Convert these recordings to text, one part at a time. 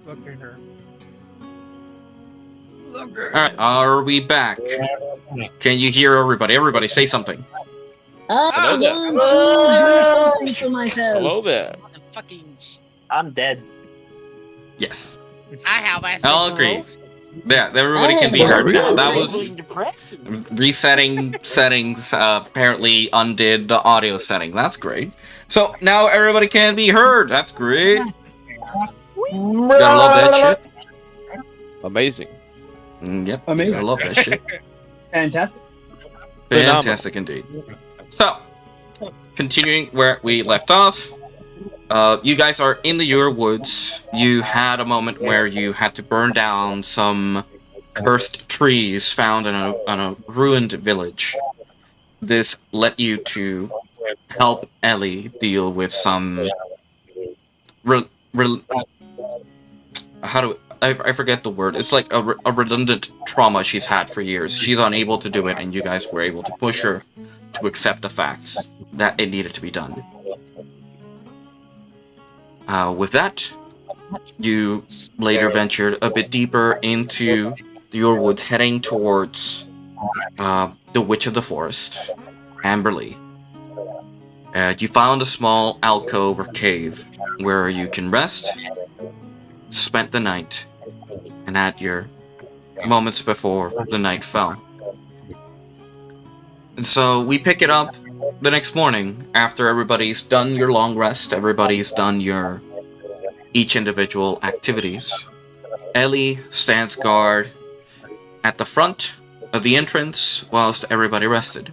Look at her. Alright, are we back? Can you hear everybody? Everybody say something. Hello there. Hello. Something for myself. Hello there. Fucking. I'm dead. Yes. I have asked. I'll agree. Yeah, everybody can be heard now. That was resetting settings, apparently undid the audio setting. That's great. So now everybody can be heard. That's great. Gotta love that shit. Amazing. Yep, Amazing. gotta love that shit. Fantastic. Fantastic indeed. So, continuing where we left off, you guys are in the Ure Woods. You had a moment where you had to burn down some cursed trees found in a ruined village. This led you to help Ellie deal with some I forget the word. It's like a redundant trauma she's had for years. She's unable to do it, and you guys were able to push her to accept the facts that it needed to be done. With that, you later ventured a bit deeper into your woods, heading towards the Witch of the Forest, Amberley. You found a small alcove or cave where you can rest, spent the night, and had your moments before the night fell. And so we pick it up the next morning after everybody's done your long rest, everybody's done your each individual activities. Ellie stands guard at the front of the entrance whilst everybody rested.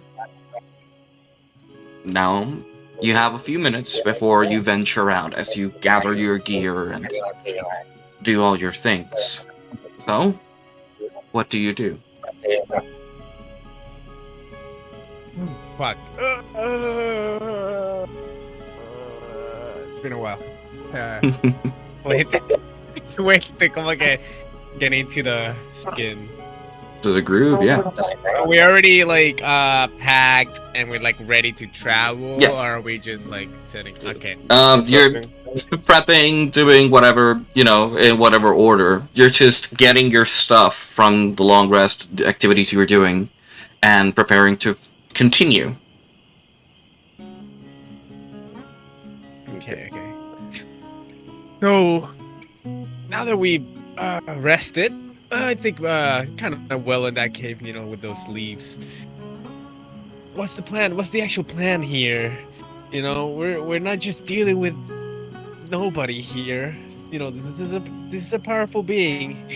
Now, you have a few minutes before you venture out as you gather your gear and do all your things. So, what do you do? Fuck. It's been a while. Wait, como que get into the skin. To the groove, yeah. Are we already like packed and we're like ready to travel, Yeah. or are we just like sitting? Okay. You're prepping, doing whatever, in whatever order. You're just getting your stuff from the long rest activities you were doing and preparing to continue. Okay. So now that we rested, I think kind of well in that cave, with those leaves. What's the plan? What's the actual plan here? We're not just dealing with nobody here. This is a powerful being.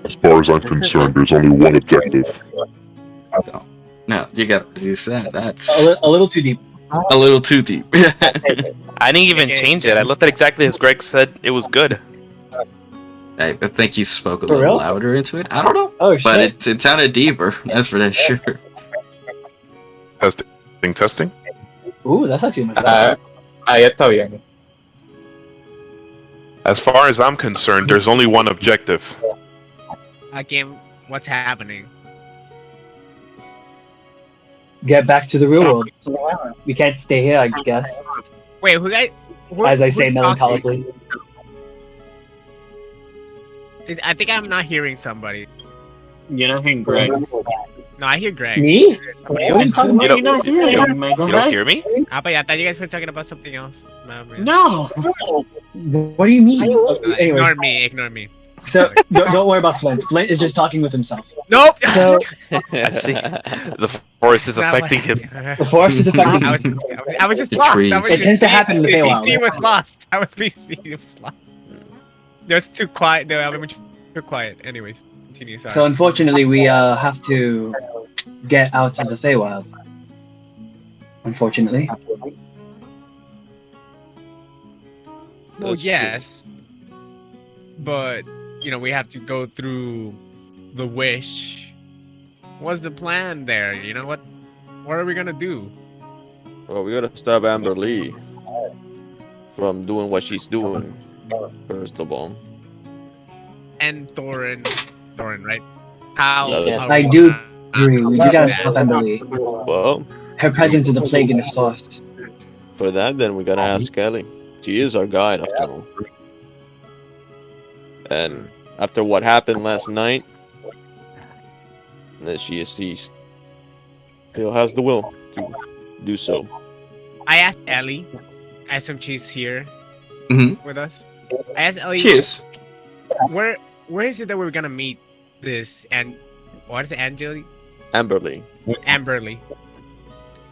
As far as I'm concerned, there's only one objective. No, you gotta reduce that. That's A little too deep. a little too deep. I didn't even change it. I left it exactly as Greg said it was good. I think you spoke a For little real? louder into it. I don't know. Oh shit. But it sounded deeper, that's for sure. Testing. Ooh, that's actually much better. Ya está bien. As far as I'm concerned, there's only one objective. Again, what's happening? Get back to the real world. We can't stay here, I guess. Wait, As I say who's melancholically. talking? I think I'm not hearing somebody. You're not hearing Greg. No, I hear Greg. Me? What are you talking about? You You're not here. You don't hear me? Ah, but I thought you guys were talking about something else. No. What do you mean? Anyways, Ignore me. so don't worry about Flint. Flint is just talking with himself. Nope. So I see. The forest is affecting him. the forest is affecting I him. was just The lost. trees. It tends to happen in the Feywild. BC was lost. BC was lost. No, it's too quiet. No, I'm too quiet. Anyways, continue. Sorry. So unfortunately, we have to get out of the Feywild. Unfortunately. Well, That's true. yes, but we have to go through the wish. What's the plan there? What are we gonna do? Well, we gotta stop Amber Lee from doing what she's doing, first of all. And Thorin, right? How? Yeah, how I we do gonna agree. You do gotta that? stop Emily. Well, Her presence is a plague in this forest. For that, then we gotta ask Ellie. She is our guide, after all. And after what happened last night, that she still has the will to do so. I asked Ellie. I assume she's here with us. I asked Ellie. Cheers. Where is it that we're gonna meet this and what is it, Amberly. Amberly?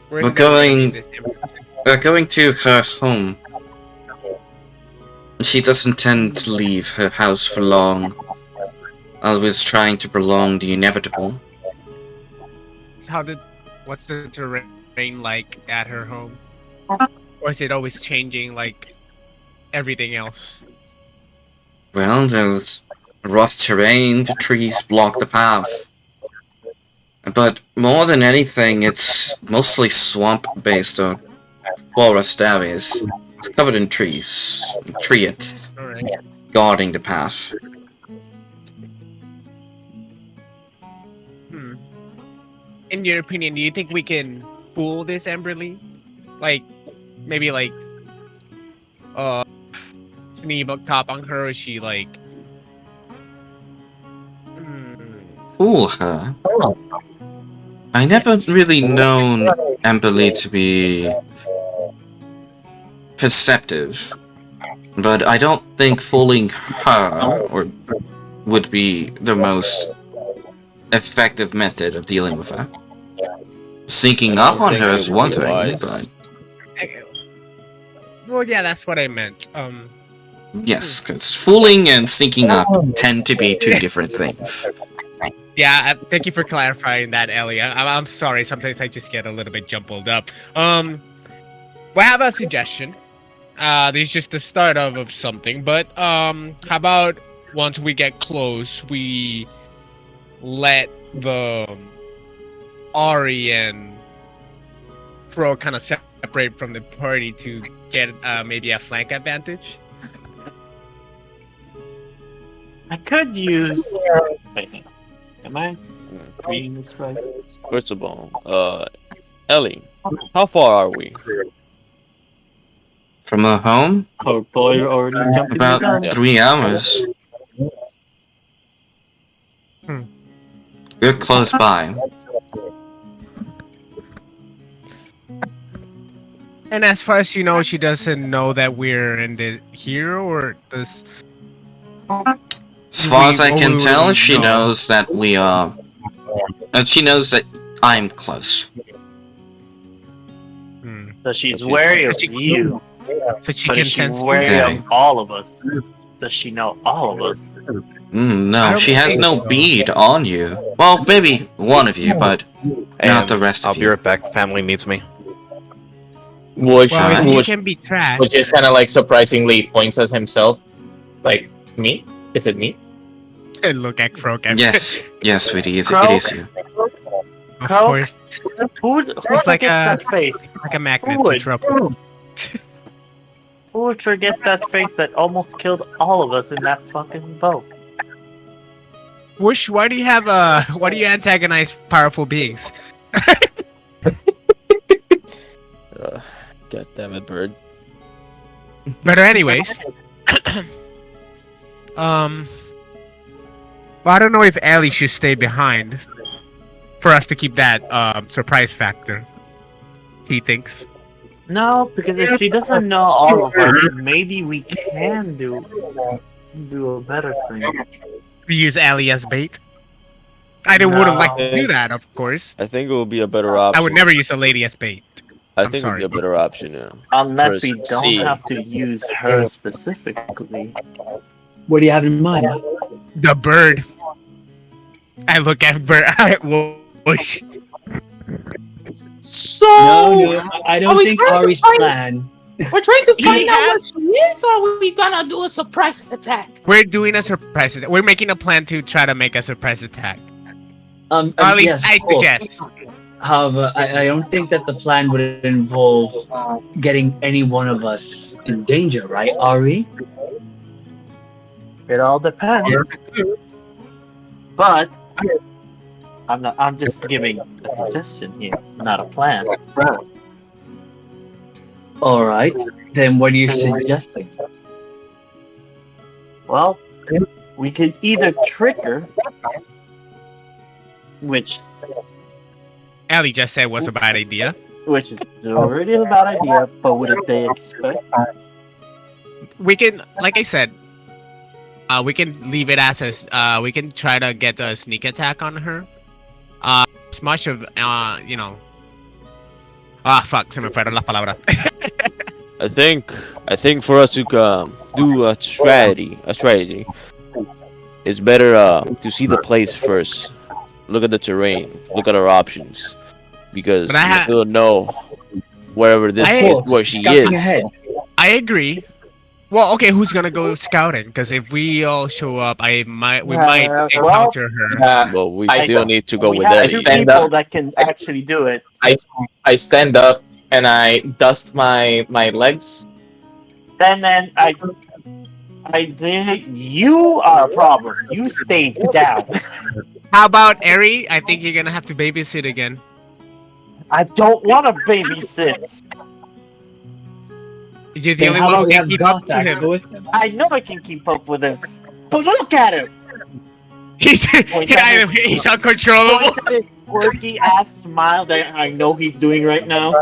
Where is We're it that we're gonna meet going- this Amberly? We're going to her home. She doesn't tend to leave her house for long, always trying to prolong the inevitable. What's the terrain like at her home? Or is it always changing like everything else? Well, there's rough terrain, the trees block the path. But more than anything, it's mostly swamp-based or forest areas. It's covered in trees, trees Alright. guarding the path. In your opinion, do you think we can fool this Amberly? Like, maybe like, sneak up top on her, or is she like, Fool her? I never really known Amberly to be perceptive, but I don't think fooling her would be the most effective method of dealing with her. Sneaking up on her is one thing, but well, yeah, that's what I meant. yes, because fooling and sneaking up tend to be two different things. Yeah, thank you for clarifying that, Ellie. I'm sorry, sometimes I just get a little bit jumbled up. Well, I have a suggestion. This is just the start of something, but how about once we get close, we let the Ari and Pro kind of separate from the party to get maybe a flank advantage? I could use. Wait, am I reading this right? First of all, Ellie, how far are we? From her home? Oh boy, you're already jumping the gun. About 3 hours. We're close by. And as far as you know, she doesn't know that we're in the here, or does? As far as I can we tell, wouldn't she know. knows that we are. She knows that I'm close. So she's wary of you, So she but can is she sense. wary Okay. of all of us? Does she know all of us? I No, don't she has think no so. bead on you. Well, maybe one of you, but not the rest I'll of be you. right back. Family needs me. Which, Well, he Which- can be tracked. which is kind of like surprisingly points at himself. Like, me? Is it me? Look at Croak. Yes, sweetie, it is you. Of Croak? course, Who like forgets a- that face? like a magnet Who to would? trouble. Who would forget that face that almost killed all of us in that fucking boat? Whoosh, why do you antagonize powerful beings? God damn it, bird. But anyways, well, I don't know if Ellie should stay behind for us to keep that surprise factor. He thinks. No, because if she doesn't know all of us, maybe we can do a better thing. We use Ellie as bait. I wouldn't like to do that, of course. I think it will be a better option. I would never use a lady as bait. I I'm think it would be sorry. a better option, yeah. Unless we First, don't see. have to use her specifically. What do you have in mind? The bird. I look at bird. Whoosh. So No, I don't we think trying to Ari's find- plan. We're trying to He find out has- what she is, or are we gonna do a surprise attack? We're doing a surprise attack. We're making a plan to try to make a surprise attack. Or at least Yes, I of course. suggest. However, I don't think that the plan would involve getting any one of us in danger, right, Ari? it all depends. But I'm not. I'm just giving a suggestion here, not a plan. All right. Then what are you suggesting? Well, we could either trick her, which Ellie just said was a bad idea. is already a bad idea, but what did they expect? We can, like I said, we can leave it as we can try to get a sneak attack on her. As much of you know. Fuck, se me fueron las palabras. I think for us to do a strategy, it's better to see the place first. Look at the terrain. Look at our options, because But I we still know wherever this is where she Scouting is. ahead. I agree. Well, okay, who's gonna go scouting? Because if we all show up, we might well- encounter her. But we I still stand- need to go we with have that. two stand people up. that can actually do it. I stand up and I dust my legs. And then I did. You are a problem. You stay down. How about Eri? I think you're gonna have to babysit again. I don't want to babysit. You're the Then only how one about who we can have keep up to Gothak him. go with him? I know I can keep up with him, but look at him. He's uncontrollable. Look at his quirky ass smile that I know he's doing right now.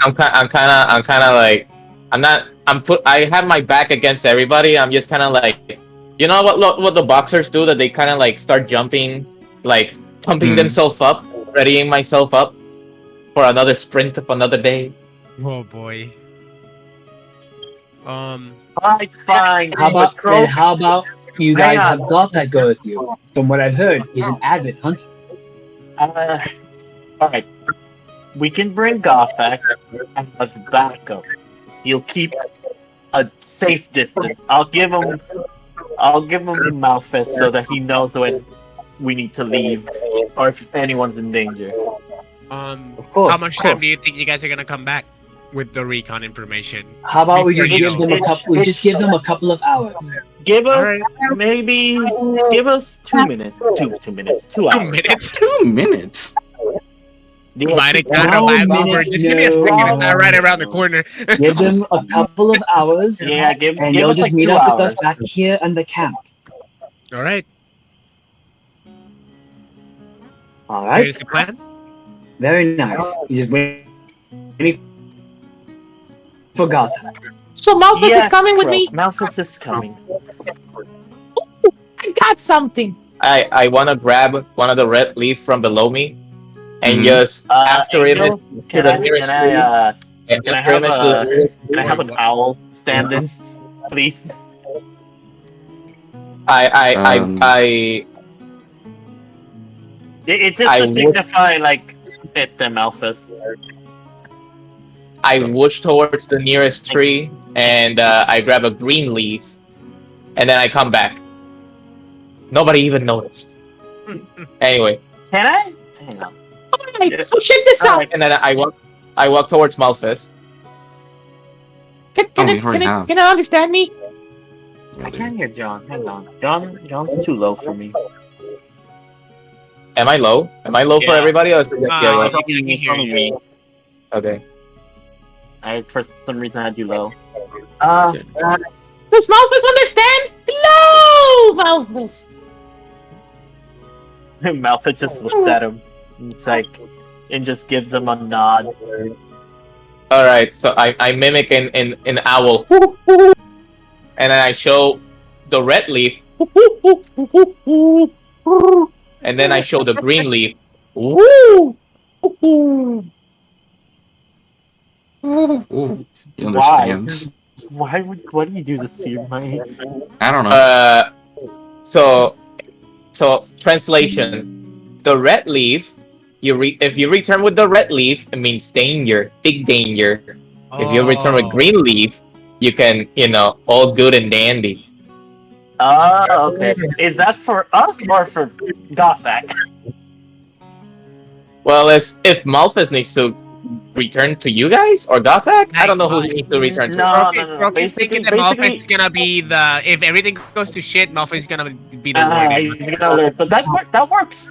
I'm kind of like I have my back against everybody. I'm just kind of like, you know what the boxers do, that they kind of like start jumping, like pumping themselves up, readying myself up for another sprint of another day. Oh boy. Fine. How about Crow? you guys Hang on. have Gothak go with you? From what I've heard, he's an avid hunter. Alright. We can bring Gothak and let's back up. You'll keep a safe distance. I'll give him Malphus so that he knows when we need to leave or if anyone's in danger. Of course. How much time do you think you guys are gonna come back with the recon information? How about we just Before you give know. them a couple? We just give them a couple of hours. Give us Alright. give us 2 minutes. 2 minutes. 2 hours. 2 minutes? 2 minutes. Yeah, Mighty 2 kind No of back minutes, over. Just give me a no. second. It's not right around the corner. Give them a couple of hours, Yeah, give and give they'll us just like meet 2 up hours. with us back here in the camp. All right. All right. Here's the plan. Very nice. You just wait for Gothak. So Malphus Yes, is coming with Crow. me. Malphus is coming. I got something. I want to grab one of the red leaf from below me and Mhm. just after it Angel, can the I nearest can I and can I after have image to a- the nearest can I have an owl stand in, please? Um, It's just I to would- signify like hit them, Malphus. I whoosh towards the nearest tree and I grab a green leaf and then I come back. Nobody even noticed. Anyway, Can I? Hang on. Alright, so check this out. and then I walk towards Malphus. Oh, we already have. Can I understand me? I can't hear John. Hang on. John's too low for me. Am I low? Am I low for Yeah. everybody? Or is it just I yellow? can hear you. Okay. For some reason I had you low. Does Malphus understand? Hello, Malphus. Malphus just looks at him. It's like, and just gives him a nod. All right. So I mimic an owl, and then I show the red leaf, and then I show the green leaf. Ooh, he understands. Why do you do this to your mate? I don't know. So translation: the red leaf. If you return with the red leaf, it means danger, big danger. If you return with green leaf, you can, all good and dandy. Oh, okay. Is that for us or for Gothak? Well, if Malphus needs to return to you guys or Gothak, I don't know who he needs to return to. No. Broky's thinking that Malphus is gonna be the. If everything goes to shit, Malphus is gonna be the warden. He's gonna learn, but that works.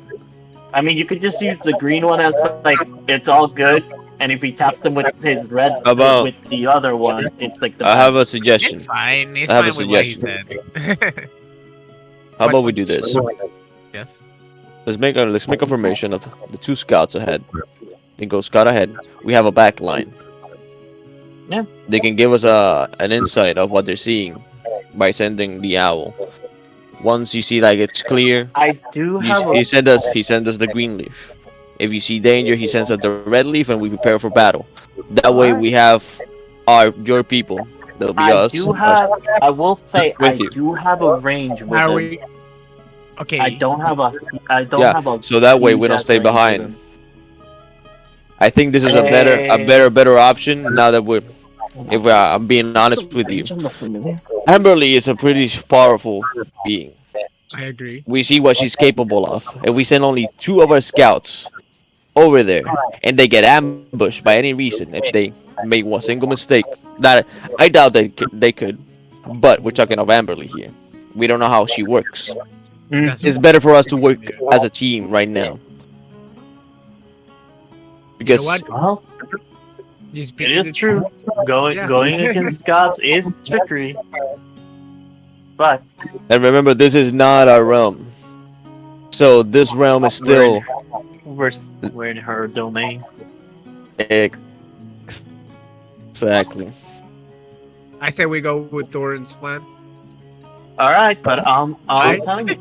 I mean, you could just use the green one as like it's all good, and if he taps him with his red How about- with the other one, it's like the. I have a It's suggestion. fine. It's I have a fine with what he suggestion. said. How about we do this? Yes. Let's make a formation of the 2 scouts ahead. Then go scout ahead. We have a back line. Yeah. They can give us an insight of what they're seeing by sending the owl. Once you see like it's clear, I do have. he sends us the green leaf. If you see danger, he sends us the red leaf, and we prepare for battle. That way, we have your people. They'll be I us. do have. I will say I With you. do have a range with Are him. we? Okay. I don't have a. I don't Yeah, have a. so that way we huge don't ass stay range with behind. him. I think this is a better option now that we're. If I'm being honest with you, Amberly is a pretty powerful being. I agree. We see what she's capable of. If we send only 2 of our scouts over there, and they get ambushed by any reason, if they make one single mistake, that I doubt they could. But we're talking of Amberly here. We don't know how she works. That's It's better for us to work as a team right now. Because what? Well, Just it is true. Going Yeah. going against Scots is trickery. But and remember, this is not our realm. So this realm is still we're in her domain. exactly. I say we go with Thorin's plan. All right, but I'm Right. telling you,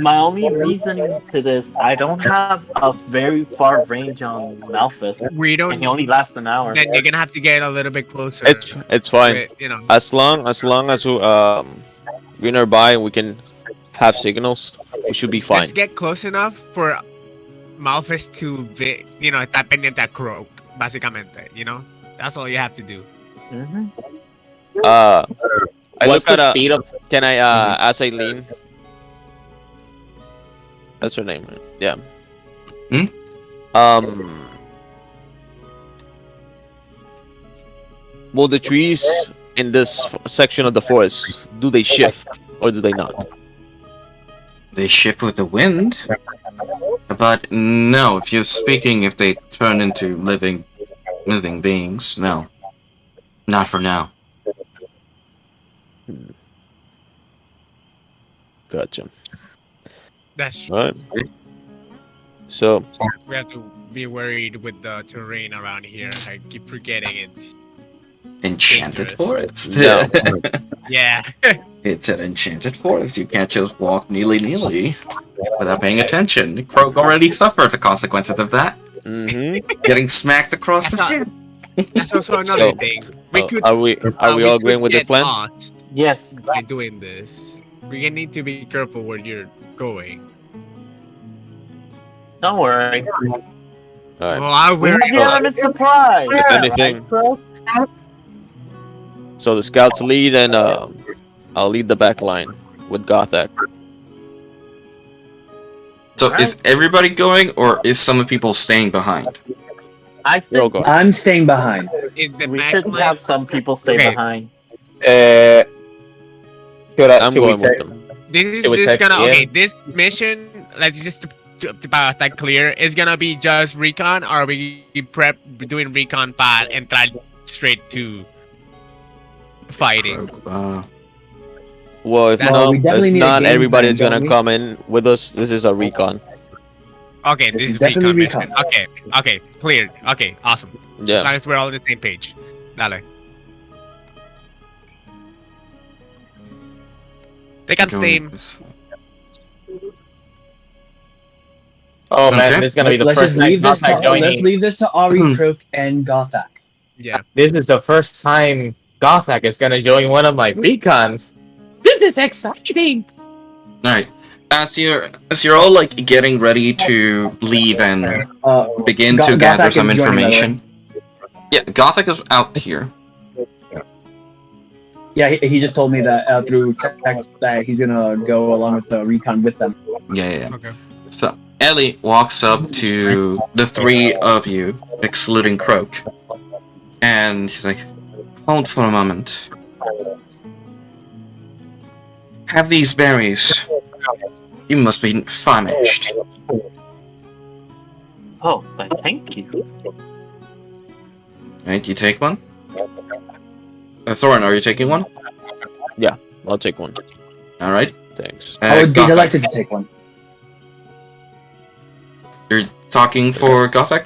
my only reasoning to this, I don't have a very far range on Malphus, We and don't. he only lasts an hour. Then you're gonna have to get a little bit closer. It's fine. with, you know. As long as we're nearby and we can have signals, we should be fine. Let's get close enough for Malphus to be, estar pendiente a Croak, básicamente, That's all you have to do. Mhm. I What's look the at speed of? can I ask Eileen? That's her name, right? Yeah. Hmm? Will the trees in this section of the forest do they shift or do they not? They shift with the wind. But no, if you're speaking if they turn into living beings, no. Not for now. Gotcha. That's true. Alright. So We have to be worried with the terrain around here. I keep forgetting it's. Enchanted Dangerous. forest. No. Yeah. It's an enchanted forest. You can't just walk neely without paying attention. Croak already suffered the consequences of that. Getting smacked across the head. That's also another So, thing. We could. are we all agreeing with this get plan? lost Yes. by doing this. We need to be careful where you're going. Don't worry. Alright. Well, I We will. have the element surprise. If anything, so the scouts lead and I'll lead the back line with Gothak. So is everybody going, or is some people staying behind? I We're all think going. I'm staying behind. Is the we back should line- have some people stay Okay. behind. I'm going with them. This is Should we just text gonna Ian? okay. This mission, let's just to that clear, is gonna be just recon, or are we doing recon part and try straight to fighting? Croak, Well, if Well, we definitely if need a not game everybody plan, is gonna don't we? come in with us. This is a recon. Okay, this is Definitely recon mission. Okay, clear. Okay, awesome. As Yeah. long as we're all on the same page. Dale. They can stay. going- Oh man, Okay. this is gonna be the Let's first just time leave this. Gothak Let's joining. leave this to Ari, Croak, and Gothak. Yeah. This is the first time Gothak is gonna join one of my recons. This is exciting. Alright. As you're all like getting ready to leave and begin to Gothak gather is some joining, by the way. information. Yeah, Gothic is out here. Yeah, he just told me that through text that he's gonna go along with the recon with them. Yeah. Okay. So Ellie walks up to the 3 of you, excluding Croak, and she's like, "Hold for a moment. Have these berries. You must be famished. Oh, thank you. Alright, you take one? Thorin, are you taking one? I'll take one. Alright. Thanks. I would be Gothak, delighted to take one. you're talking for Gothak?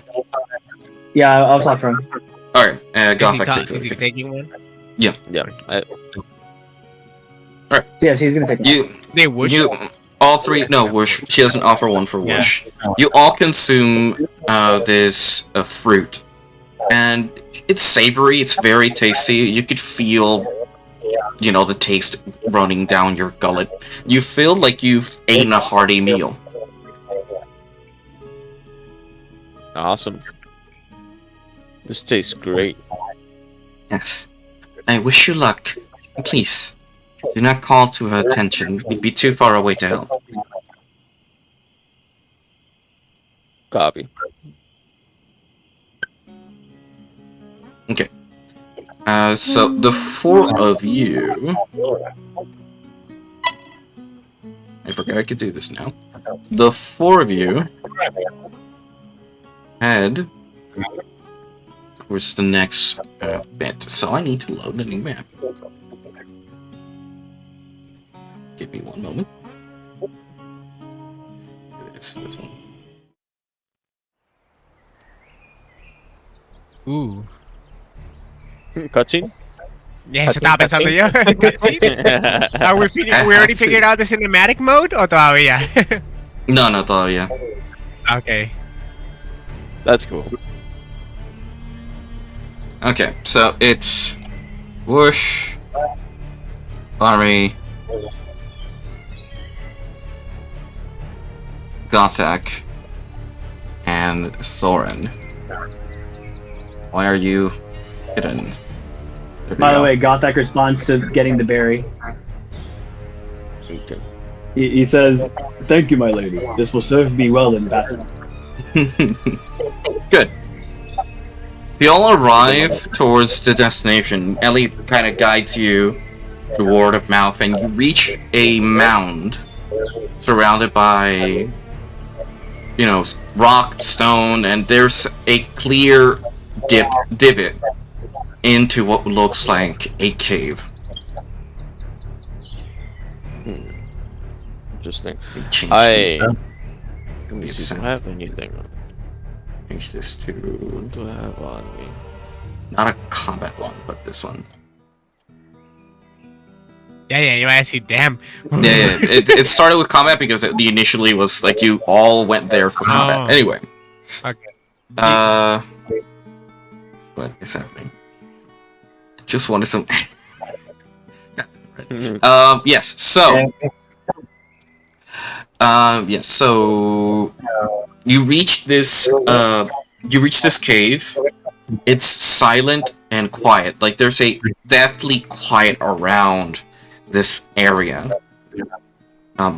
Yeah, I'll talk for him. Alright, Is he Gothak ta- takes is he it. taking one? Yeah. Yes, he's gonna take one. They would. All three, no, Whoosh, she doesn't offer one for Whoosh. You all consume this fruit. And it's savory, it's very tasty. You could feel, the taste running down your gullet. You feel like you've eaten a hearty meal. Awesome. This tastes great. Yes. I wish you luck. Please, do not call to her attention. We'd be too far away to help. Copy. Okay. So the four of you... I forgot I could do this now. The four of you head towards the next bit. So I need to load a new map. Give me one moment. It's this one. Ooh. Cutscene? Yes, stop it, something. Are we already figured out the cinematic mode or todavía? No, todavía. Okay. That's cool. Okay, so it's Whoosh, Ari, Gothak, and Thorin. Why are you hidden? There we By the go. way, Gothak responds to getting the berry. Okay. He says, "Thank you, my lady. This will serve me well in battle." Good. You all arrive towards the destination. Ellie kind of guides you to word of mouth, and you reach a mound surrounded by, rock, stone, and there's a clear divot into what looks like a cave. Interesting. Change Let me It's see if I have anything. change this to What do I have on me? not a combat one, but this one. Yeah, you might see, damn. Yeah. It started with combat because the initially was like you all went there for combat. Oh. Anyway. Okay. What is happening? Just wanted some. Yes. So. Yes. So. You reach this. You reach this cave. It's silent and quiet. Like there's a deathly quiet around this area.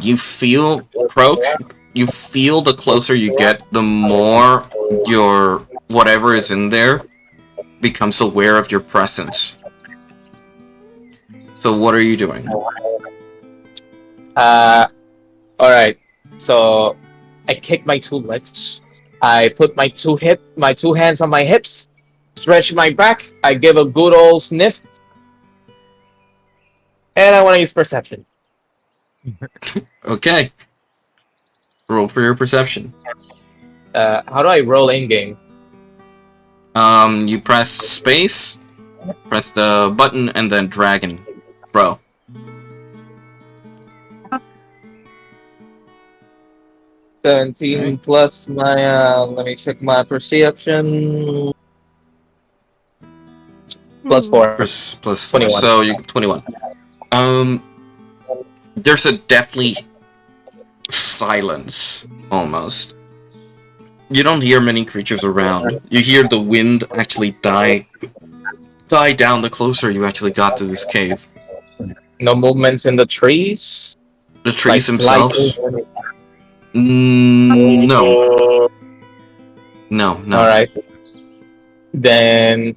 You feel Croak. You feel the closer you get, the more your whatever is in there becomes aware of your presence. So what are you doing? Alright. So I kick my two legs. I put my two hands on my hips, stretch my back, I give a good old sniff. And I want to use perception. Okay. Roll for your perception. How do I roll in game? You press space, press the button, and then dragon. Bro. $17 plus my let me check my perception. Plus 4. Plus 4. 21. So you 21. There's a deathly silence almost. You don't hear many creatures around. You hear the wind actually die down the closer you actually got to this cave. No movements in the trees. The trees Like themselves? slight- No. No. Alright. Then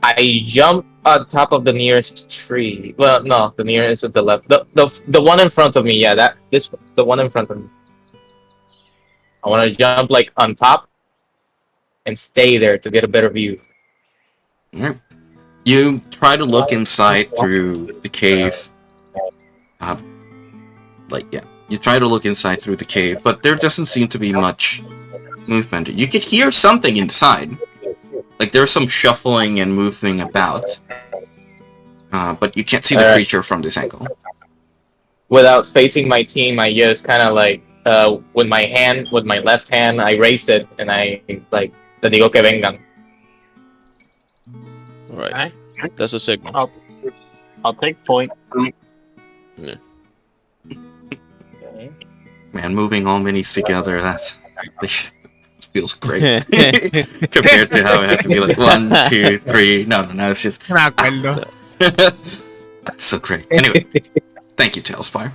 I jump on top of the nearest tree. Well, no, the nearest at the left. The one in front of me, yeah, the one in front of me. I want to jump like on top and stay there to get a better view. Alright. You try to look inside through the cave. You try to look inside through the cave, but there doesn't seem to be much movement. You could hear something inside. Like there's some shuffling and moving about. But you can't see the creature from this angle. Without facing my team, I just kind of like, with my left hand, I raise it and I like, le digo que vengan. Alright. That's a signal. I'll take point. Yeah. Okay. Man, moving all minis together, this feels great. Compared to how it had to be like 1, 2, 3. No, it's just. That's so great. Anyway, thank you, Tailspire.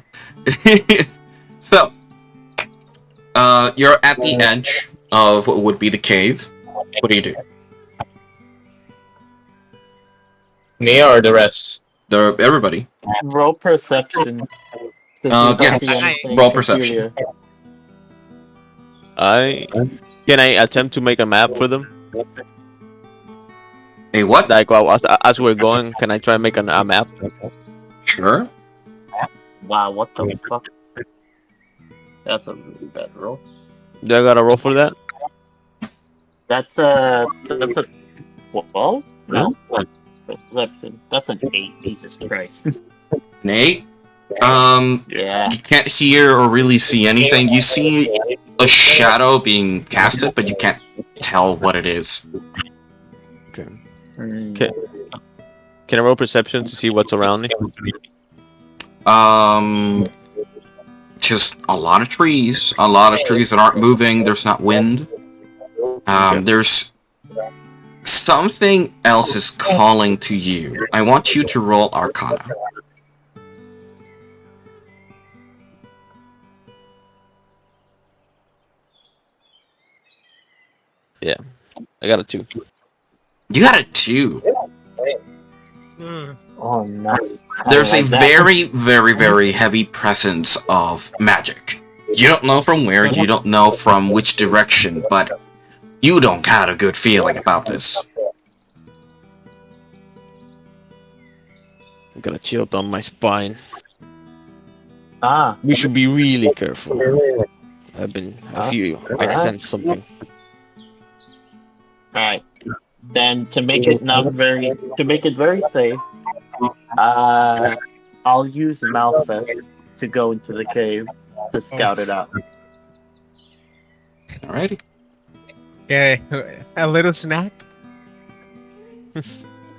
So, you're at the edge of what would be the cave. What do you do? Me or the rest? Everybody. Roll perception. Yeah, roll perception. Can I attempt to make a map for them? A what? Like as we're going, can I try and make a map? Sure. Wow, what the fuck? That's a really bad roll. Do I gotta roll for that? That's a 12? No. That's an 8. Jesus Christ. An 8? Yeah. You can't hear or really see anything. You see a shadow being casted, but you can't tell what it is. Okay. Can I roll perception to see what's around me? Just a lot of trees. A lot of trees that aren't moving. There's not wind. There's something else is calling to you. I want you to roll Arcana. Yeah, I got a 2. You got a 2. Oh no. There's a very, very, very heavy presence of magic. You don't know from where, you don't know from which direction, but you don't got a good feeling about this. I got a chill down my spine. Ah. We should be really careful. I sense something. Alright. Then to make it very safe, I'll use Malphus to go into the cave to scout it out. Alrighty. Okay, a little snack.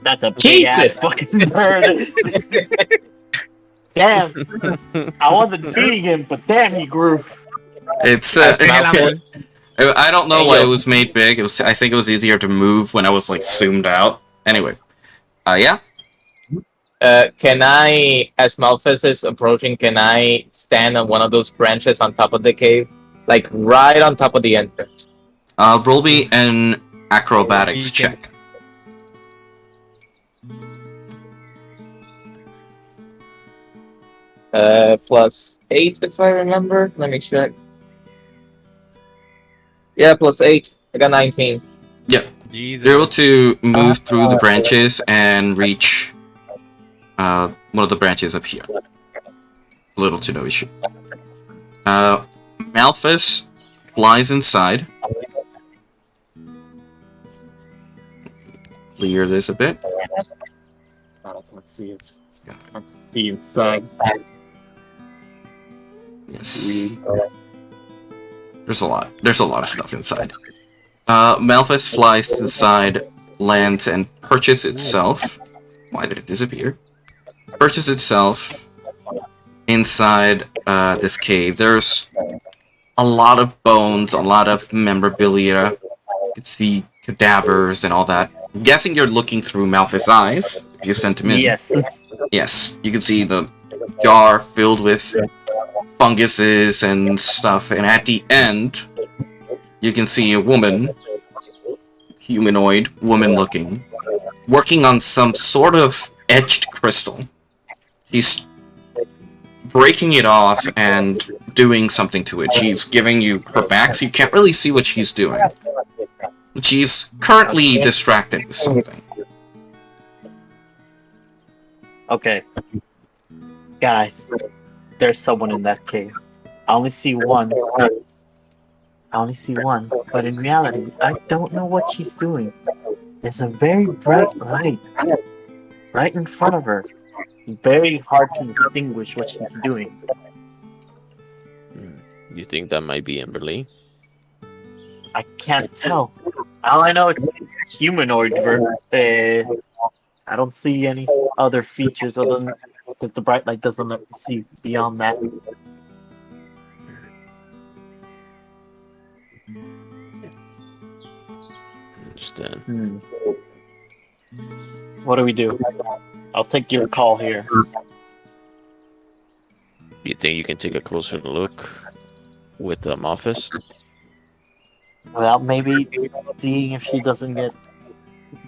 That's a big ass fucking bird. Damn. I wasn't feeding him, but damn, he grew. It's I don't know why it was made big. I think it was easier to move when I was like zoomed out. Anyway, yeah. Can I, as Malphus is approaching, can I stand on one of those branches on top of the cave, like right on top of the entrance? Roll me an acrobatics check. +8 if I remember. Let me check. Yeah, +8. I got 19. Yeah. You're able to move through the branches and reach one of the branches up here. Little to no issue. Malphus flies inside. Clear this a bit. Let's see inside. Yes. There's a lot of stuff inside. Malphus flies inside, lands, and perches itself. Why did it disappear? Perches itself inside this cave. There's a lot of bones, a lot of memorabilia. You can see cadavers and all that. I'm guessing you're looking through Malphus' eyes, if you sent him in. Yes. Yes, you can see the jar filled with funguses and stuff, and at the end, you can see a woman, humanoid, woman-looking, working on some sort of etched crystal. She's breaking it off and doing something to it. She's giving you her back, so you can't really see what she's doing. She's currently distracted with something. Okay. Guys, there's someone in that cave. I only see one. But in reality, I don't know what she's doing. There's a very bright light right in front of her. Very hard to distinguish what she's doing. You think that might be Emberly? I can't tell. All I know it's humanoid. I don't see any other features other than because the bright light doesn't let me see beyond that. Understand. What do we do? I'll take your call here. You think you can take a closer look with the office? Without maybe seeing if she doesn't get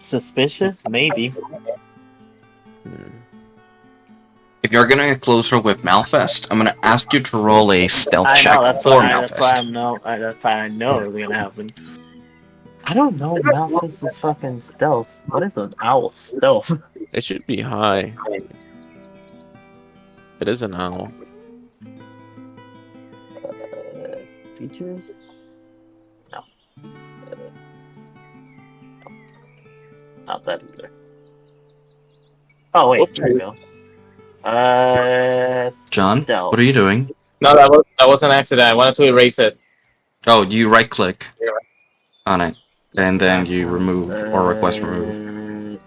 suspicious? Maybe. If you're gonna get closer with Malfest, I'm gonna ask you to roll a stealth check for Malfest. That's why I know it's gonna happen. I don't know Malfest is fucking stealth. What is an owl stealth? It should be high. It is an owl. Features? No. Not that either. Oh wait, there we go. John, stealth. what are you doing? No, that was an accident. I wanted to erase it. Oh, you right click on it, and then you remove or request remove.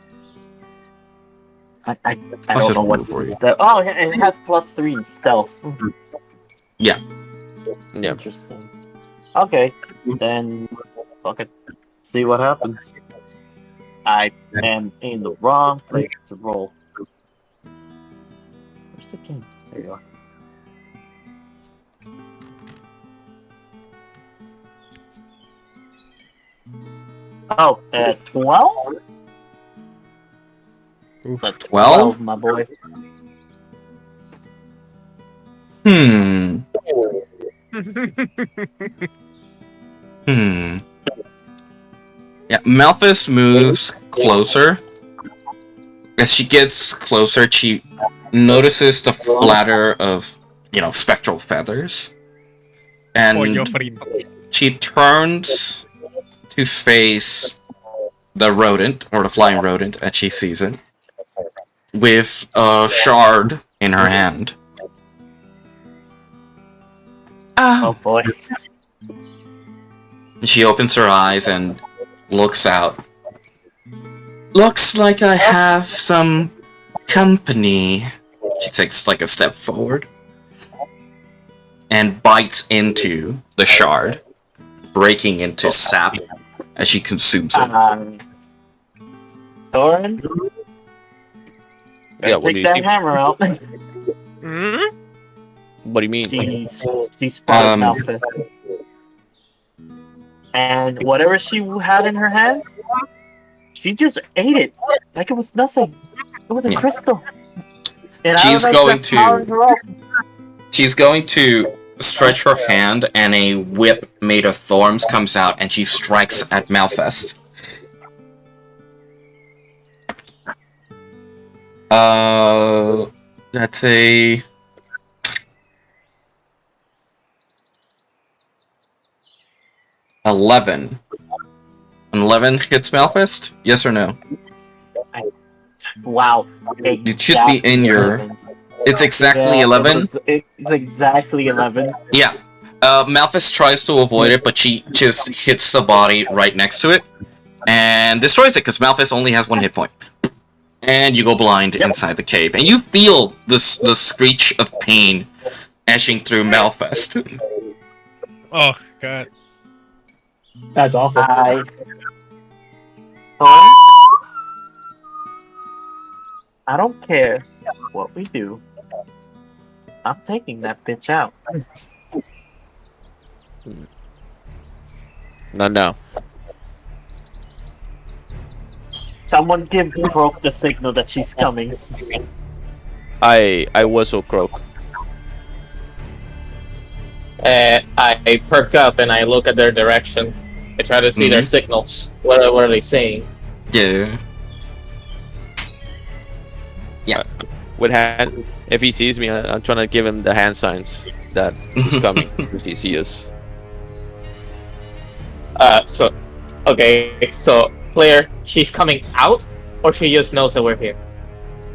I Let's don't just know what remove for you. stealth. Oh, it has +3 stealth. Yeah. Yeah. Interesting. Okay, then fuck it. See what happens. I am in the wrong place to roll. Where's the game? There you are. Oh, 12? That's 12? my boy. Yeah, Malthus moves closer. As she gets closer, she notices the flutter of, spectral feathers. And she turns to face the rodent, or the flying rodent, as she sees it, with a shard in her hand. Oh boy. She opens her eyes and looks out. Looks like I have some company. She takes a step forward and bites into the shard, breaking into sap as she consumes it. Thorin? Yeah, what do Take you that see? hammer out. What do you mean? She spotted Malphite. And whatever she had in her hands, she just ate it like it was nothing. It was a crystal. And She's I don't know going if that powered her up. She's going to stretch her hand, and a whip made of thorns comes out, and she strikes at Malfest. That's a... An 11 hits Malfest? Yes or no? Wow. It should be in your... It's exactly 11? It's exactly 11. Yeah. Malphus tries to avoid it, but she just hits the body right next to it and destroys it because Malphus only has 1 hit point. And you go blind inside the cave, and you feel the screech of pain etching through Malphus. Oh god. That's awful. I don't care what we do. I'm taking that bitch out. Not now. Someone give Croak the signal that she's coming. I whistle Croak. I perk up and I look at their direction. I try to see their signals. What are they saying? Yeah. With hand, if he sees me, I'm trying to give him the hand signs that he's coming. If he sees us. So player, she's coming out, or she just knows that we're here.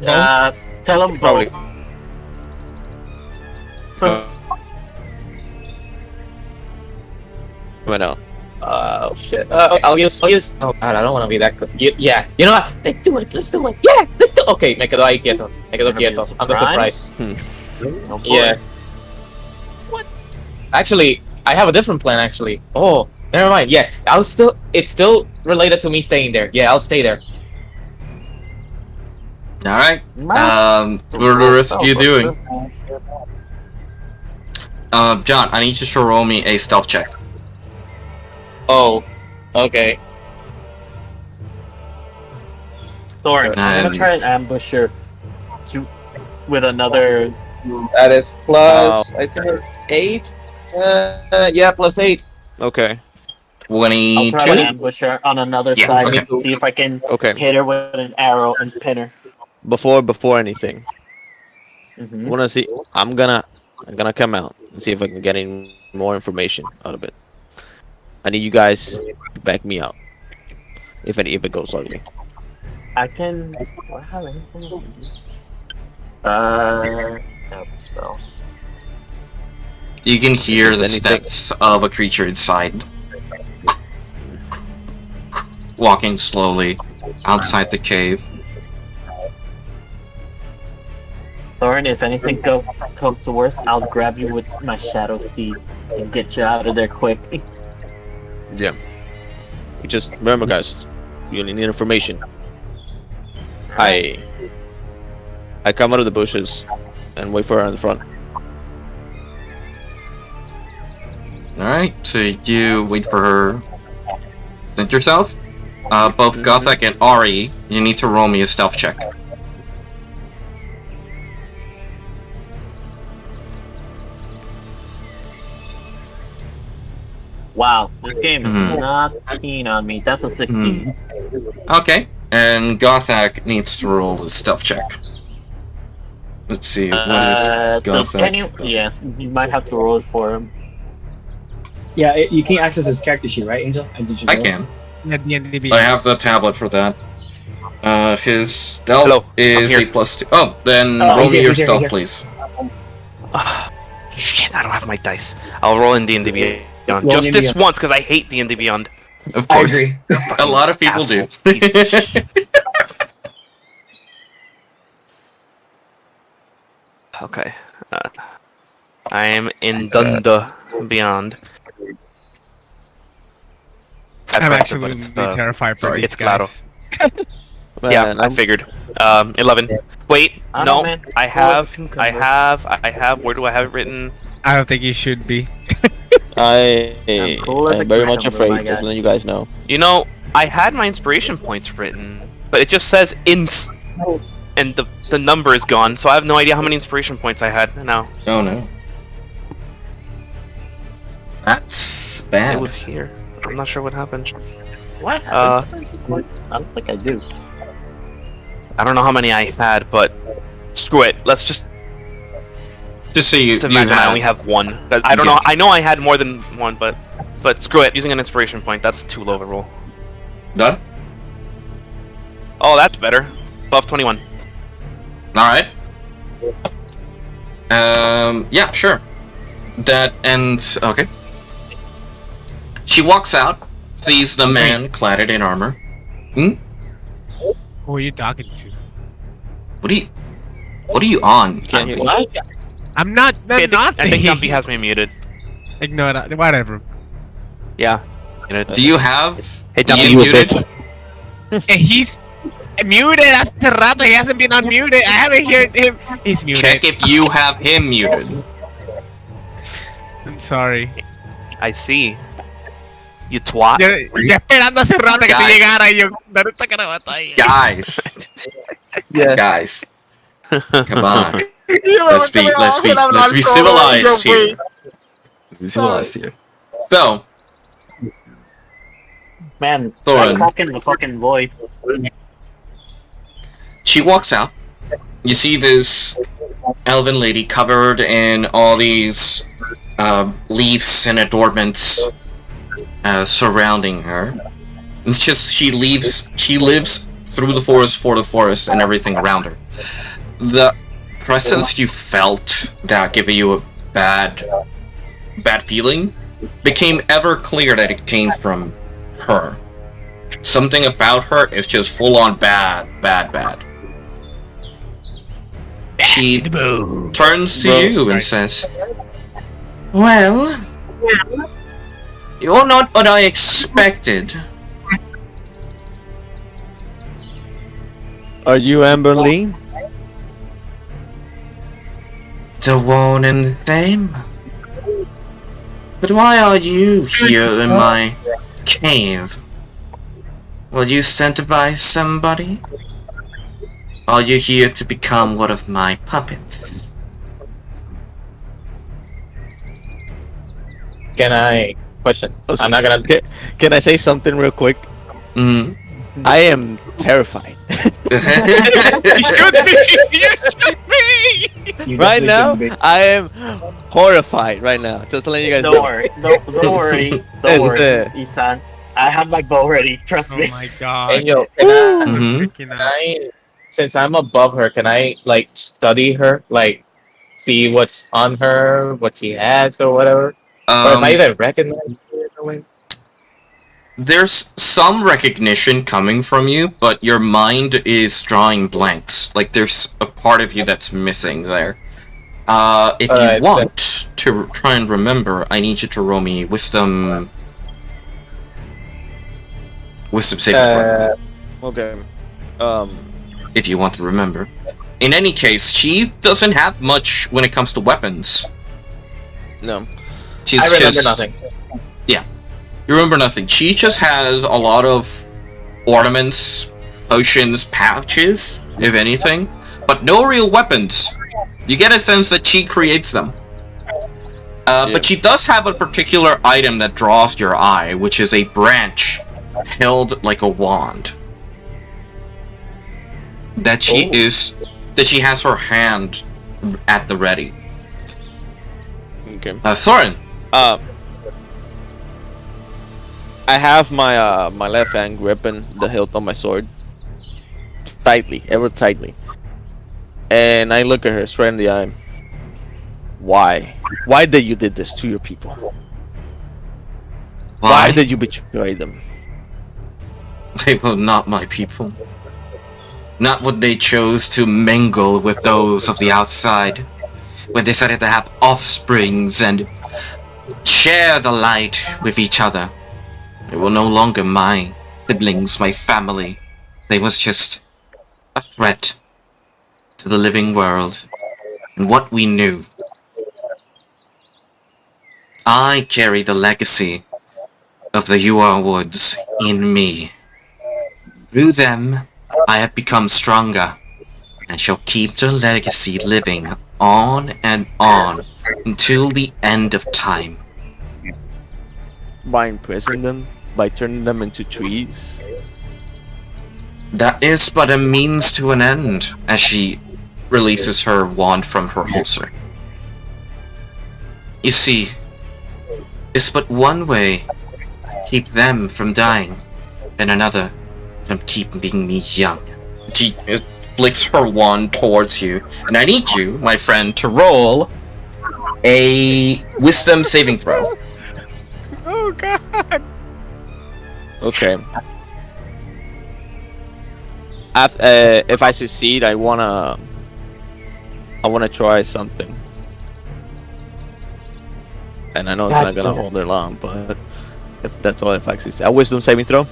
Tell them Probably. both. Right now. Oh shit. I'll use. Oh god, I don't want to be that. Yeah. You know what? Let's do it. Yeah. Let's do. Okay, me quedo ahí quieto. I'm the surprise. No Yeah. What? Actually, I have a different plan. Actually. Oh, never mind. Yeah, It's still related to me staying there. Yeah, I'll stay there. All right. What are the rest of you doing? John, I need you to roll me a stealth check. Oh. Okay. Thorin, I'm gonna try and ambush her with another. That is plus. I think 8. Yeah, plus 8. Okay. I'll try to 22. ambush her on another side. okay. See if I can Okay. hit her with an arrow and pin her. Before anything, Mhm. I wanna see. I'm gonna come out and see if I can get any more information out of it. I need you guys to back me out. If it goes ugly. I can. Do I have anything? Help spell. You can hear the Anything? steps of a creature inside. Walking slowly outside the cave. Thorin, if anything comes to worse, I'll grab you with my shadow steed and get you out of there quick. Yeah. You just remember, guys. You only need information. I come out of the bushes and wait for her in the front. Alright, so you wait for her. Present yourself. Both Gothak and Ari, you need to roll me a stealth check. Wow, this game is not keen on me. That's a 16. Okay, and Gothak needs to roll a stealth check. Let's see, what is So can you? Gothak's? Yes, you might have to roll it for him. Yeah, you can't access his character sheet, right, Angel? Did you I know? can. At the end, I have the tablet for that. His stealth Hello, is I'm a here. +2. Oh, then Oh, roll he's me here, your he's here, stealth, he's here. please. Shit, I don't have my dice. I'll roll in D&D Beyond. Roll Just D&D this once, because I hate D&D Beyond. Of I course. agree. A lot of people do. Asshole. Piece of shit. Okay. I am in Dunda Beyond. I'm Adventure, actually but it's, terrified for sorry, these it's claro. guys. Yeah, Man, I figured. 11. Wait, I don't no. know, man. I have. Where do I have it written? I don't think you should be. I I'm cool as a am very much cucumber, my afraid, just guy. letting you guys know. You know, I had my inspiration points written, but it just says ins, and the number is gone, so I have no idea how many inspiration points I had now. Oh no. That's bad. It was here. I'm not sure what happened. What happened? I don't think I do. I don't know how many I had, but screw it. Let's just Just you imagine I had- only have one. 'Cause I don't know. I know I had more than one, but screw it. Using an inspiration point, that's too low of a roll. Done? Oh, that's better. Above 21. Alright. Yeah, sure. That ends. Okay. She walks out, sees the man clad in armor. Who are you talking to? What are you on? Can't hear Andy? you. I'm not. Okay, I'm not. I think Dumpy has me muted. Ignore that. Whatever. Yeah. Do you have Hey, Dumpy, Ian you muted? Hey, he's muted. Hace rato. He hasn't been unmuted. I haven't heard him. He's muted. Check if you have him muted. I'm sorry. I see. You twat. Ya esperando hace rato que te Guys. llegara y yo. Naruto que no batalla. Guys. Yeah. Guys. Come on. Let's Let's be civilized here. Who's the last here? So, Man, Thorin. that crack in the fucking void. She walks out. You see this elven lady covered in all these leaves and adornments surrounding her. It's just she lives through the forest, for the forest, and everything around her. The presence you felt that gave you a bad feeling became ever clear that it came from her. Something about her is just full on bad. She turns to you and says, "Well, you're not what I expected." Are you Amberly? The one and the same. But why are you here in my cave? Were you sent by somebody? Are you here to become one of my puppets? Can I question? I'm not gonna. Can I say something real quick? Mm. I am terrified. You should be! You should be! Right now, I am horrified right now. Just letting you guys Don't know. worry. Don't worry. Don't worry, Isan. I have my bow ready. Trust Oh me. my god. Hey, yo, can Mhm. I, since I'm above her, can I like study her, like see what's on her, what she has, or whatever? Or if I even recognize her in a way? There's some recognition coming from you, but your mind is drawing blanks. Like there's a part of you that's missing there. If you want to try and remember, I need you to roll me wisdom saving throw. Okay. If you want to remember. In any case, she doesn't have much when it comes to weapons. No. She's I remember just nothing. Yeah. You remember nothing. She just has a lot of ornaments, potions, pouches, if anything, but no real weapons. You get a sense that she creates them. But she does have a particular item that draws your eye, which is a branch held like a wand. That she has her hand at the ready. Okay. Thorin. I have my my left hand gripping the hilt on my sword tightly, ever tightly, and I look at her straight in the eye. Why? Why did you did this to your people? Why did you betray them? They were not my people. Not when they chose to mingle with those of the outside. When they decided to have offsprings and share the light with each other. They were no longer my siblings, my family. They was just a threat to the living world and what we knew. I carry the legacy of the Yuan Woods in me. Through them, I have become stronger and shall keep the legacy living on and on until the end of time. By imprisoning them, by turning them into trees. That is but a means to an end, as she releases her wand from her holster. You see, it's but one way to keep them from dying, and another from keeping me young. She flicks her wand towards you, and I need you, my friend, to roll a wisdom saving throw. Oh god. Okay. If I succeed, I wanna try something. And I know it's not gonna hold it long, but if that's all, if I succeed, a wisdom saving throw.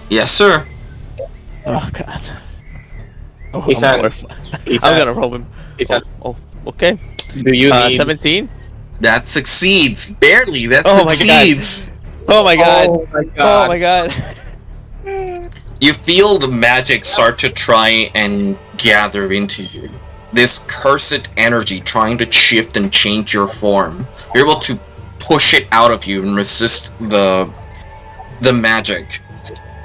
Yes, sir. Oh god. Oh, He's I'm at- gonna roll him. Okay. Do you need 17? That succeeds. Barely. That Oh my God. succeeds. Oh my god. Oh my Oh god. my god. You feel the magic start to try and gather into you. This cursed energy trying to shift and change your form. You're able to push it out of you and resist the magic.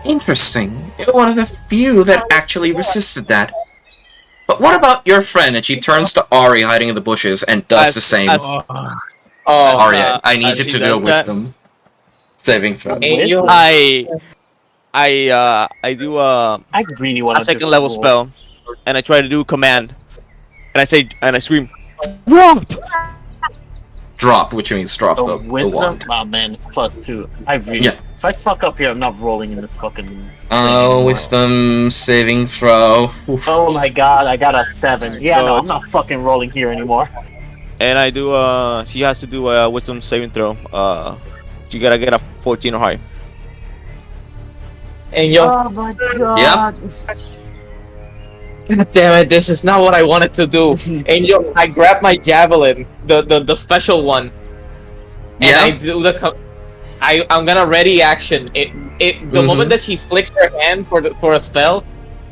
Interesting. You're one of the few that actually resisted that. But what about your friend? And she turns to Ari hiding in the bushes and does the same. Ari, I need you to do a wisdom saving throw. Angel. I do I really want a second level spell, and I try to do command, and I scream, Drop, which means drop The the wisdom? wand. Oh man, it's +2. I really. Yeah. If I fuck up here, I'm not rolling in this fucking. Wisdom saving throw. Oof. Oh my god, I got a 7. Yeah, So- no, I'm not fucking rolling here anymore. and I do she has to do a wisdom saving throw. She gotta get a 14 or higher. Angel. Oh my god. Yep. God damn it, this is not what I wanted to do. Angel, I grab my javelin, the special one. And Yeah? I do I'm gonna ready action. The moment that she flicks her hand for a spell,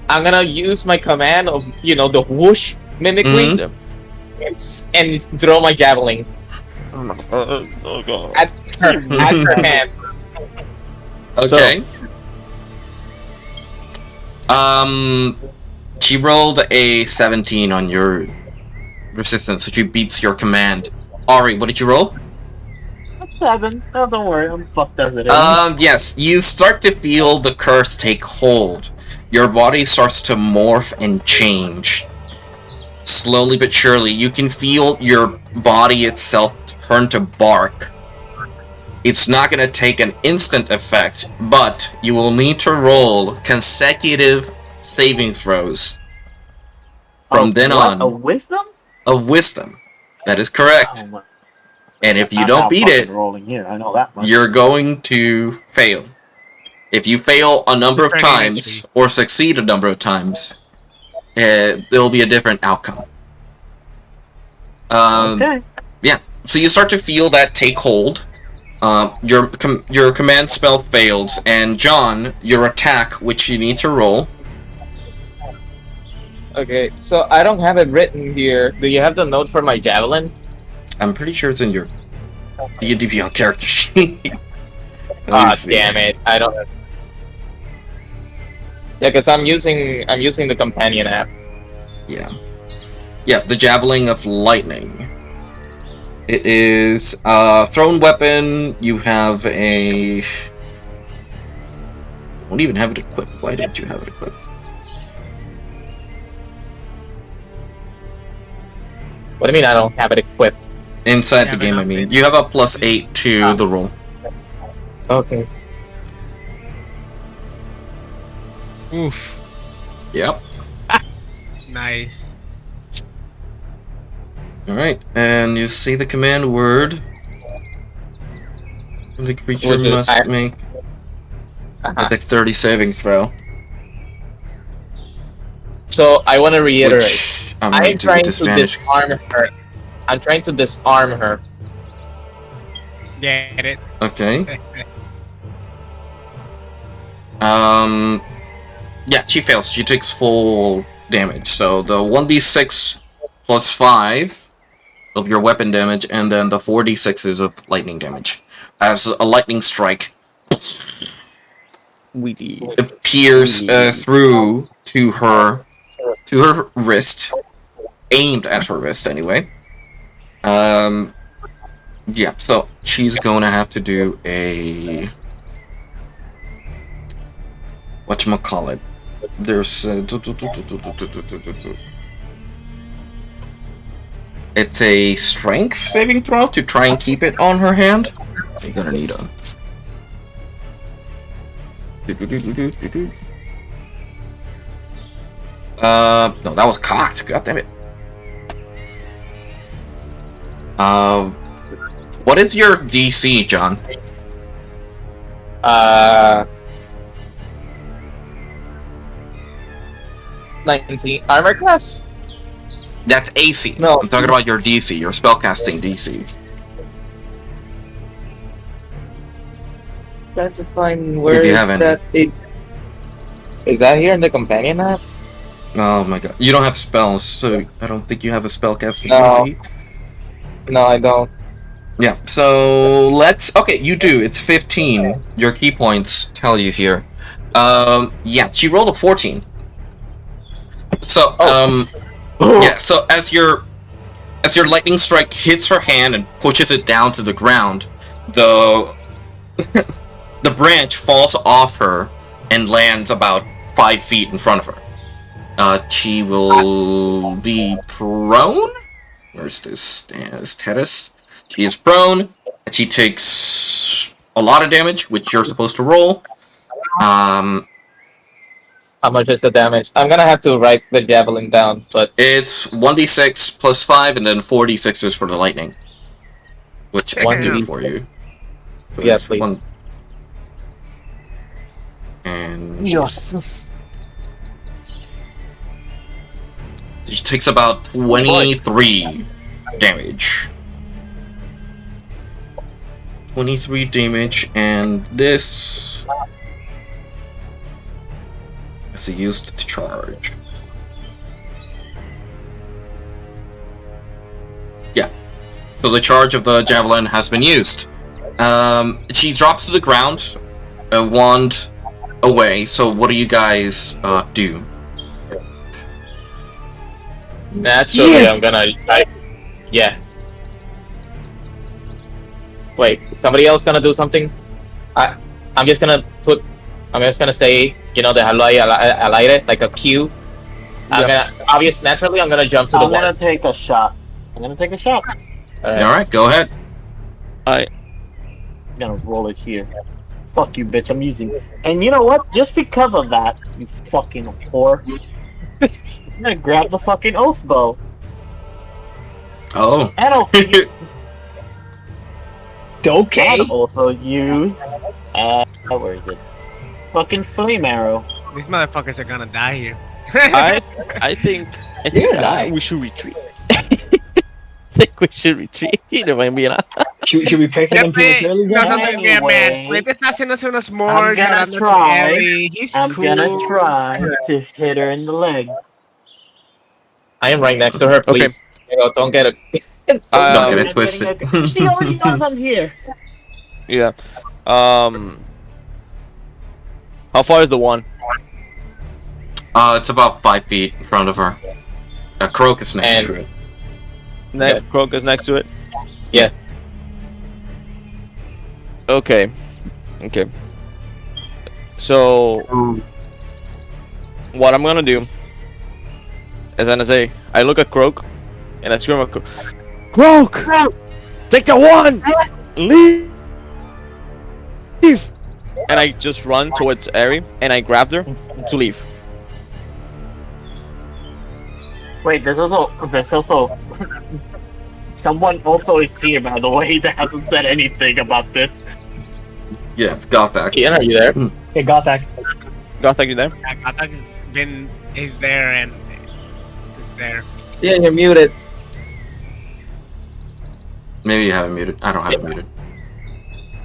I'm gonna use my command of the whoosh mimicry and throw my javelin at her hand. Okay. She rolled a 17 on your resistance, so she beats your command. Ari, what did you roll? 7. Oh, don't worry, I'm fucked as it is. Yes, you start to feel the curse take hold. Your body starts to morph and change. Slowly but surely, you can feel your body itself turn to bark. It's not going to take an instant effect, but you will need to roll consecutive saving throws. From then on, A wisdom? of wisdom. That is correct. Oh my. And if you I'm don't not beat fucking it, rolling here. I know that much. you're going to fail. If you fail a number of times, or succeed a number of times, there'll be a different outcome. Okay. Yeah, so you start to feel that take hold. Your command spell fails, and John, your attack, which you need to roll. Okay, so I don't have it written here. Do you have the note for my javelin? I'm pretty sure it's in your D&D Beyond character sheet. Let me Ah, see. damn it! I don't. Yeah, because I'm using the companion app. Yeah. Yeah, the Javelin of Lightning. It is a thrown weapon. You have a... You don't even have it equipped. Why didn't you have it equipped? What do you mean I don't have it equipped? Inside Yeah, the but game, not I mean. You have a +8 to the roll. Okay. Oof. Yep. Nice. Alright, and you see the command word. The creature Was it- must make a dexterity saving throw. So I want to reiterate. Which I'm I'm going to trying to disadvantage. disarm her. I'm trying to disarm her. Get it. Okay. Yeah, she fails. She takes full damage. So the 1d6 plus 5 of your weapon damage, and then the 4d6s of lightning damage. As a lightning strike appears through to her wrist, aimed at her wrist anyway. Yeah, so she's going to have to do a... whatchamacallit. There's... It's a strength saving throw to try and keep it on her hand. You're gonna need a... No, that was cocked. God damn it. What is your DC, John? 19 armor class. That's AC. No. I'm talking about your DC, your spellcasting DC. Trying to find where If you is have any. that. Is that here in the companion app? Oh my god. You don't have spells, so I don't think you have a spellcasting No. DC. No, I don't. Yeah, so let's... Okay, you do. It's 15. Your key points tell you here. Yeah, she rolled a 14. So, yeah, so as your lightning strike hits her hand and pushes it down to the ground, the the branch falls off her and lands about 5 feet in front of her. She will be prone. Where's this? There's Tedis. She is prone. And she takes a lot of damage, which you're supposed to roll. How much is the damage? I'm gonna have to write the javelin down, but It's 1d6 plus 5, and then 4d6s for the lightning. Which I can do 1d6. for you. So Yeah, it's please. And Yes. she takes about 23 damage. 23 damage, and this is used to charge. Yeah. So the charge of the javelin has been used. She drops to the ground, a wand away. So what do you guys do? naturally I'm gonna. Yeah. Wait, somebody else gonna do something? I'm just gonna say, you know, the haloi al aire, like a cue. Naturally, I'm gonna jump to the I'm wall. gonna take a shot. Alright, go ahead. I'm gonna roll it here. Fuck you, bitch. I'm using it. And you know what? Just because of that, you fucking whore, I'm gonna grab the fucking oath bow. Oh. And also, Okay. and also use, where is it? Fucking flame arrow. These motherfuckers are gonna die here. I think Yeah. we should retreat. I think we should retreat. No me envíen nada. Should we pray for them prematurely? Nosotros, yeah, man. Anyway, Puente está haciéndose unos s'mores, gonna hablando con try. Ellie. He's I'm cool. gonna try to hit her in the leg. I am right next to her, please. Don't get it. Don't get I'm it twisted. getting she already knows I'm here. Yeah. How far is the one? It's about 5 feet in front of her. A croak is next And- to it. Crocus next to it. Yeah. Okay. So what I'm gonna do is gonna say I look at Croak and I scream at Croak! Take the one! Leave! And I just run towards Ari and I grabbed her to leave. Wait, there's also someone also is here, by the way, that hasn't said anything about this. Yeah, got back. Ian, are you there? Okay, got that. Gothak, you there? Atak's is there and is there. Yeah, you're muted. Maybe you have it muted. I don't have it muted.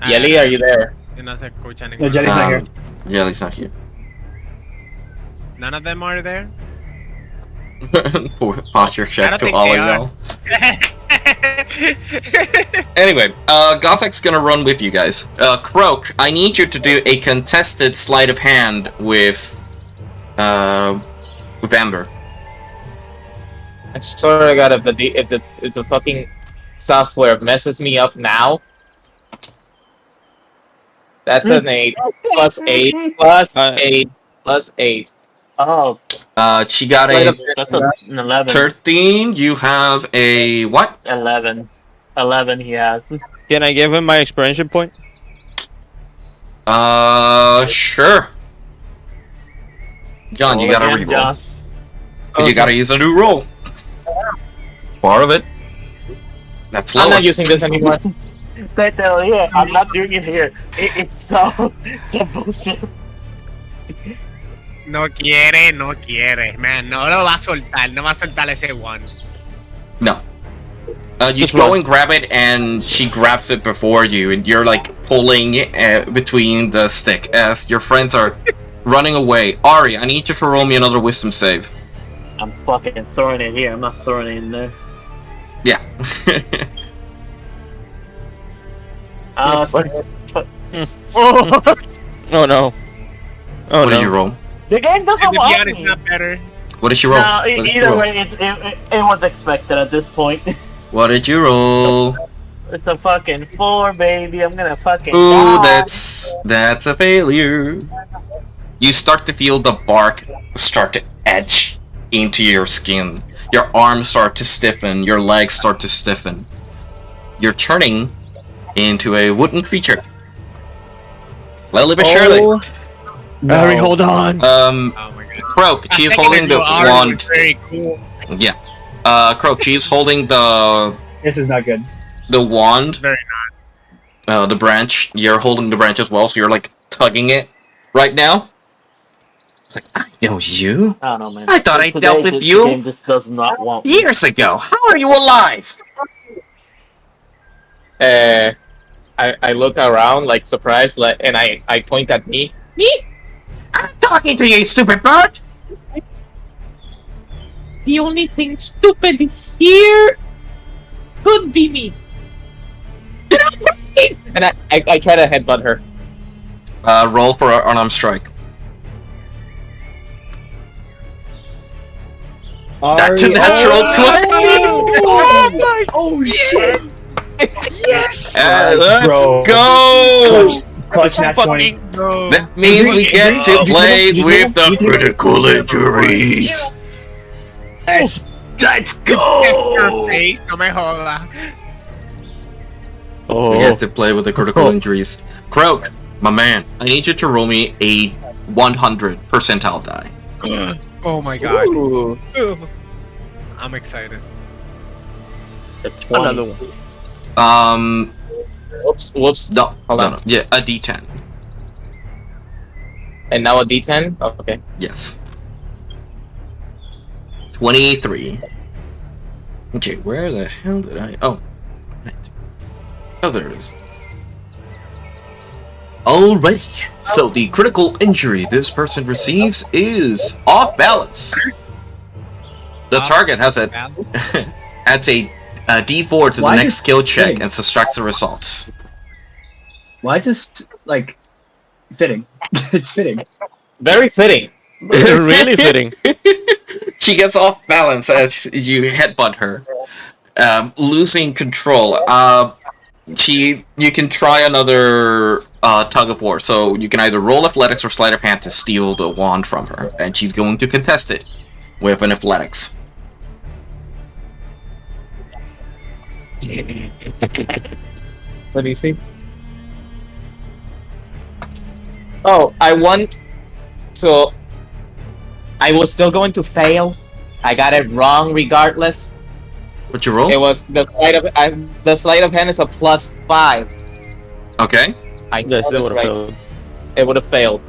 Yeli, are you there? Y no se escucha No, ninguno. Jelly's not here. Jelly's not here. None of them are there? Poor posture I check don't to think all they of are. y'all. Anyway, Gothak's gonna run with you guys. Croak, I need you to do a contested sleight of hand with Amber. I swear to God, if the fucking software messes me up now, that's an 8 plus 8 plus 8 plus 8. Oh, She got Right a up there. that's an 11. 13. You have a what? 11. 11 he has. Can I give him my experience point? Sure. John, you gotta Again, reroll. Josh. You gotta use a new roll. Part of it. That's I'm lower. not using this anymore. Yeah, I'm not doing it here. It's so bullshit. No quiere, man. No lo va a soltar, no va a soltar ese one. No. You Just go run. and grab it, and she grabs it before you, and you're like pulling between the stick as your friends are running away. Ari, I need you to roll me another wisdom save. I'm fucking throwing it here. I'm not throwing it in there. Yeah. Uh, Oh no. Oh What no. did you roll? the game And doesn't to be want honest, me. not better. What did you roll? No, What did you either roll? way, it was expected at this point. What did you roll? It's a fucking 4, baby. I'm gonna fucking Ooh, die. that's a failure. You start to feel the bark start to etch into your skin. Your arms start to stiffen. Your legs start to stiffen. You're turning into a wooden creature. Slowly but surely. Harry, hold on. Oh my god. Croak, she is Thinking holding new the art was wand. Very cool. Yeah. Croak, she is holding This is not good. the wand. Very The branch. You're holding the branch as well, so you're like tugging it right now. It's like, I know you. I don't know, man. I thought I Today, dealt with this you game just does not want me. years ago. How are you alive? I look around like surprised, like, and I point at me. Me? I'm talking to you, you stupid bird. The only thing stupid here could be me. And I try to headbutt her. Roll for an unarmed strike. That's a natural 20! Oh my! Oh shit! Yes! Let's Bro. go! Clutch nat 20. Fucking go! That means we get to play with the critical injuries. Let's Your face, no me joda. Oh. We get to play with the critical injuries. Croak, my man, I need you to roll me a 100 percentile die. Oh my god. Ooh. I'm excited. Another one. Whoops. No, Hold no, on. no. Yeah, a D10. And now a D10? Oh, okay. Yes. 23. Okay, where the hell did I... Oh. Right. Oh, there it is. Alright, so the critical injury this person receives is off balance. The target has a adds a D4 to the Why next is skill check fitting? and subtracts the results. Why is this like fitting? It's fitting. Very fitting. Really fitting. She gets off balance as you headbutt her, losing control. You can try another tug of war. So you can either roll athletics or sleight of hand to steal the wand from her, and she's going to contest it with an athletics. Let me see. Oh, I want to. I was still going to fail. I got it wrong regardless. What you roll? It was the sleight of hand is a +5. Okay. I Yeah, know still this would have right. failed. It would have failed.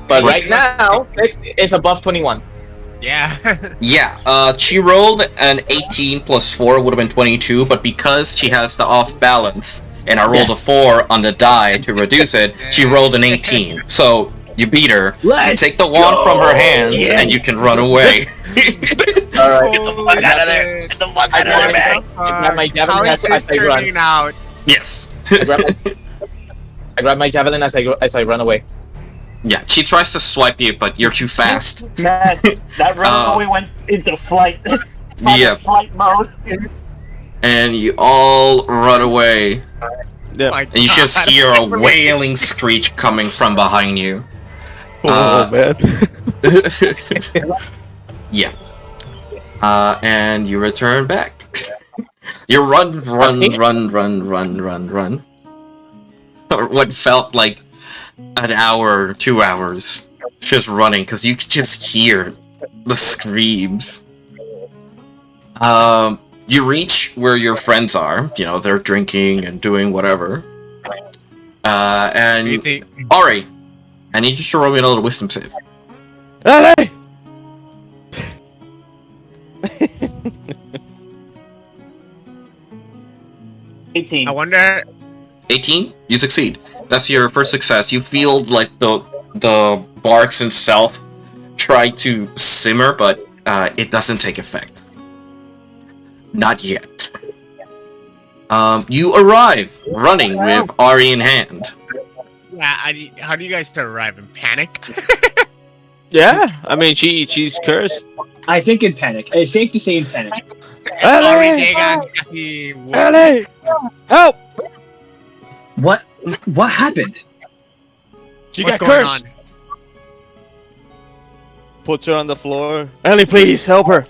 But What? right now, it's above 21. Yeah. Yeah, she rolled an 18 plus 4 would have been 22, but because she has the off balance, and I rolled a 4 on the die to reduce it, she rolled an 18. So, you beat her, you Let's take the wand from her hands, Yeah. and you can run away. Alright. Get out of there. Get the fuck out of there, man. I grab my javelin How is as this I run. turning out? Yes. I grab my javelin as I run away. Yeah, she tries to swipe you, but you're too fast. Man, that runaway went into flight. Yeah, Flight mode. and you all run away. Yeah. My And you just God. hear a wailing screech coming from behind you. Oh man. Yeah. And you return back. You run. Or what felt like an hour, 2 hours, just running, because you could just hear the screams. You reach where your friends are. You know, they're drinking and doing whatever. And Ari, I need you to roll me another wisdom save. Allez! 18. I wonder. 18? You succeed. That's your first success. You feel like the barks itself try to simmer, but it doesn't take effect. Not yet. You arrive running with Ari in hand. How do you guys arrive in panic? Yeah, I mean she's cursed. I think in panic. It's safe to say in panic. Sorry, Jagan, kasi Ellie, help! What happened? She what's got going cursed. on? Puts her on the floor. Ellie, please help her.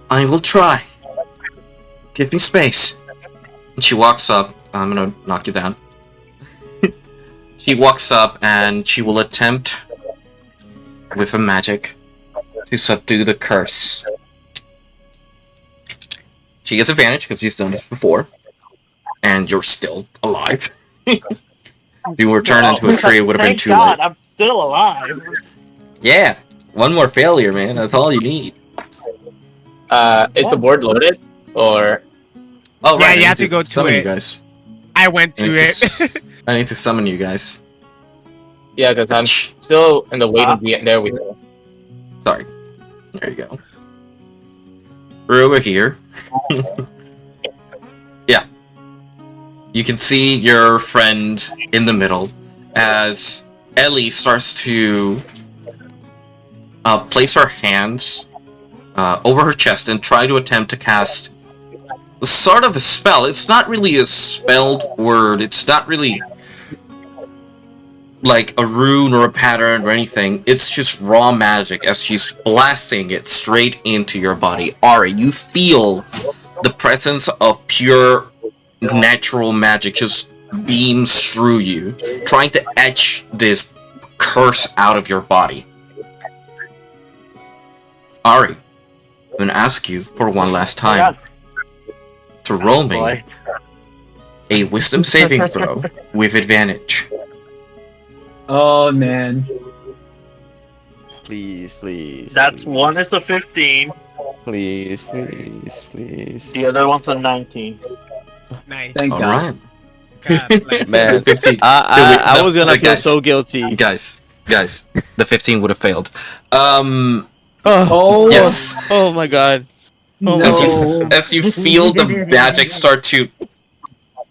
I will try. Give me space. And she walks up. I'm gonna knock you down. She walks up and she will attempt with a magic to subdue the curse. She gets advantage because she's done this before. And you're still alive. If you were turned into a tree, it would have been Thank too God, late. I'm still alive. Yeah, one more failure, man. That's all you need. Is the board loaded? Or Oh, Yeah, right. you I have need to go to summon it. you guys. I went I to need it. I need to summon you guys. yeah, because I'm still in the waiting game. There we go. Sorry. There you go. We're over here. Yeah. You can see your friend in the middle as Ellie starts to place her hands over her chest and try to attempt to cast sort of a spell. It's not really a spelled word. It's not really like a rune or a pattern or anything. It's just raw magic as she's blasting it straight into your body. Ari, you feel the presence of pure natural magic just beams through you, trying to etch this curse out of your body. Ari, I'm gonna ask you for one last time to roll me Boy. a wisdom saving throw with advantage. Oh man. Please, please. That's please, one is a 15. Please, please, please. The other one's a 19. Nice. Thank All God. right. God bless. Man, 15. I was gonna feel guys, so guilty. Guys, the 15 would have failed. Oh, Oh Yes. oh my God. Oh my As God. you as you feel the magic start to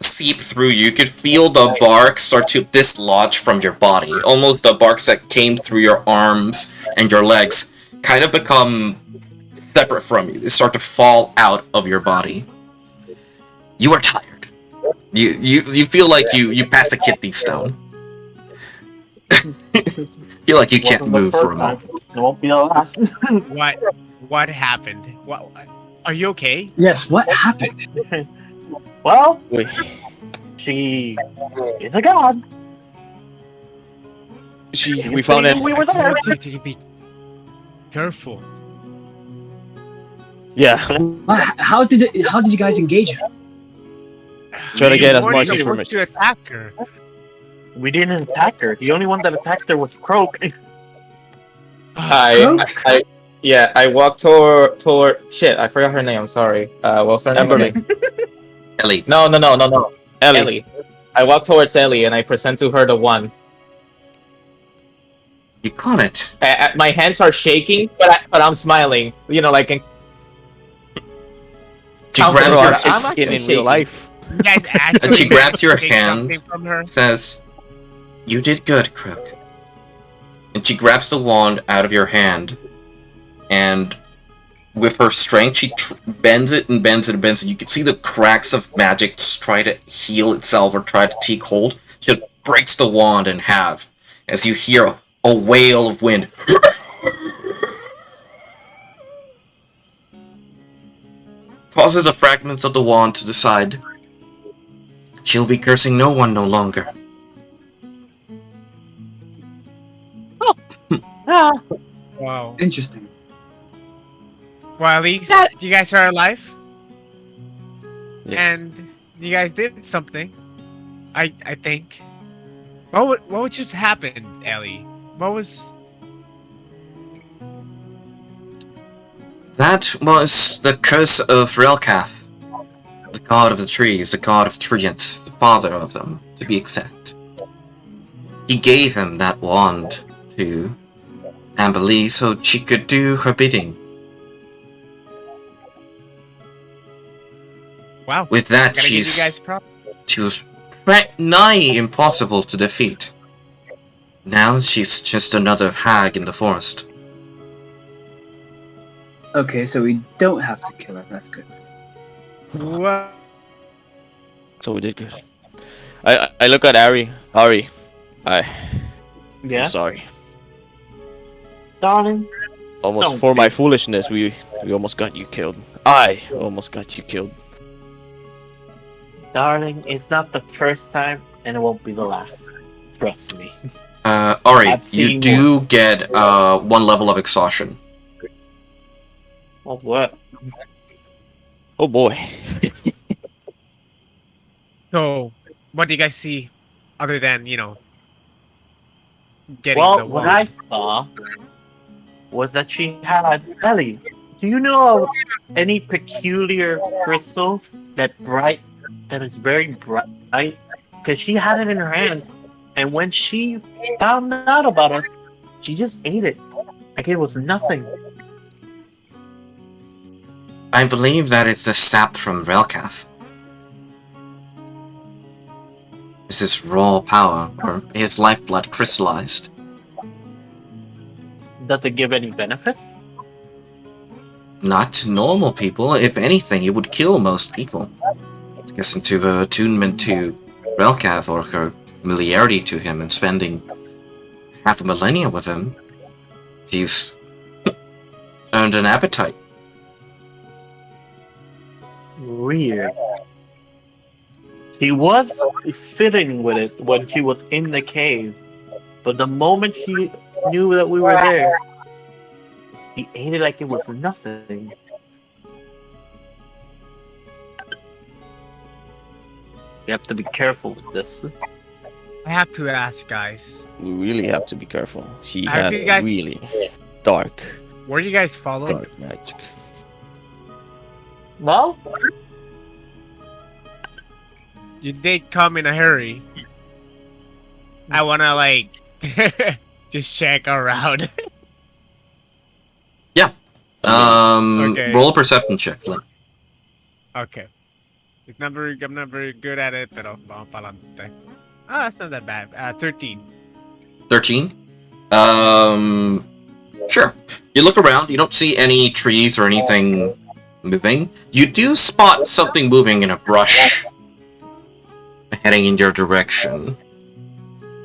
seep through you, you could feel the bark start to dislodge from your body. Almost the barks that came through your arms and your legs kind of become separate from you. They start to fall out of your body. You are tired. You feel like you passed a kidney stone. Feel like you can't Wasn't the move for a first moment. time. It won't be the last. What happened? What? Are you okay? Yes, what happened? Well, Wait. she is a god. We found it. We were I there. told you to be careful. Yeah. How did you guys engage her? Try to You get as weren't much supposed information. to attack her. We didn't attack her. The only one that attacked her was Croak. I walked toward shit. I forgot her name. I'm sorry. What's her name? Emberly. again? Ellie, No. Ellie. Ellie. I walked towards Ellie and I present to her the one. you got it. My hands are shaking, but I'm smiling. You know, like. She How grabs bro, your I'm in actually real shaking. life. You guys actually And she grabs your take hand. something from her? says, "You did good, Crook." And she grabs the wand out of your hand, and with her strength, she bends it and bends it and bends it. You can see the cracks of magic just try to heal itself or try to take hold. She breaks the wand in half as you hear a wail of wind. Tosses the fragments of the wand to the side. She'll be cursing no one no longer. Wow. Interesting. Well, at least you guys are alive. Yeah. And you guys did something. I think. What just happened, Ellie? What was? That was the curse of Relkath, the god of the trees, the god of treants, the father of them, to be exact. He gave him that wand to Amberly so she could do her bidding. Wow. With that, Gotta give you guys props. she was nigh impossible to defeat. Now she's just another hag in the forest. Okay, so we don't have to kill her. That's good. What? So we did good. I look at Ari. Ari, I'm Yeah, sorry. darling. Almost Don't for my be. foolishness, we almost got you killed. I almost got you killed. Darling, it's not the first time, and it won't be the last. Trust me. Ari, I've you seen do worse. get 1 level of exhaustion. Oh, what? Oh boy. So, what do you guys see other than, getting Well, the what wand? I saw was that she had a belly. Do you know of any peculiar crystals that is very bright? Because she had it in her hands, and when she found out about it, she just ate it. Like it was nothing. I believe that it's the sap from Relkath. It's his raw power, or his lifeblood crystallized. Does it give any benefits? Not to normal people. If anything, it would kill most people. Guessing to her attunement to Relkath or her familiarity to him and spending half a millennia with him, she's earned an appetite. Weird. She was sitting with it when she was in the cave, but the moment she knew that we were there, she ate it like it was nothing. You have to be careful with this. I have to ask, guys. We really have to be careful. She Have had you guys- really dark Were you guys followed? magic. Well, You did come in a hurry. I wanna just check around. Okay. Roll a perception check, Flynn. Okay. I'm not very good at it, pero vamos pa'lante. Ah, that's not that bad. 13. 13? Sure. You look around, you don't see any trees or anything moving. You do spot something moving in a brush heading in your direction.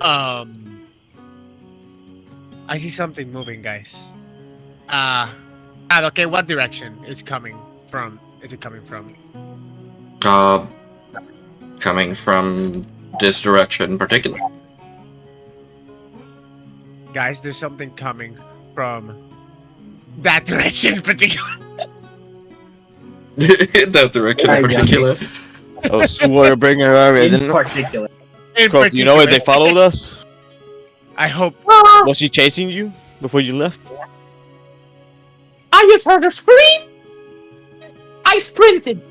I see something moving, guys. Okay, what direction is coming from? Is it coming from? Coming from this direction in particular. Guys, there's something coming from that direction in particular. That direction in particular. Oh, so we're bringing her over. In Didn't particular. In Croc, you know if they followed us? I hope. Was she chasing you before you left? I just heard her scream. I sprinted.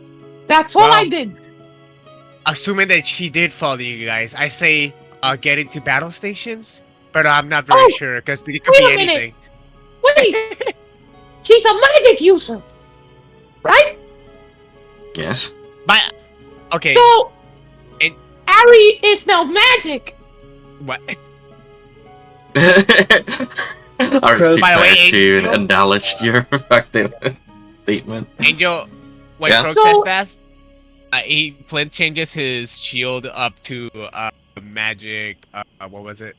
That's all I Wow. did. Assuming that she did follow you guys, I say get into battle stations, but I'm not very Oh, sure because it could wait be a minute. anything. Wait, she's a magic user, right? Yes. But okay, So, And- Ari is now magic. what? RC By the way, back to Angel- acknowledge your effective statement. Angel, when Yeah? Croak So- says that, Flint changes his shield up to magic. What was it?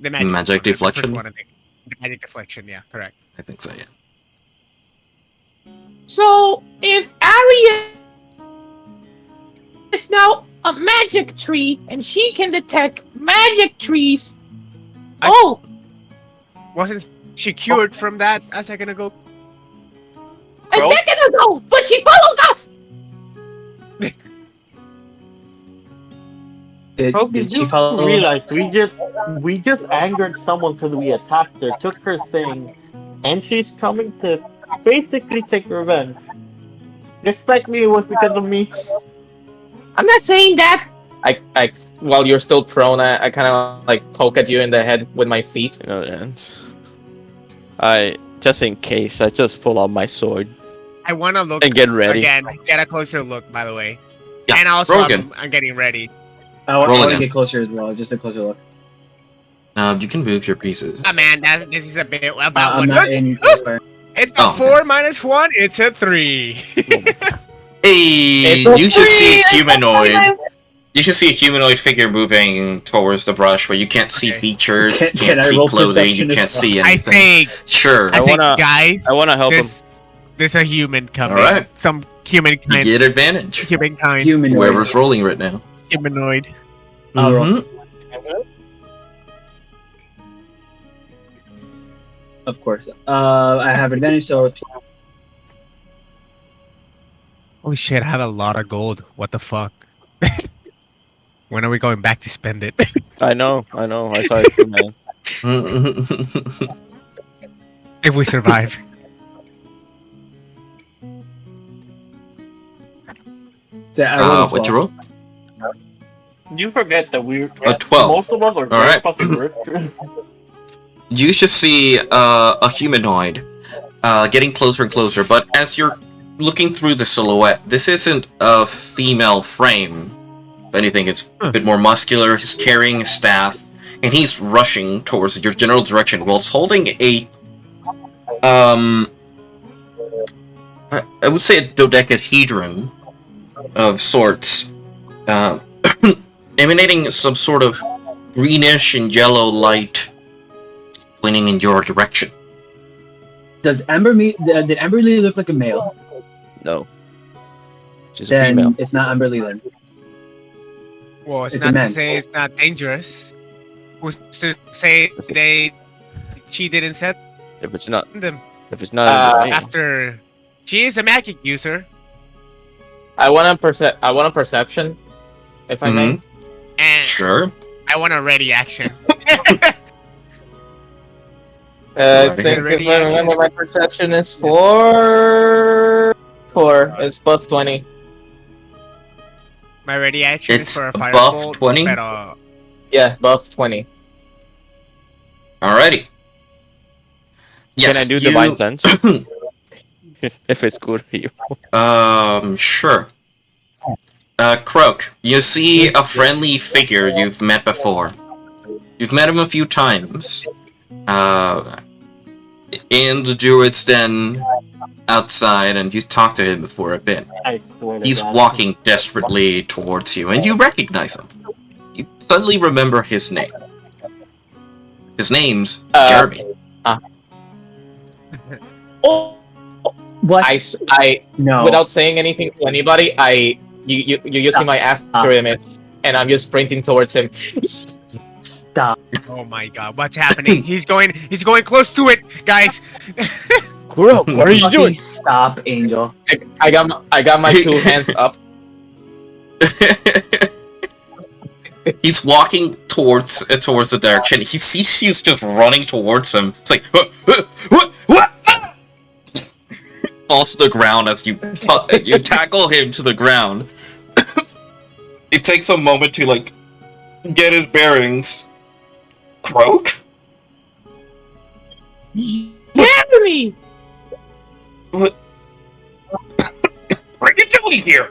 The Magic one, the first deflection? one, I think. The magic deflection. Yeah, correct. I think so, yeah. So, if Ari is now a magic tree and she can detect magic trees, oh, Wasn't she cured from that a second ago? a Bro. second ago, but she followed us. How Did did she you follow? realize we just angered someone because we attacked her, took her thing, and she's coming to basically take revenge. You expect me it was because of me? I'm not saying that. I while you're still prone, I kind of like poke at you in the head with my feet. You know, and I just in case, I just pull out my sword. I want to look And get ready. again. Get a closer look, by the way. Yeah, And also, roll again. I'm getting ready. I want Roll to again. get closer as well. Just a closer look. You can move your pieces. Oh man, this is a bit about I'm one. not Look, in crossfire. it's a Oh, 4 minus 1. It's a 3. Hey, It's a you should see a tree! humanoid. You should see a humanoid figure moving towards the brush where you can't see Okay. features, you Can can't I see roll clothing, you perception can't as well? see I anything. think, Sure. I think, wanna- guys, I want to help him. there's a human coming. Alright. Some human You kind. get advantage. Humankind. Humanoid. Whoever's rolling right now. Humanoid. I'll roll. Mhm. Of course. I have advantage, so Holy shit, I have a lot of gold. What the fuck? When are we going back to spend it? I know. I saw it too, man. If we survive. so I rolled What you roll? You forget that we're A 12. most of us are very Alright. fucking rich. You should see a humanoid getting closer and closer, but as you're looking through the silhouette, this isn't a female frame. If anything, it's a bit more muscular. He's carrying a staff, and he's rushing towards your general direction whilst holding a I would say a dodecahedron of sorts, emanating some sort of greenish and yellow light pointing in your direction. Did Amberly look like a male? No. She's a Then female. it's not Amberly then. Well, it's It's a not to man. say it's not dangerous. Who's to say she didn't send If it's not, them in the name. after she is a magic user I want a perception, if I may. and Sure. I want a ready action. I Right. think Ready, if I remember, my perception is 4. It's buff 20. My ready action It's is for a above firebolt. 20? Pero Yeah, buff 20. Alrighty. Yes, Can I do you... divine sense? If it's good for you. Sure. Croak, you see a friendly figure you've met before. You've met him a few times. In the Druid's Den outside, and you've talked to him before a bit. I swear to He's God. walking desperately towards you, and you recognize him. You suddenly remember his name. His name's Jeremy. Oh, What? I no. without saying anything to anybody, you using my after image, and I'm just sprinting towards him. Stop. oh my god, what's happening? He's going close to it, guys. Kuro, what are you Fucking doing? Stop, Angel. I got my two hands up. He's walking towards the direction. He sees you just running towards him. It's like, what? Falls to the ground as you tackle him to the ground. It takes a moment to get his bearings. Croak? Jeremy! What are you doing here?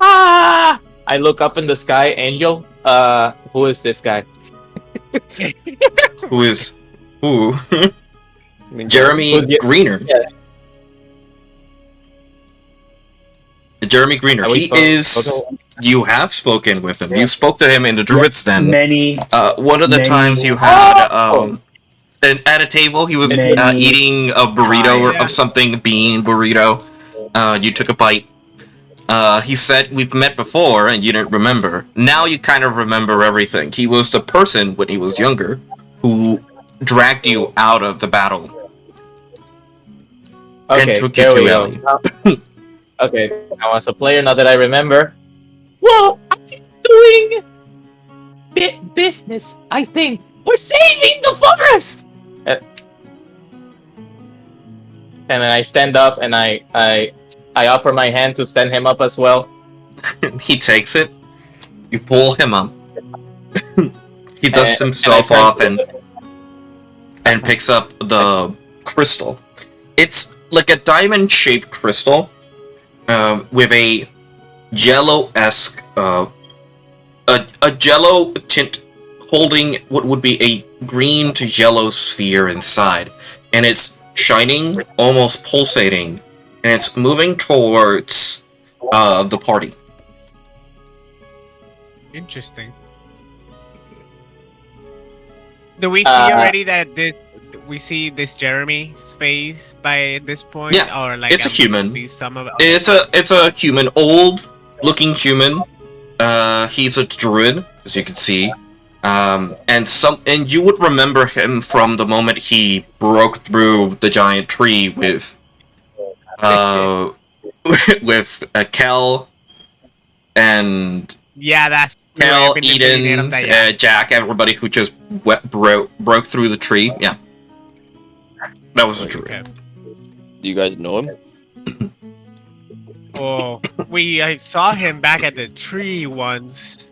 Ah! I look up in the sky, Angel. Who is this guy? Who? I mean, Jeremy Who's the- Greener. Yeah. Jeremy Greener. Are we He supposed- is. You have spoken with him. You spoke to him in the Druid's Den. Many. One of the Many- times you had at a table, he was Many eating a burrito times. of something, bean burrito. You took a bite. He said we've met before and you didn't remember. Now you kind of remember everything. He was the person when he was younger who dragged you out of the battle Okay, and took you there we to go. Ellie. Okay, now as a player, now that I remember, Well, I'm doing business, I think. We're saving the forest! and then I stand up and I offer my hand to stand him up as well. He takes it. You pull him up. He dusts And himself I try off to- and picks up the crystal. It's like a diamond-shaped crystal with a jello-esque, a jello tint holding what would be a green to yellow sphere inside, and it's shining, almost pulsating, and it's moving towards the party. Interesting. Do we see already that we see this Jeremy's face by this point? Yeah, or like it's a human. Some of It's a human, old-looking human. He's a druid, as you can see. And you would remember him from the moment he broke through the giant tree with with Kel and yeah, that's Kel, I've been thinking of Eden, that, yeah. Jack, everybody who just broke through the tree. Yeah, that was a druid. Okay. Do you guys know him? Oh, I saw him back at the tree once.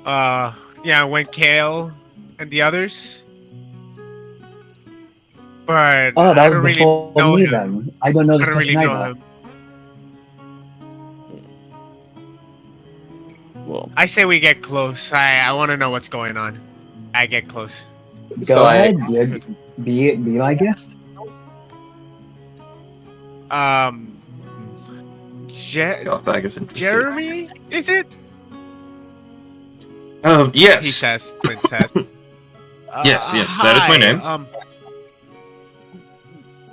Yeah, when Kale and the others. But Oh, I that don't was really before know me him. then. I don't know I the don't really person know either. him. Well, I say we get close. I want to know what's going on. I get close. Go ahead, be my guest. Gothag is interested. Jeremy? Is it? Yes. He says, Princess. Yes, that is my name.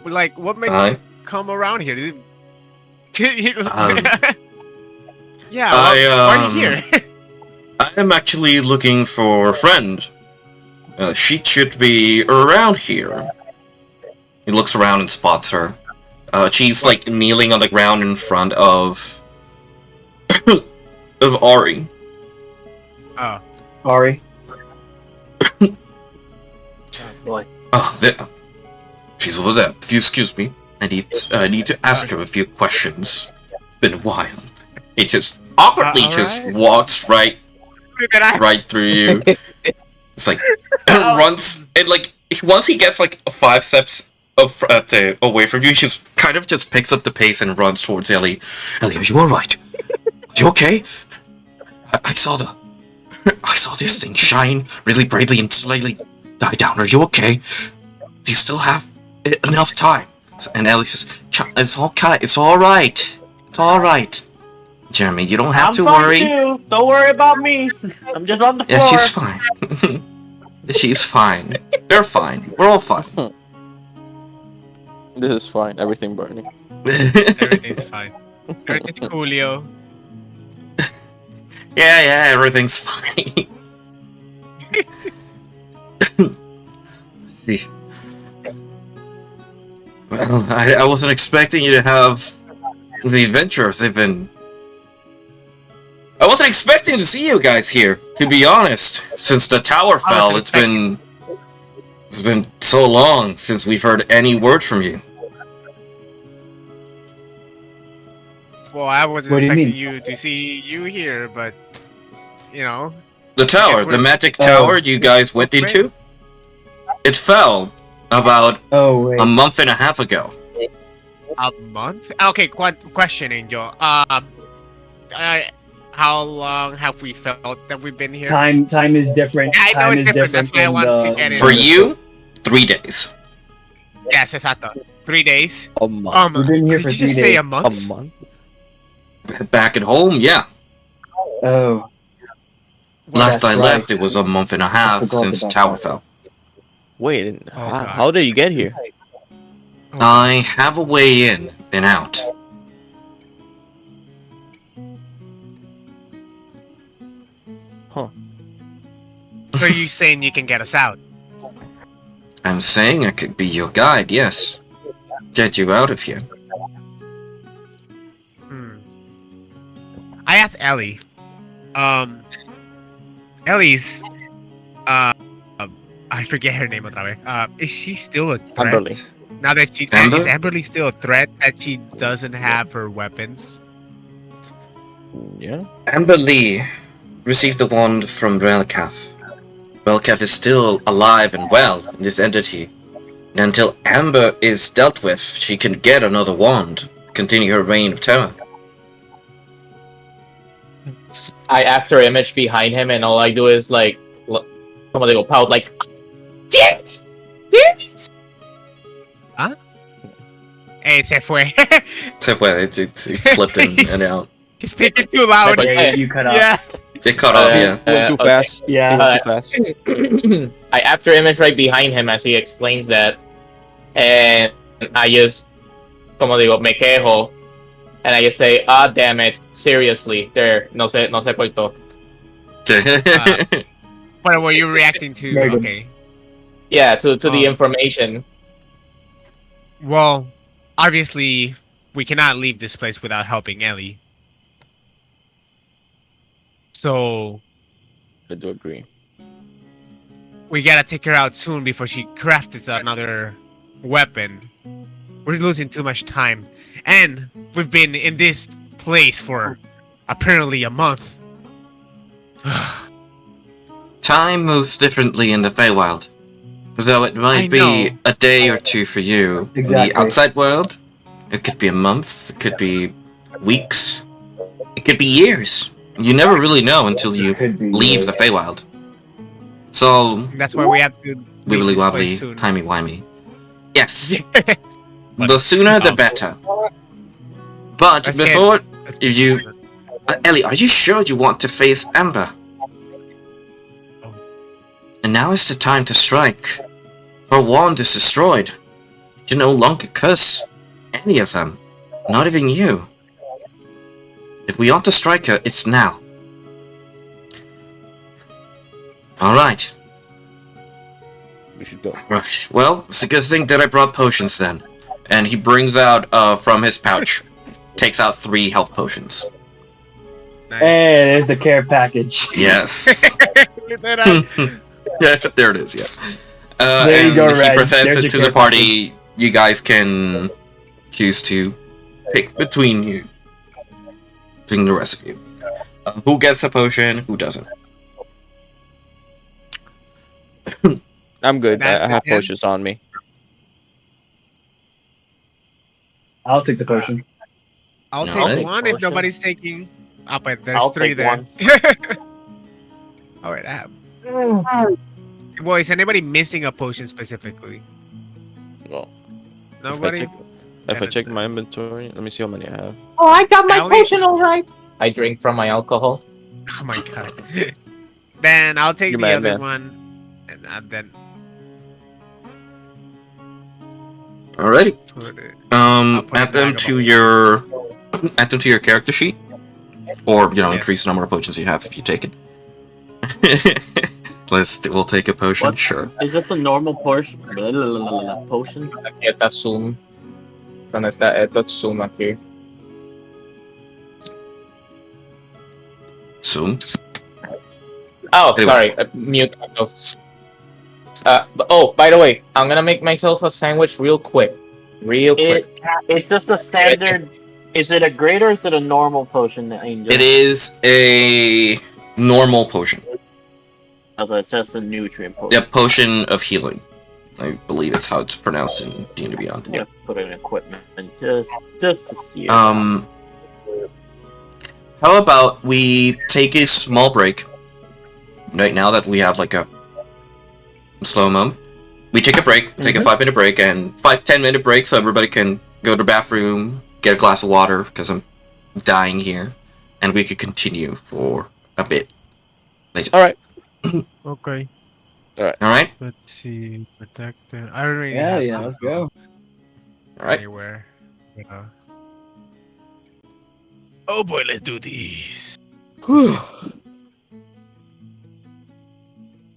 Like, what makes Hi. you come around here? Yeah, why are you here? I am actually looking for a friend. She should be around here. He looks around and spots her. She's like kneeling on the ground in front of of Ari. Oh. Ari. Boy. There. She's over there. If you excuse me, I need to ask her a few questions. It's been a while. He just awkwardly just walks right through you. It's like runs and like once he gets like 5 steps away from you, he just kind of just picks up the pace and runs towards Ellie. Ellie, are you all right? Are you okay? I saw this thing shine really brightly and slightly die down. Are you okay? Do you still have enough time? And Ellie says, "It's okay. It's all right. It's all right." Jeremy, you don't have to worry. Too. Don't worry about me. I'm just on the floor. Yeah, she's fine. She's fine. They're fine. We're all fine. this is fine. Everything burning. Everything's fine. Everything's coolio. Yeah, everything's fine. Let's see. Well, I wasn't expecting you to have the adventures they've been. I wasn't expecting to see you guys here, to be honest. Since the tower fell, it's been so long since we've heard any word from you. Well, I wasn't What do you expecting mean? you to see you here, but you know. The tower, the magic tower you guys went into, it fell about a month and a half ago. A month? Okay, question, Angel. How long have we felt that we've been here? Time is different. I know Time it's is different. That's why I in want to the- get it. For you, 3 days. Yes, exacto. 3 days. A month. We've been here did for you 3 just days. say a A month? month. Back at home, yeah. Oh, Last I that's left, right. it was a month and a half forgot since about tower that. fell. Wait, Oh, God. how did you get here? I have a way in and out. So you saying you can get us out? I'm saying I could be your guide, yes. Get you out of here. Hmm. I asked Ellie. Ellie's. I forget her name otra vez. Is she still a threat? Amberly. Now that she Amber? is Amberly still a threat that she doesn't have her weapons? Yeah. Amber Lee received the wand from Relcaf. Relcaf is still alive and well in this entity. Until Amber is dealt with, she can get another wand, continue her reign of terror. I after image behind him, and all I do is like, somebody go pout like, damn, damn. Hey, se fue. So it clipped in and out. He's speaking too loud. Yeah, you cut off. Yeah. It cut off, yeah. He went too okay. fast. He Yeah. went too fast. I after image right behind him as he explains that, and I just, como digo, me quejo, and I just say, ah, damn it, seriously, there, no se cortó. What were you reacting to? Very good. Okay. Yeah, to the information. Well, obviously, we cannot leave this place without helping Ellie. So, I do agree. we gotta take her out soon before she crafts another weapon. We're losing too much time. And we've been in this place for apparently a month. Time moves differently in the Feywild. Though it might I be know. a day or two for you. In Exactly. the outside world, it could be a month, it could be weeks, it could be years. You never really know until you Could be, leave the Feywild. So, That's why we have to leave wibbly this wobbly, place soon. timey wimey. Yes, the sooner the better. But Let's before Let's you- Ellie, are you sure you want to face Amber? Oh. And now is the time to strike. Her wand is destroyed. You no longer curse any of them, not even you. If we ought to strike her, it's now. Alright, We should go. right. Well, it's a good thing that I brought potions then. And he brings out, from his pouch, takes out 3 health potions. Nice. Hey, there's the care package. Yes. Look at that. Yeah, there it is, yeah. There you and go, he Red. presents There's it to your the party. You guys can choose to pick between you. Between the rest of you. Who gets a potion, who doesn't. I'm good. That I have depends. potions on me. I'll take the potion. I'll No. take Alright. one if Potion. nobody's taking. Oh, but there's I'll 3 take there. one. Alright, I have. Boy, is anybody missing a potion specifically? Well, Nobody? if I check my inventory, let me see how many I have. Oh, I got my Ellie? potion all right. I drink from my alcohol. Oh my god. Then I'll take You the mad, other man. one. And then Alrighty. put it. I'll put Add it them back to above. your add them to your character sheet. Or, you know, Yes. increase the number of potions you have if you take it. We'll take a potion, What? sure. Is this a normal portion? Potion? Aquí está Zoom. ¿Dónde está? Esto es Zoom aquí. Soon. Oh, Anyway. sorry. Mute myself. Oh, by the way, I'm gonna make myself a sandwich real quick. Real quick. It's just a standard. Is it a great or is it a normal potion, Angel? It is a normal potion. Okay, it's just a nutrient potion. Yeah, potion of healing. I believe it's how it's pronounced in D&D Beyond. I'm gonna put it in equipment and just to see it. How about we take a small break? Right now that we have like a slow mo, we take a break, take a 5-minute break, and 5-10-minute break so everybody can go to the bathroom, get a glass of water because I'm dying here, and we could continue for a bit later. All right. Okay. All right. Let's see. Protector. I already Yeah, have yeah, to let's go. All right. Anywhere. Yeah. Oh boy, let's do these.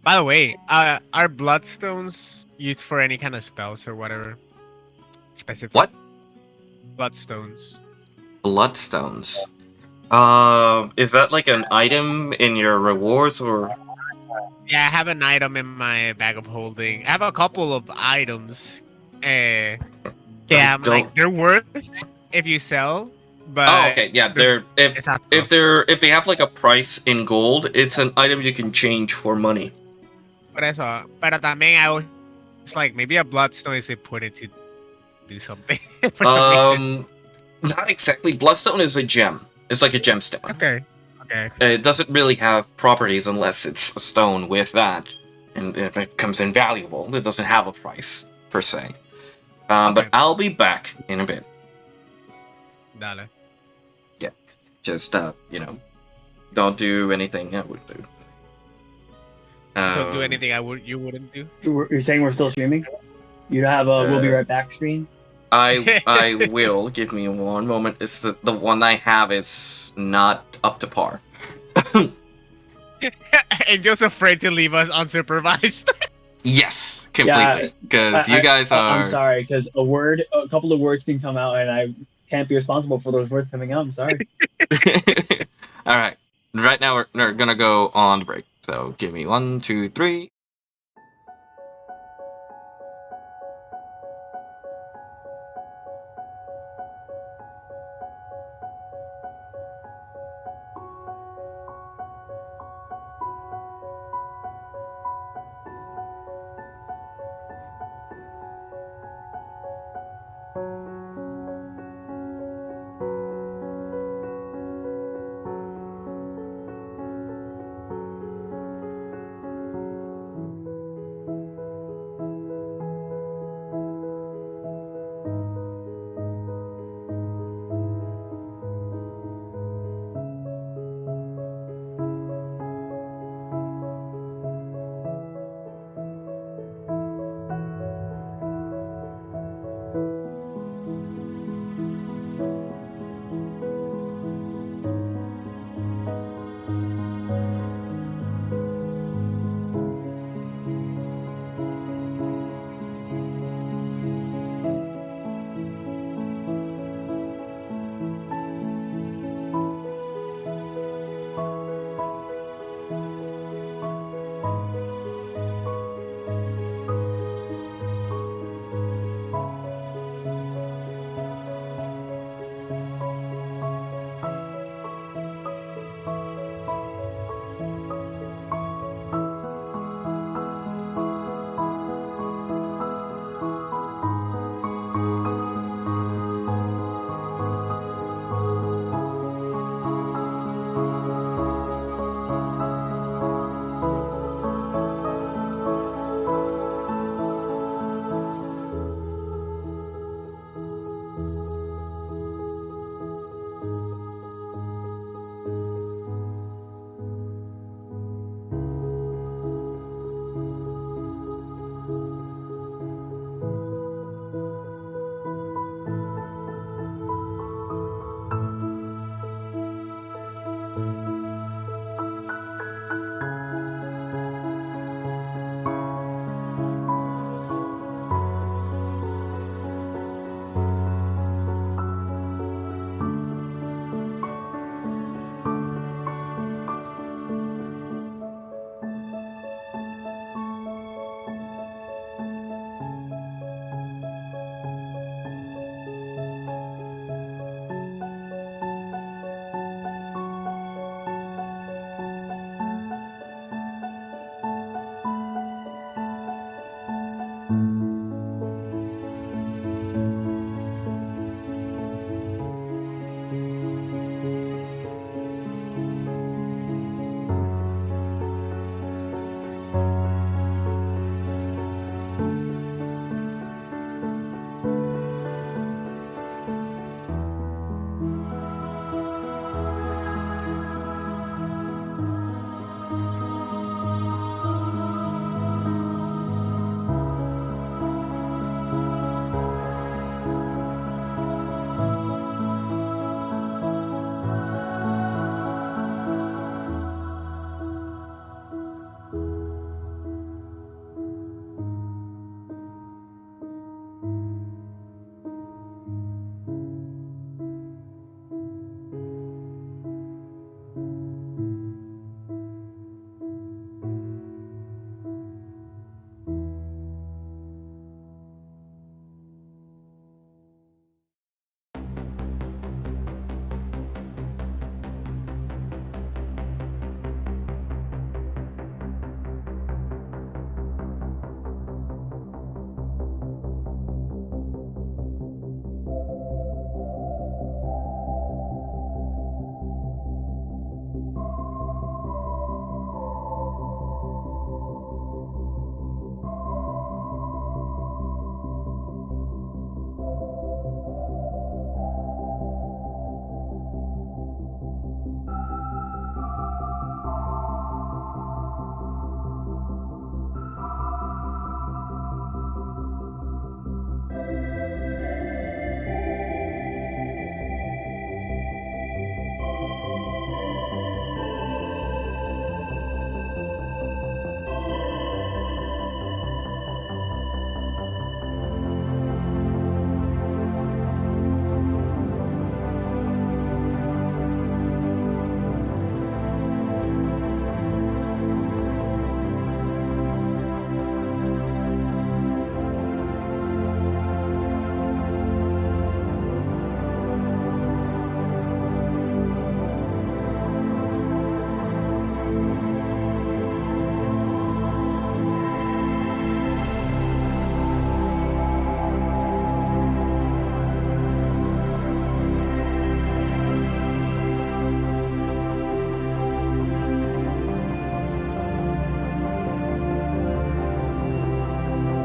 By the way, are bloodstones used for any kind of spells or whatever? Specific. What? Bloodstones. Bloodstones. Is that like an item in your rewards or? Yeah, I have an item in my bag of holding. I have a couple of items. Yeah, like they're worth if you sell. But Oh, okay. Yeah, they're it's not if they have like a price in gold, it's an item you can change for money. Por eso. Pero también It's like maybe a bloodstone is important to do something for some reason. Not exactly. Bloodstone is a gem. It's like a gemstone. Okay. Okay. It doesn't really have properties unless it's a stone with that, and it becomes invaluable. It doesn't have a price per se. But Okay. I'll be back in a bit. Dale. Just don't do anything I would do. Don't do Um, anything you wouldn't do. You're saying we're still streaming? You don't have a we'll be right back screen? I will. Give me one moment. It's the one I have is not up to par. Angel's afraid to leave us unsupervised. Yes, completely. Because you guys are. I'm sorry, because a couple of words can come out, and I can't be responsible for those words coming out. I'm sorry. All right. Right now we're gonna go on the break. So give me 1, 2, 3.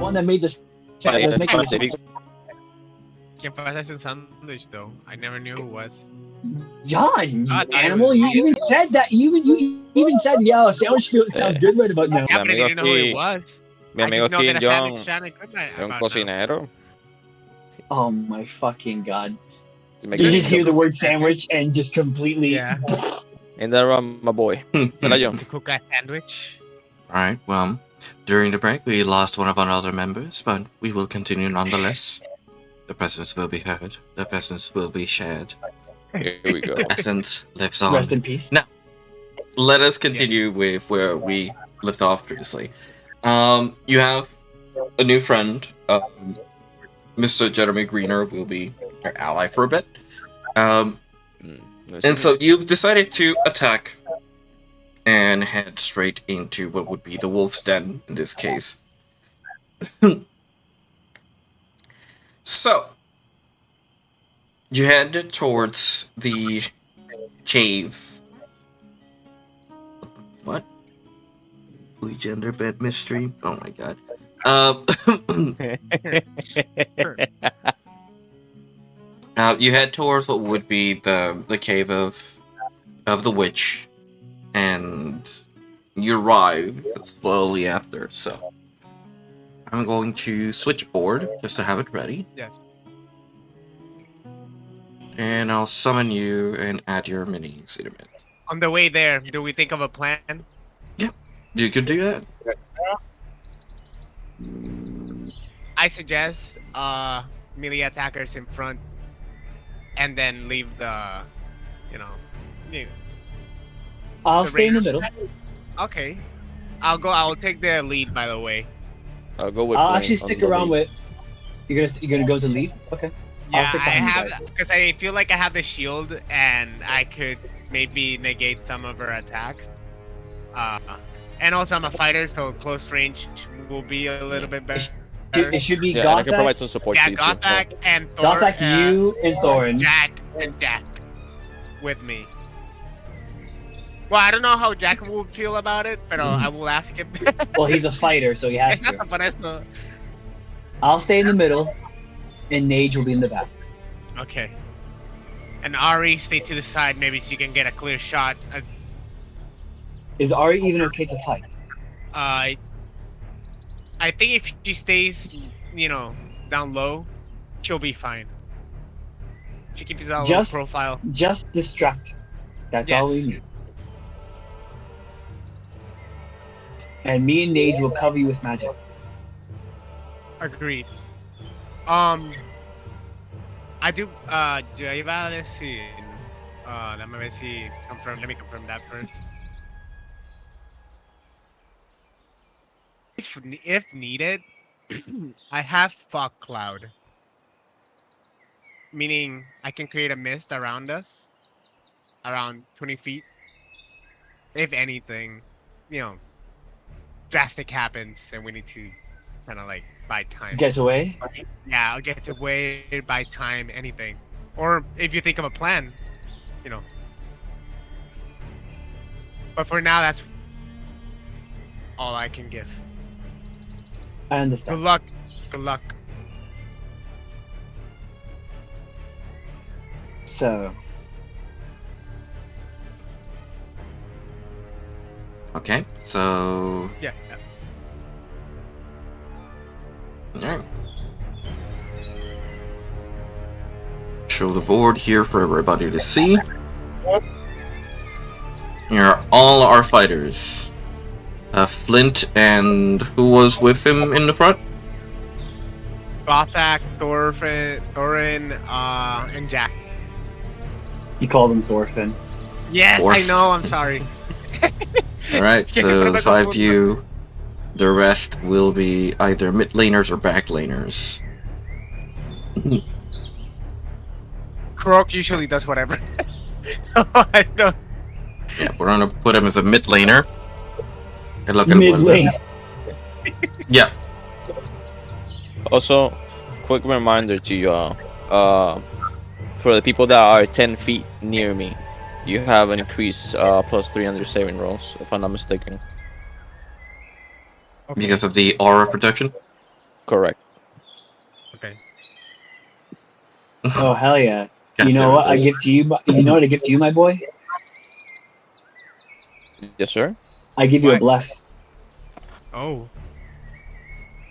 one that made this. Vale, Was making this. Pacific. ¿Quién pasa ese sandwich though? I never knew who it was. John, Ah, you that animal! was- You even said that. You even said, "Yeah, sandwich sounds good right about now." Yeah, but I amigo didn't know who it aquí- was. Mi I amigo just know aquí that en a John sandwich sounded good es un about now. cocinero. Oh my fucking god! Si me You quieres- just hear the word sandwich and just completely. Yeah. And then run, my boy. Hola, John. To cook a sandwich. Alright, well, during the break we lost one of our other members, but we will continue nonetheless. The presence will be heard, the presence will be shared. Here we go. Essence lives on. Rest in peace. Let us continue with where we left off previously. You have a new friend. Mr. Jeremy Greener will be your ally for a bit. And so you've decided to attack and head straight into what would be the wolf's den in this case. So, you head towards the cave. What? Fully gender bed mystery? Oh my god. You head towards what would be the cave of the witch, and you arrive slowly after. So I'm going to switch board just to have it ready, Yes. and I'll summon you and add your minis in a minute. On the way there, do we think of a plan? You could do that. I suggest melee attackers in front, and then leave the, yeah. I'll The stay in the raiders. middle. Okay. I'll take the lead, by the way. I'll go with I'll Flame actually on stick the around lead. with. You're gonna go to lead. Okay. Yeah, stick I behind you have, guys. because I feel like I have the shield, and I could maybe negate some of her attacks. And also I'm a fighter, so close range will be a little bit better. It should be Yeah, and I can Gothak, provide some support Yeah, to you too. Gothak and Thor. Gothak, you and Thorin. Jack and Jack with me. Well, I don't know how Jack will feel about it, but I will ask him. Well, he's a fighter, so he has Es not to. por eso. I'll stay in the middle, and Nage will be in the back. Okay. And Ari, stay to the side. Maybe she can get a clear shot. Is Ari even okay to fight? I think if she stays, down low, she'll be fine. She keeps that low Just- profile. Just distract. That's all we Yes. need. And me and Nage will cover you with magic. Agreed. I do. Yo iba a decir. Let me see. Let me confirm that first. If needed, I have fog cloud. Meaning I can create a mist around us, around 20 feet. If anything, drastic happens and we need to kind of like buy time. Get away. Yeah, I'll get away, buy time, anything. Or if you think of a plan, But for now, that's all I can give. I Good understand. luck. Good luck. So, Okay, so Yeah. alright. Show the board here for everybody to see. Here are all our fighters. Flint and who was with him in the front? Gothak, Thorin, and Jack. you call them Thorfinn. Yes, Dwarf. I know. I'm sorry. Alright, so 5 of you. The rest will be either mid laners or back laners. Krok usually does whatever. I don't. Yeah, we're gonna put him as a mid laner. Good luck at Mid one. lane. Yeah, Also, quick reminder to you all. For the people that are 10 feet near me, you have an increase plus 300 saving rolls, if I'm not mistaken. because of the aura protection. Correct. Okay. Oh hell yeah! God You know damn it, what? I this. give to you. You know what I give to you, my boy? Yes, sir. I give you a What? bless. Oh.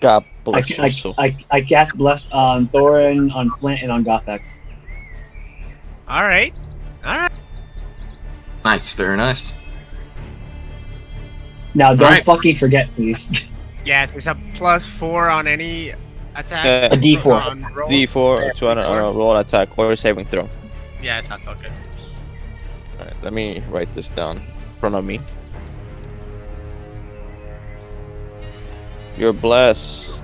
God bless you. So I cast bless on Thorin, on Flint, and on Gothak. All right. All right. Nice, very nice. Now don't Alright. fucking forget, please. Yes, it's a +4 on any attack. A D4. On roll. D4 to D4. roll an attack or saving throw. Yeah, it's not okay. Alright, let me write this down in front of me. You're blessed.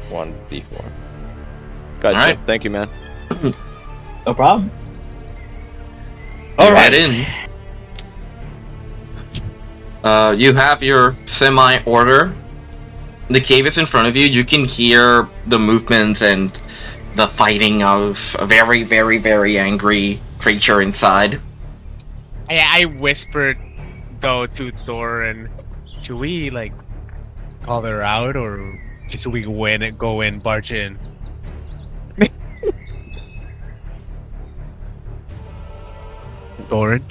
One D4. Gotcha. Alright. Thank you, man. No problem. All right. In. You have your semi-order. The cave is in front of you. You can hear the movements and the fighting of a very, very, very angry creature inside. I whispered though to Thorin, should we like call her out or should we go in, barge in? Thorin?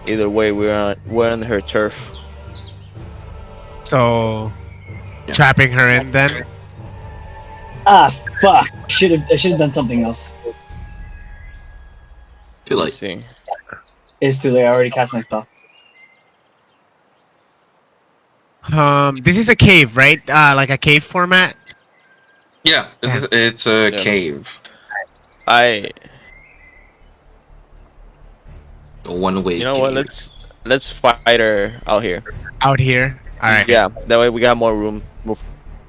Either way, we're on her turf. So Yeah. trapping her in then? Ah, fuck! I should have done something else. Too Let's late. see. It's too late. I already cast my spell. This is a cave, right? Like a cave format? Yeah, it's a Yeah. cave. I. A one-way You know cave. what? Let's fight her out here. Out here? Alright. Yeah, that way we got more room.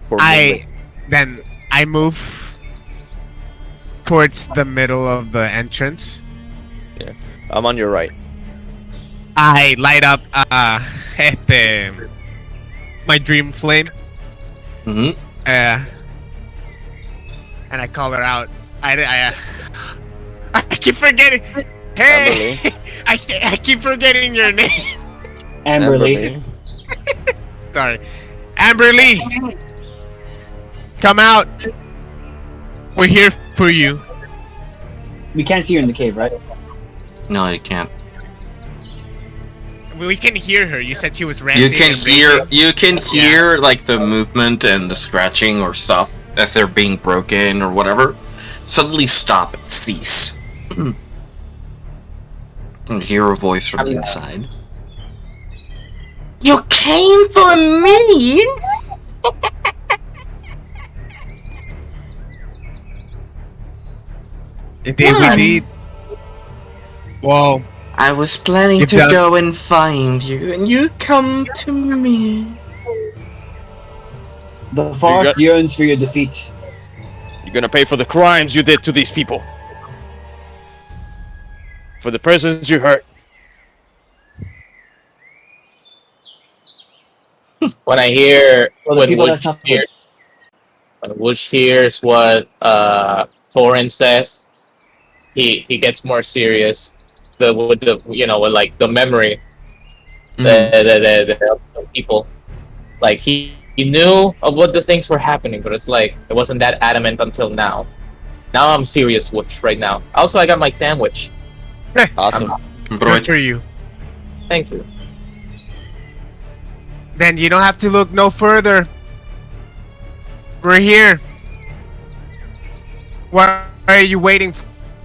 For movement. Then I move towards the middle of the entrance. I'm on your right. I light up my dream flame. Mm-hmm. And I call her out. I keep forgetting. Hey, I keep forgetting your name. Amberly. Sorry, Amber Lee. Come out. We're here for you. We can't see her in the cave, right? No, you can't. We can hear her. You said she was ranting. You can and hear. raving. You can hear like the movement and the scratching or stuff as they're being broken or whatever. Suddenly stop, cease. And hear a voice from the inside. You came for me? Indeed, we did. Well, I was planning You've to done- go and find you, and you come to me. The forest yearns for your defeat. You're gonna pay for the crimes you did to these people. For the persons you hurt. When I hear For the when people Woods that's not hears, when Woods hears what Thorin says, he gets more serious. With like the memory, the people, like he knew of what the things were happening, but it's like it wasn't that adamant until now. Now I'm serious, Woods, right now. Also, I got my sandwich. Awesome. good for you. Thank you. Then you don't have to look no further. We're here. What are you waiting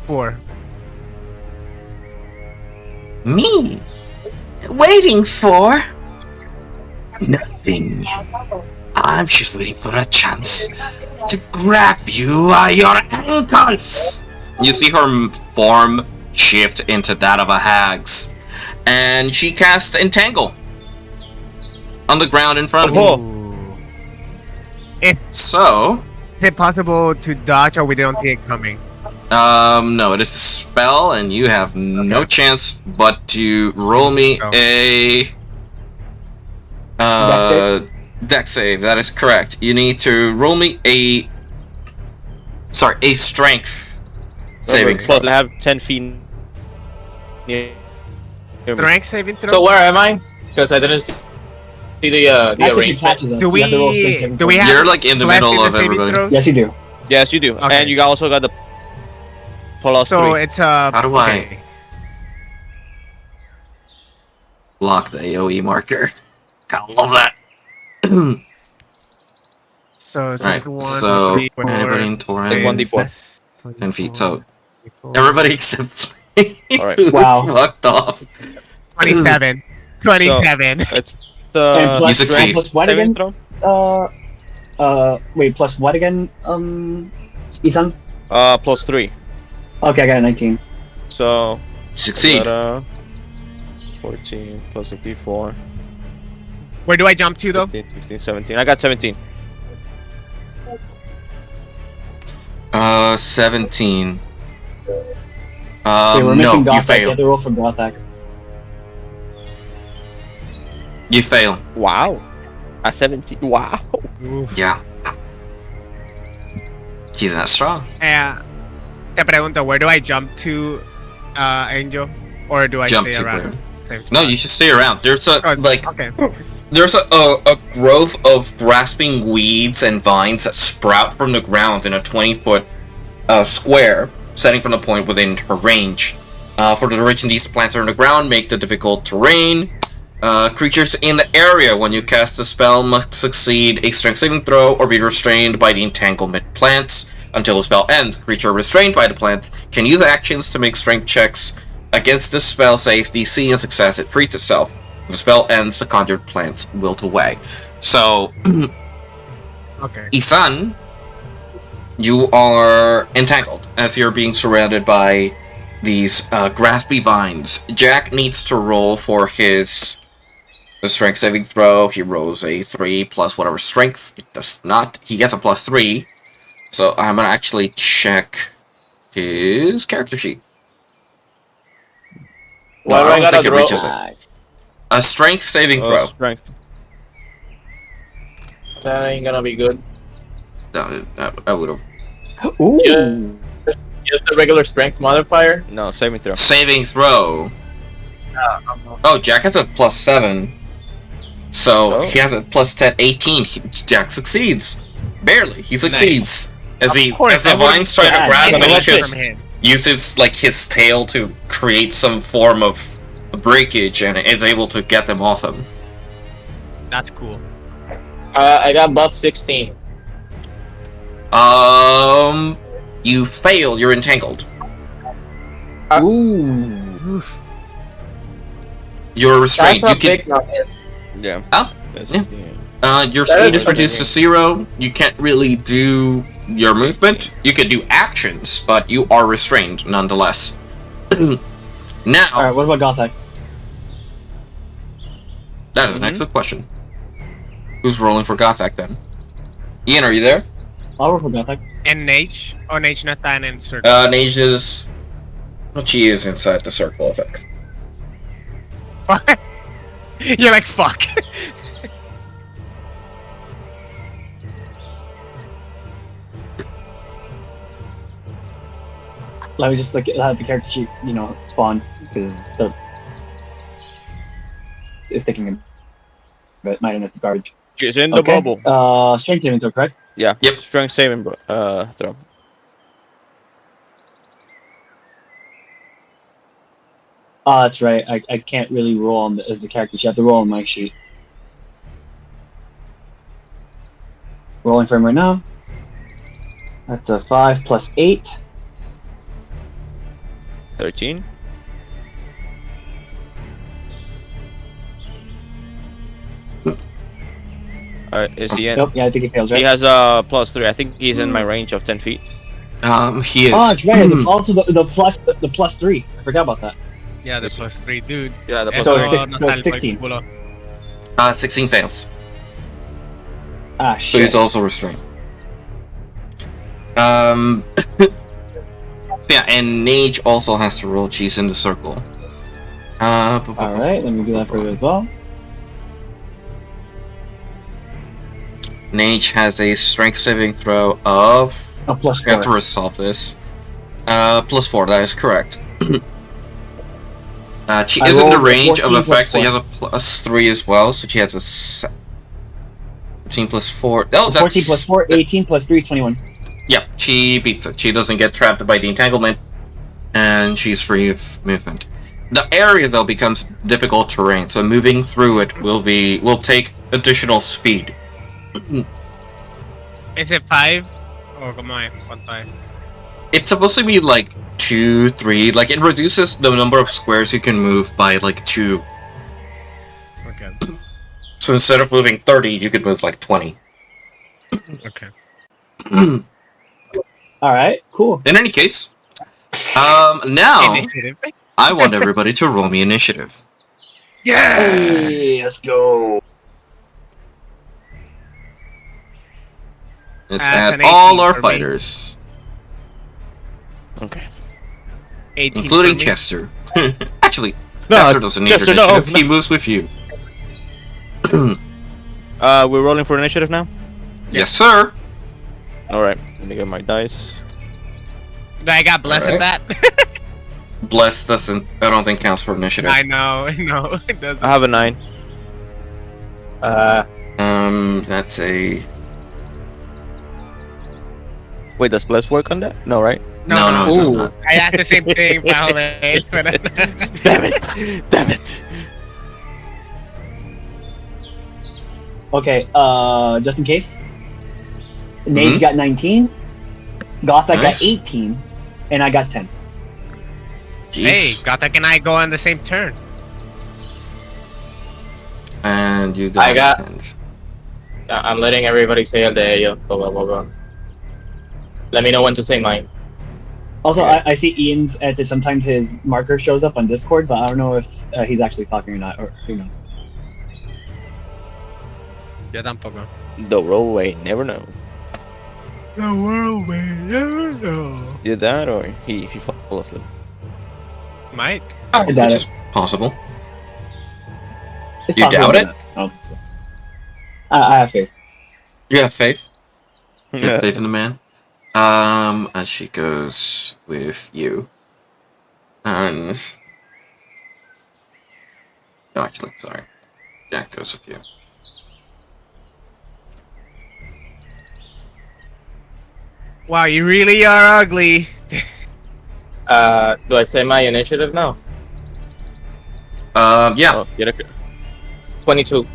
for? Me? Waiting for? Nothing. I'm just waiting for a chance to grab you by your ankles. You see her form shift into that of a hag's, and she casts Entangle on the ground in front of you. Ooh. Is So, it possible to dodge or we don't see it coming? no, it is a spell, and you have no chance but to roll me a dex save. That is correct. You need to roll me a strength saving throw. But I have 10 feet. Strength saving throw. So where am I? Because I didn't see the That's if he arrangement. catches us. do You have to roll strength we saving do we throw. have You're like in the blessing middle of saving everybody. throws? Yes, you do. Yes, you do. Okay. And you also got the plus So 3. it's How do I- okay. Block the AoE marker. I love that. So Right, 71, so 3, 4, anybody in Torrent? It's 1d4. plus 10 feet, so 24, everybody except Alright. Dude, Wow. fucked off. 27. 27. It's And You plus, succeed. plus what saving again? throw? Wait, plus what again? Isan? Plus 3. Okay, I got a 19. So Succeed. got, 14 plus 54. Where do I jump to though? 15, 16, 17. I got 17. 17. Okay, we're No, missing you Gothak. You fail. have to roll for Gothak. You fail. Wow. A 17. Wow. Yeah. He's not strong. Te pregunto, where do I jump to, Angel? Or do I Jump stay to around? where? Same spot? No, you should stay around. There's a Oh, like okay. there's a growth of grasping weeds and vines that sprout from the ground in a 20-foot square, setting from the point within her range. For the duration these plants are on the ground, make the difficult terrain. Creatures in the area when you cast the spell must succeed a strength saving throw or be restrained by the entanglement plants until the spell ends. Creature restrained by the plant can use actions to make strength checks against the spell saves DC, and success it frees itself. When the spell ends, the conjured plants wilt away. So, Okay. Isan, you are entangled as you're being surrounded by these graspy vines. Jack needs to roll for his strength saving throw. He rolls a 3 plus whatever strength. It does not. He gets a plus 3. So I'm gonna actually check his character sheet. No, What do I I don't think gotta it roll? reaches it. A strength saving throw. Strength. That ain't gonna be good. No, I would have. Ooh. Yeah. Just the regular strength modifier. No, saving throw. Saving throw. Oh, Jack has a plus 7. So Oh. he has a plus 10, 18. Jack succeeds. Barely. He succeeds. As the vines try to Yeah, grasp yeah, him, he that's just From him. uses like his tail to create some form of breakage and is able to get them off him. That's cool. I got buff 16. You fail. You're entangled. Ooh. You're restrained. That's You a can. big number. Yeah. Oh, That's, yeah. Your That speed is is reduced to funny. 0. You can't really do your movement. You can do actions, but you are restrained nonetheless. Now, Alright, what about Gothak? that is an excellent question. Who's rolling for Gothak then? Ian, are you there? I'll roll for Gothak. And Nage? Oh, Nage not that in circle. Nage is. Well, she is inside the circle effect. You're like, fuck. Let me just like have the character sheet, spawn because it's taking a bit. Might end up the garbage. She's in the bubble. Strength saving throw, correct? Yeah. Yep. Strength saving throw. Oh, that's right. I can't really roll on as the character sheet. I have to roll on my sheet. Rolling for him right now. That's a 5 plus 8. 13. Alright, is he in? Nope, yeah, I think he fails, right? He has a plus 3. I think he's in my range of 10 feet. He is. Oh, that's right. Also, the plus 3. I forgot about that. Yeah, the plus 3, dude. Yeah, the plus So 3. it's so 16. 16 fails. Ah, So shit. he's also restrained. Yeah, and Nage also has to roll. She's in the circle. Alright, let me do that for you as well. Nage has a strength saving throw of. A plus We have to 4. resolve this. +4, that is correct. She I is in the rolled a range of 14 plus effects, so she 4. has a +3 as well. So she has a 14 plus 4. Oh, that's 14 plus 4, 18 plus 3 is 21. Yeah, she beats it. She doesn't get trapped by the entanglement, and she's free of movement. The area though becomes difficult terrain, so moving through it will take additional speed. Is it 5? Or come on, 1-5? It's supposed to be like 2, 3. Like it reduces the number of squares you can move by like 2. Okay. So instead of moving 30, you could move like 20. Okay. All right, cool. In any case, now Initiative. I want everybody to roll me initiative. Yeah. Hey, let's go. Let's That's add an all 18 our for me. fighters, Okay. 18 including for me. Chester. Actually, No, Chester doesn't need Chester, initiative. no. He moves with you. We're rolling for initiative now. Yes, sir. All right. Let me get my dice. I got blessed Alright. at that. Bless doesn't. I don't think counts for initiative. I know, it doesn't. I have a 9. That's a Wait, does bless work on that? No, right? no. It does Ooh. not. I asked the same thing, Paolo. Damn it! Damn it! Okay, just in case. Nate Mhm. got 19. Goth Nice. got 18. And I got 10. Hey, Jeez. Gothak and I go on the same turn. And you got. I got- things. I'm letting everybody say el de ellos. Go. Let me know when to say mine. Also, Yeah. I see Ian's at sometimes his marker shows up on Discord, but I don't know if he's actually talking or not, or you know. Yo tampoco. The rollway, never know. The world will never know. Did that or he fell asleep? Might. I doubt Which it. is possible. It's You possible, doubt but it? not. Oh. I have faith. You have faith. You have Yeah. faith in the man. As she goes with you. And no, actually, sorry. Jack goes with you. Wow, you really are ugly. Do I say my initiative now? Yeah. Oh, get a 22.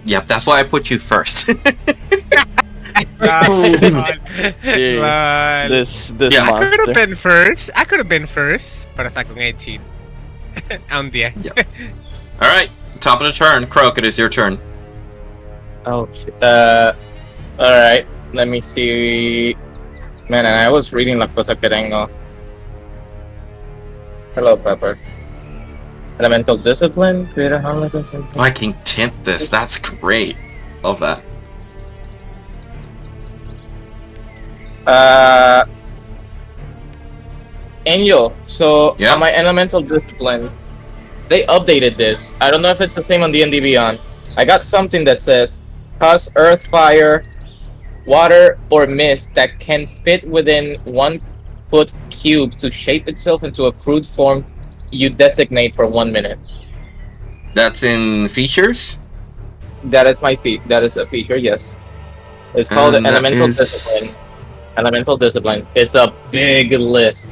Yep, that's why I put you first. Yeah. This Yeah. I could monster. have been first. I could have been first. Pero está con 18. Un 10. Alright, top of the turn. Croak, it is your turn. Oh shit. Alright. Let me see. Man, and I was reading La Cosa que Tengo. Hello, Pepper. Elemental Discipline, create a harmless instant. Oh, I can tint this. That's great. Love that. Angel. So Yeah. on my Elemental Discipline, they updated this. I don't know if it's the same on D&D Beyond. I got something that says cause earth, fire, water, or mist that can fit within 1 foot cube to shape itself into a crude form you designate for 1 minute. That's in features? That is my feat. That is a feature. Yes, it's called And that Elemental is- Discipline. Elemental Discipline. It's a big list.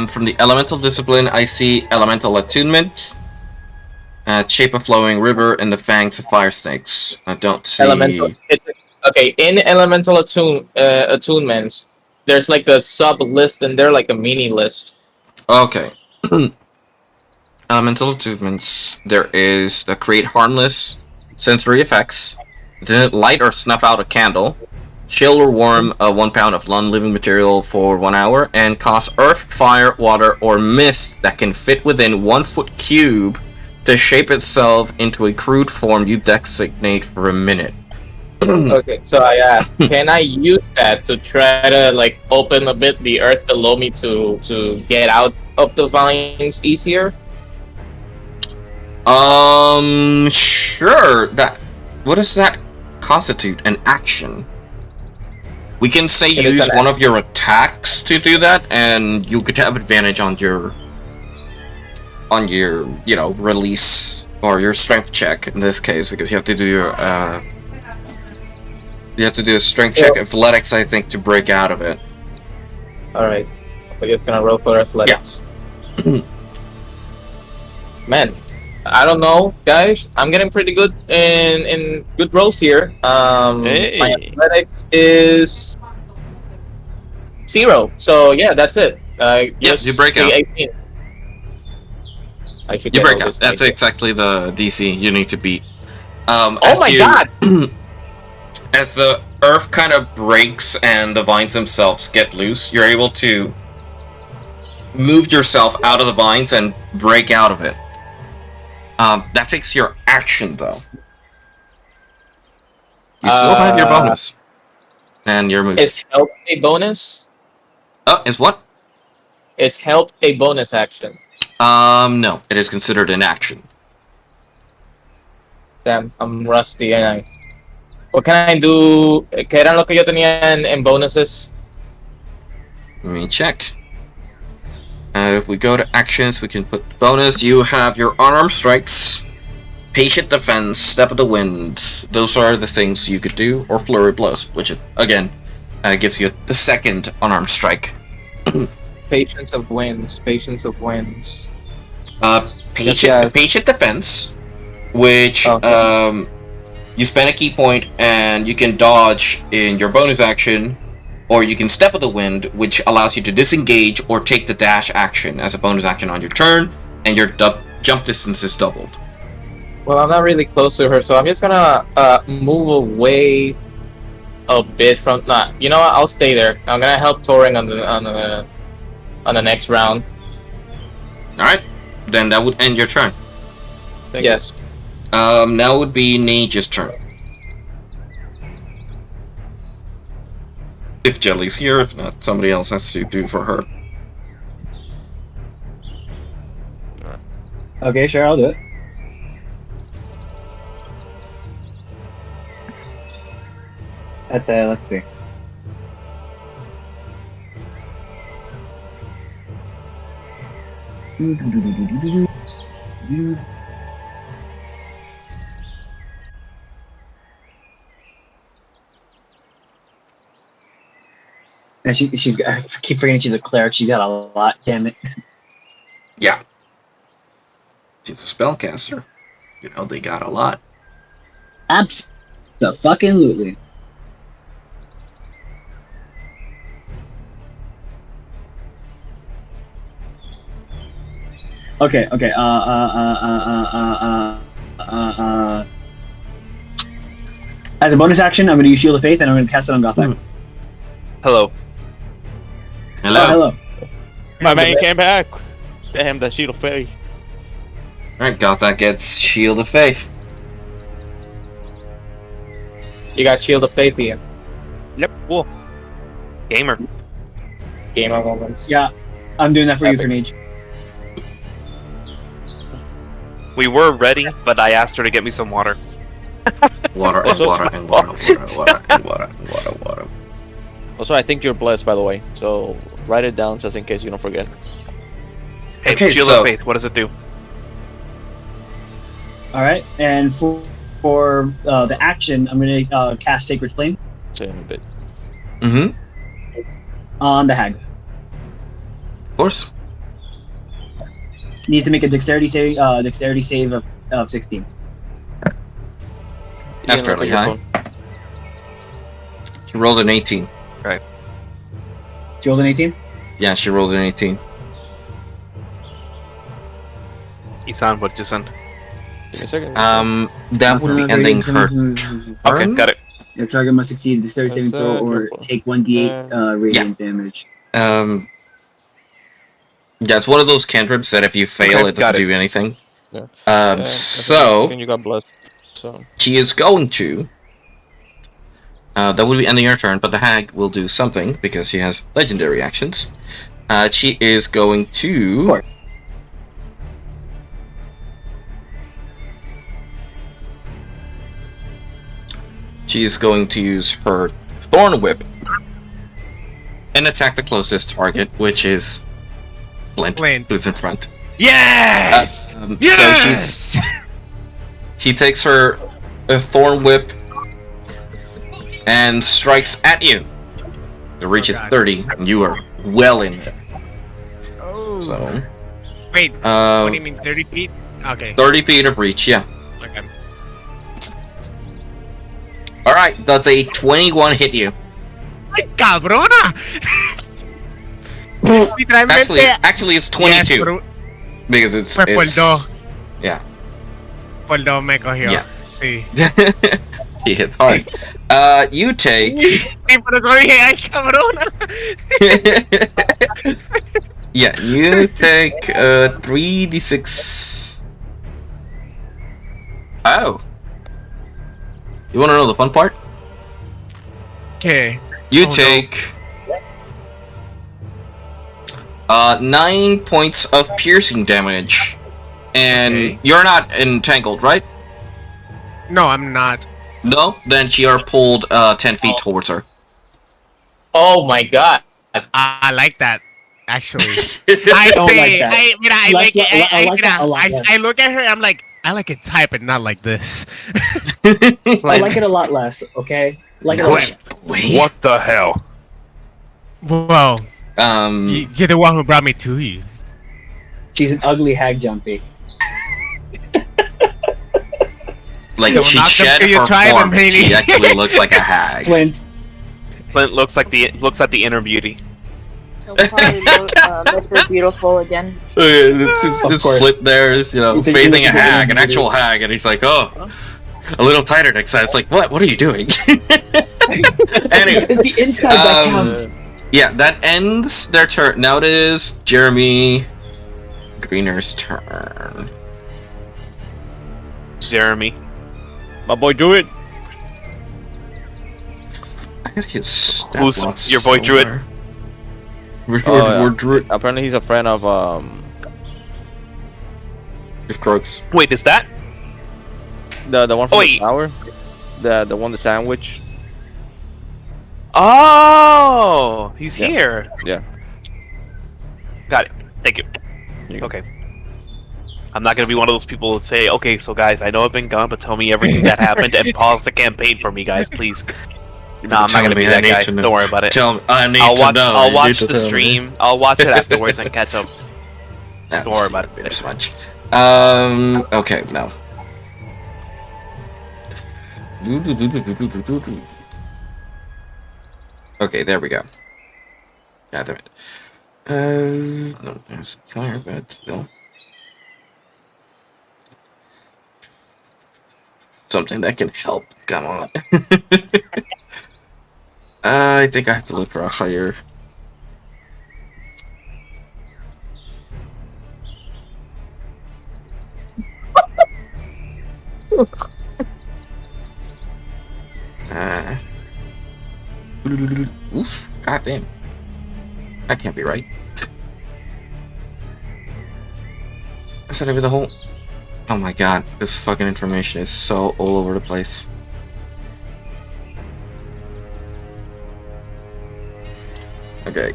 From the elemental discipline, I see elemental attunement, shape of flowing river, and the fangs of fire snakes. I don't see. Elemental. Okay, in Elemental attunements, there's like a sub list and they're like a mini list. Okay. Elemental attunements. There is the create harmless sensory effects. Didn't light or snuff out a candle. Chill or warm 1 pound of non-living material for 1 hour, and cause earth, fire, water, or mist that can fit within 1 foot cube to shape itself into a crude form you designate for a minute. Okay, so I asked, can I use that to try to like open a bit the earth below me to get out of the vines easier? Sure. What does that constitute? An action? We can say It is use an one of your attacks to do that, and you could have advantage on your release or your strength check in this case, because you have to do your a strength check, athletics, I think, to break out of it. Alright. We're just gonna roll for athletics. Yeah. Man, I don't know, guys. I'm getting pretty good in good rolls here. Hey. My athletics is 0. So yeah, that's it. Yes, you break out. 18. I should You get break all out. this That's later. exactly the DC you need to beat. Oh my god! As the earth kind of breaks and the vines themselves get loose, you're able to move yourself out of the vines and break out of it. That takes your action, though. You still have your bonus. And your move. Is help a bonus? Is what? Is help a bonus action? No. It is considered an action. Damn, I'm rusty, and I... What can I do? ¿Qué eran lo que yo tenía en bonuses? Let me check. If we go to actions, we can put bonus. You have your unarmed strikes, patient defense, step of the wind. Those are the things you could do, or flurry blows, which again gives you the second unarmed strike. Patience of winds. Patience of winds. Patient defense, which you spend a key point and you can dodge in your bonus action. Or you can Step of the Wind, which allows you to disengage or take the dash action as a bonus action on your turn, and your jump distance is doubled. Well, I'm not really close to her, so I'm just gonna move away a bit from. Nah, you know what? I'll stay there. I'm gonna help Touring on the next round. All right, then that would end your turn. Yes. Now would be Nage's turn. If Jelly's here, if not, somebody else has to do for her. Okay, sure, I'll do it. Let's see. And she's I keep forgetting she's a cleric. She's got a lot. Damn it. Yeah. She's a spellcaster. You know, they got a lot. Absolutely. Okay. As a bonus action, I'm going to use Shield of Faith, and I'm going to cast it on Gothak. Hello. Hello. Oh, hello. My man came back. Damn, that Shield of Faith. Alright, Gothak gets Shield of Faith. You got Shield of Faith here. Yep, cool. Gamer. Gamer moments. Yeah, I'm doing that for Epic. you, Fernage. We were ready, but I asked her to get me some water. Water and water and water, water and water and water. Also, I think you're blessed, by the way. So write it down just in case you don't forget. Hey, Okay, Shield so- of Faith, what does it do? All right, and for the action, I'm going to cast Sacred Flame Say in a bit. Mm-hmm. on the hag. Of course. Needs to make a dexterity save of 16. That's fairly high. She rolled an 18. She rolled an 18? Yeah, she rolled an 18. Isan, what did you send? Give me a second. That would be ending her Okay, turn. got it. Your target must succeed a dexterity saving throw or Careful. take 1d8 radiant damage. Yeah, it's one of those cantrips that if you fail, Okay, it got doesn't it. do anything. Yeah. I think So you got blessed. So she is going to. That would be ending her turn, but the hag will do something because she has legendary actions. She is going to. Sure. She is going to use her Thorn Whip and attack the closest target, which is Flint, who's in front. Yes. So he takes her thorn whip and strikes at you. It reaches 30, and you are well in there. Oh. So. Wait. What do you mean, 30 feet? Okay. 30 feet of reach, yeah. Okay. Alright, does a 21 hit you? Ay, cabrona! Actually, it's 22. Yes, because it's. Por dos. Yeah. Por dos me cogió. Yeah. Sí. He hits hard. You take. Sí, por eso dije, ay, cabrona. Yeah, you take 3d6. Oh. You want to know the fun part? Okay. You take 9 points of piercing damage, and you're not entangled, right? No, I'm not. No? Then you are pulled 10 feet towards her. Oh my god. I like that. Actually, I say, I look at her. I'm like, I like it type, and not like this. I like it a lot less. Okay. Like it a lot. What the hell? Whoa. You're the one who brought me to you. She's an ugly hag, Jumpy. Like, Yo, she knock them shed till you her try form, them, and she Haney. actually looks like a hag. Flint. Flint looks like the inner beauty. He'll probably look her beautiful again. It's Flint there is, You think facing he a looks hag, good? an actual hag, and he's like, oh, a little tighter next time. It's like, what? What are you doing? Anyway. It's the inside that counts. Yeah, that ends their turn. Now it is Jeremy Greener's turn. Jeremy. My boy Druid. I gotta hit stat Who's blocks your boy Druid? somewhere. We're Druid. Apparently he's a friend of If Crooks. Wait, is that? the one from Wait. the tower? The one the sandwich? Oh, he's Yeah. here. Yeah. Got it. Thank you. Okay. I'm not gonna be one of those people that say, okay, so guys, I know I've been gone, but tell me everything that happened and pause the campaign for me, guys, please. No, I'm not Tell gonna be me, I that need guy. to know. Don't worry about it. Tell me, I need I'll to watch. know. I'll You watch need to the tell me. stream. I'll watch it afterwards and catch up. That Don't worry was about it. There's much. Okay, no. Okay, there we go. God damn it. No, there's fire, but still. Something that can help. Come on. I think I have to look for a higher. Oof, god damn. That can't be right. That's not even the whole. Oh my god, this fucking information is so all over the place. Okay.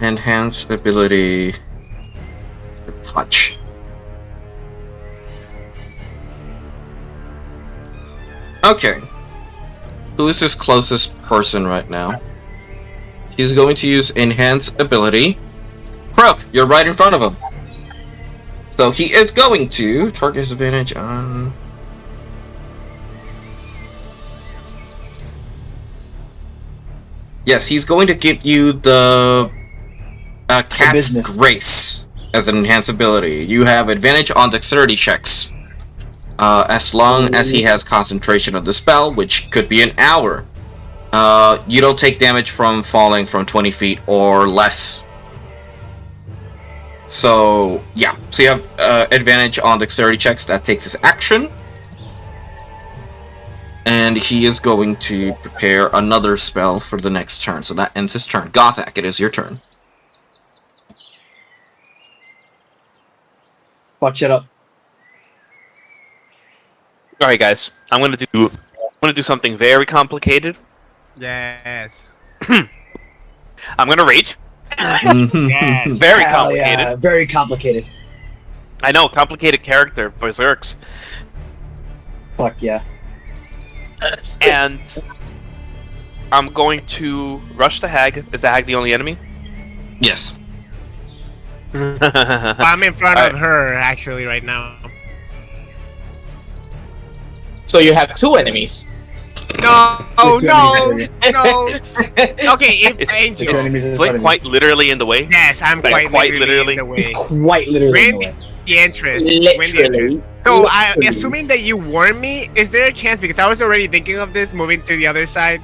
Enhance ability to touch. Okay. Who is his closest person right now? He's going to use enhance ability. Croak, you're right in front of him. So he is going to target his advantage on. Yes, he's going to give you the Cat's Grace as an enhanced ability. You have advantage on dexterity checks. As long as he has concentration of the spell, which could be an hour. You don't take damage from falling from 20 feet or less. So, yeah. So you have advantage on dexterity checks. That takes his action. And he is going to prepare another spell for the next turn. So that ends his turn. Gothak, it is your turn. Watch it up. All right, guys. I'm gonna do something very complicated. Yes. I'm gonna rage. Yes. Very Hell complicated. yeah, very complicated. I know, complicated character, berserks. Fuck yeah. And I'm going to rush the hag. Is the hag the only enemy? Yes. I'm in front of her actually right now. So you have two enemies. No, Two no, enemies no. Okay, if Is- Angel. Two enemies in front Flint of quite literally in the way. Yes, I'm Like, quite, quite literally literally. in the me. way. Quite literally. in the Win way. the entrance. Win the entrance. Literally. So, I Literally. assuming that you warned me, is there a chance, because I was already thinking of this, moving to the other side,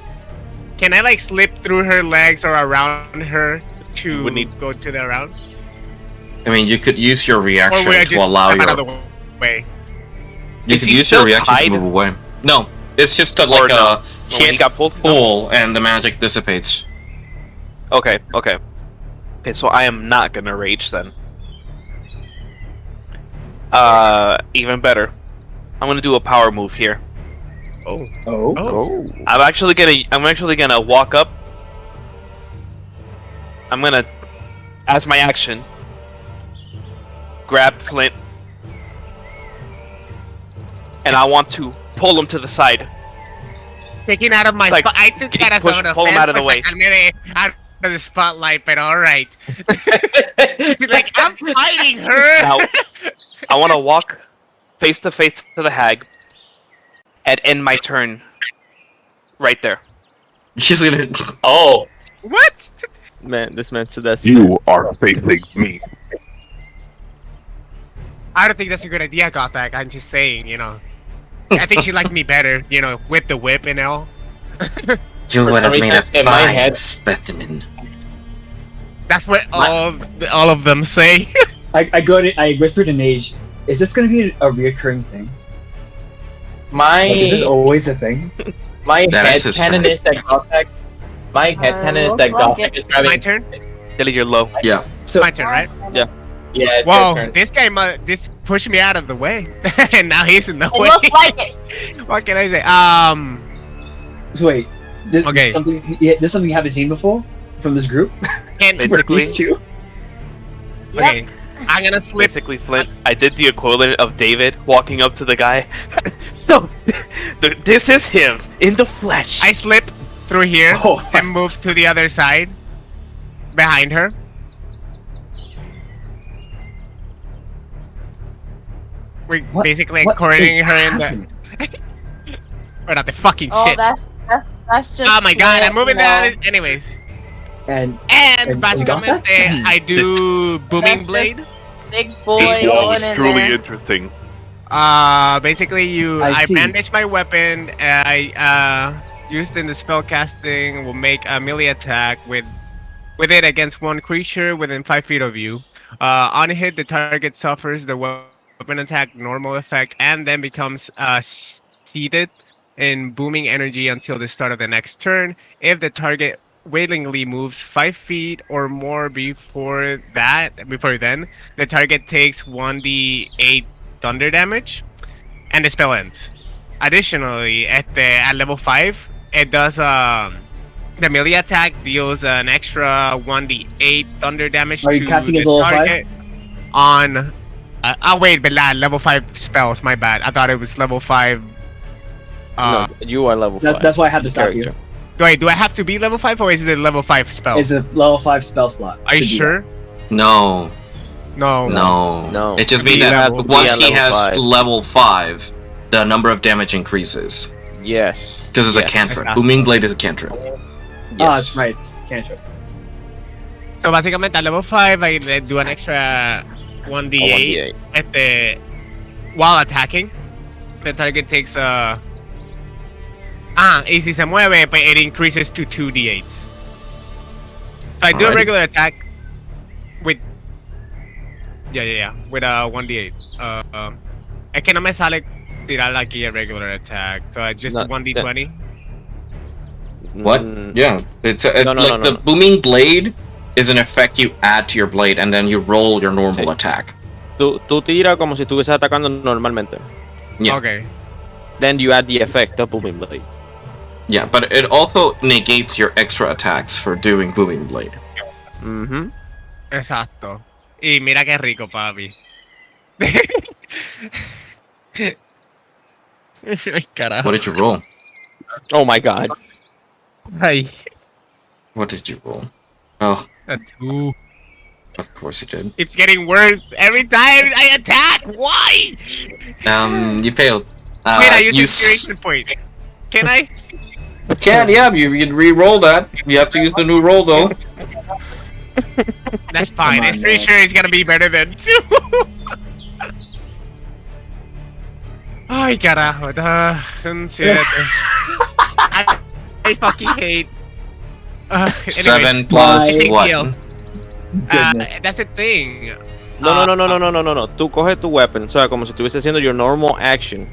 can I like slip through her legs or around her to Would need- go to the around? I mean, you could use your Or reaction would I to just allow step out of your. the way? You Is could he use your still reaction tied? to move away. No, it's just Or like no? a When he hit, got pulled? pull, and the magic dissipates. Okay, okay. Okay, so I am not gonna rage then. Even better. I'm gonna do a power move here. Oh. Oh. Oh. I'm actually gonna walk up. I'm gonna, as my action, grab Flint, and I want to pull him to the side. Taking out of my Like, I took that as push- an pull him offense, out of the but way. I'm gonna out of the spotlight, but alright. Like, I'm fighting her! Now, I want to walk face to face to the hag, and end my turn right there. She's gonna. Oh. What? Man, this man said that's You are facing me. I don't think that's a good idea, Gothak. I'm just saying, you know. I think she liked me better, you know, with the whip and all. You would have some made a reason, in my fine head- specimen. That's what all of them say. I whispered to Nage, is this gonna be a reoccurring thing? Like, is this My always a thing? That head is his canon turn. is that Gothak. My head canon is looks that like Gothak it. is grabbing. My turn? Dilly, you're low. So My turn, right? Yeah, it's Whoa, your turn. this guy this pushed me out of the way. And now he's in the It way. looks like it. What can I say? so wait, this, Okay. this something you haven't seen before from this group? Can't, For Basically- these two? okay, I'm gonna slip. Basically, Flint, I did the equivalent of David walking up to the guy. No, this is him in the flesh. I slip through here Oh, and move to the other side, behind her. We're What- basically what cornering is her in happening? the. Or not the fucking Oh, shit. that's just. Oh my god, I'm moving no. down. Anyways, And and got that? básicamente I do booming That's just- blade. Big boy going in there. interesting. Basically I I see. bandage my weapon. I used in the spell casting will make a melee attack with it against one creature within 5 feet of you. On hit, the target suffers the weapon attack normal effect and then becomes seated in booming energy until the start of the next turn. If the target wailingly moves 5 feet or more before then, the target takes 1d8 thunder damage, and the spell ends. Additionally, at level 5, it does the melee attack deals an extra 1d8 thunder damage Are to you casting the as level target on. Wait, but level 5 spells. My bad. I thought it was level 5. no, you are level 5. that's why I had to stop character. Do I have to be level 5 or is it a level 5 spell? it's a level 5 spell slot. Are you to do sure? No, No. no. It just means You that have to be once at he level has 5. level 5, the number of damage increases. Yes. Because it's a Yes. cantrip. exactly. Booming Blade is a cantrip. that. Yes. Ah, that's right. Cantrip. So básicamente at level 5 I do an extra 1d8 1d8. while attacking. The target takes y si se mueve, but it increases to 2d8s. So I do a Alrighty. regular attack with with a 1d8. Es que no me sale tirar aquí a regular attack, so I just No, 1d20. What? Mm, Yeah. It's No, no, like no, no, the no. Booming Blade is an effect you add to your blade, and then you roll your normal Sí. attack. Tú tiras como si estuvieses atacando normalmente. Yeah. Okay. Then you add the effect of booming blade. Yeah, but it also negates your extra attacks for doing Booming Blade. Mm-hmm. Exacto. Y mira qué rico, papi. Ay, carajo. What did you roll? Oh my god. Ay, What did you roll? Oh, a 2. of course you did. It's getting worse every time I attack. Why? You failed. Wait, I use you inspiration point. Can I? can, yeah, you can re-roll that. You have to use the new roll though. That's fine. Come on, I'm pretty man. sure it's gonna be better than 2. Ay, carajo. I fucking hate. Anyways, 7 plus big what? deal. Goodness. That's the thing. No. Tú coges tu weapon, o sea, como si estuviese haciendo your normal action.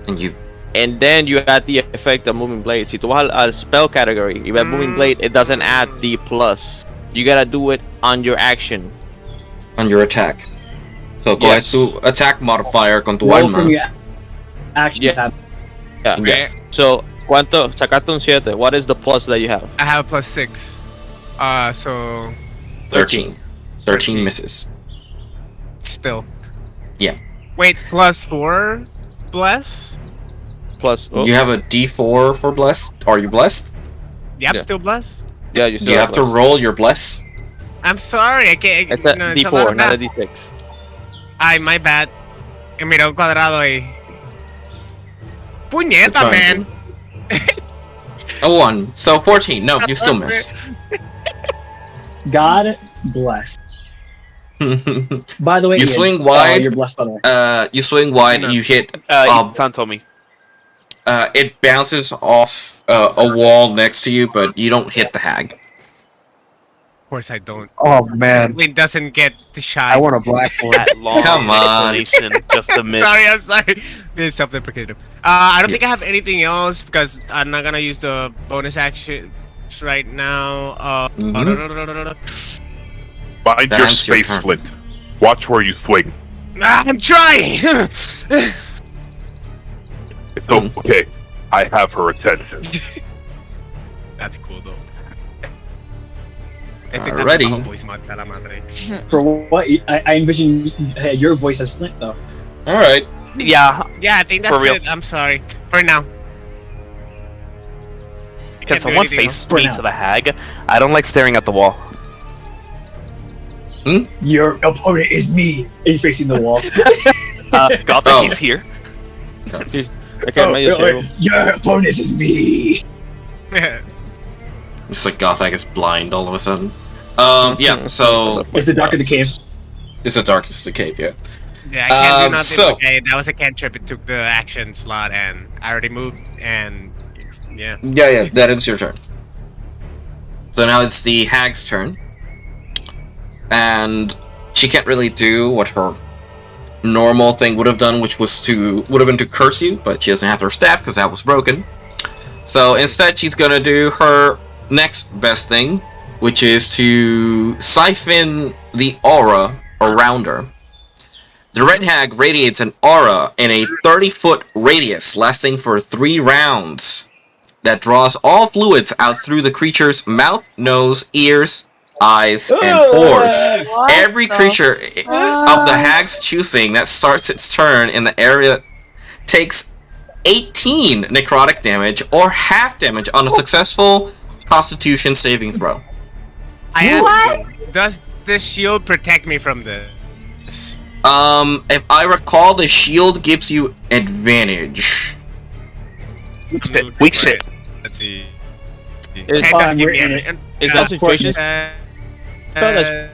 And you And then you add the effect of moving blade. Si tú vas al spell category, you add moving blade, it doesn't add the plus. You gotta do it on your action. on your attack. So go ahead Yes. to attack modifier con tu Roll arma. from your action Yeah. tab. Yeah. Okay. So, ¿cuánto? Sacaste un 7. What is the plus that you have? I have a plus 6. So 13. 13 misses. still. Yeah. Wait, plus 4 bless? Plus. Oh, You have a D4 for blessed. Are you blessed? Yep, Yeah. still bless. yeah, you still You have to plus. roll your bless. I'm sorry, I can't. It's a no, D4, lot of not a math. D6. Ay, my bad. Mira un cuadrado ahí. Puñeta, The man. A 1. So 14. No, you still miss. God bless. By the way, You Ian, swing wide. you're blessed by the way. You swing wide, you hit. Isan told me. It bounces off a wall next to you, but you don't hit the hag. Of course I don't. Oh man, It doesn't get the shine. I want a black one. That long Come on. explanation just to miss. I'm sorry. Being self-deprecative. I don't Yeah. think I have anything else because I'm not gonna use the bonus action right now. Mhm. Mind your That's your space, turn. Flint. Watch where you swing. I'm trying. It's okay. I have her attention. That's cool though. I think Alrighty. that's voice mods a la madre. For what? I envision your voice as Flint, though. Alright. Yeah, Yeah, I think For that's real. it. I'm sorry. For now. can Can't do someone anything face For me now. to the hag? I don't like staring at the wall. Your opponent is me. And you're facing the wall. Gotham, Oh. he's here. Okay, Oh, medio ciego. your opponent is me. It's like Gothak is blind all of a sudden. Yeah, so It's the dark of the cave. it's the darkest of the cave, yeah. Yeah, I can't do nothing. So- Okay, that was a cantrip. It took the action slot, and I already moved, and yeah. Yeah, that is your turn. So now it's the hag's turn. And she can't really do what her normal thing would have done, which would have been to curse you, but she doesn't have her staff because that was broken. So instead she's gonna do her next best thing, which is to siphon the aura around her. The red hag radiates an aura in a 30-foot radius lasting for 3 rounds that draws all fluids out through the creature's mouth, nose, ears, eyes, and pores. What Every the creature of the hag's choosing that starts its turn in the area takes 18 necrotic damage or half damage on a successful Constitution saving throw. I asked What? you, does the shield protect me from this? If I recall, the shield gives you advantage. Weak shit. Let's see. Is, It fine, does give we're me in advantage. is concentration Uh, spell Yeah,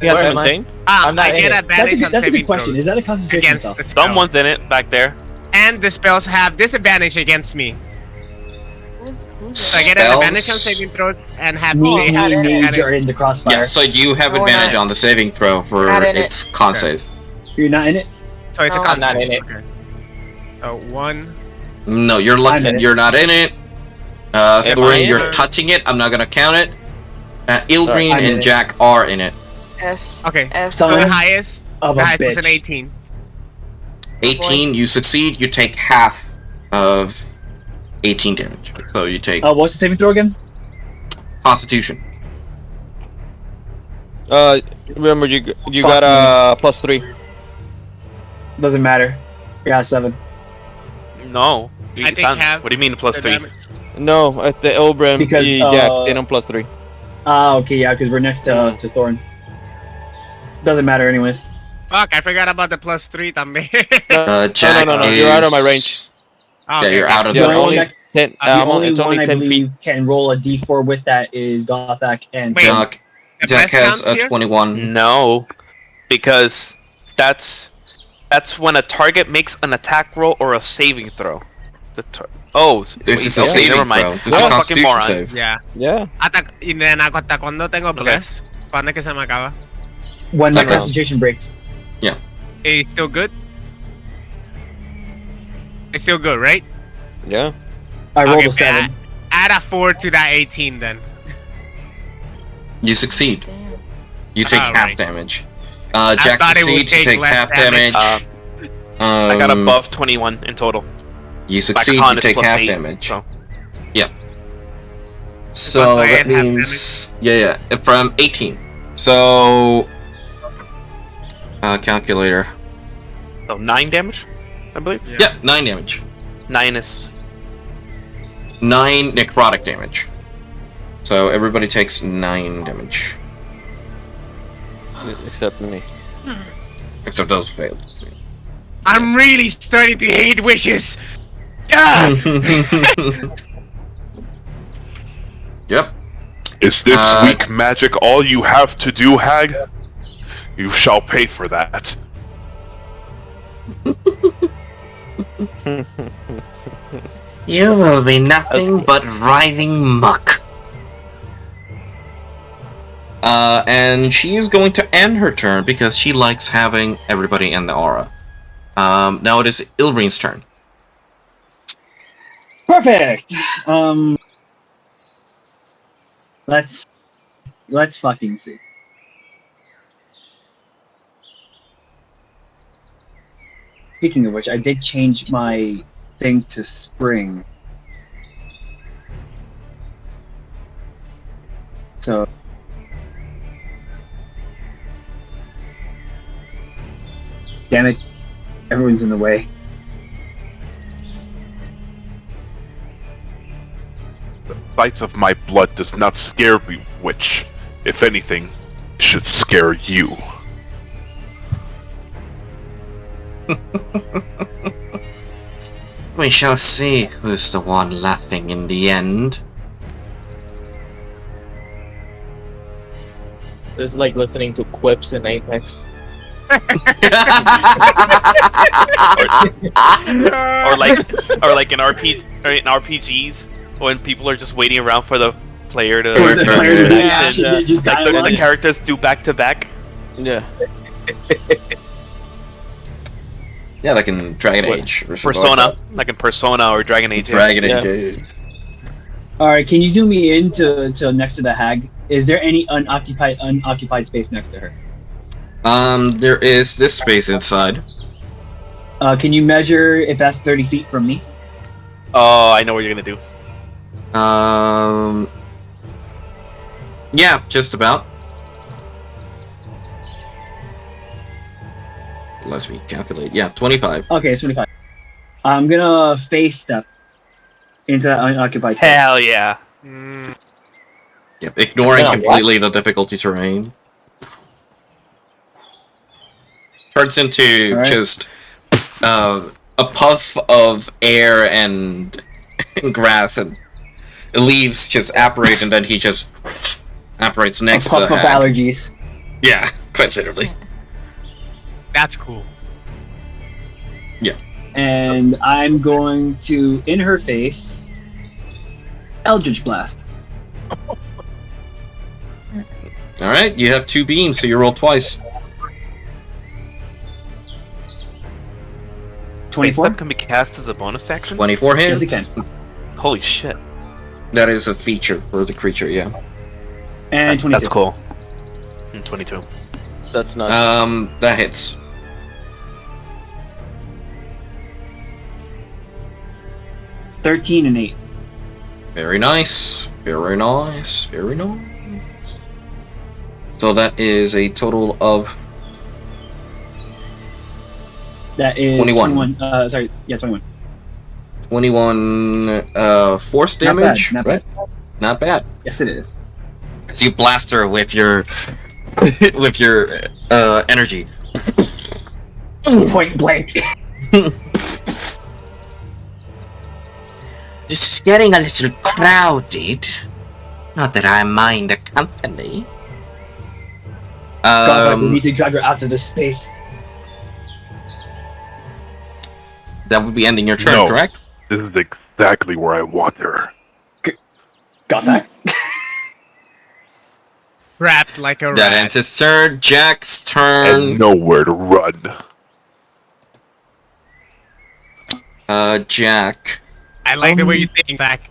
that's am I? maintained? I'm not I in get it. advantage on That's a saving good question. throws Is that a concentration against spell? the spell. Someone's in it back there. And the spells have disadvantage against me. Who's So I get an advantage on Spells? saving throws and have Me, they not have in it. Mage disadvantage. are in the crossfire. Yeah, so you have No, we're advantage not. on the saving throw for Not in it. its con save. You're not in it? So it's a No. I'm not con in it. save. Okay. So 1. No, you're I'm lucky. in it. You're not in it. Am I Thorin, in you're it? touching it. I'm not gonna count it. Ilgreen I'm in and it. Jack are in it. F Okay. F So Son the highest of the a highest was bitch. an 18. 18, you succeed. You take half of 18 damage. So you take What's the saving throw again? Constitution. Remember you got a +3. Doesn't matter. Yeah, 7. No. I think half What do you mean plus the 3? damage. No, at the Elbram, Because, Jack did on +3. Okay, yeah, because we're next to Thorn. Doesn't matter anyways. Fuck, I forgot about the +3 también. Jack no, is... you're out of my range. Yeah, you're out of Yeah, the only range. 10. The only It's only one I 10 feet. believe can roll a d4 with that is Gothak and... Wait. Jack best has counts a here? 21. No, because that's when a target makes an attack roll or a saving throw. This is a okay, saving never mind. throw. This is a I'm a fucking Constitution moron. save. Yeah. Yeah. Y then hasta cuando tengo bless. ¿Cuándo es que se me acaba? When my Okay. concentration breaks. It's still good? It's still good, right? Yeah. I rolled Okay, a 7. Add a 4 to that 18 then. You succeed. You take half Alright. damage. Jack thought it would succeeds, he take takes less half damage. damage. I got above 21 in total. You succeed, con you is take plus half 8, damage. so. Yeah. So Plus that 8, half means... Yeah, from 18. So... calculator. So 9 damage, I believe. Yeah, 9 damage. 9 is 9 necrotic damage. So everybody takes 9 damage. Except me. Except those who failed. I'm really starting to hate wishes! Ah! Yep. Is this weak magic all you have to do, hag? You shall pay for that. You will be nothing but writhing muck. And she is going to end her turn because she likes having everybody in the aura. Now it is Ilbrine's turn. Perfect! Let's fucking see. Speaking of which, I did change my thing to spring. So... Damn it. Everyone's in the way. The sight of my blood does not scare me, which, if anything, should scare you. We shall see who's the one laughing in the end. It's like listening to quips in Apex. or like in RPGs when people are just waiting around for the player to For the player to action. just Like the dialogue. characters do back to back. Yeah. Yeah, like in Dragon What? Age or something Persona, like like in Persona or Dragon Age. that. Dragon Yeah. Age. Alright, can you zoom me in to next to the hag? Is there any unoccupied space next to her? There is this space inside. Can you measure if that's 30 feet from me? Oh, I know what you're gonna do. Yeah, just about. Let me calculate. Yeah, 25. Okay, it's 25. I'm gonna face step into that unoccupied space. Hell yeah. Yep, ignoring Yeah, completely the difficulty terrain. Turns into Alright. just a puff of air and grass, and leaves just apparate, and then he just apparates A next to puff the of hag. allergies. Yeah, quite literally. That's cool. And I'm going to, in her face, Eldritch Blast. Alright, you have 2 beams, so you roll twice. 24? That can be cast as a bonus action. 24 Yes, hits. it Holy shit. That is a feature for the creature, yeah. And 22. That's cool. 22. That's not. That hits. 13 and 8. Very nice. Very nice. Very nice. So that is a total of That is 21. 21. Sorry, yeah, 21. 21 force Not bad, damage, not right? bad. Not bad. Yes, it is. So you blast her with your with your energy. Point blank. This is getting a little crowded. Not that I mind the company. God, we need to drag her out to this space. That would be ending your turn, No. correct? This is exactly where I want her. Got that? Wrapped like a That rat. ends its turn. Jack's And turn. nowhere to run. Jack. I like the way you think back.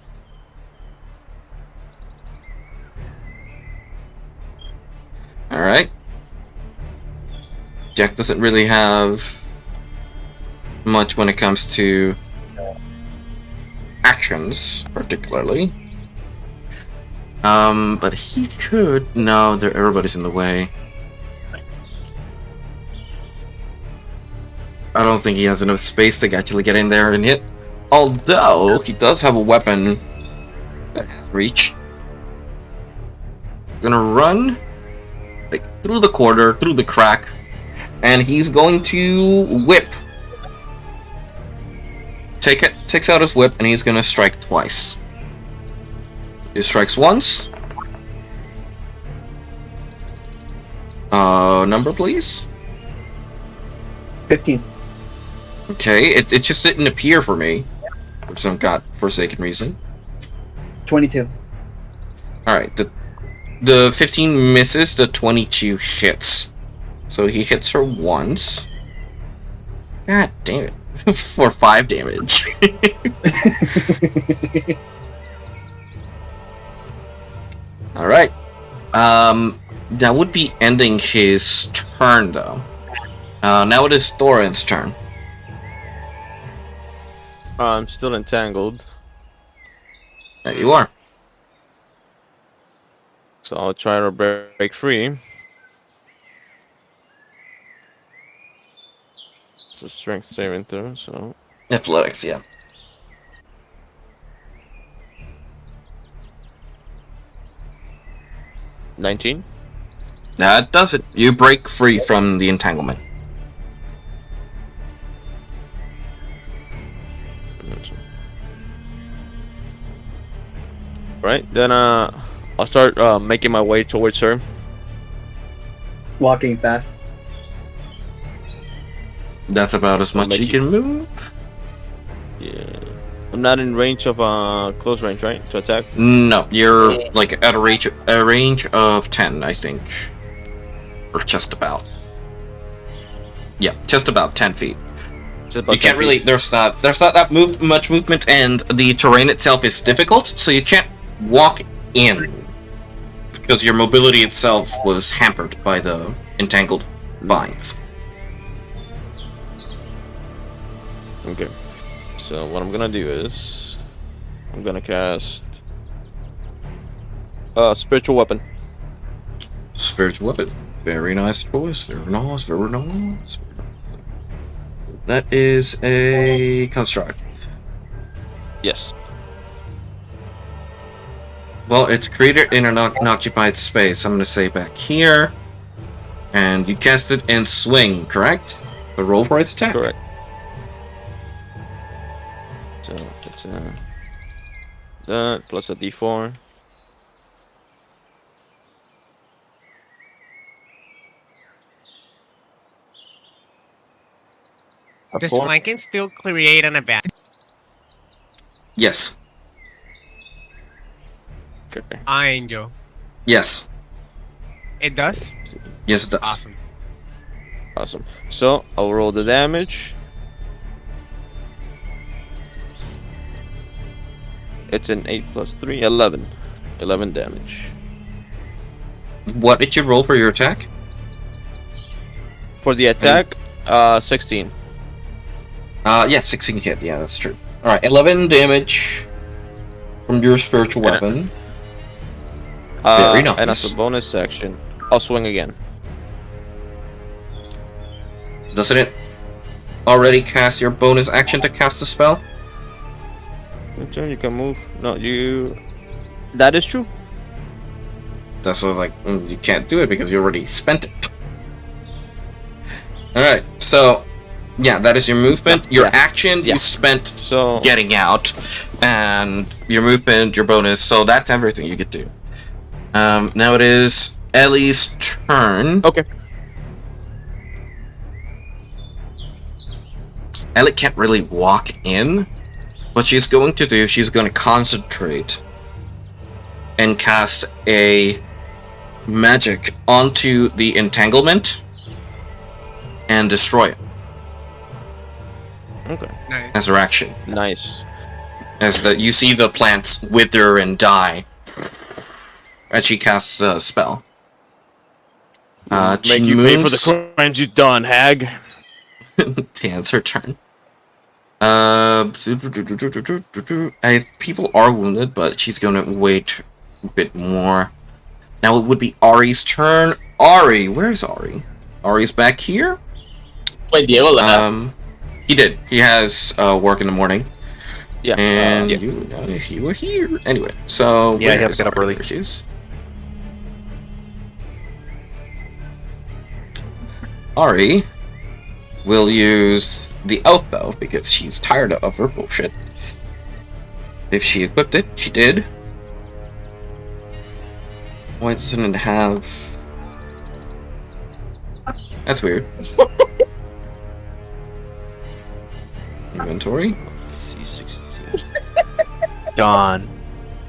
Alright. Jack doesn't really have much when it comes to actions, particularly. But he could. No, everybody's in the way. I don't think he has enough space to actually get in there and hit. Although he does have a weapon that has reach. Gonna run like through the corner, through the crack, and he's going to whip. Takes out his whip, and he's gonna strike twice. He strikes once. Number, please. 15. Okay, it just didn't appear for me for some godforsaken reason. 22. All right, the 15 misses, the 22 hits. So he hits her once. God damn it. For 5 damage. Alright. That would be ending his turn, though. Now it is Thorin's turn. I'm still entangled, There you are. so I'll try to break free. It's a strength saving throw, so Athletics, yeah. $19. That does it. You break free from the entanglement. Right, then I'll start making my way towards her. Walking fast. That's about as much you can move. Yeah, I'm not in range of close range, right, to attack. No, you're like at a range of 10, I think, or just about. Yeah, just about 10 feet. Just about You can't 10 really. feet. There's not that much movement, and the terrain itself is difficult, so you can't walk in because your mobility itself was hampered by the entangled vines. Okay, so what I'm gonna do is I'm gonna cast spiritual weapon. Spiritual weapon. Very nice choice. Very nice. Very nice. That is a construct. Yes. Well, it's created in an unoccupied space. I'm gonna say back here, and you cast it and swing. Correct? The roll for its attack. Correct. So it's that plus a d4. Does flanking still create an advantage? Yes. Okay. Angel. Yes. It does? Yes, it does. Awesome. Awesome. So I'll roll the damage. It's an 8 plus 3, 11. 11 damage. What did you roll for your attack? For the attack, 16. Yeah, 16 hit. Yeah, that's true. Alright, 11 damage from your spiritual And weapon. Very And as nice. a bonus action, I'll swing again. Doesn't it already cast your bonus action to cast a spell? Your turn, you can move. No, you. That is true. That's what like you can't do it because you already spent it. Alright, so yeah, that is your movement. Your action you spent So getting out, and your movement, your bonus, so that's everything you could do. Now it is Ellie's turn. okay. Ellie can't really walk in. What she's going to do, she's going to concentrate and cast a magic onto the entanglement and destroy it Okay. Nice. as her action. Nice. As you see the plants wither and die as she casts a spell. Make She you pay for moves. the crimes you've done, hag. It's her turn. People are wounded, but she's gonna wait a bit more. Now it would be Ari's turn. Ari, where's Ari? Ari's back here. Wait, Diego left. He did. He has work in the morning. Yeah. And yeah. you were here anyway. So Yeah, I have where's to get up Ari? early. There she is. Ari will use the elf bow because she's tired of her bullshit. If she equipped it, she did. Why doesn't it have... That's weird. Inventory? John.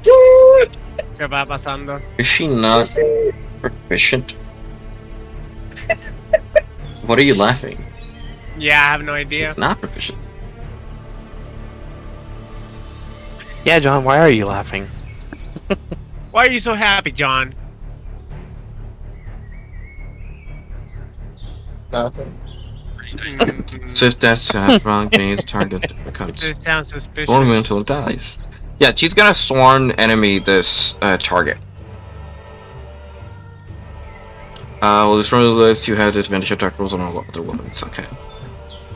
¿Qué va pasando? Is she not proficient? What are you laughing? Yeah, I have no idea. She's not proficient. Yeah, John, why are you laughing? Why are you so happy, John? Nothing. So if that's wrong means target becomes This sounds suspicious. sworn until it dies. Yeah, she's gonna sworn enemy this target. Well, this one lives, you have disadvantage attack rolls on all other weapons. Okay.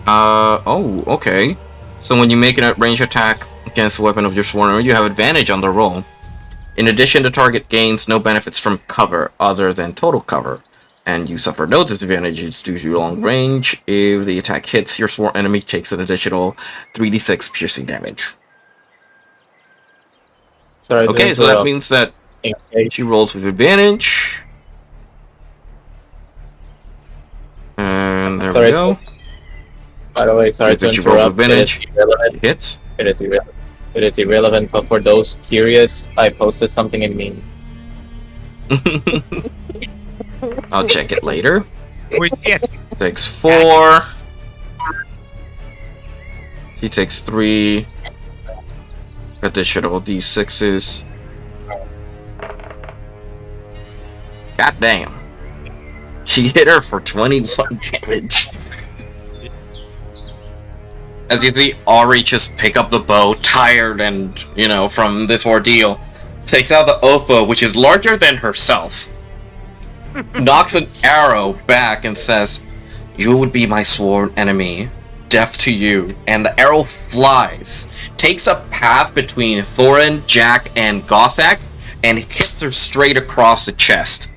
Oh, okay. So when you make a ranged attack against a weapon of your sworn enemy, you have advantage on the roll. In addition, the target gains no benefits from cover other than total cover, and you suffer no disadvantages due to your long range. If the attack hits, your sworn enemy takes an additional 3d6 piercing damage. Sorry. Okay, so that means that she rolls with advantage. And there we go. By the way, sorry to That you roll with interrupt. advantage. It is irrelevant. Hits. It is irrelevant, but for those curious, I posted something in meme. I'll check it later. Where's she? Takes 4. She takes 3 additional d6s. God damn. She hit her for 21 damage. As you see, Ari just pick up the bow, tired and, from this ordeal. Takes out the oath bow, which is larger than herself. Knocks an arrow back and says, "You would be my sworn enemy, deaf to you." And the arrow flies, takes a path between Thorin, Jack, and Gothak, and hits her straight across the chest,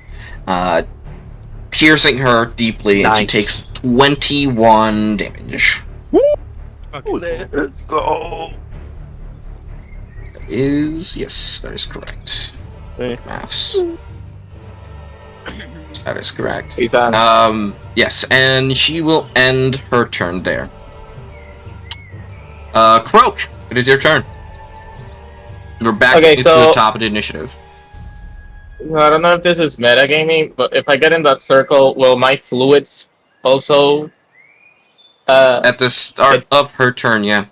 piercing her deeply, and she Nice. takes 21 damage. Let's go. That is correct. Hey. Maths. That is correct. He's on. Yes, and she will end her turn there. Croak, it is your turn. You're back Okay, into so- the top of the initiative. I don't know if this is metagaming, but if I get in that circle, will my fluids also... At the start of her turn, yeah.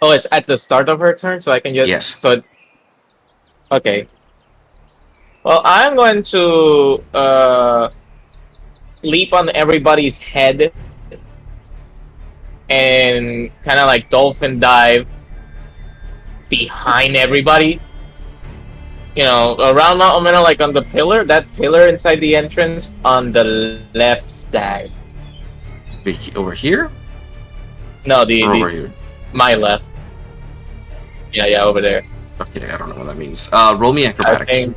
Oh, it's at the start of her turn, so I can just... Yes. Okay. Well, I'm going to leap on everybody's head and kind of like dolphin dive behind everybody. You know, around Mount Omena, like on the pillar, that pillar inside the entrance on the left side. Over here? No, Or over here? my left. Yeah, over there. Okay, I don't know what that means. Roll me acrobatics.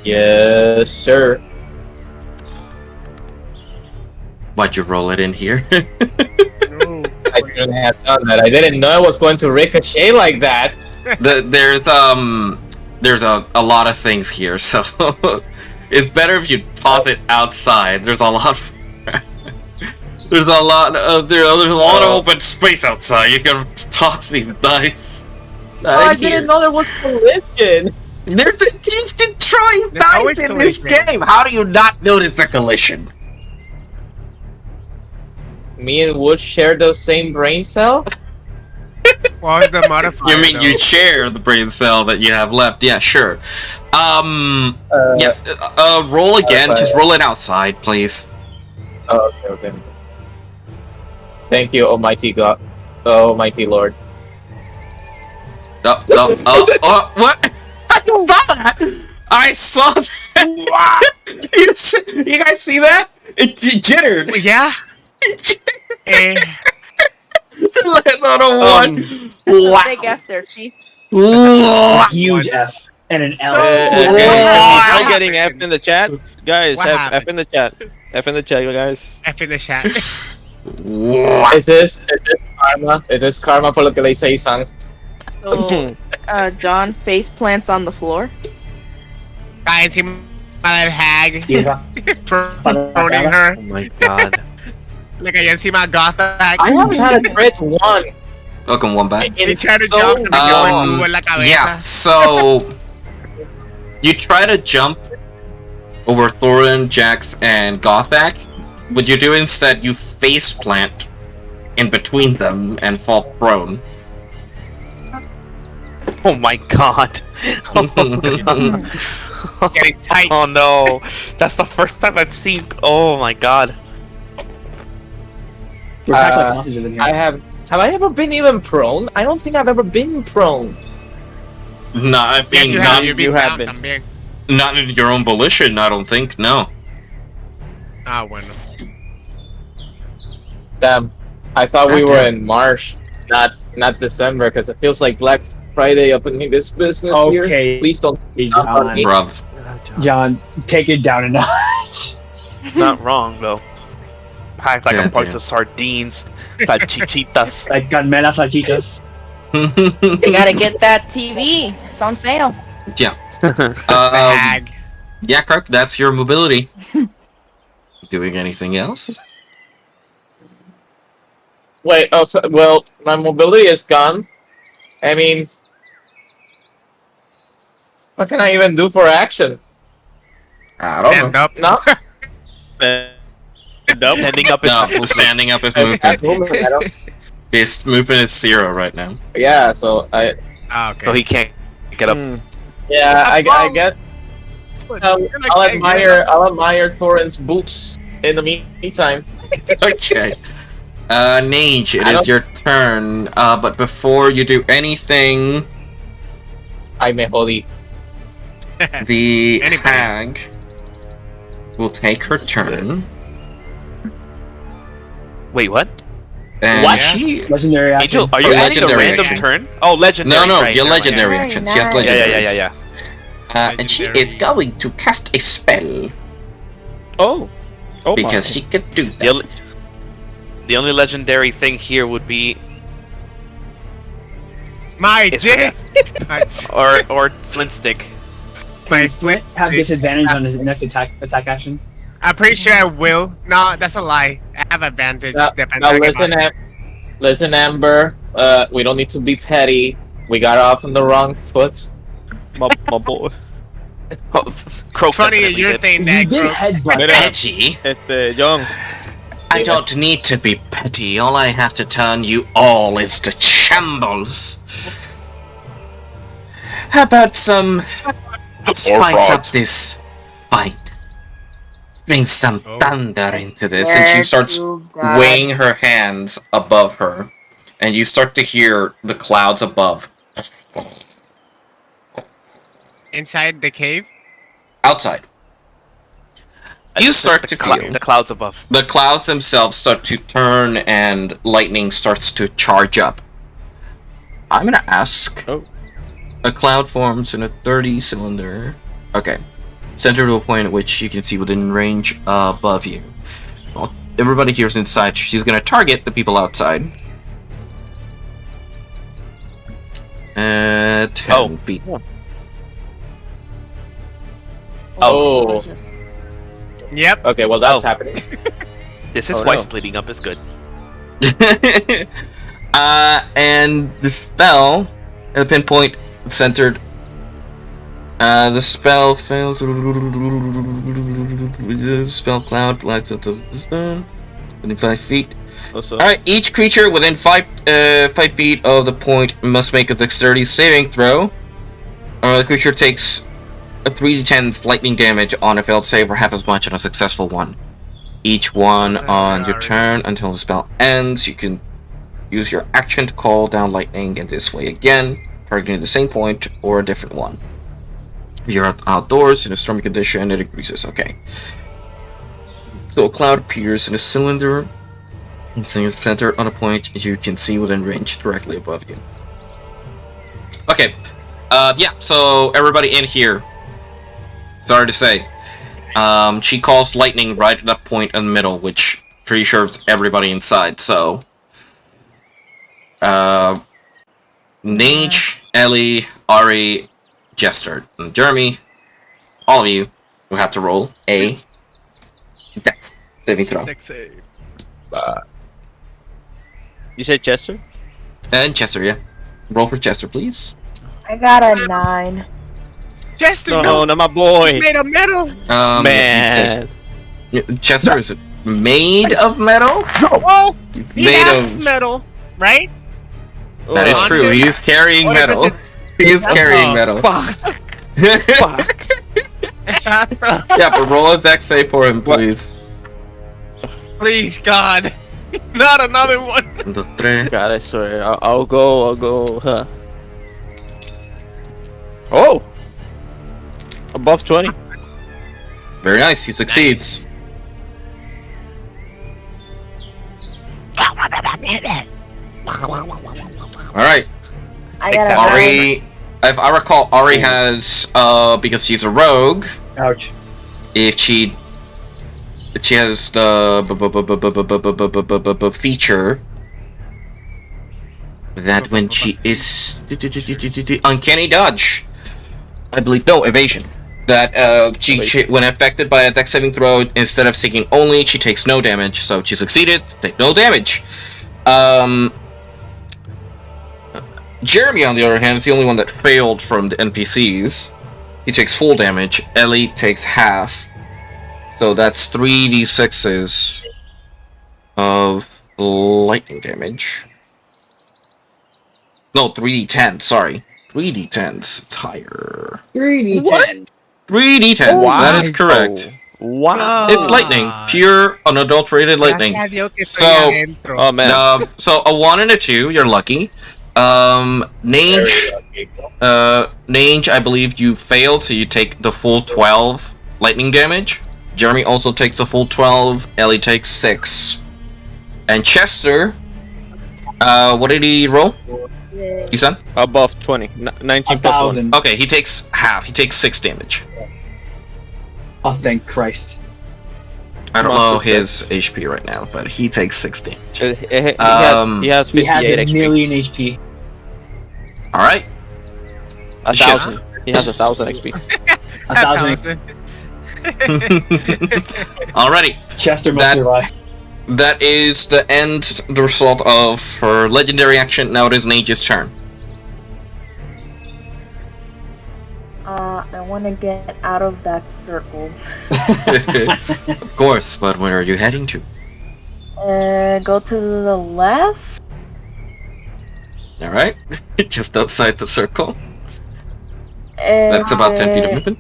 Yes, sir. Why'd you roll it in here? I shouldn't have done that. I didn't know it was going to ricochet like that. There's a lot of things here, so it's better if you toss it outside. There's a lot. There's a lot of open space outside. You can toss these dice. I didn't know there was collision. You've been throwing dice in this game. How do you not notice the collision? Me and Wood share the same brain cell? What was the modifier? You mean you share the brain cell that you have left? Yeah, sure. Roll again. Just roll it outside, please. Oh, okay. Thank you, Almighty God. Almighty Lord. What? I saw that! I saw that! you guys see that? It jittered. Yeah. Not a one. Wow. Big F there, Chief. A huge F and an L. Am I getting F in the chat? Guys, What F happened? in the chat. F in the chat, guys. F in the chat. Is this karma? Is this karma por lo que le hice a Isan? So, John face plants on the floor. Kaya encima del hag. Yeah. Proning her. Oh my god. Like allá encima Gotha hag. I haven't had a crit one. Welcome, one back. He tried to so jump and metió el tubo en la Yeah, cabeza. so you try to jump over Thorin, Jax, and Gothak. What you do instead, you face plant in between them and fall prone. Oh my god. Getting tight. Oh no. That's the first time I've seen. Oh my god. We're packed like hostages in here. Have I ever been even prone? I don't think I've ever been prone. No, I Yes, mean, you not, have. You've been you have down been. también. not in your own volition, I don't think, no. Ah, bueno. Damn. I thought we God were damn. in March, not December, because it feels like Black Friday up in this business here. Okay. Please don't John. stop on me. Bruv. John, take it down a notch. Not wrong though. Packed like a God bunch damn. of sardines. Salchichitas. Like Carmela Salchichas. You gotta get that TV. It's on sale. Yeah. The hag. Yeah, Kirk, that's your mobility. Doing anything else? Wait, well, my mobility is gone. I mean, what can I even do for action? I don't Stand know. up. No? Ending up in No, standing up is I movement. don't- His movement is 0 right now. yeah, so I Ah, okay. so he can't get up. I guess I'll admire Thorin's boots in the meantime. Okay. Nage, it I is don't- your turn. But before you do anything, Ay me jodí. the Anybody. hag will take her turn. Wait, what? And What? she... Legendary action. Angel, are you Oh, adding a legendary random action. turn? Oh, legendary. No, right, your never mind. legendary Very actions. She has nice. legendaries. Yeah. And she Legendary. is going to cast a spell. Oh. Oh Because my. she can do The that. only, the only legendary thing here would be My It's dick. or flint stick. My Flint have disadvantage on his next attack action. I'm pretty sure I will. No, that's a lie. I have advantage. Now, depending now on listen, Amber. We don't need to be petty. We got off on the wrong foot. My boy. Croak It's funny definitely you're did. saying You that, did Croak. headbutt. Mira, Petty? John. I don't need to be petty. All I have to turn you all is to shambles. How about some spice up this fight? bring some Oh. thunder into this, and she Swear starts to God. waving her hands above her, and you start to hear the clouds above. Inside the cave? Outside. I You just start took to the feel the clouds above. the clouds themselves start to turn, and lightning starts to charge up. I'm gonna ask. Oh. A cloud forms in a 30 cylinder. Okay. Center to a point at which you can see within range above you. Well, everybody here's inside. She's gonna target the people outside. 10 feet. Oh. Gorgeous. Yep. Okay, well that's Oh. happening. This is Oh, why no. splitting up is good. And the spell at a pinpoint centered. The spell failed. Spell cloud within 5 feet. Also, Alright, each creature within 5 feet of the point must make a dexterity saving throw. The creature takes a 3d10 lightning damage on a failed save, or half as much on a successful one. Each one on your turn until the spell ends. You can use your action to call down lightning in this way again, targeting the same point or a different one. If you're outdoors in a stormy condition, it increases. Okay. So a cloud appears in a cylinder. It's centered on a point you can see within range directly above you. Okay. Yeah, so everybody in here. Sorry to say. She calls lightning right at that point in the middle, which pretty sure is everybody inside, so. Nage, Ellie, Ari, Jester, and Jeremy, all of you will have to roll a dex saving throw. Dex save. you said Chester? And Chester, yeah. Roll for Chester, please. I got a 9. Chester, No, no! not my He's boy. made of metal! Man. Chester is made of metal? Well, he Made has of- metal, right? That is Oh, true, he is carrying What if metal. it's He is carrying Oh, metal. Fuck. Fuck. Yeah, but roll a dex save for him, please. Please, God. Not another one. God, I swear. I'll go. Huh. Oh. Above 20. Very nice, he succeeds. Alright, I got a 9. Ari, if I recall, Ari has, because she's a rogue, Ouch. if she has the feature that when she is uncanny dodge, I believe, no, evasion. That she when affected by a dex saving throw, instead of taking only, she takes no damage. So she succeeded, take no damage. Jeremy, on the other hand, is the only one that failed from the NPCs. He takes full damage. Ellie takes half. So that's 3d6s of lightning damage. No, 3d10, sorry. 3d10s, it's higher. 3d10. 3d10s, that is correct. Wow. It's lightning. Pure, unadulterated lightning. So- Oh man. So a 1 and a 2, you're lucky. Nage, I believe you failed, so you take the full 12 lightning damage. Jeremy also takes the full 12. Ellie takes 6. And Chester, what did he roll? You said? Above 20. 19 plus 1. 1,000. Okay, he takes half. He takes 6 damage. Oh, thank Christ. I don't know Monster his HP right now, but he takes 6 damage. He has He has 58 a HP. million HP. Alright. 1,000. He has 1,000 XP. 1,000. Alrighty. Chester must That- survive. That is the end, the result of her legendary action. Now it is Nage's turn. I want to get out of that circle. Of course, but where are you heading to? Go to the left. Alright. Just outside the circle. That's about 10 feet of movement.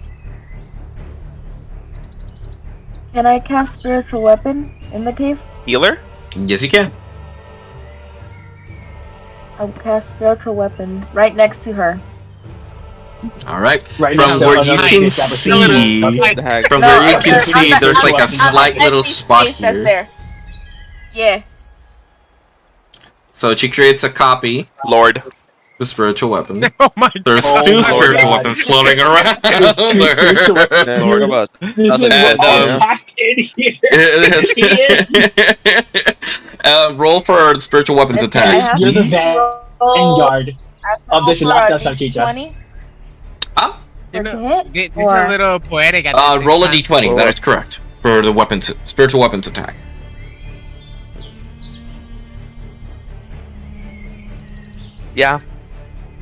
Can I cast spiritual weapon in the cave? Healer? Yes, you can. I'll cast spiritual weapon right next to her. All right. Right From now, where no, you no, can no, see, What the heck? from No, where you it's can on see, the- there's on like the- a slight on the little empty spot space that's here. there. Yeah. So she creates a copy, Lord. the spiritual weapon. Oh my There's Oh two my spiritual God. weapons floating around There's two spiritual there. weapons. Yeah, talk about This that's is a what's bad thing, packed in here. Roll for the spiritual weapons Okay, I attacks, have You're the please. vanguard of this Lactas salchichas. 20 Huh? You for to know, hit? this is Or- a little poetic. At the same Roll a time. d20. That is correct for the weapons, spiritual weapons attack. Yeah.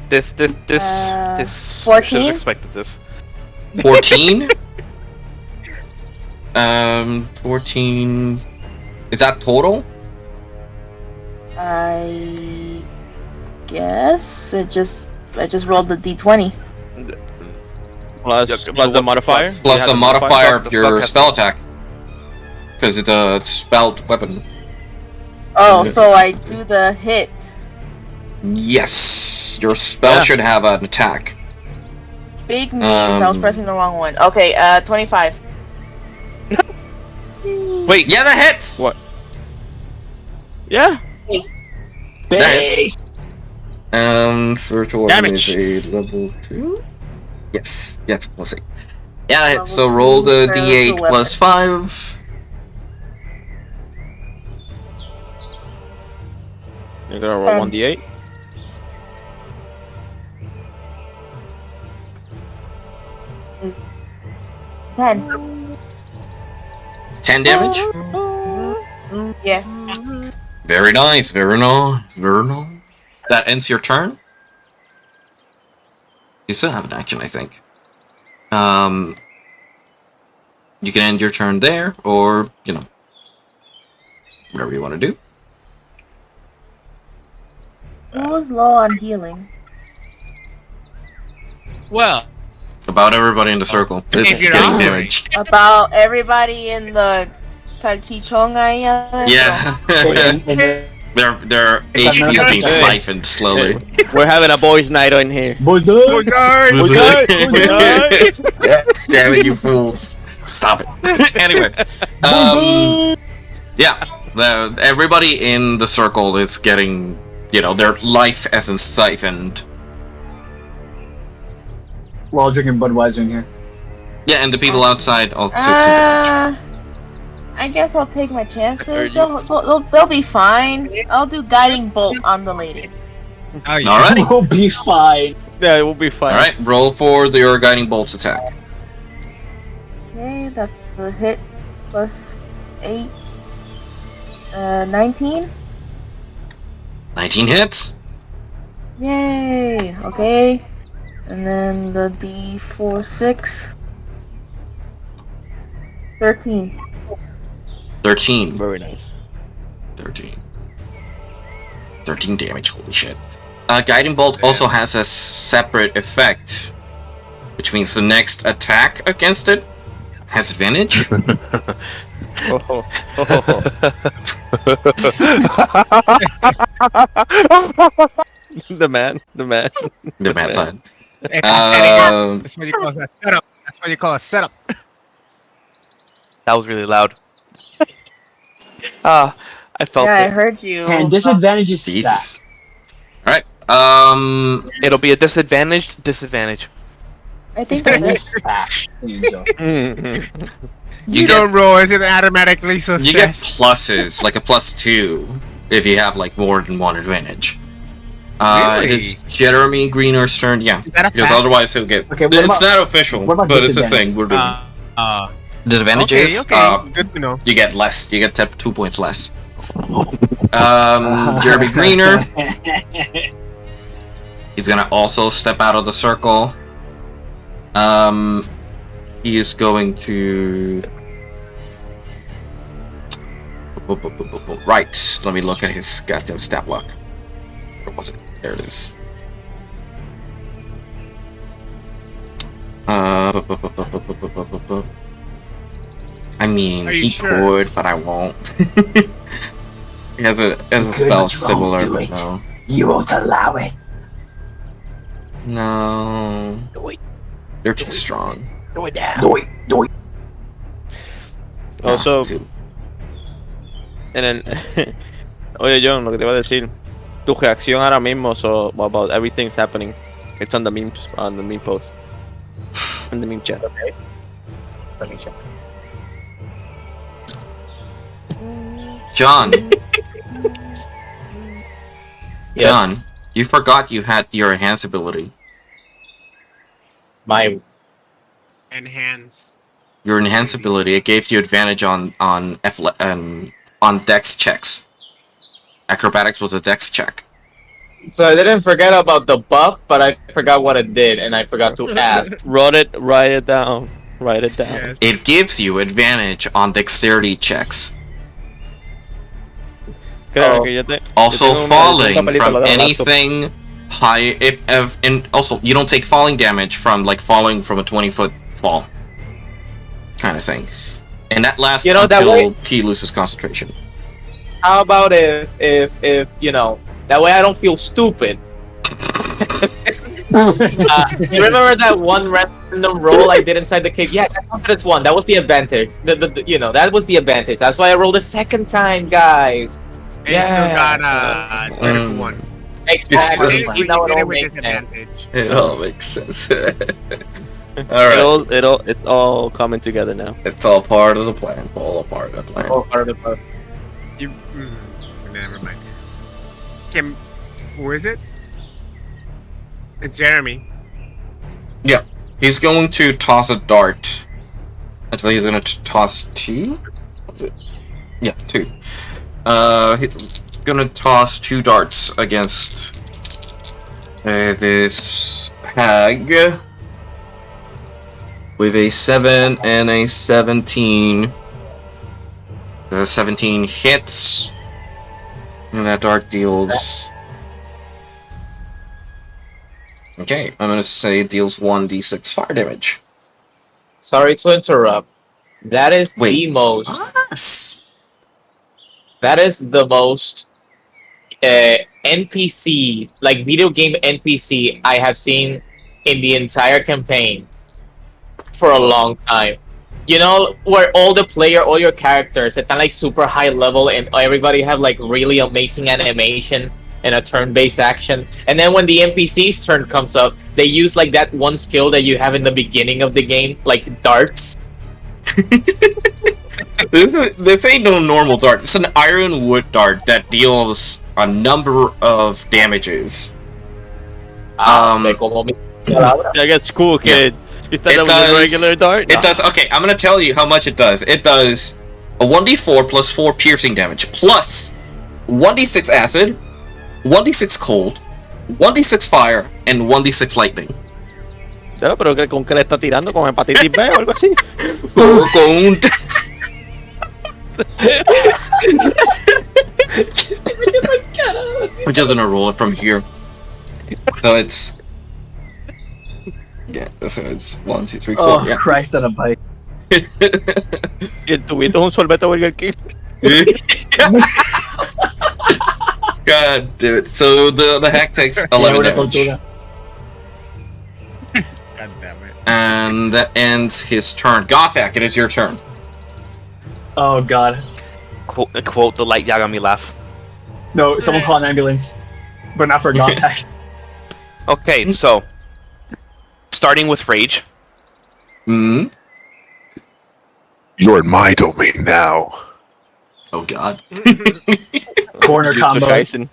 This should 14? have expected this. 14. 14. Is that total? I guess I just rolled the d20. plus Yeah, plus the modifier. Plus You the have modifier of The your spell spell attack. Because it's a spelled weapon. Oh, so I do the hit. Yes. Your spell Yeah. should have an attack. Big means I was pressing the wrong one. Okay, 25. Wait, Yeah, that hits! What? Yeah. Base. That hits. Spiritual weapon Damage. is a level 2? Yes. Yes, we'll see. Yeah, that hits. So Level roll 2 the spiritual d8 plus 5. You're gonna roll 1d8. Is 10. 10 damage? Yeah. Very nice, very nice, very nice. That ends your turn? You still have an action, I think. You can end your turn there, or, you know, whatever you want to do. Who's low on healing? Well, About everybody in the circle. It's you're getting offering. damage. About everybody in the salchichon ahí adentro. Yeah. Their It's HP is another- being siphoned slowly. We're having a boys' night in here. Boulder! Damn it, you fools. Stop it. Anyway. Yeah. Everybody in the circle is getting, you know, their life essence siphoned. We're all drinking Budweiser in here. Yeah, and the people outside all took some damage. I guess I'll take my chances. heard you. They'll be fine. I'll do guiding bolt on the lady. oh, yeah. Alright. We'll be fine. Yeah, it will be fine. Alright, roll for your guiding bolts attack. Okay, that's the hit plus 8. 19. 19 hits. Yay! Okay. And then the D4 6. 13. 13. Very nice. 13. 13 damage, holy shit. Guiding Bolt also has a separate effect, which means the next attack against it has advantage. Oh, oh, oh, oh. The man. The mad plan. That's what you call a setup. That's what you call a setup. that was really loud. I felt Yeah, I it. heard you. And disadvantage is Jesus. Alright, It'll be a disadvantage. I think that's it. stacked. Angel. You, get- don't roll, is it automatically you get success? pluses, like a +2, if you have like more than one advantage. It Really? is Jeremy Greener's turn, yeah. Is that a Because fact? otherwise he'll get. Okay, what It's about- not official, what about but it's a thing we're doing. Uh, The advantage okay, is okay. Good to know. you get less. You get 2 points less. Jeremy Greener. He's gonna also step out of the circle. He is going to. Right. Let me look at his goddamn stat block. Where was it? There it is. I mean, Are you he sure? could, but I won't. He has a Good, spell but you won't similar, do but it. no. You won't allow it. No. Do it. They're too strong. Do it now. Do it. Do it. Also, Too. en el... Oye, John, lo que te iba a decir. Tu reacción ahora mismo so about everything's happening. It's on the memes, on the meme post. In the meme chat. Let me check. John. Yes. John, you forgot you had your enhance ability. My Enhance. Your enhance ability, it gave you advantage on on dex checks. Acrobatics was a dex check. So I didn't forget about the buff, but I forgot what it did, and I forgot to ask. Write it down. Write it down. Yes. It gives you advantage on dexterity checks. Creo que yo te- Also yo tengo un falling papelito from al lado del laptop. anything high if and also you don't take falling damage from like falling from a 20-foot fall. Kind of thing. And that lasts You know, that until way- he loses concentration. How about if you know, that way I don't feel stupid. You remember that one random roll I did inside the cave? Yeah, I counted as one. That was the advantage. You know, that was the advantage. That's why I rolled a second time, guys. And Yeah. you still got 30 to 1. Exactly. still- See, now it did all it with makes sense. disadvantage. It all makes sense. Alright. It's all coming together now. It's all part of the plan. All a part of the plan. Oh, part of the part. You, never mind. Kim, who is it? It's Jeremy. He's going to toss a dart. Actually, he's going to toss 2? Was it? Yeah, 2. He's going to toss 2 darts against this hag with a 7 and a 17. The 17 hits, and that dart deals. Okay, I'm gonna say it deals 1d6 fire damage. Sorry to interrupt. That is Wait. the most. Yes. That is the most NPC, like video game NPC, I have seen in the entire campaign for a long time. You know, where all your characters están like super high level and everybody have like really amazing animation and a turn-based action. And then when the NPC's turn comes up, they use like that one skill that you have in the beginning of the game, like darts. This ain't no normal dart. It's an iron wood dart that deals a number of damages. Yeah, that's cool, kid. You thought It that was does- a regular dart? It does. Okay, I'm gonna tell you how much it does. It does a 1d4 plus 4 piercing damage, plus 1d6 acid, 1d6 cold, 1d6 fire, and 1d6 lightning. No, pero ¿con qué le está tirando? ¿Con hepatitis B o algo así? I'm just gonna roll it from here. So it's yeah. So it's 1, 2, 3, 4. Oh, Yeah. Christ on a bike. Y el tubito es un sorbete Burger King. God damn it. So the hack takes 11 damage. God damn it. And that ends his turn. Gothak, it is your turn. Oh God. Quote the light Yagami laugh. No, someone call an ambulance. But not for Gothak. Okay, so starting with rage. Hmm. You're in my domain now. Oh God. Corner combo. Scheißen.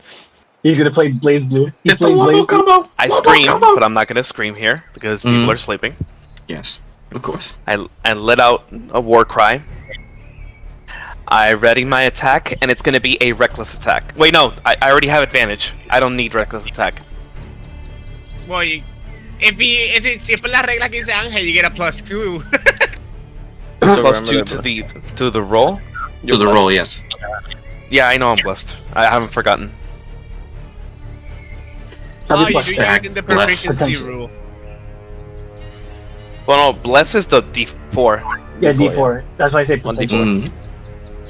He's gonna play Blaze Blue. He's It's the playing wombo Blaze Blue. combo. I Wombo scream, combo. but I'm not gonna scream here because people are sleeping. Yes, of course. I let out a war cry. I ready my attack, and it's gonna be a reckless attack. Wait, no, I already have advantage. I don't need reckless attack. Well, if it's siempre la regla que dice Ángel, you get a +2. +2 to the roll. To the roll, yes. Yeah, I know I'm blessed. I haven't forgotten. Oh, you're Stack using the bless. proficiency rule. Well, no, bless is the D4. Yeah, D4, D4. That's why I say One potential. D4.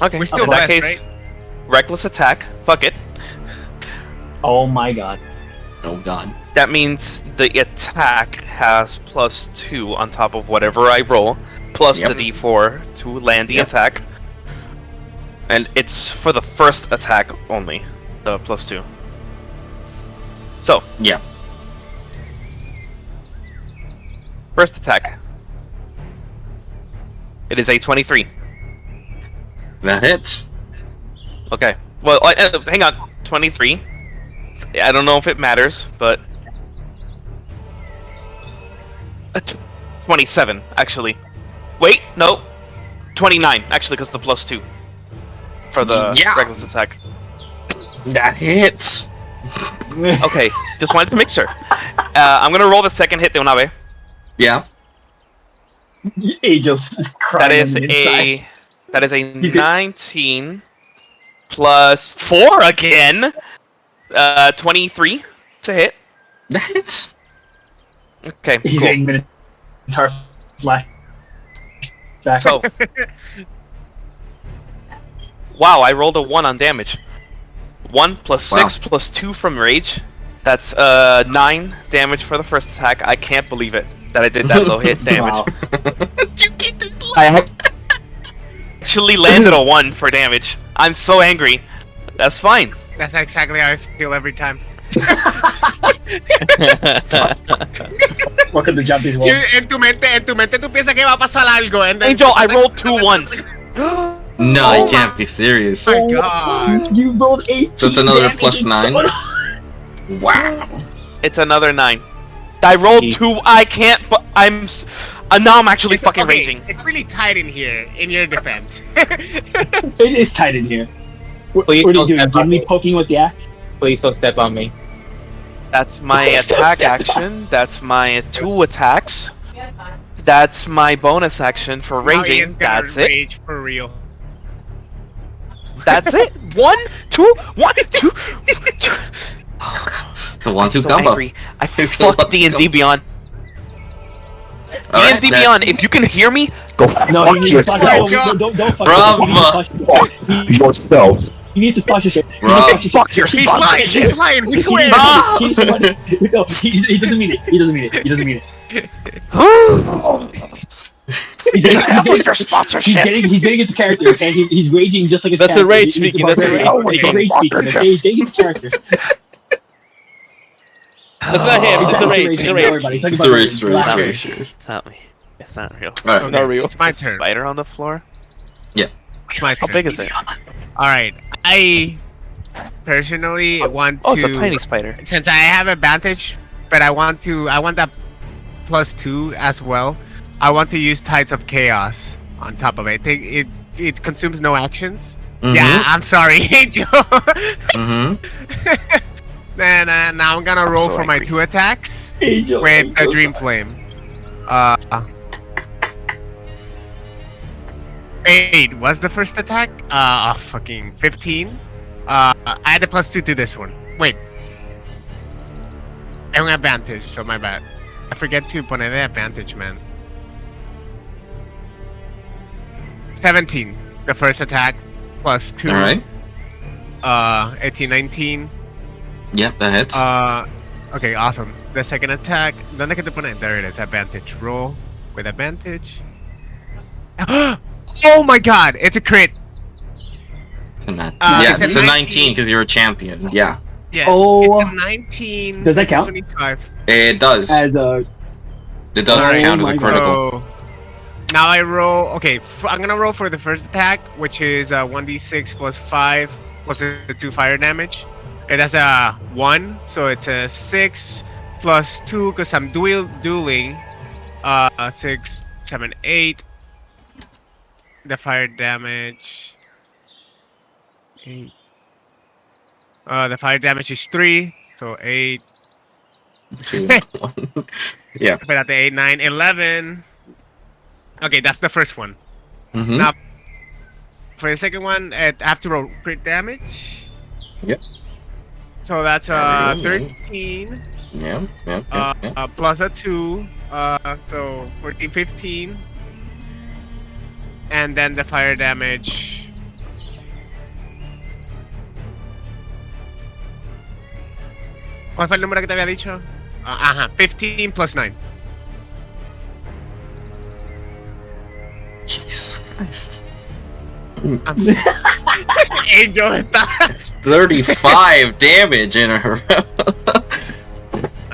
Okay. We're still in that blessed, case, right? reckless attack. Fuck it. Oh my god. Oh god. That means the attack has +2 on top of whatever I roll, plus Yep. the D4 to land the Yep. attack. And it's for the first attack only, the +2. So, Yeah. first attack. It is a 23. That hits. Okay. Well, hang on. 23. I don't know if it matters, but 27 actually. Wait, no. 29 actually, because the +2 for the Yeah. reckless attack. That hits. Okay, just wanted to make sure. I'm gonna roll the second hit de una vez. Yeah. Angel's crying. That is on the inside. a 19 plus 4 again. 23 to hit. That hits. Okay, He's cool. getting Minotaur flash back. So, wow, I rolled a 1 on damage. 1 plus 6 plus 2 from rage. That's 9 damage for the first attack. I can't believe it that I did that low hit damage. Wow. You get the I Actually landed a 1 for damage. I'm so angry. That's fine. That's exactly how I feel every time. Welcome to Jumpy's World. En tu mente, tú piensas que va a pasar algo, and then... Angel, I rolled 2 ones. No, you can't be serious. Oh my god. You rolled 8. So it's another +9. Wow. It's another 9. I rolled 2. I can't. But now I'm actually fucking Okay, raging. it's really tight in here, in your defense. It is tight in here. What Please are you don't doing? step Give on me me. poking with the axe? Please don't step on me. That's my attack action. That's my 2 attacks. That's my bonus action for Now Ian's raging. gonna That's it. rage for real. That's it. 1, 2, 1, 2. The 1-2 So combo. angry. I fuck D&D Beyond. Alright, D&D Beyond. If you can hear me, go No, fuck he needs to yourself. splash yourself. Don't fuck Bravo. Yourself. He needs to splash yourself. Bro. Fuck yourself. He's lying, we swear! Ah! No, he doesn't mean it. He doesn't mean it. He doesn't mean it. Your sponsorship. He's getting into character, okay? He's raging just like his That's a character. rage He's speaking, about that's a to rage rage. He's speaking. rage speaking, okay? He's getting into character. That's not him. It's a rage. It's a Don't rage. worry about it. He's It's talking a about race, rage. race, Relax. race. It's not me. It's not real. Alright. Not real. It's my turn. Spider on the floor. It's my How turn. big is it? Alright, I personally want Oh, to... it's a tiny spider. Since I have advantage, but I want that +2 as well. I want to use Tides of Chaos on top of it. It consumes no actions. Yeah, I'm sorry, Angel. Mm-hmm. Then now I'm gonna roll so for my angry. 2 attacks Angel. with a Dream Flame. 8 was the first attack. Fucking 15. I had a +2 to this one. Wait. I have advantage, so my bad. I forget to poner the advantage, man. 17. The first attack. +2. Alright. 18, 19. Yep, that hits. Okay, awesome. The second attack. ¿Dónde que te pone? There it is. Advantage. Roll with advantage. Oh my god! It's a crit! It's a yeah, it's it's a a 19 19 because you're a champion. Yeah. Yeah. Oh. It's a 19. Does that count? 25. It does. As a It does Alright, count as oh a my critical. So, now I roll. Okay, I'm gonna roll for the first attack, which is 1d6 plus 5 plus a 2 fire damage. It has a 1, so it's a 6 plus 2 because I'm dueling. 6, 7, 8. The fire damage. 8. The fire damage is 3, so 8. 2, 1. Yeah. Espérate, 8, 9, 11. Okay, that's the first one. Mm-hmm. Now, for the second one, I have to roll crit damage. Yep. So that's There we go, 13 Yeah. plus a 2, so 14, 15. And then the fire damage. ¿Cuál fue el número que te había dicho? Ajá, 15 plus 9. Jesus Christ. I'm sorry. Angel está. 35 damage in her.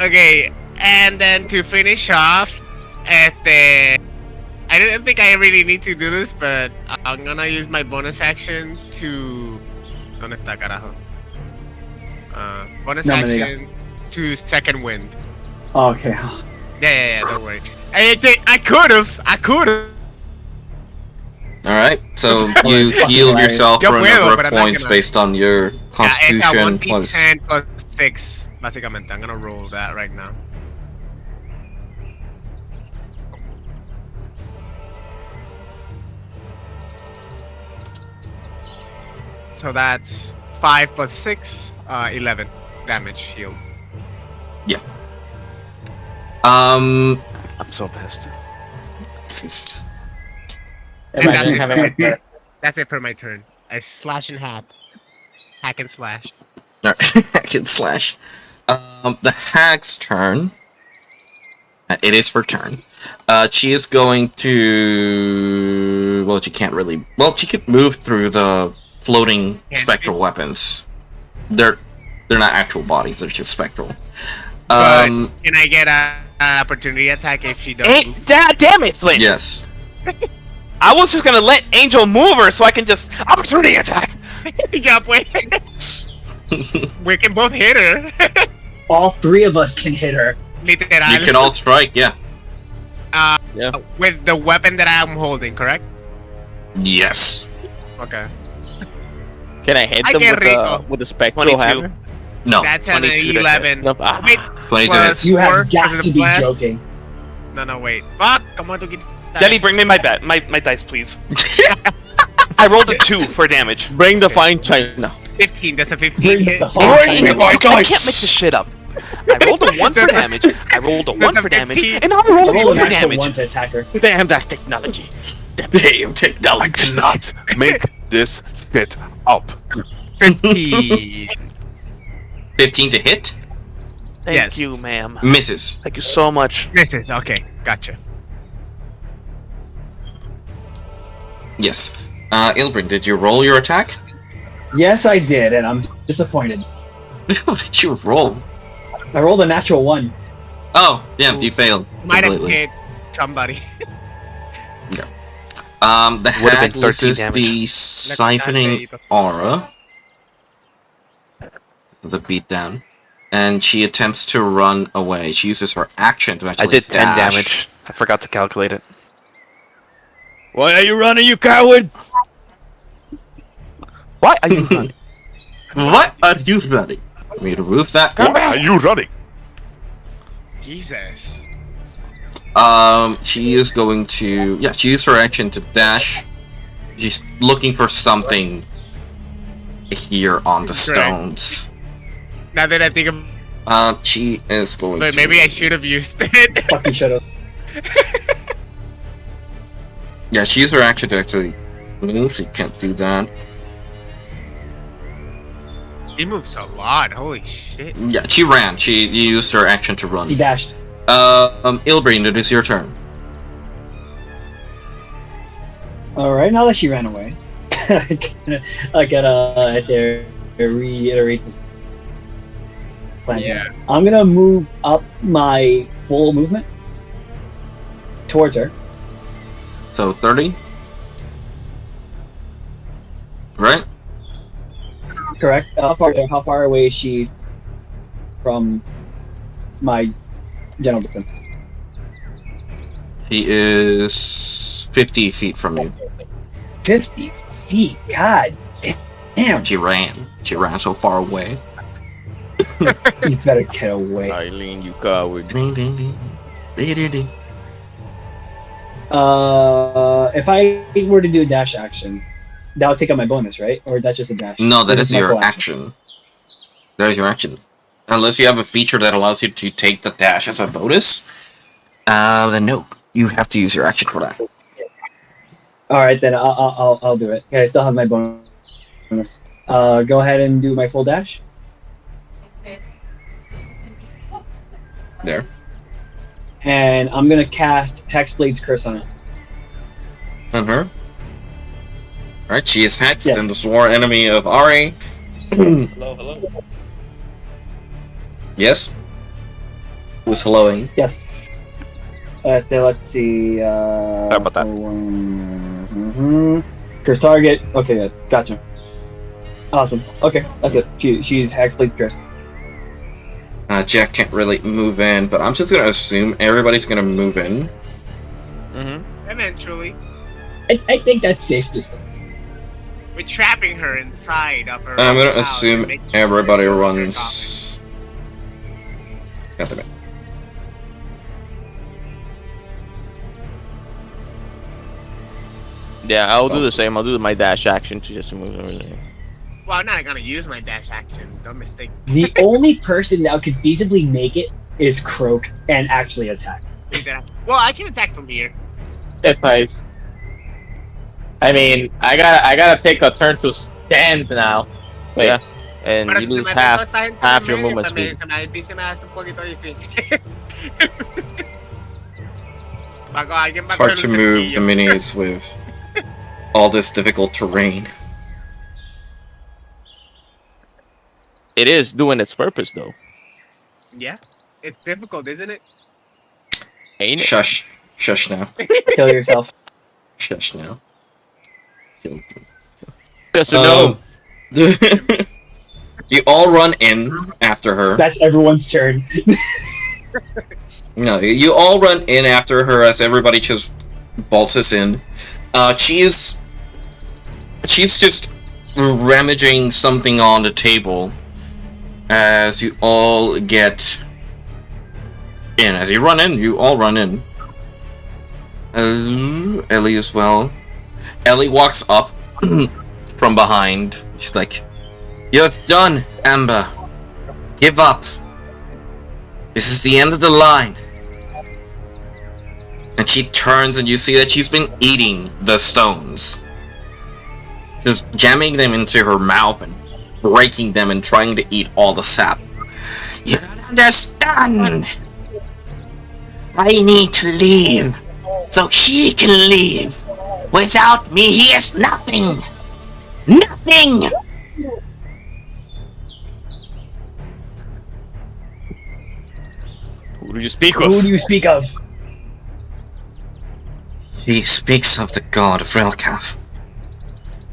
Okay, and then to finish off, I didn't think I really need to do this, but I'm gonna use my bonus action to. ¿Dónde está, carajo? Bonus No, action to second wind. Okay. Yeah, don't worry. I could've. Alright, so you healed yourself Yo for a puedo, number pero of no points gonna- based on your constitution It's a plus. 1d10 plus 6, básicamente. I'm gonna roll that right now. So that's 5 plus 6, 11 damage healed. Um. I'm so pissed. And that's Imagine it. having That's it for my turn. I slash in half. Hack and slash. Alright, I can slash. The hag's turn. It is her turn. She is going to. Well, she can't really. Well, she could move through the floating spectral weapons. They're not actual bodies. They're just spectral. But can I get an opportunity attack if she does move? Damn it, Flint! Yes. I was just gonna let Angel move her so I can just opportunity attack. Yeah, wait. We can both hit her. All three of us can hit her. Literal. You can all strike. Yeah. Yeah. With the weapon that I'm holding, correct? Yes. Okay. Can I hit Ay, them qué with rico. the spectral 22. hammer? No. That's an 22 to 11. No. Wait, 22 plus hits. You have 4 got for to the be blast. joking. No, wait. Fuck! Come on to get. Denny, bring me my dice, please. I rolled a 2 for damage. Bring the fine china. 15. That's a 15 Bring hit. the whole I thing. can't make this shit up. I rolled a 1 for damage, I rolled a 1 That's a for damage, 15. and now I rolled a 2 Roll an for actual damage. one to attack her. Damn that technology. Damn I technology. cannot make this shit up. 15. 15 to hit. Thank Yes. you, ma'am. Misses. Thank you so much. Misses. Okay, gotcha. Yes. Ilbrin, did you roll your attack? Yes, I did, and I'm disappointed. What did you roll? I rolled a natural 1. Oh, damn, you failed Might have completely. hit somebody. The Would've hag been 13 uses damage. the siphoning aura, the beatdown, and she attempts to run away. She uses her action to I actually did 10 dash. damage. I forgot to calculate it. Why are you running, you coward? Why are you running? What are you running? Let me remove that. Why are you running? Jesus. She is going to... Yeah, she used her action to dash. She's looking for something here on the stones. Now that I think of She is going it, to... maybe I should have used it. Fuck, you should've. Yeah, she used her action to actually move, so you can't do that. He moves a lot. Holy shit. Yeah, she ran. She used her action to run. He dashed. Ilbrine, it is your turn. Alright, now that she ran away, I gotta reiterate this plan. Yeah. I'm gonna move up my full movement towards her. So 30. Right? Correct. How far away is she from my general distance? He is 50 feet from you. 50 feet. God damn. She ran. She ran so far away. You better get away. Eileen, you coward. Ding, ding, ding. Ding, ding, ding. If I were to do a dash action, that would take out my bonus, right? Or that's just a dash? No, that Or is my your full action. That is your action. Unless you have a feature that allows you to take the dash as a bonus, then no. You have to use your action for that. All right, then I'll do it. Yeah, I still have my bonus. Go ahead and do my full dash. There. And I'm gonna cast Hexblade's Curse on it. On her. Alright, she is hexed Yes. and the sworn enemy of Ari. Hello. Yes? Who's helloing? Yes. Let's see. Sorry about that. Curse target. Okay, good. Gotcha. Awesome. Okay, that's it. She's Hexblade cursed. Jack can't really move in, but I'm just gonna assume everybody's gonna move in. Eventually, I think that's safe to say. we're trapping her inside of her. I'm gonna house assume and making her everybody her runs. Got the minute. Yeah, I'll do the same. I'll do my dash action to just move everything. coffin. Well, I'm not gonna use my dash action. Don't mistake. The only person that could feasibly make it is Croak and actually attack. Well, I can attack from here. Advice. I mean, I gotta take a turn to stand now. Wait. Yeah. And Pero you si lose me half toca estar half your entre movement medio, speed. se me hace un poquito difícil. Alguien va It's a hard coger to un move the cepillo. minis with all this difficult terrain. It is doing its purpose though. Yeah, it's difficult, isn't it? Ain't it? Shush. Shush now. Kill yourself. Shush now. Yes or no? You all run in after her. That's everyone's turn. No, you all run in after her as everybody just bolts in. She's just rummaging something on the table as you all get in. As you run in, you all run in. Ellie as well. Ellie walks up from behind. She's like, "You're done, Amber. Give up. This is the end of the line." And she turns and you see that she's been eating the stones. Just jamming them into her mouth and breaking them and trying to eat all the sap. You don't understand. I need to leave so she can leave. Without me, he is nothing. Nothing. Who do you speak Who of? do you speak of? He speaks of the god of Relkav.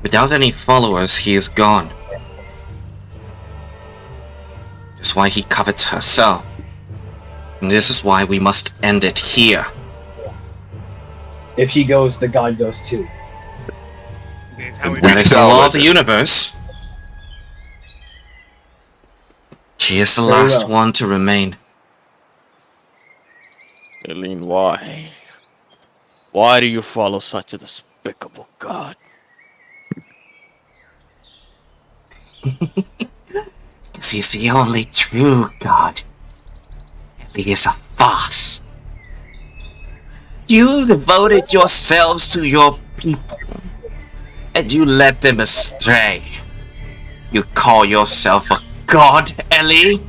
Without any followers, he is gone. That's why he covets her cell. And this is why we must end it here. If she goes, the god goes too. That's how we That make is it. the law of the universe. She is the Very last well. one to remain. Eileen, why? Why do you follow such a despicable god? Because he's the only true god. He is a farce. You devoted yourselves to your people, and you led them astray. You call yourself a god, Ellie?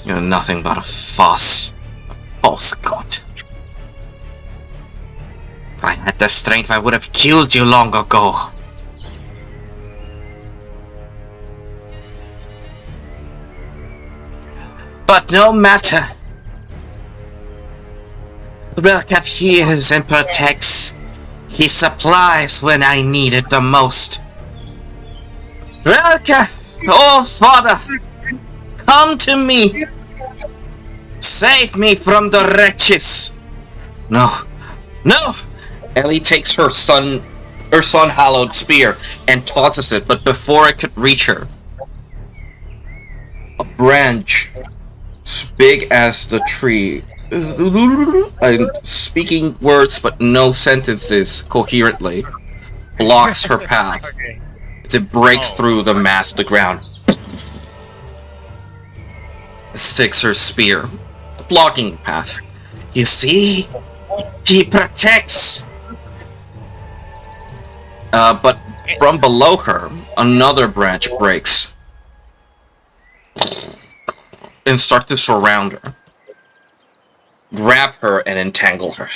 You're nothing but a farce. A false god. If I had the strength, I would have killed you long ago. But no matter. Relkav hears and protects. He supplies when I need it the most. Relkav, oh father, come to me. Save me from the wretches. No, no. Ellie takes her sun-hallowed spear and tosses it, but before it could reach her, a branch as big as the tree, and speaking words but no sentences coherently, blocks her path as it breaks through the mass of the ground. Sticks her spear, blocking the path. You see? He protects. But from below her, another branch breaks and starts to surround her, grab her, and entangle her.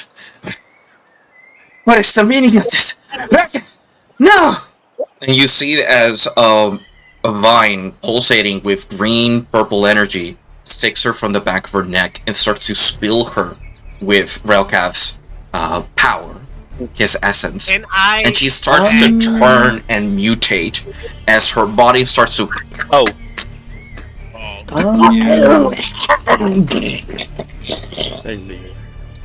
What is the meaning of this? No! And you see it as a vine pulsating with green-purple energy sticks her from the back of her neck and starts to spill her with Relkav's power, his essence. And she starts to turn and mutate as her body starts to... Oh.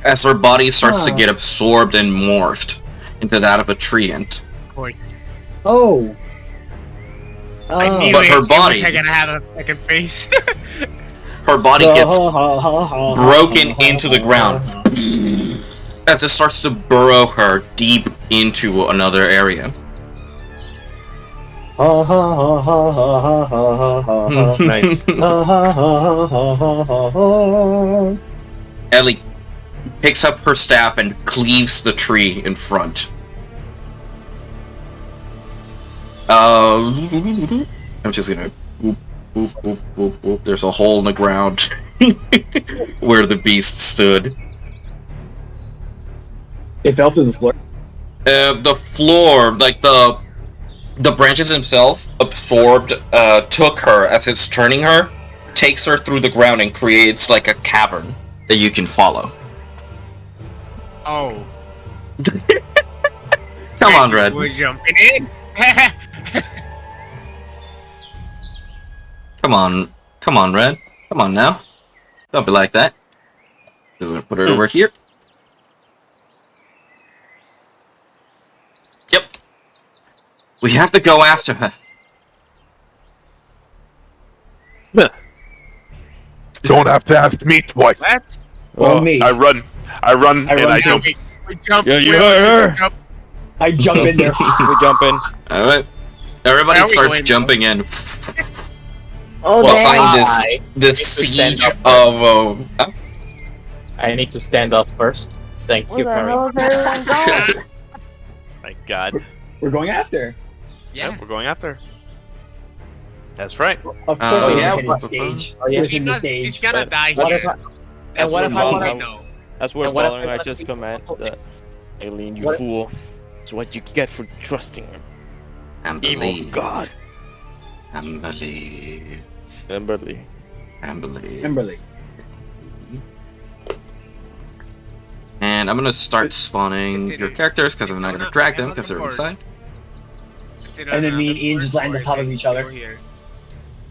As her body starts to get absorbed and morphed into that of a treant. Oh. I knew But her body... I gotta have a second face. Her body gets broken into the ground as it starts to burrow her deep into another area. Nice. Ellie picks up her staff and cleaves the tree in front. I'm just gonna... Boop, boop, boop, boop, boop. There's a hole in the ground where the beast stood. It fell to the floor. The floor, like the branches themselves, absorbed, took her as it's turning her, takes her through the ground and creates like a cavern that you can follow. Oh. Come on, Red. We're jumping in. Come on, Red. Come on now. Don't be like that. Just gonna put it over here. Yep. We have to go after her. Don't have to ask me twice. What? Or me. I run, and I jump. We jump. Yeah, you we heard her. jump. I jump in there. We jump in. Alright. Everybody Where are we starts going, jumping in. Oh, Behind this siege of... I need to stand up first. Thank you, Where the Harry. hell is everyone going? Thank God. We're going after. Yeah. We're going after. That's right. Of course, Oh, we yeah, hit the stage. Within the She's stage. gonna die What here. if I, That's what if what I we wanna- know. That's where And what if following. I I let just you- command that. Alien, you What- fool. It's what you get for trusting him. And Evil believe. God. And believe. Emberly. And believe. Kimberly. And I'm gonna start spawning your characters because I'm not gonna drag them because they're inside. And then me and Ian just land on top of each other.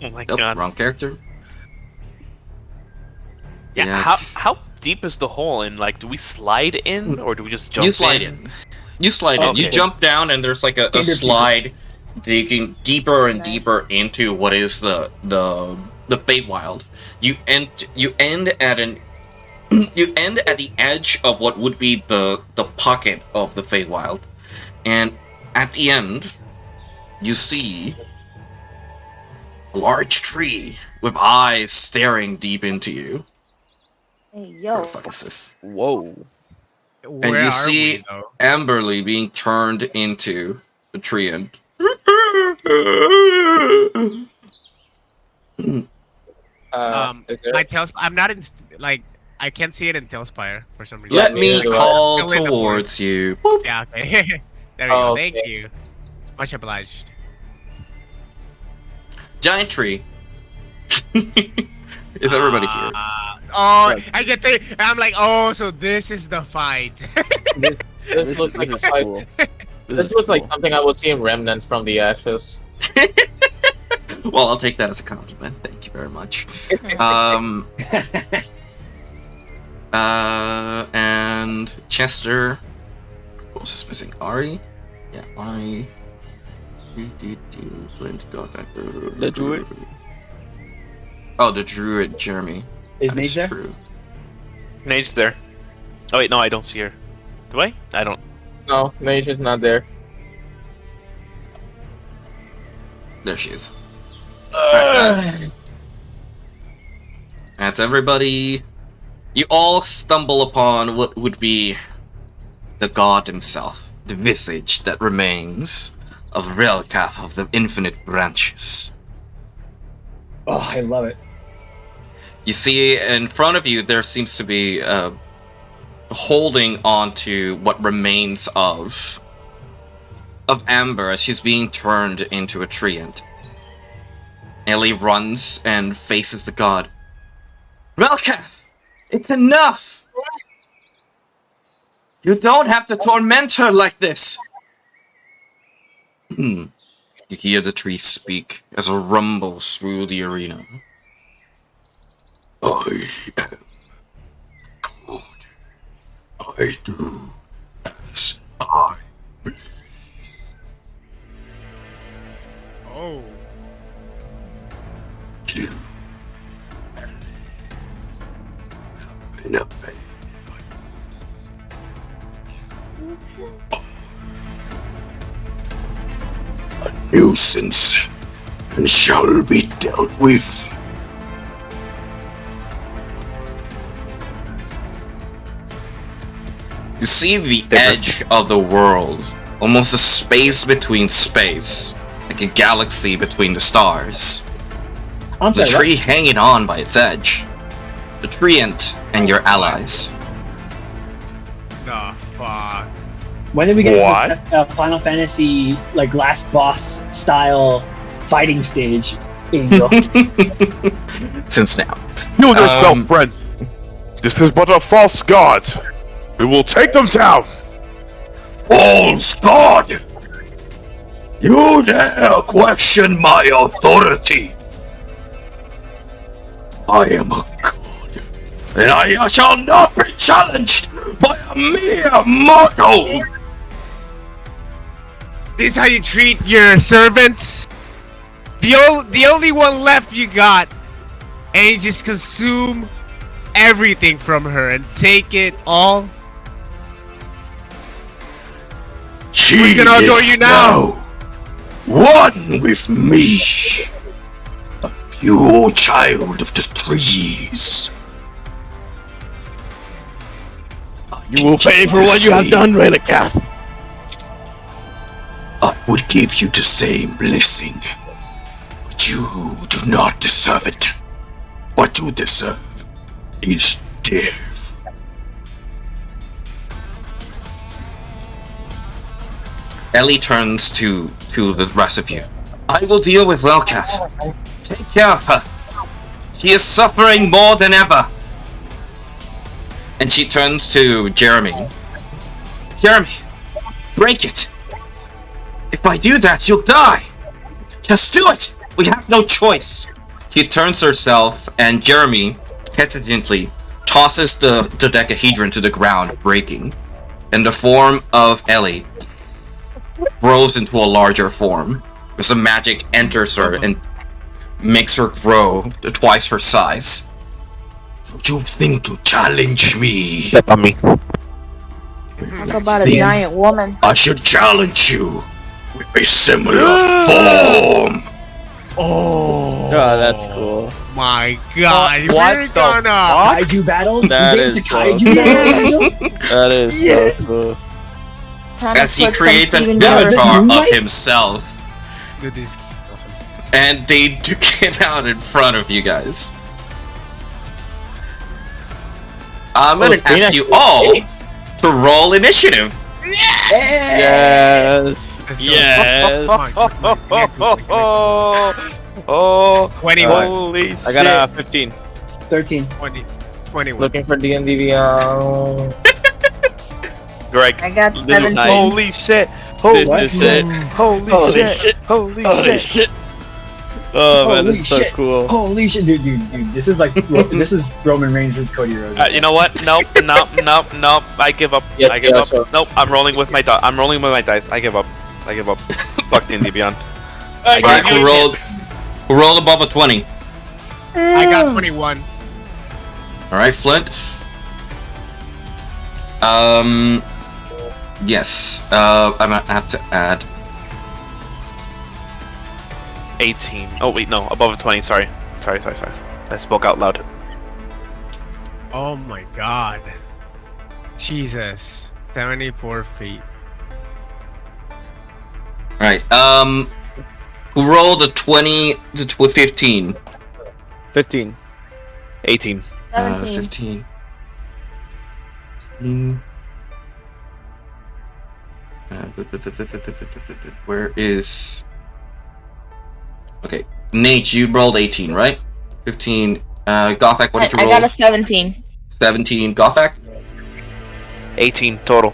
Oh my Nope, God. wrong character. Yeah. Yeah. How deep is the hole? And like, do we slide in or do we just jump? You slide in. You slide in. You Okay. jump down, and there's like a Kinder slide digging deeper and deeper into what is the Feywild. You end at an you end at the edge of what would be the pocket of the Feywild, and at the end, you see a large tree with eyes staring deep into you. Hey, Where yo. the fuck is this? Whoa. Where you are see- we, though? Amberly being turned into a tree and My tailspire. I'm not in. Like, I can't see it in tailspire for some reason. let me neither do I. call Fill in the towards you. Boop. Yeah. Okay. There we Oh, go. Thank okay. you. Much obliged. Giant tree. Is everybody here? Oh, I get the. I'm like, oh, so this is the fight. This looks like This a is fight. cool. This looks like something I would see in Remnants from the Ashes. Well, I'll take that as a compliment. Thank you very much. And Chester. Who else is missing? Ari? Yeah, Ari. Flint, The druid? Oh, the druid, Jeremy. Is That Nate is there? true. Nate's there. Oh wait, no, I don't see her. Do I? I don't. No, Mage is not there. There she is. Alright, that's everybody. You all stumble upon what would be the god himself, the visage that remains of Relkath of the infinite branches. Oh, I love it. You see, in front of you, there seems to be holding on to what remains of Amber as she's being turned into a treant. Ellie runs and faces the god. Relkath, it's enough! You don't have to torment her like this! You hear the tree speak as a rumble through the arena. I am God. I do as I please. Oh. You, Ellie, have been obeyed by justice. A nuisance and shall be dealt with. You see the edge of the world, almost a space between space, like a galaxy between the stars. The tree hanging on by its edge. The treant and your allies. The fuck. When did we get a Final Fantasy like last boss style fighting stage, Angel? Since now. Heal yourself, friend. This is but a false god. We will take them down. False god! You dare question my authority? I am a god, and I shall not be challenged by a mere mortal! This is how you treat your servants? The only one left you got, and you just consume everything from her and take it all? She gonna adore is you now? one with me, a pure child of the trees. You will pay for what you have done, Relkath. I would give you the same blessing, but you do not deserve it. What you deserve is death. Ellie turns to the rest of you. I will deal with Relkath. Take care of her. She is suffering more than ever. And she turns to Jeremy. Jeremy, break it. If I do that, you'll die. Just do it. We have no choice. She turns herself, and Jeremy hesitantly tosses the dodecahedron to the ground, breaking. And the form of Ellie grows into a larger form as the magic enters her and makes her grow to twice her size. Would you think to challenge me? Talk about a giant woman. I should challenge you with a similar form. Oh, that's cool. My God, What we're the gonna Kaiju battle? That You is guys a cool. kaiju battle? That is so cool. Time to As he put some creates an Steven avatar Universe- of himself, Dude, this is awesome. and they duke it out in front of you guys. I'm gonna ask you all to roll initiative. Yes. Let's go. Yes. Oh, 21. holy I got a 15. 13. 20, 21. Looking for D&D Beyond. Greg. I got This is 17. nice. Holy shit. Holy This is shit. it. Holy Holy shit. shit. Holy Holy shit. shit. Oh man, Holy this is so shit. cool. Holy shit, dude. This is like this is Roman Reigns versus Cody Rhodes. You know what? Nope. I give up. Yeah, I give yeah, up. sure. Nope. I'm rolling with my dice. I'm rolling with my dice. I give up. Fuck D&D Beyond. Alright, who rolled above a 20? I got 21. Alright, Flint. Yes. I'm gonna have to add. 18. Oh wait, no, above a 20. Sorry. I spoke out loud. Oh my God. Jesus. 74 feet. Alright, who rolled a 20 to 15? 15. 18. 17. 15. 15. Where is... Okay, Nate, you rolled 18, right? 15. Gothak, what did you I roll? got a 17. 17. Gothak? 18 total.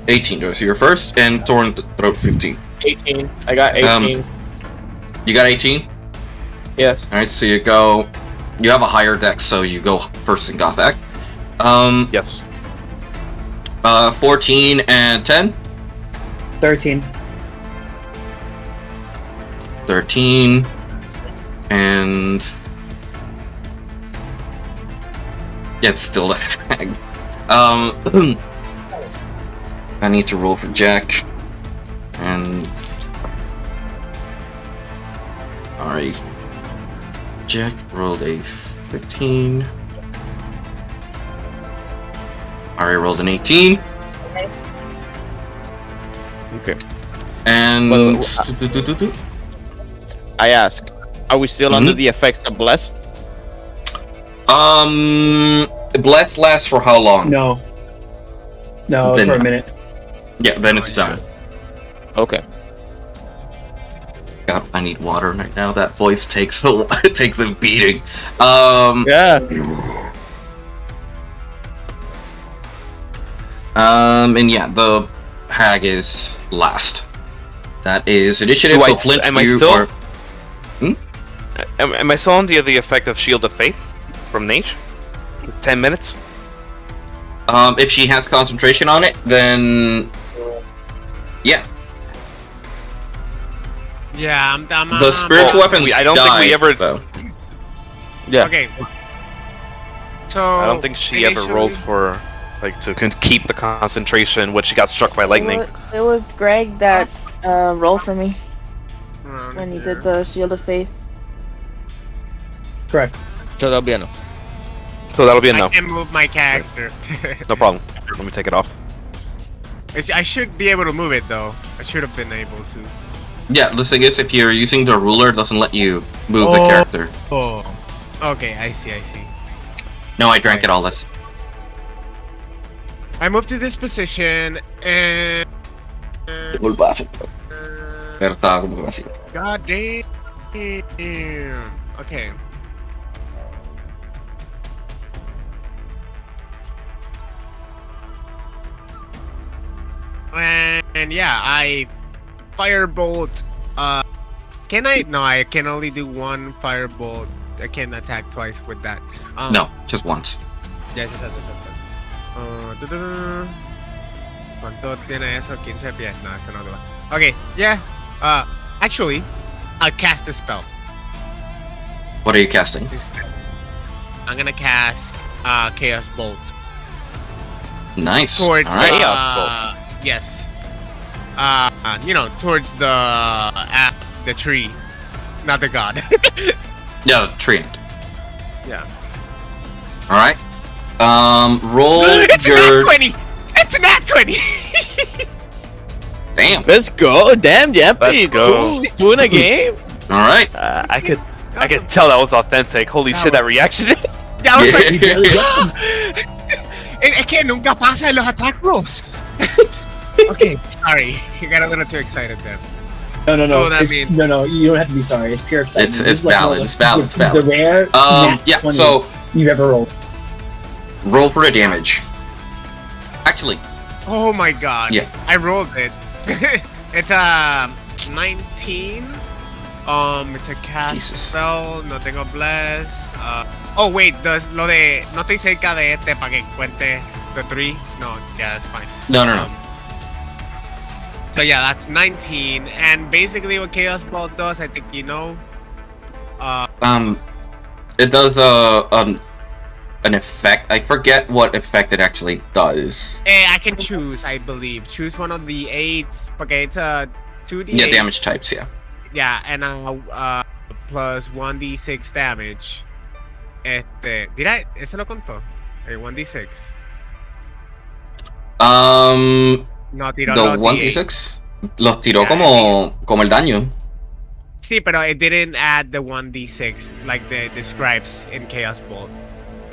18. So you're first, and Thorin wrote 15. 18. I got 18. You got 18? Yes. Alright, so you go... You have a higher dex, so you go first in Gothak. Yes. 14 and 10? 13. 13. And... Yeah, it's still the hag. I need to roll for Jack. And... Alright. Jack rolled a 15. Ari rolled an 18. Okay. And... I ask, are we still under the effects of Blessed? Bless lasts for how long? No. No, Then for a no. minute. Yeah, then it's done. Okay. God, I need water right now. That voice takes a takes a beating. Yeah. And yeah, the hag is last. That is initiative. So Flint, am I you still? are. Am I still under the effect of Shield of Faith from Nate? 10 minutes? If she has concentration on it, then yeah. Yeah, I'm The spiritual weapons I don't think we died, ever. though. Yeah. Okay. So I don't think she ever rolled initially- for like to keep the concentration when she got struck by lightning. It was Greg that rolled for me Around when he here. did the Shield of Faith. Correct. So that'll be a no. So that'll be a no. I can move my character. No problem. Let me take it off. I should be able to move it though. I should have been able to. Yeah, the thing is, if you're using the ruler, it doesn't let you move the character. Oh. Okay, I see. No, I drank it all this. I moved to this position and. Tengo el vaso, pero estaba como que vacío. God damn. Okay. And yeah, I firebolt. Can I? No, I can only do one firebolt. I can't attack twice with that. No, just once. Yes. ¿Cuánto tiene eso? 15 pies. No, eso no lo va. Okay, yeah. Actually, I'll cast a spell. What are you casting? I'm gonna cast Chaos Bolt. Nice. Towards all right. Chaos Bolt. Yes. Towards the tree, not the god. Yeah, tree. Yeah. All right. Roll It's your. a nat 20. It's a nat 20. Damn. Let's go. Damn, Jeppy. Let's go. Doing a game. All right. I could tell that was authentic. Holy shit, that reaction! That was like. Yeah. Es que nunca pasa en los attack rolls. Okay, sorry. You got a little too excited there. No. Oh, that It's- means- No, you don't have to be sorry. It's pure excitement. It's This is like valid, one of it's valid, the- it's valid. The rare nat Yeah. 20 So you've ever rolled. roll for the damage. Actually, Oh my god. Yeah. I rolled it. It's 19. It's a cast Jesus. spell. No tengo bless. Oh wait, lo de no estoy cerca de este para que cuente the 3. No, yeah, that's fine. no. So yeah, that's 19. And basically what Chaos Bolt does, I think you know. It does an effect. I forget what effect it actually does. I can choose, I believe. Choose one of the 8s. Okay, it's a 2d8. Yeah, damage types. Yeah. Yeah, and plus 1d6 damage. Did I? ¿Eso lo contó? 1d6. No tiró The los 1d6 los tiró Yeah, como el daño. Sí, pero it didn't add the 1d6 like the describes in Chaos Bolt.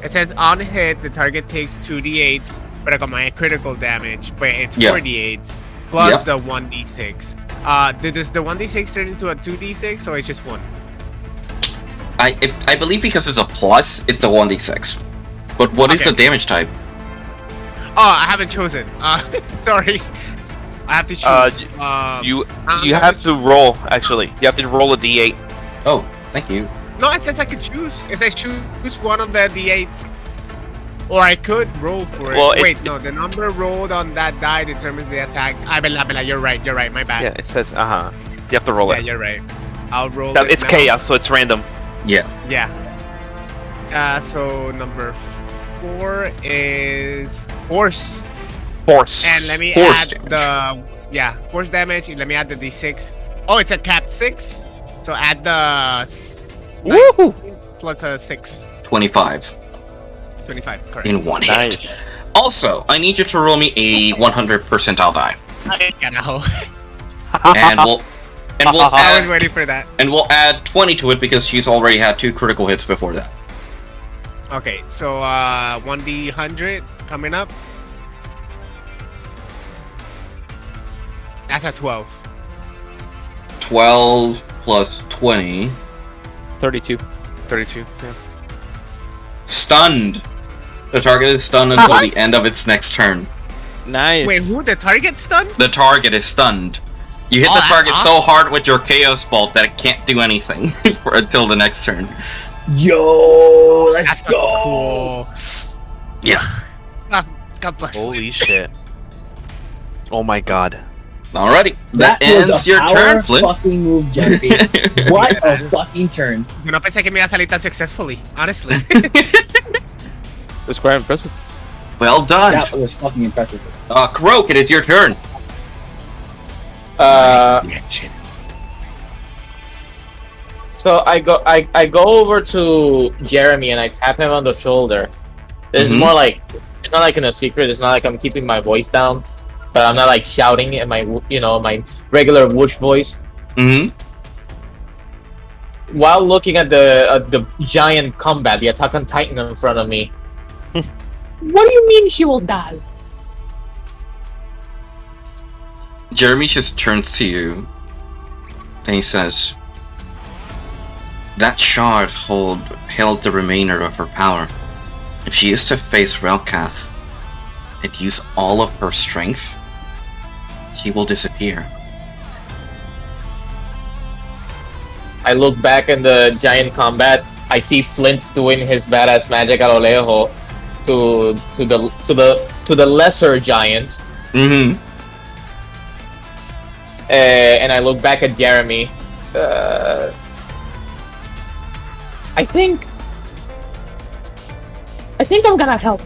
It says on hit the target takes 2d8s, pero como es critical damage, but it's Yeah. 4d8s plus Yeah. the 1d6. Does the 1d6 turn into a 2d6 or it's just one? I believe because it's a plus, it's a 1d6. But what is Okay. the damage type? Oh, I haven't chosen. Sorry. I have to choose. You I'm you gonna have to roll. Actually, you have to roll a d8. Oh, thank you. No, it says I could choose. It says choose one of the d8s. Or I could roll for it. Well, Wait, no, the number rolled on that die determines the attack. Bella, you're right, my bad. Yeah, it says You have to roll Yeah, it. you're right. I'll roll That- it It's now. chaos, so it's random. Yeah. Yeah. So number 4 is force. Force. And let me Force add force damage. And let me add the d6. Oh, it's a cap 6. So add the Woohoo! plus a 6. 25 25, correct. in one hit. Nice. Also, I need you to roll me a 100 percentile die. Ay, carajo. And we'll I was waiting for that. 20 to it because she's already had 2 critical hits before that. Okay, so 1d100 coming up. That's a 12. 12 plus 20. 32. 32. Yeah. Stunned. The target is stunned until the end of its next turn. Nice. Wait, who? The target stunned? The target is stunned. You hit Oh, the that's target so awesome. hard with your Chaos Bolt that it can't do anything until the next turn. Yo, let's That's go. cool. Yeah. God bless. Holy shit. Oh my god. Alrighty. That was ends a your power turn, Flint. Fucking move, Jumpy. What a fucking turn. Yo no pensé que me iba a salir tan successfully, honestly. That's quite impressive. Well done. That was fucking impressive. Kroak, it is your turn. So I go over to Jeremy and I tap him on the shoulder. This is Mhm. more like, it's not like in a secret. It's not like I'm keeping my voice down, but I'm not like shouting in my my regular whoosh voice. Mm-hmm. While looking at the giant combat, the Attack on Titan in front of me. What do you mean she will die? Jeremy just turns to you and he says, "That shard held the remainder of her power. If she is to face Relkath and use all of her strength, she will disappear." I look back in the giant combat. I see Flint doing his badass magic a lo lejos to the lesser giant. Mm-hmm. And I look back at Jeremy. I think I'm gonna help.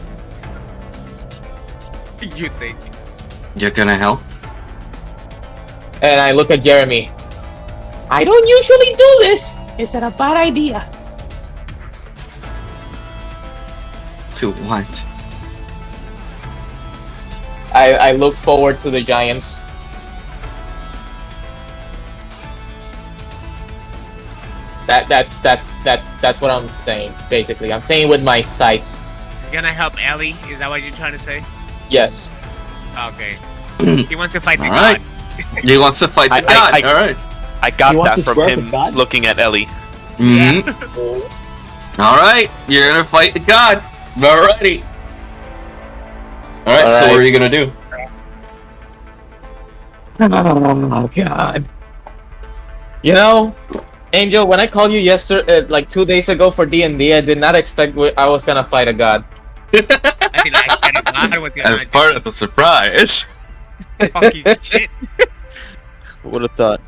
You think? You're gonna help? And I look at Jeremy. I don't usually do this. Is it a bad idea? To what? I look forward to the giants. That's what I'm saying. Basically, I'm saying with my sights. You're gonna help Ellie? Is that what you're trying to say? Yes. Okay. He wants to fight the Alright. god. He wants to fight the god. Alright. I got You want that to from swear him with God? looking at Ellie. Mm-hmm. Alright. You're gonna fight the god. Alrighty. Alright, so what are you gonna do? Oh god. You know, Angel, when I called you yesterday, like 2 days ago for D&D, I did not expect I was gonna fight a god. I feel like I got God with your As part of the surprise. fucking shit. Would have thought.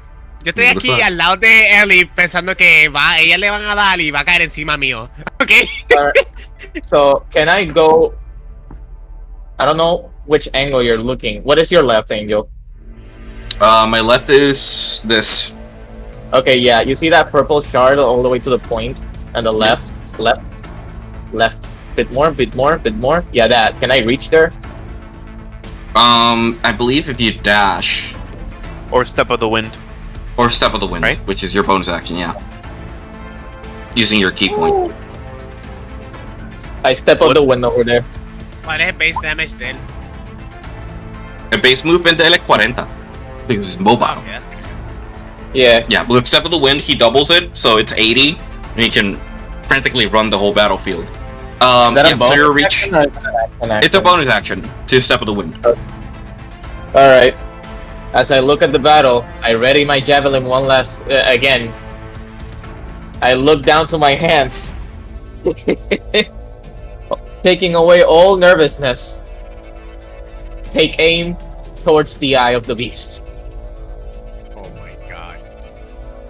Yo estoy aquí al lado de Ellie pensando que ella le van a dar y va a caer encima mío. Okay. So, can I go... I don't know which angle you're looking. What is your left, Angel? My left is this. Okay, yeah, you see that purple shard all the way to the point? And the left. Bit more. Yeah, that. Can I reach there? I believe if you dash Or Step of the Wind. or Step of the Wind, Right. which is your bonus action, yeah. Using your key point. I step out the window over there. ¿Cuál es el base damage de él? El base movement de él es 40. Because it's mobile. Yeah. Yeah. Yeah, with Step of the Wind, he doubles it, so it's 80, and he can frantically run the whole battlefield. Is that Yeah, a bonus so your reach. action or is that an action? It's a bonus action to Step of the Wind. Alright. As I look at the battle, I ready my javelin one last again. I look down to my hands, taking away all nervousness. Take aim towards the eye of the beast. Oh my god.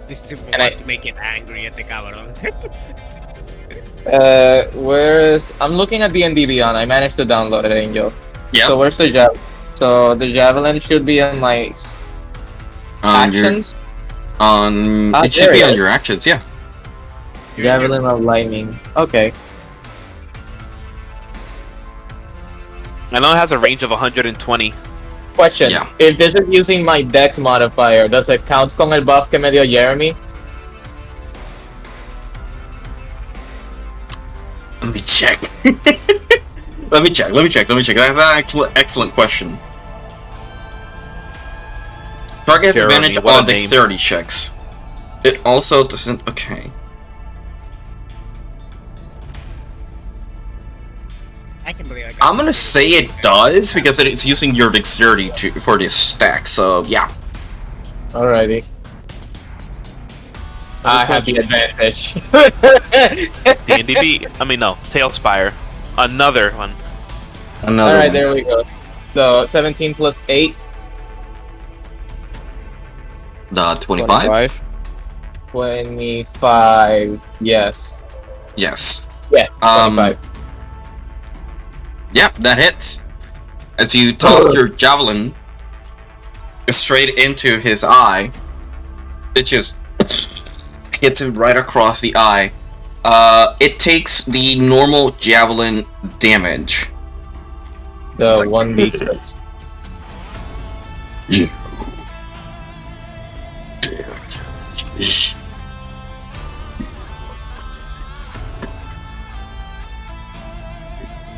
This is And I- to make it angry at the cabrón. Where's... I'm looking at D&D Beyond. I managed to download it, Angel. Yeah. So where's the javelin? So the javelin should be in my actions. It should there be it on is. your actions, yeah. Javelin of lightning. Okay. I know it has a range of 120. Question. Yeah. If this is using my dex modifier, does it count con el buff que me dio Jeremy? Let me check. Let me check. That's an excellent question. Target has Jeremy, advantage what a on name. dexterity checks. It also doesn't. Okay. I can believe I got I'm gonna say it does because it's using your dexterity for this stack. So yeah. Alrighty. I have the advantage. D&D I mean, no. Tailspire. Another one. Another. Alright, one. there we go. So 17 plus 8, The 25. 25. Yes. Yes. Yeah. 25. Yeah, that hits. As you toss your javelin straight into his eye, it just hits him right across the eye. It takes the normal javelin damage. The 1d6.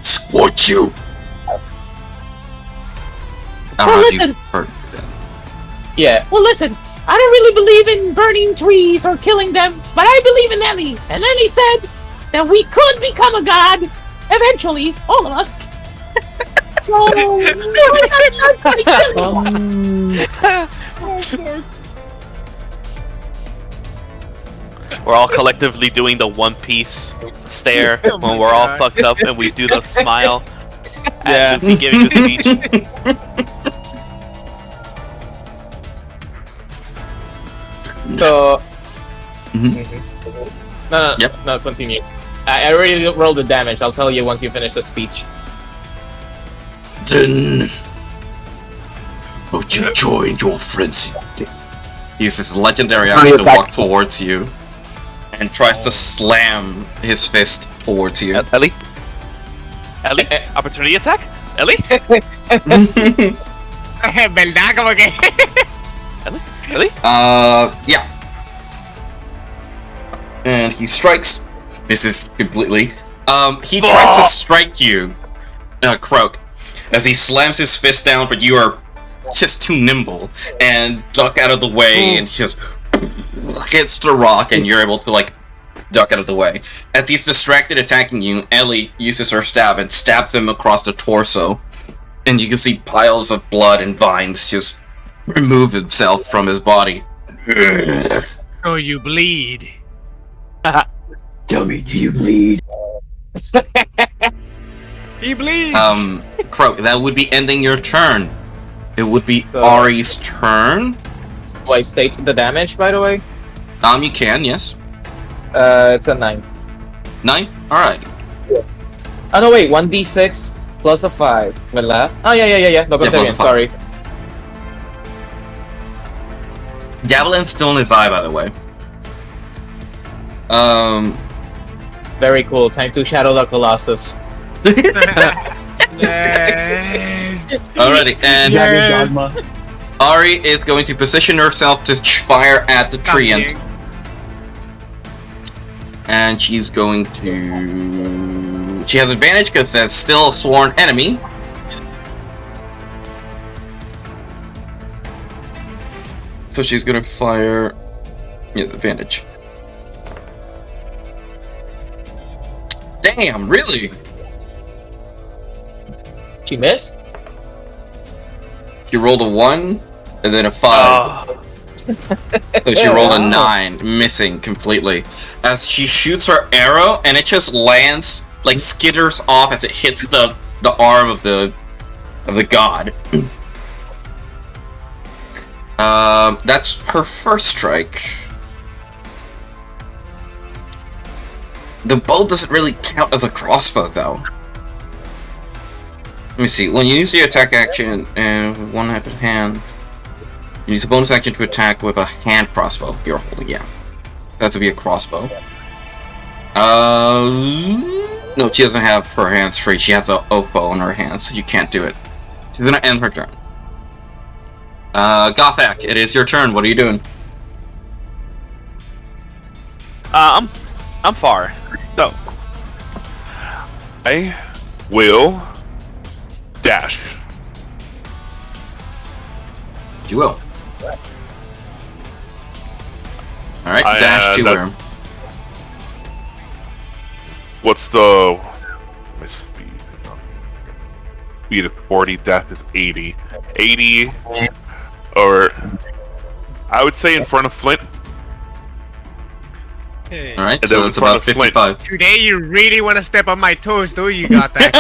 Squat you! Well, listen. Yeah. Well, listen. I don't really believe in burning trees or killing them, but I believe in Ellie. And Ellie said that we could become a god eventually, all of us. So why not everybody kill me? We're all collectively doing the One Piece stare when we're all fucked up, and we do the smile as Luffy giving the speech. So. Mhm. No, Yep. no, continue. I already rolled the damage. I'll tell you once you finish the speech. Then, won't you join your friends in death? He uses legendary action to walk towards you and tries to slam his fist towards you. Ellie? Ellie? Opportunity attack? Ellie? ¿Verdad? Como que. Ellie? Yeah. And he strikes. This is completely. He tries to strike you, Croak, as he slams his fist down, but you are just too nimble and duck out of the way and just hits the rock, and you're able to like duck out of the way. As he's distracted attacking you, Ellie uses her staff and stabs him across the torso, and you can see piles of blood and vines just remove himself from his body. Oh, you bleed. Tell me, do you bleed? He bleeds. Croak, that would be ending your turn. It would be Ari's turn. Do I state the damage, by the way? You can, yes. It's a 9. 9? Alright. Oh no, wait, 1d6 plus a 5. ¿Verdad? Oh, yeah. No, plus a continue, 5. sorry. Javelin's still in his eye, by the way. Very cool. Time to shadow the Colossus. Yes. Alrighty, and Jagger Dogma. Ari is going to position herself to fire at the treant. And she's going to... She has advantage because there's still a sworn enemy. So she's going to fire... Yeah, advantage. Damn, really? She missed? She rolled a 1, and then a 5. So she rolled a 9, missing completely. As she shoots her arrow, and it just lands, like skitters off as it hits the arm of the god. That's her first strike. The bow doesn't really count as a crossbow, though. Let me see. When you use your attack action and with one hand, you use a bonus action to attack with a hand crossbow you're holding. Yeah, that would be a crossbow. No, she doesn't have her hands free. She has an oath bow in her hands, so you can't do it. She's gonna end her turn. Gothak, it is your turn. What are you doing? I'm far. So I will dash. You will. Alright, dash to where? What's the... my speed? Speed is 40, dash is 80. 80, or... I would say in front of Flint. Alright, so it's about 55. Today you really want to step on my toes, do you? Got that?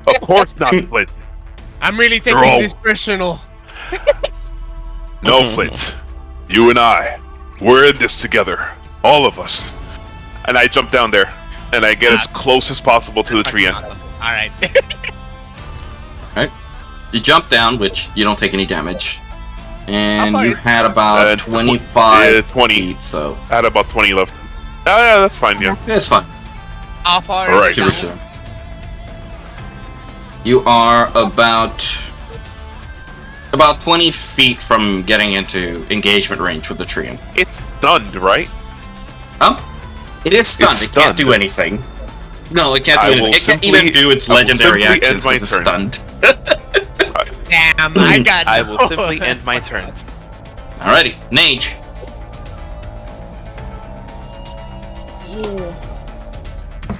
Of course not, Flint. I'm really taking this personal. No, Flint. You and I, we're in this together. All of us. And I jump down there, and I get as close as possible to the tree end. Awesome. Alright. Alright. You jump down, which you don't take any damage. And you had about 25 20. feet, so... I had about 20 left. Oh, yeah, that's fine, yeah. Yeah, it's fine. How far Alright. is it? You are about 20 feet from getting into engagement range with the tree. It's stunned, right? It is stunned. It's It can't do anything. No, it can't do anything. It can't even do its legendary actions because it's stunned. Damn, I got I will simply end my turn. Alrighty, Nage.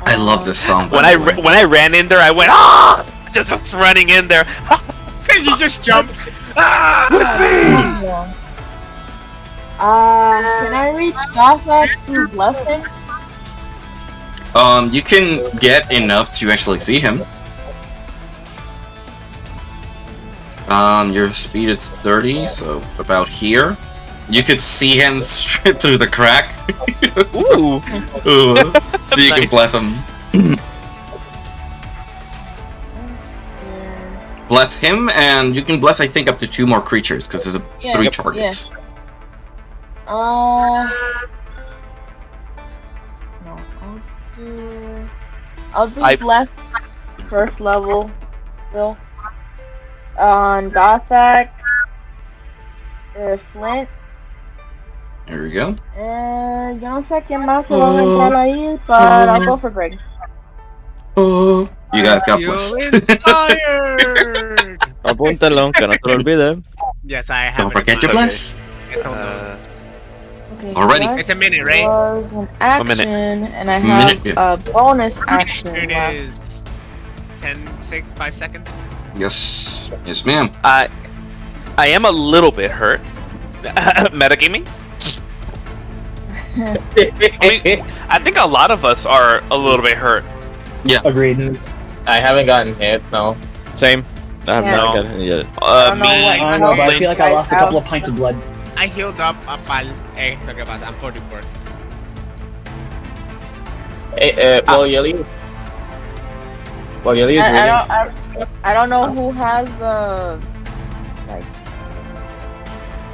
I love this song. When I ran in there, I went just running in there. You just jumped. Can I reach Gothak to bless him? You can get enough to actually see him. Your speed is 30, so about here. You could see him straight through the crack. Ooh. So you can bless him. Bless him, and you can bless, I think, up to 2 more creatures, because there's 3 targets. No, I'll do bless first level still. On Gothak, Flint. There we go. Yo no sé quién más se va a entrar ahí, but I'll go for Greg. You guys got blessed. Apúntalo, que no te lo olvides. Yes, I have. Don't forget your bless. Okay, Already. It's a minute, right? Was an action, and I have a bonus action. It left. is 5 seconds. Yes. Yes, ma'am. I am a little bit hurt. Metagaming? I think a lot of us are a little bit hurt. Yeah. Agreed. I haven't gotten hit, no. Same. I have not Yeah. gotten it yet. I don't know Me, what- I don't know, but I feel like I lost a couple of pints of blood. I healed up a pal. Talk about that. I'm 44. Hey, well, Yeli. Well, Yeli is reading. I don't know who has the like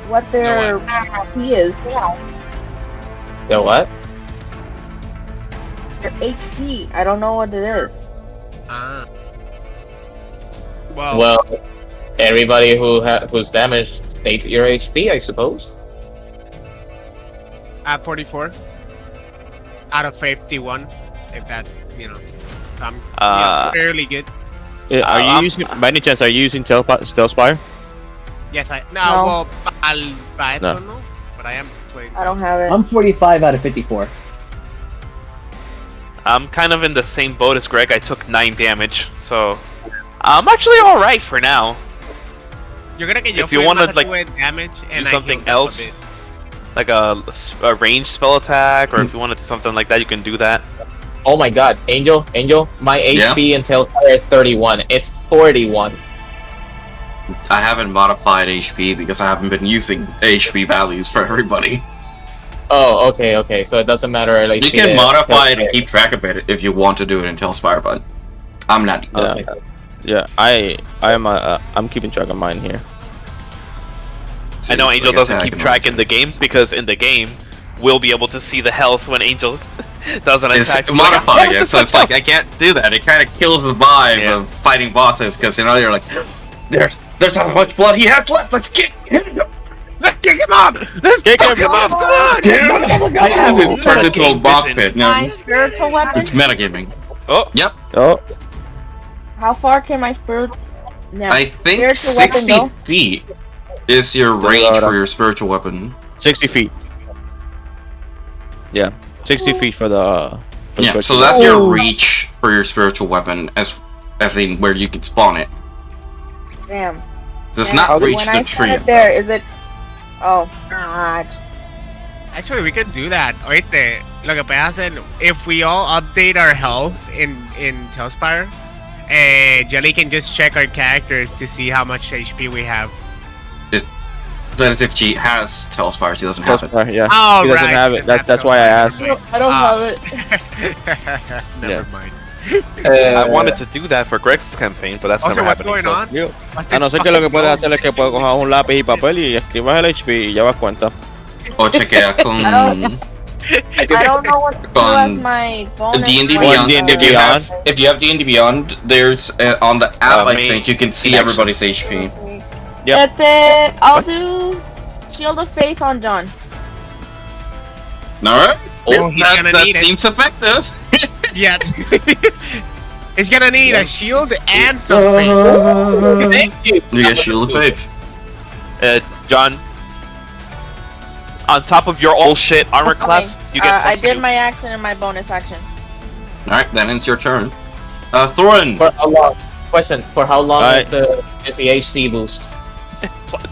what their HP is. The what? Their HP. I don't know what it is. Ah. Well, everybody who's damaged, state your HP, I suppose. At 44 out of 51, if that, you know, so I'm fairly good. Are you using, by any chance, are you using Stealth Spire? Yes, I no, No. well, I No. don't know, but I am playing. I don't have it. I'm 45 out of 54. I'm kind of in the same boat as Greg. I took 9 damage, so I'm actually all right for now. You're gonna get your If you want to like damage and do I something healed up a else, bit. like a ranged spell attack, or if you want to do something like that, you can do that. Oh my god, Angel, my Yeah? HP until fire is 31. It's 41. I haven't modified HP because I haven't been using HP values for everybody. Oh, okay. So it doesn't matter. Like, You can modify it and keep track of it if you want to do it in Telspire, but I'm not. Yeah, I'm keeping track of mine here. I know It's Angel like doesn't attack keep and track in the game because in the game we'll be able to see the health when Angel does an attack. It's modifying it, so it's like I can't do that. It kind of kills the vibe of fighting bosses because you're like, there's how much blood he has left. Let's kick him. Let's kick him up! Let's Kick kick him up! Come on! It turns into a bog pit. No, My spiritual weapon? it's metagaming. Oh, Yep. Oh, How far can my spirit? No. I think spiritual weapon 60 go? feet is your range for your spiritual weapon. 60 feet. Yeah, 60 feet for the. For the Yeah, so spiritual that's weapon. your reach for your spiritual weapon, as in where you can spawn it. Damn. Does And not reach when the I tree. set it there, is it? Oh, God. Actually, we could do that. Oíste, lo que puedes hacer, if we all update our health in Telspire, Jelly can just check our characters to see how much HP we have. That is if she has Telspire, she doesn't have it. Telspire, yeah. Oh, He doesn't right. have it. That's why I asked. I don't have it. Never mind. I wanted to do that for Greg's campaign, but that's Also, never what's happening. going so- on? What's A no this ser que lo que fucking puedes phone? hacer es que puedes coger un lápiz y papel y escribas el HP y ya vas cuenta. O chequea con I don't know what to do as my bonus. D&D for Beyond. D&D If you have D&D Beyond, there's on the app I think you can see Action. everybody's HP. Yep. I'll do Shield of Faith on John. All right. Oh, he's gonna that need it. seems effective. Yeah. He's gonna need a shield and some faith. Thank you. You get Shield of Faith. John, on top of your all shit armor Okay. class, you get I plus did 2. my action and my bonus action. All right, then it's your turn. Thorin. For how long? Question: for how long Alright. is the AC boost?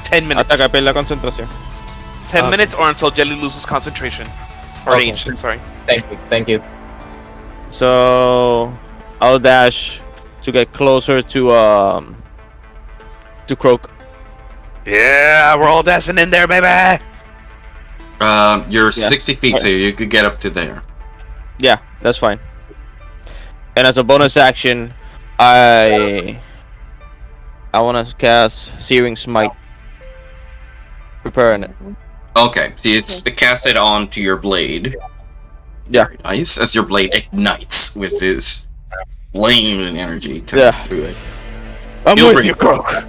10 minutes. Hasta que pierda concentración. 10 minutes or until Jelly loses concentration. Or Okay. range, sorry. Thank you. So I'll dash to get closer to Croak. Yeah, we're all dashing in there, baby! You're 60 feet, so you could get up to there. Yeah, that's fine. And as a bonus action, I want to cast Searing Smite. Preparing it. Okay, so it's cast it onto your blade. Yeah. Very nice. As your blade ignites with this flame and energy coming Yeah. through it. I'm You'll with bring you, it. Croak.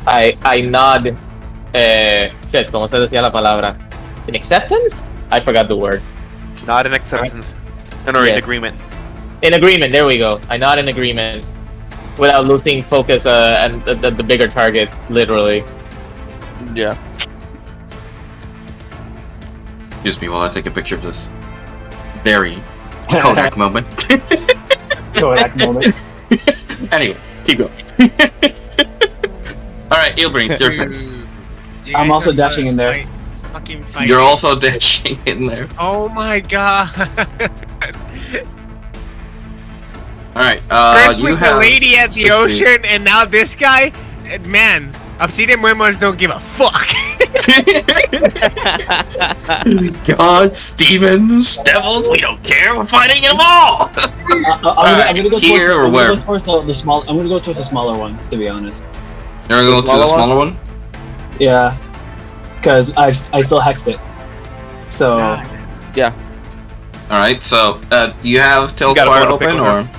I nod. Shit, ¿cómo se decía la palabra? In acceptance? I forgot the word. Not in acceptance. Or Yeah. in agreement. In agreement. There we go. I nod in agreement, without losing focus and the bigger target, literally. Yeah. Excuse me while I take a picture of this. Very Kodak moment. Kodak moment. Anyway, keep going. Alright, Eelbrink, it's your turn. You I'm guys also have to dashing in there. Fucking fight. You're also dashing in there. Oh my god. Alright, First you with the have lady at the 60. ocean, and now this guy. Man, Obsidian Memoirs don't give a fuck. Gods, demons, devils, we don't care. We're fighting them all. I'm gonna go here or where? towards the small. I'm gonna go towards the smaller one, to be honest. You're gonna go to the smaller one? Yeah, because I still hexed it. So Yeah. All right. So, do you have got a Tailspire bone to pick open, with or? her.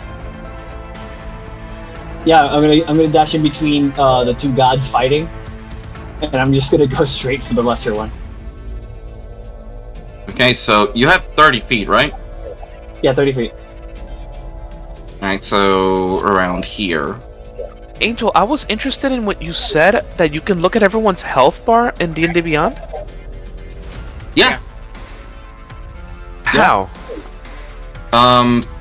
Yeah, I'm gonna dash in between the two gods fighting, and I'm just gonna go straight for the lesser one. Okay, so you have 30 feet, right? Yeah, 30 feet. Alright, so around here. Angel, I was interested in what you said that you can look at everyone's health bar in D&D Beyond. Yeah. How?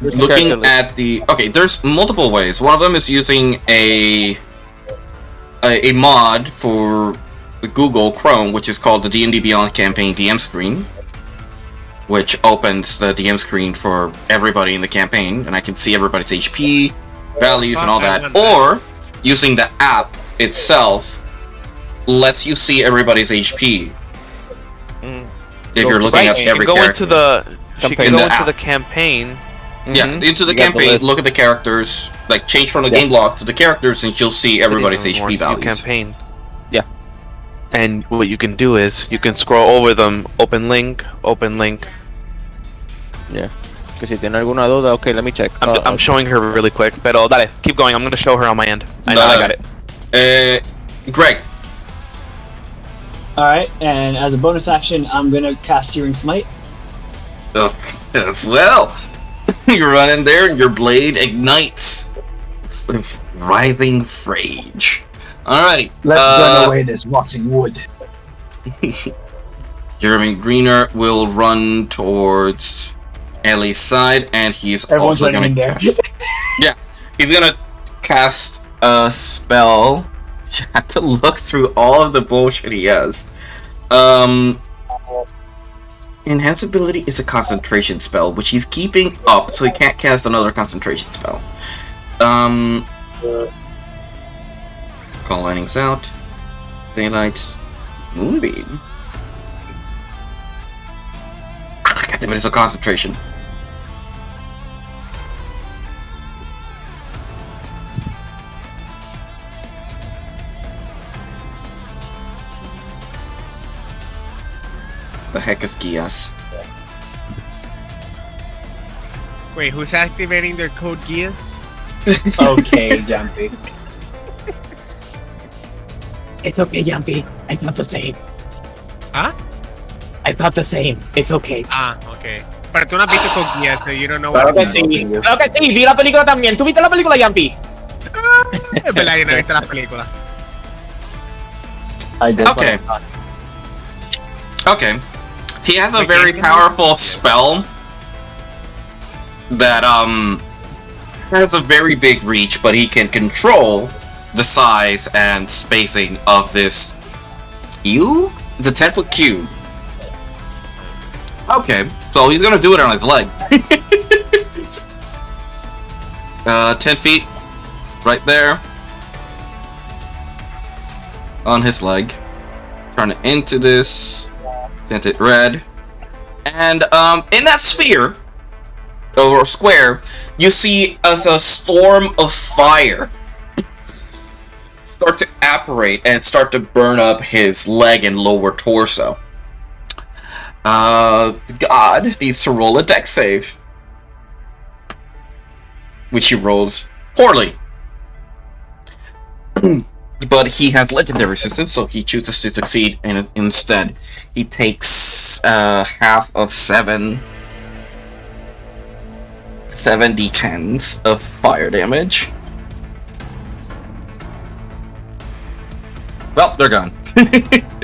Looking at the... Okay, there's multiple ways. One of them is using a mod for the Google Chrome, which is called the D&D Beyond Campaign DM screen, which opens the DM screen for everybody in the campaign, and I can see everybody's HP, values, and all that. Or, using the app itself, lets you see everybody's HP. If you're looking at every character. She can go into the campaign. Yeah, into the campaign, look at the characters, like change from the game block to the characters, and you'll see everybody's HP values. Campaign. Yeah. And what you can do is, you can scroll over them, open link. Yeah. Que si tiene alguna duda, okay, let me check. I'm showing her really quick, pero dale, keep going, I'm gonna show her on my end. I know I got it. Greg. Alright, and as a bonus action, I'm gonna cast Searing Smite. As well. You run in there and your blade ignites with writhing rage. Alrighty. Let's burn away this rotting wood. Jeremy Greener will run towards Ellie's side, and he's Everyone's also gonna cast. Yeah, he's gonna cast a spell. You have to look through all of the bullshit he has. Enhance ability is a concentration spell, which he's keeping up, so he can't cast another concentration spell. Call lightnings out. Daylight. Moonbeam. Ah, goddamn it, it's a concentration. The heck is Gias? Wait, who's activating their code Gias? Okay, Jumpy. It's okay, Jumpy. I thought the same. Huh? I thought the same. It's okay. Ah, okay. Pero tú no has visto code Geass, so you don't know Claro what que sí, claro que sí, vi la película también. ¿Tú viste la película, Yampi? Es verdad, yo no he visto las películas. I did. Okay. Okay. He has a very powerful spell that has a very big reach, but he can control the size and spacing of this cube? It's a 10-foot cube. Okay, so he's gonna do it on his leg. 10 feet, right there. On his leg. Turn it into this. Tint it red. And in that sphere, or square, you see as a storm of fire start to apparate and start to burn up his leg and lower torso. God needs to roll a dex save, which he rolls poorly. But he has legendary resistance, so he chooses to succeed, and instead he takes half of 7 d10s of fire damage. Well, they're gone.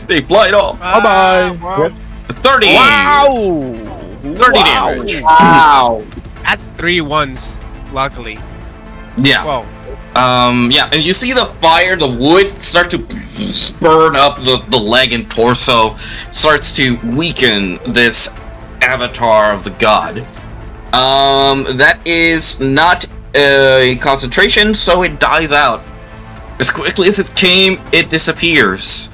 They fly off. Bye-bye. Wow. 30! Wow! 30 damage. Wow. That's 3 ones, luckily. Yeah. Whoa. Yeah, and you see the fire, the wood start to burn up the leg and torso, starts to weaken this avatar of the god. That is not a concentration, so it dies out. As quickly as it came, it disappears.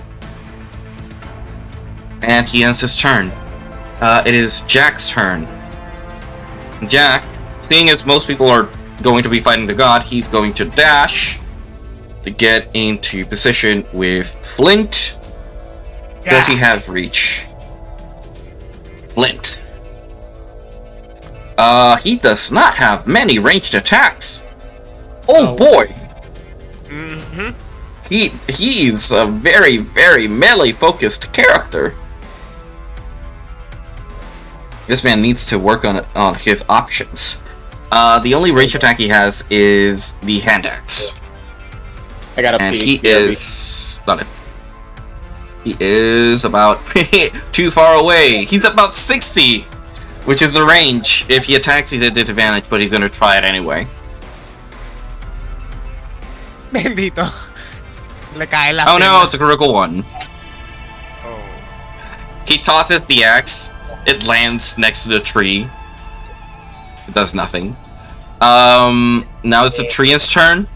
And he ends his turn. It is Jack's turn. Jack, seeing as most people are going to be fighting the god, he's going to dash to get into position with Flint. Does he have reach? Flint. He does not have many ranged attacks. Oh boy! Mm-hmm. He's a very, very melee-focused character. This man needs to work on his options. The only ranged attack he has is the hand axe. I got a And peek. he is... Not it. He is about too far away. He's about 60, which is the range. If he attacks, he's at disadvantage, but he's gonna try it anyway. Bendito. Le cae la Oh no, pena. it's a critical one. Oh. He tosses the axe. It lands next to the tree. It does nothing. Now it's the tree's turn.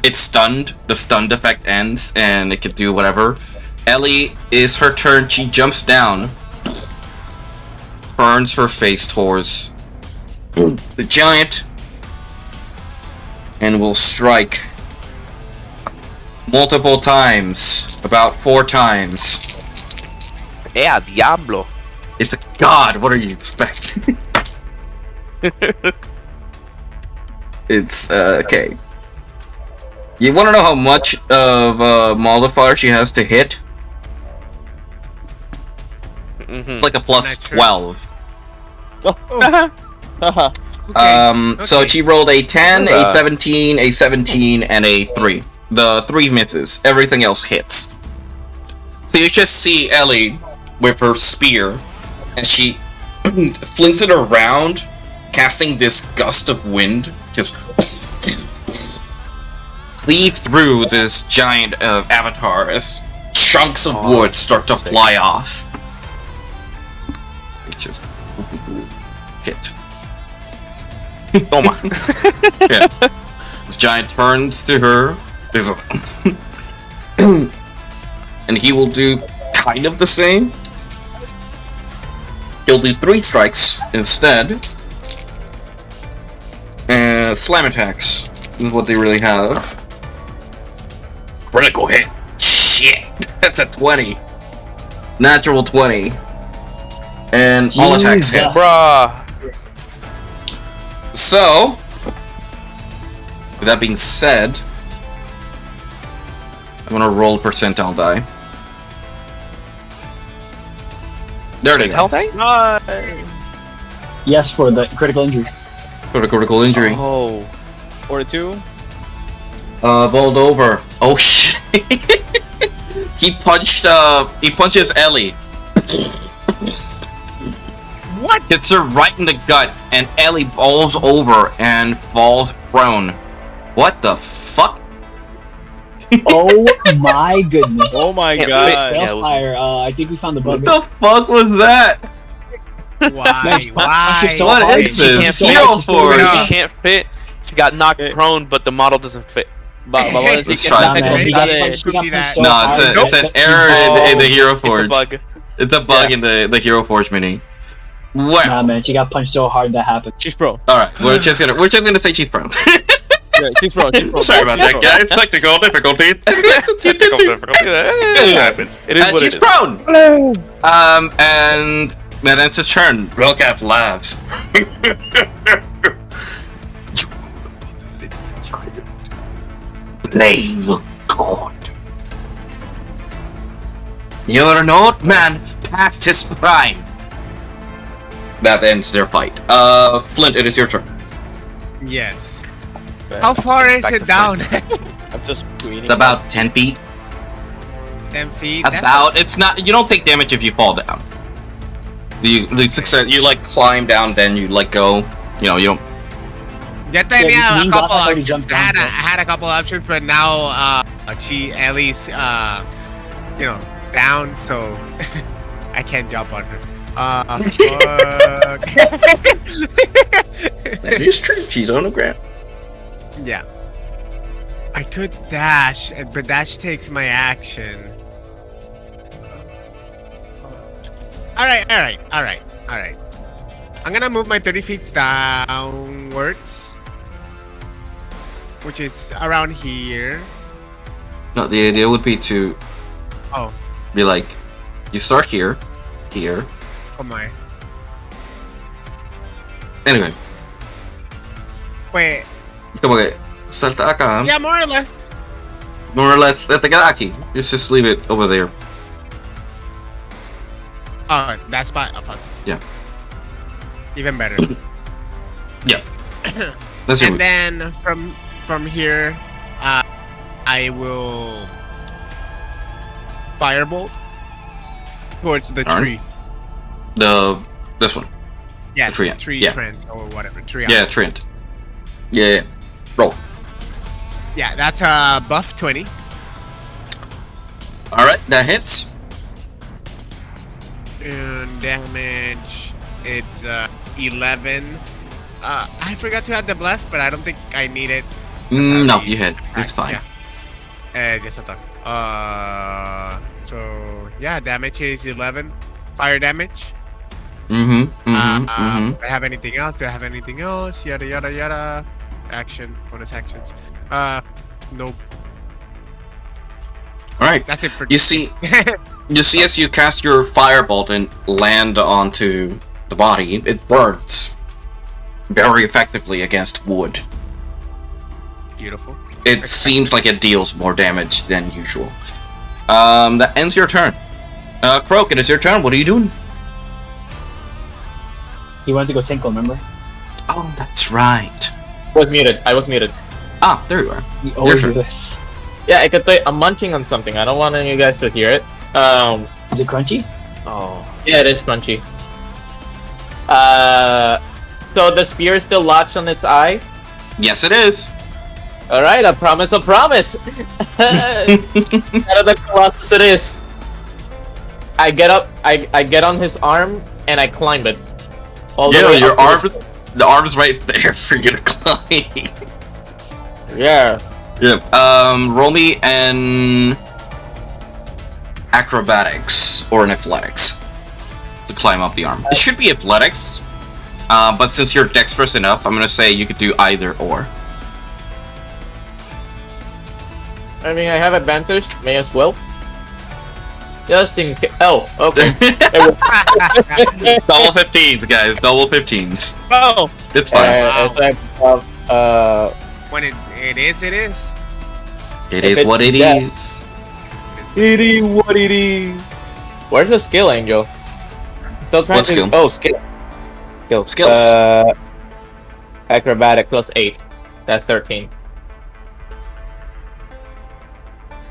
It's stunned. The stunned effect ends, and it can do whatever. Ellie is her turn. She jumps down, turns her face towards the giant, and will strike multiple times, about 4 times. Yeah, Diablo. It's a god. What are you expecting? It's okay. You want to know how much of modifier she has to hit? Like a plus 12. So she rolled a 10, a 17, a 17, and a 3. The 3 misses. Everything else hits. So you just see Ellie with her spear, and she flings it around, casting this gust of wind, just cleave through this giant avatar as chunks of wood start to fly off. It just hit. Toma. Yeah. This giant turns to her, and he will do kind of the same. He'll do 3 strikes instead. And slam attacks is what they really have. Critical hit. Shit. That's a 20. Natural 20. And all attacks hit. Bruh. So, with that being said, I'm gonna roll percentile die. There they go. Hell thing? Yes, for the critical injuries. For the critical injury. Oh. 42? Bowled over. Oh shit. He punches Ellie. What? Hits her right in the gut, and Ellie bowls over and falls prone. What the fuck? Oh my goodness. Oh my Can't god. fit. Yeah, it was- Hellfire, I think we found the bug. What the fuck was that? Why? What Why? What is She this? can't Hero fit. Forge. She can't fit. She got knocked prone, but the model doesn't fit. Let's try Nah, man, he got It punched- he could got be punched that. so No, hard it's an that error in the Hero It's a Forge. bug. It's a bug in the Hero Forge mini. Well, Nah, man, she got punched so hard that happened. She's pro. all right, we're just gonna say she's prone. Yeah, she's pro. She's pro. Sorry about that, guys. Technical difficulties. It happens. It is what She's it is. prone. And that ends his turn. Relcap laughs. Blame God. You're an old man past his prime. That ends their fight. Flint, it is your turn. Yes. How far is Back it to down? I'm just tweeting. It's about 10 feet. 10 feet? About. It's not. You don't take damage if you fall down. You like climb down, then you let go. You know, you don't. Ya tenía Yeah, a Mean couple Goth already options. jumps I down, had a couple options, but now she at least down, so I can't jump on her. Fuck. That is true. She's on the ground. Yeah. I could dash, but dash takes my action. Alright. I'm gonna move my 30 feet downwards, which is around here. No, the idea would be to Oh, be like, you start here. oh my. Anyway, Pues, Como que salta acá. yeah, more or less. More or less, te queda aquí. Just leave it over there. Oh, that spot. Oh, fuck. Yeah. Even better. That's your And move. then from here, I will firebolt towards the Alright. tree. This one. Yeah, The tree, tree yeah. trend or whatever. Tree. Yeah, Trent. Yeah. Roll. Yeah, that's buff 20. Alright, that hits. And damage, it's 11. I forgot to add the bless, but I don't think I need it. No, you hit. It's fine. Yeah. Just attack. So yeah, damage is 11. Fire damage. Mm-hmm. Do I have anything else? Yada yada yada. Action, bonus actions. Nope. Alright. That's it for You see as you cast your firebolt and land onto the body, it burns very effectively against wood. Beautiful. It seems like it deals more damage than usual. That ends your turn. Croak, it is your turn. What are you doing? He wanted to go tinkle, remember? Oh, that's right. I was muted. Ah, there you are. We always Your do turn. this. Yeah, I'm munching on something. I don't want you guys to hear it. Is it crunchy? Oh. Yeah, it is crunchy. So the spear is still lodged on its eye? Yes, it is. Alright, a promise, a promise! Out of the Colossus it is. I get up, I get on his arm, and I climb it. All the Yeah, way your up to arm, the arm's right there for you to climb. Yeah. Yeah. Roll me an acrobatics or an athletics to climb up the arm. It should be athletics, but since you're dexterous enough, I'm gonna say you could do either or. I mean, I have advantage, may as well. Just in case. Oh, okay. Double 15s, guys. Double 15s. Oh. It's fine. As When it is. It if is it's what it death. is. It is what it is. Where's the skill, Angel? Still trying What to. skill? Oh, skill. Skills. Acrobatic plus 8. That's 13.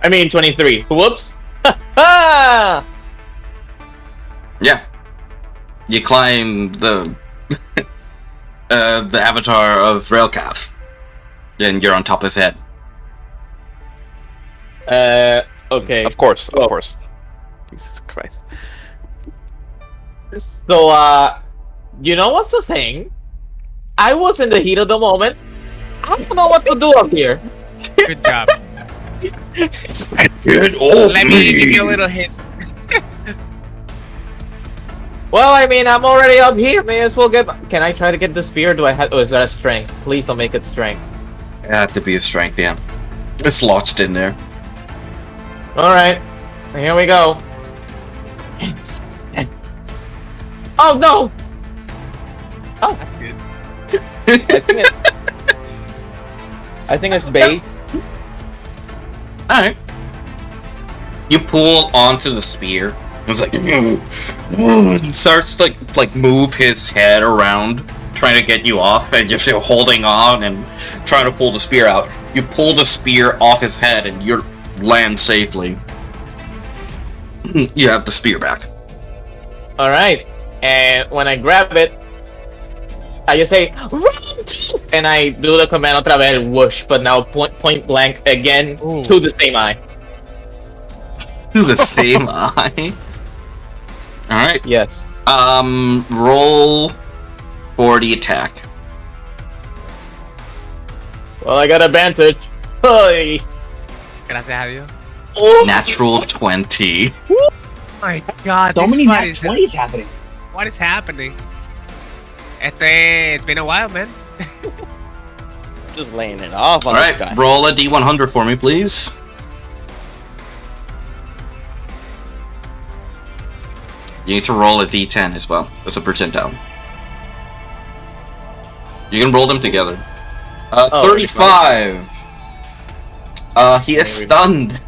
I mean 23. Whoops. Ha! Yeah. You climb the the avatar of Railcalf. Then you're on top of his head. Okay. Of course. Well- Of course. Jesus Christ. So, you know what's the thing? I was in the heat of the moment. I don't know what to do up here. Good job. Get off Let me give you a little hint. Well, I mean, I'm already up here. May as well get. Can I try to get the spear? Do I have? Oh, is that a strength? Please don't make it strength. It had to be a strength, yeah. It's lodged in there. All right, here we go. Oh no! Oh, That's good. I think it's base. Alright. You pull onto the spear. It's like and starts to like move his head around, trying to get you off, and you're still holding on and trying to pull the spear out. You pull the spear off his head and you land safely. You have the spear back. All right, and when I grab it, I just say, "Run!" And I do the command otra vez, whoosh, but now point blank again to the same eye. To the same eye. Alright. Yes. Roll for the attack. Well, I got advantage. Hey. Gracias a Dios. Natural 20. Oh my God. So this many fight nat is- 20s happening. What is happening? It's been a while, man. Just laying it off on Alright, this guy. roll a d100 for me, please. You need to roll a d10 as well. That's a percentile. You can roll them together. Oh, 35. He is stunned.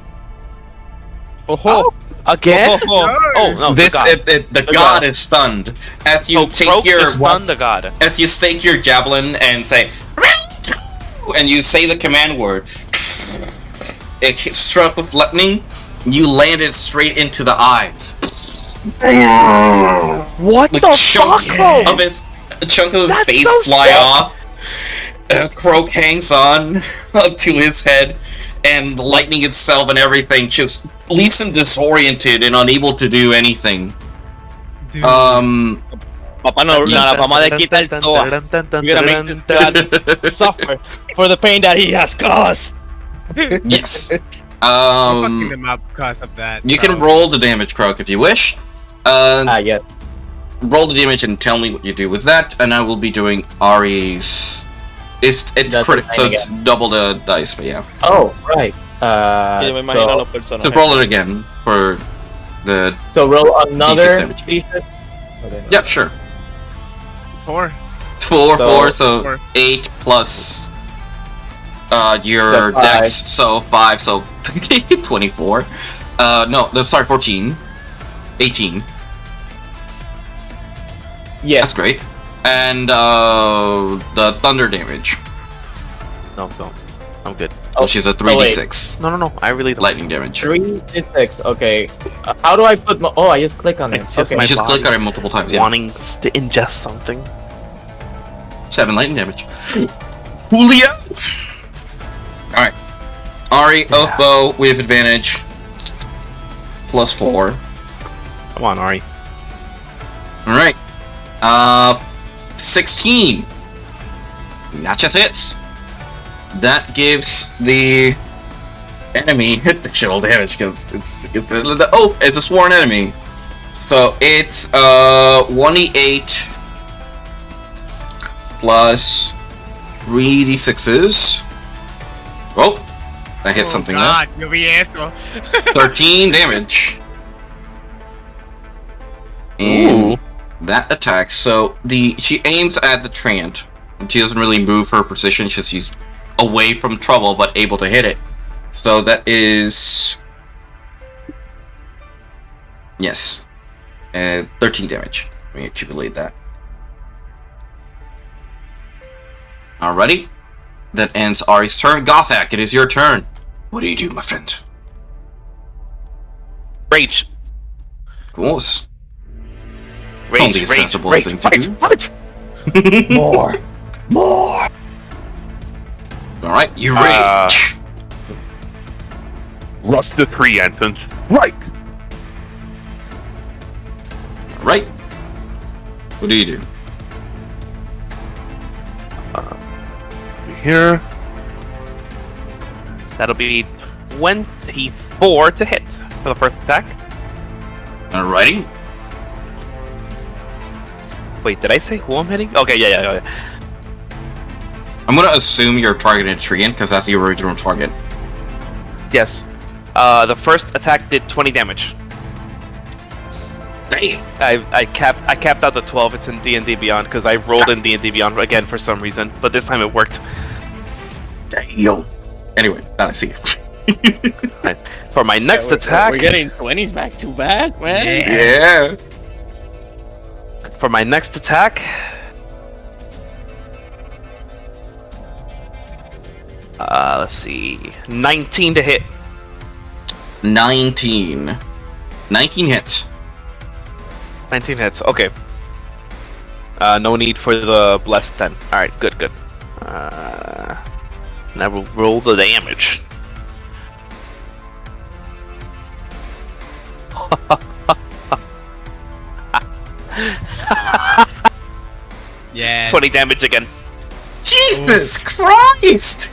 Oh, Again? Oh no, This the god. the god is stunned as you take Croak your is stunned the god. as you stake your javelin and say and you say the command word. It struck with lightning. You landed straight into the eye. What Like the chunks fuck? of his chunk of his That's face so fly sick. off. Croak hangs on to his head, and the lightning itself and everything just leaves him disoriented and unable to do anything. Dude. Papá no, la mamá le quita el toa. You're gonna make this god suffer for the pain that he has caused. Yes. I'm fucking them up because of that. You can probably. roll the damage, Croak, if you wish. yes. Roll the damage and tell me what you do with that, and I will be doing Ari's. It's That's critical, the so thing it's double the dice, but yeah. Oh, right. Que yo me imagino a los personajes. So roll it again for the. So roll another D6 damage. D6? Okay. Yep, sure. 4. 4, So- 4, so Four. 8 plus your So five. dex, so 5, so 24. No, sorry, 14. 18. Yes. That's great. And the thunder damage, No, I'm good. which is a 3d6 No. I really don't. lightning damage. 3d6. Okay. How do I put my? Oh, I just click on it. It's just Okay. You just body click on it multiple times, yeah. Wanting to ingest something. 7 lightning damage. Julio! Alright. Ari, oath bow with advantage. Plus 4. Come on, Ari. Alright. 16. That just hits. That gives the enemy additional damage because it's a sworn enemy. So it's 1d8 plus 3d6s. Oh, that hit something there. God, you'll be asshole. 13 damage. And that attacks. So she aims at the treant. She doesn't really move her position. She's away from trouble, but able to hit it. So that is 13 damage. Let me accumulate that. Alrighty. That ends Ari's turn. Gothak, it is your turn. What do you do, my friend? Rage. Of course. Only a sensible thing to do. More. Alright, you rage. Rust the tree entrance. Right. Right. What do you do? Here. That'll be 24 to hit for the first attack. Alrighty. Wait, did I say who I'm hitting? Okay, yeah. I'm gonna assume you're targeting Treant because that's the original target. Yes. The first attack did 20 damage. Damn. I capped out the 12. It's in D&D Beyond because I rolled in D&D Beyond again for some reason, but this time it worked. Damn. Anyway, I see. Right. For my next attack, We're getting 20s back to back, man. Yeah. for my next attack, let's see, 19 to hit. 19. 19 hits. 19 hits. Okay. No need for the blessed then. All right, good. Now we'll roll the damage. Yeah. 20 damage again. Jesus Christ!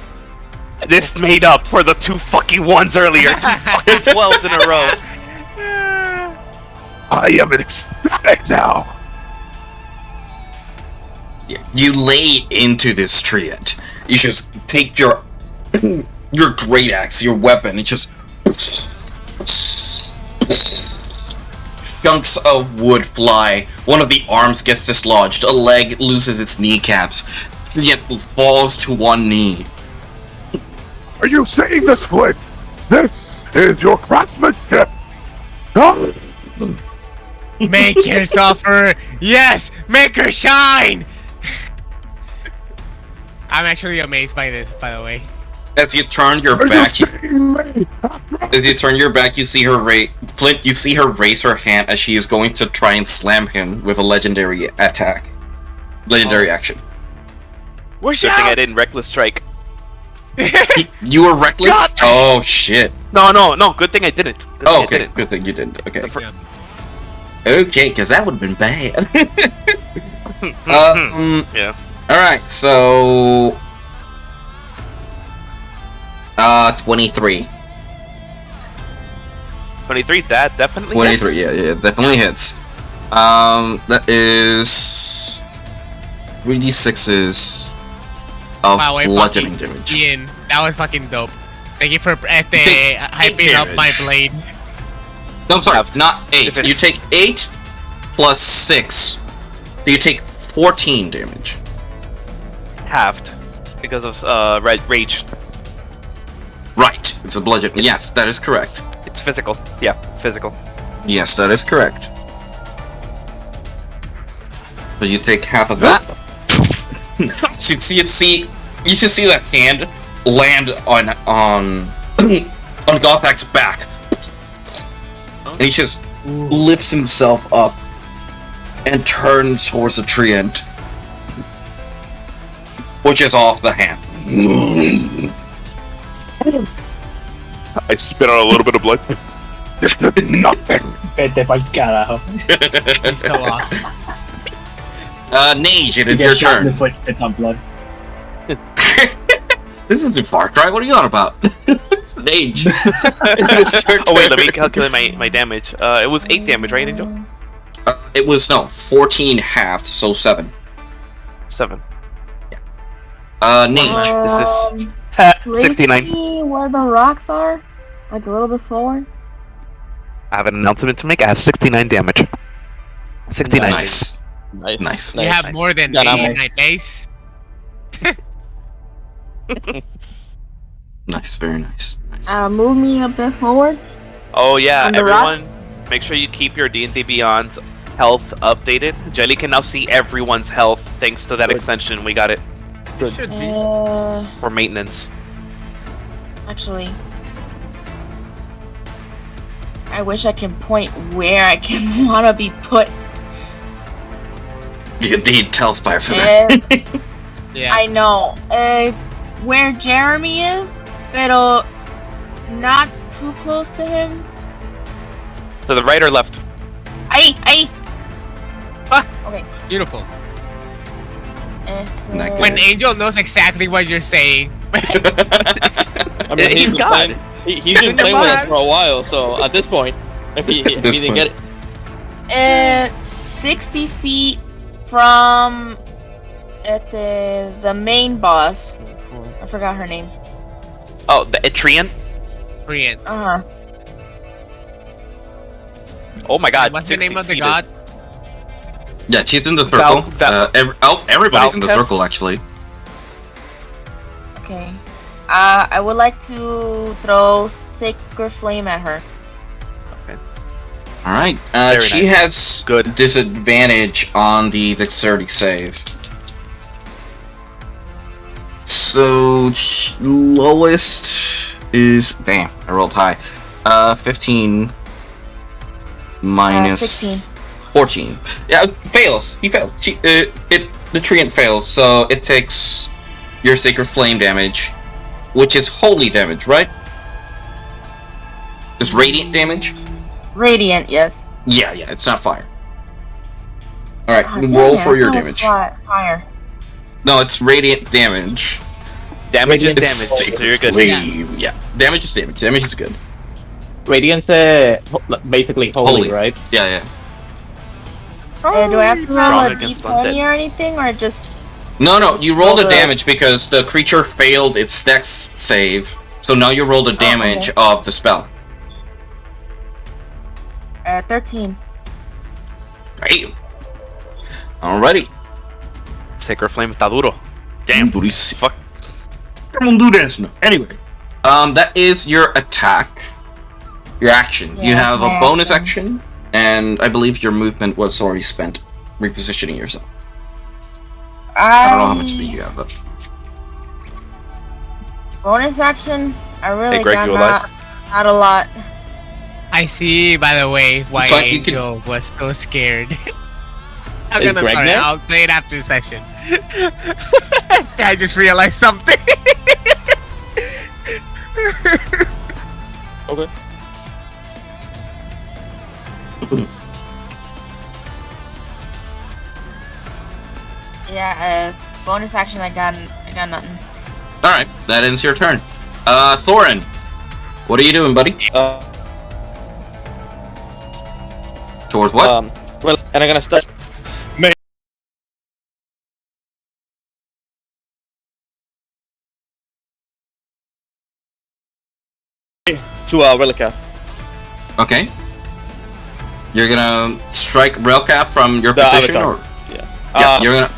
This made up for the 2 fucking ones earlier. 2 fucking 12s in a row. I am ecstatic now. You lay into this treant. You just take your great axe, your weapon, and just chunks of wood fly. One of the arms gets dislodged. A leg loses its kneecaps. Yet falls to one knee. Are you saying this, Flint? This is your craftsmanship. Huh? Make her suffer. Yes, make her shine. I'm actually amazed by this, by the way. As you turn your back, you see her Flint. You see her raise her hand as she is going to try and slam him with a legendary attack, legendary action. What's Good thing I didn't reckless strike. You were reckless. Oh shit. No. Good thing I didn't. Good Oh, thing I okay. didn't. Good thing you didn't. Okay. Yeah. Okay, because that would have been bad. Yeah. All right. So, 23. 23. That definitely. 23. hits. Yeah, definitely hits. That is 3d6s of Wow, wait, bludgeoning fucking damage. Ian, that was fucking dope. Thank you for take hyping up my damage. blade. No, I'm sorry, Halved. not 8. If it's- You take 8 plus 6. So you take 14 damage. Halved because of rage. Right. It's a bludgeon. Yes, that is correct. It's physical. Yeah, physical. Yes, that is correct. So you take half of that. So you should see that hand land on Gothak's back. And he just lifts himself up and turns towards the treant, which is off the hand. I spit out a little bit of blood. This did nothing. Vete pa'l carajo. He's so off. Nage, it You is get your shot in turn. the foot, spits on blood. This isn't Far Cry, what are you on about? Nage. It's your Oh wait, turn. let me calculate my damage. It was 8 damage, right, Angel? It was, 14 halved, so 7. 7. Nage. This is Please 69. see where the rocks are, like a little bit forward. I have an announcement to make. I have 69 damage. 69. Nice. Nice. Nice. You have more than Yeah, 8 in my nice. base. Nice, very nice. Nice. Move me a bit forward. Oh yeah, On the everyone, make sure you keep your D&D Beyond health updated. Jelly can now see everyone's health thanks to that Good. extension. We got it Good. Should be. for maintenance. Actually, I wish I can point where I can wanna be put. You need Telspire for that. Yeah. I know. Where Jeremy is, pero not too close to him. To the right or left? Ay. Beautiful. Not When good. Angel knows exactly what you're saying. I mean, He's been God. playing- he's been playing with us for a while, so at this point, if he This didn't get it, 60 feet from the main boss. I forgot her name. Oh, the Etrian? Brilliant. Uh huh. Oh my god. What's the 60 name of the feet god? is- Yeah, she's in the circle. Everybody's in the Valkev? circle, actually. Okay. I would like to throw Sacred Flame at her. Alright, Very she nice. has Good. disadvantage on the dexterity save. So, lowest is... Damn, I rolled high. 15 minus... 16. 14. Yeah, fails. He failed. The treant fails, so it takes your Sacred Flame damage, which is holy damage, right? It's radiant damage? Radiant, yes. Yeah, it's not fire. Alright, God roll damn it, for I your thought it was damage. Fire. No, it's radiant damage. Damage is It's damage, so Sacred you're good. Flame. Yeah, damage is damage. Damage is good. Radiance, basically holy, right? Yeah. Do I have to roll Strong a against d20 undead. or anything, or just? No, you rolled roll a the- damage because the creature failed its dex save, so now you roll the damage okay. of the spell. 13. Right. Alrighty. Sacred Flame está duro. Damn. Duris. Fuck. Come on, do this. No. Anyway, that is your attack. Your action. You Yeah, have a my bonus action. action, and I believe your movement was already spent repositioning yourself. I don't know how much speed you have, but Bonus action. I really Hey, Greg, got you alive? not a lot. I see, by the way, why It's like you can- Angel was so scared. I'm Is gonna Greg sorry, there? I'll play it after session. I just realized something. Okay. Yeah, bonus action. I got nothing. all right, that ends your turn. Thorin, what are you doing, buddy? Towards what? Well, and I'm gonna start. To Relicath. Okay. You're gonna strike Relcap from your The position, avatar. or Yeah. yeah, you're gonna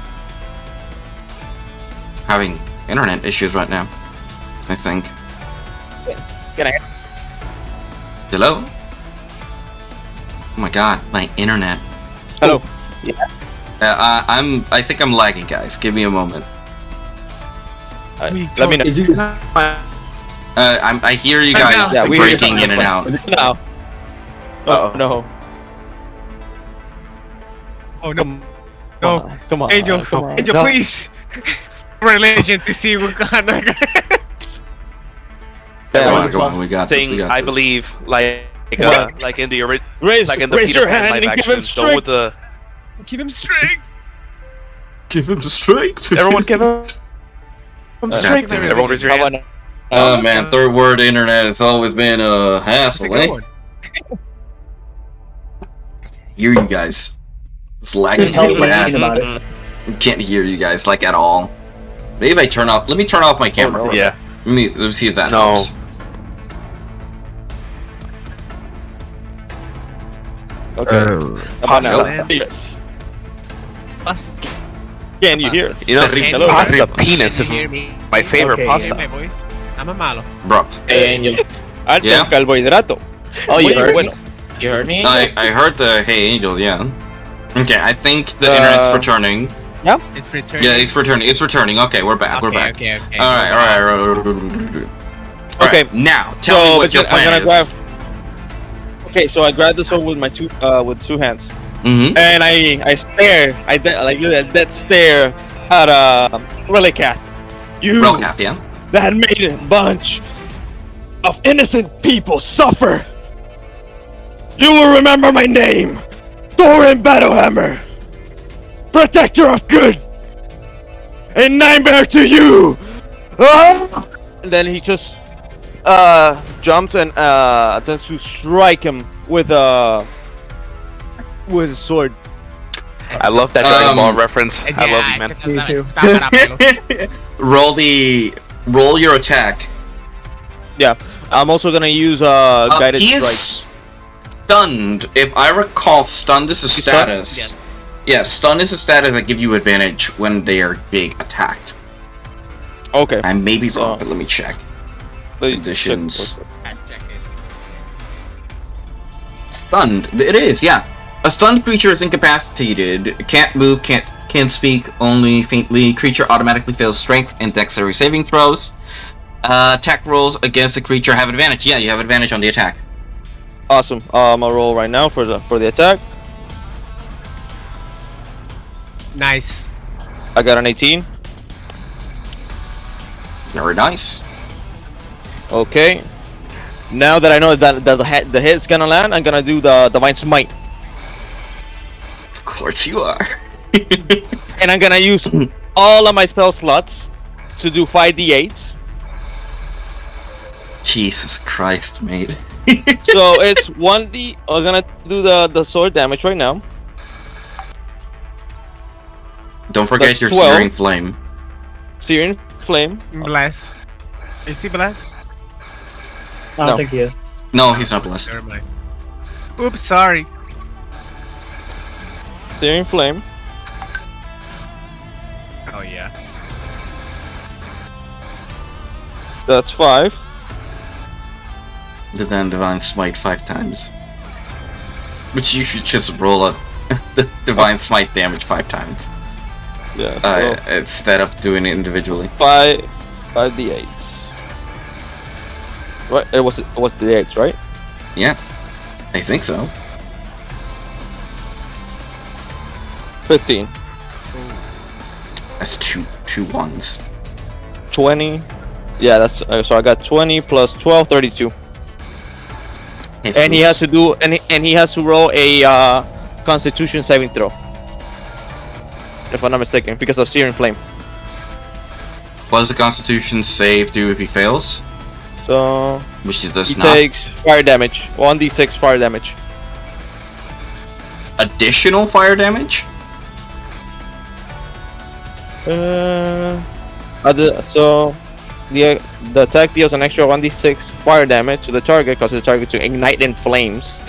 having internet issues right now. I think. Can I? Hello. Oh my God, my internet. Hello. I think I'm lagging, guys. Give me a moment. Let me know. Is you I hear you Right guys now. Yeah, we hear you. breaking in and out. Now. Oh no. Oh no, Come no, on. Come on. Angel, Come on. Angel, No. please. Religion to see what kind of. Go on, we got this. Thing We got I this. believe like in the original, Raise, like in the raise Peter your Pan hand live and give action, him the one with strength. the Keep him straight. Give him the strength. everyone give him strength. strength. Everyone raise your How hand. about Oh man, third word internet has always been a That's a hassle, good eh? one. Hear you guys. It's lagging tell pretty me bad. about it. I can't hear you guys like at all. Maybe I turn off. Let me turn off my camera. no. for a Yeah. bit. Let me see if that No. helps. Okay. How about now? Pasta. Yes. Us. Can you hear us? You know, Hello. pasta penis is Can you hear me? my favorite Okay, pasta. Hear my voice? I'm a malo. Bruh. Hey, Angel. Alto Yeah. carbohidrato. Oh, you Muy heard bueno. me? You heard me? I heard the hey angel, yeah. Okay, I think the internet's returning. It's returning. Yeah, it's returning. It's returning. Okay, we're back. We're back. Okay. All right. Okay, Now tell me what your I'm plan gonna is. Okay, so I grabbed the sword with my two hands, Mm-hmm. and I stare. I do that stare at Relicath. You Relcap, yeah. that made a bunch of innocent people suffer. You will remember my name, Thorin Battlehammer, protector of good, a nightmare to you. Ah! And then he just jumps and attempts to strike him with his sword. I love that Dragon Ball reference. I love you, man. Me too. Roll your attack. Yeah, I'm also gonna use guided He strike. is stunned. If I recall, stunned is a He's stunned? status. Yeah, stun is a status that give you advantage when they are being attacked. Okay. I may be wrong, So- but let me check. Please Conditions. check. Stunned. It is, yeah. A stunned creature is incapacitated, can't move, can't speak, only faintly. Creature automatically fails strength and dexterity saving throws. Attack rolls against the creature have advantage. Yeah, you have advantage on the attack. Awesome. I'll roll right now for the attack. Nice. I got an 18. Very nice. Okay. Now that I know that the hit's gonna land, I'm gonna do the divine smite, Of course you are. and I'm gonna use all of my spell slots to do 5d8s. Jesus Christ, mate. So it's 1d. I'm gonna do the sword damage right now. Don't forget That's your 12. searing flame. Searing flame. Bless. Is he blessed? I don't No. think he is. No, he's not blessed. Never mind. Oops, sorry. Searing flame. Oh yeah. That's 5. Then Divine Smite 5 times. Which you should just roll a the Divine Smite damage 5 times. Yeah. So Instead of doing it individually. 5 d8s. What? It was the 8s, right? Yeah. I think so. 15. That's two ones. 20. Yeah, that's so I got 20 plus 12, 32. And he has to do and he has to roll a Constitution saving throw. If I'm not mistaken, because of Searing Flame. What does the Constitution save do if he fails? So Which he does he not. takes fire damage. 1d6 fire damage. Additional fire damage? So the attack deals an extra 1d6 fire damage to the target, causes the target to ignite in flames.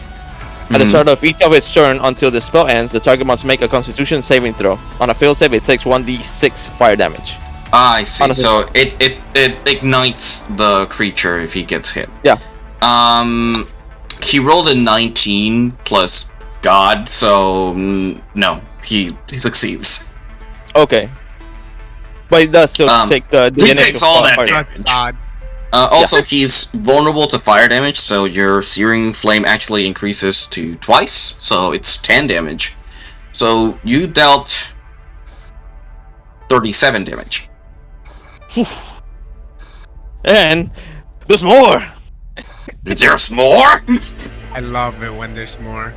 At the start of each of its turn until the spell ends, the target must make a Constitution saving throw. On a failed save, it takes 1d6 fire damage. Ah, I see. Honestly. So it ignites the creature if he gets hit. Yeah. He rolled a 19 plus God, so no, he succeeds. Okay. But he does still take the he initial takes all that fire damage. God. Also, he's vulnerable to fire damage, so your Searing Flame actually increases to twice, so it's 10 damage. So you dealt 37 damage. And there's more. There's more? I love it when there's more.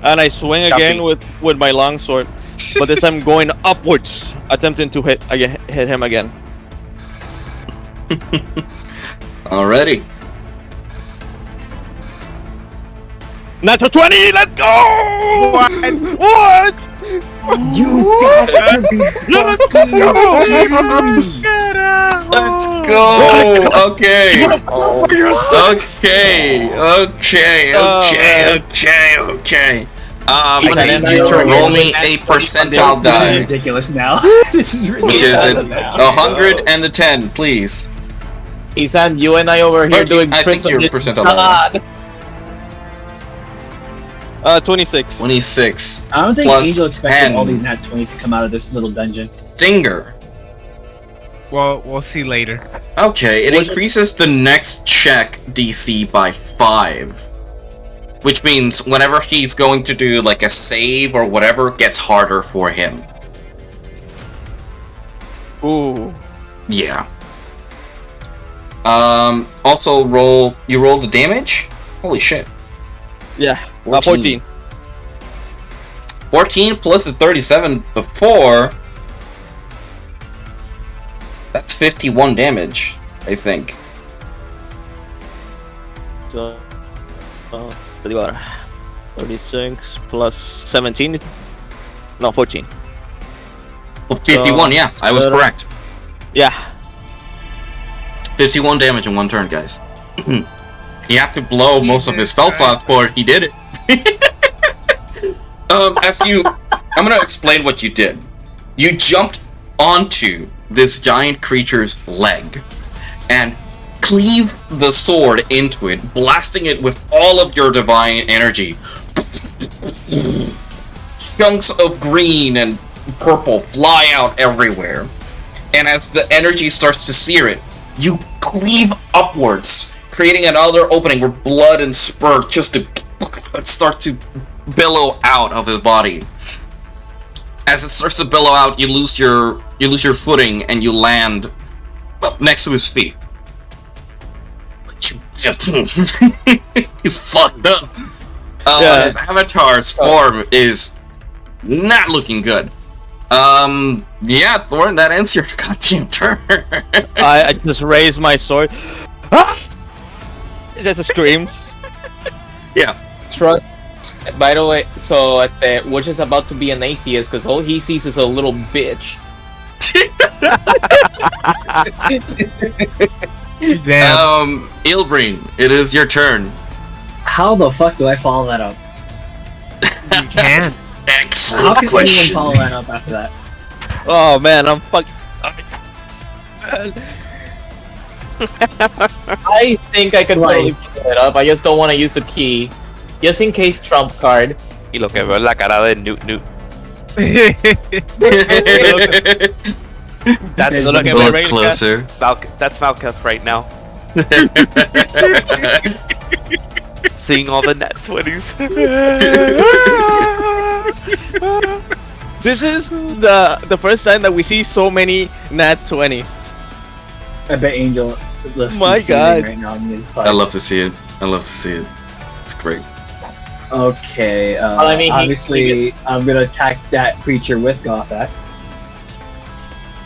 And I swing again with my longsword, but this time going upwards, attempting to hit him again. Alrighty. Natural 20, let's go! What? You got to be fucking Let's go! Okay. Okay. I need you to roll me a percentile die. ridiculous now. This is ridiculous. Which is a 100 and a 10, please. Isan, you and I over here doing I think you're percentile die. 26. 26. I don't think plus Angel expected 10. all these nat 20 to come out of this little dungeon. Stinger. Well, we'll see later. Okay, it increases the next check DC by 5. Which means whenever he's going to do like a save or whatever, it gets harder for him. Ooh. Yeah. Also you roll the damage? Holy shit. Yeah, 14. 14 plus the 37 before. That's 51 damage, I think. So, 36 plus 17? No, 14. Well, 51, yeah, I was correct. Yeah. 51 damage in one turn, guys. He had to blow most of his spell slots before he did it. I'm gonna explain what you did. You jumped onto this giant creature's leg and cleave the sword into it, blasting it with all of your divine energy. Chunks of green and purple fly out everywhere. And as the energy starts to sear it, you cleave upwards, creating another opening where blood and spurt just to start to billow out of his body. As it starts to billow out, you lose your footing and you land next to his feet. But you just he's fucked up. His avatar's form is not looking good. Yeah, Thorn, that ends your goddamn turn. I just raised my sword. Ah! It just screams. Yeah. By the way, so Witch is about to be an atheist because all he sees is a little bitch. Ilbrine, it is your turn. How the fuck do I follow that up? You can. Excellent How can anyone question. follow that up after that? Oh man, I'm fuck. I think I could Right. totally pull it up. I just don't want to use the key. Just in case trump card. Y lo que veo es la cara de Newt Newt. That's Eso es lo que me Look raised, closer. That's Malcuth right now. Seeing all the net 20s. This is the first time that we see so many nat 20s. I bet Angel. My God. Right now, I love to see it. I love to see it. It's great. Okay. Well, I mean, obviously, I'm gonna attack that creature with Gothak.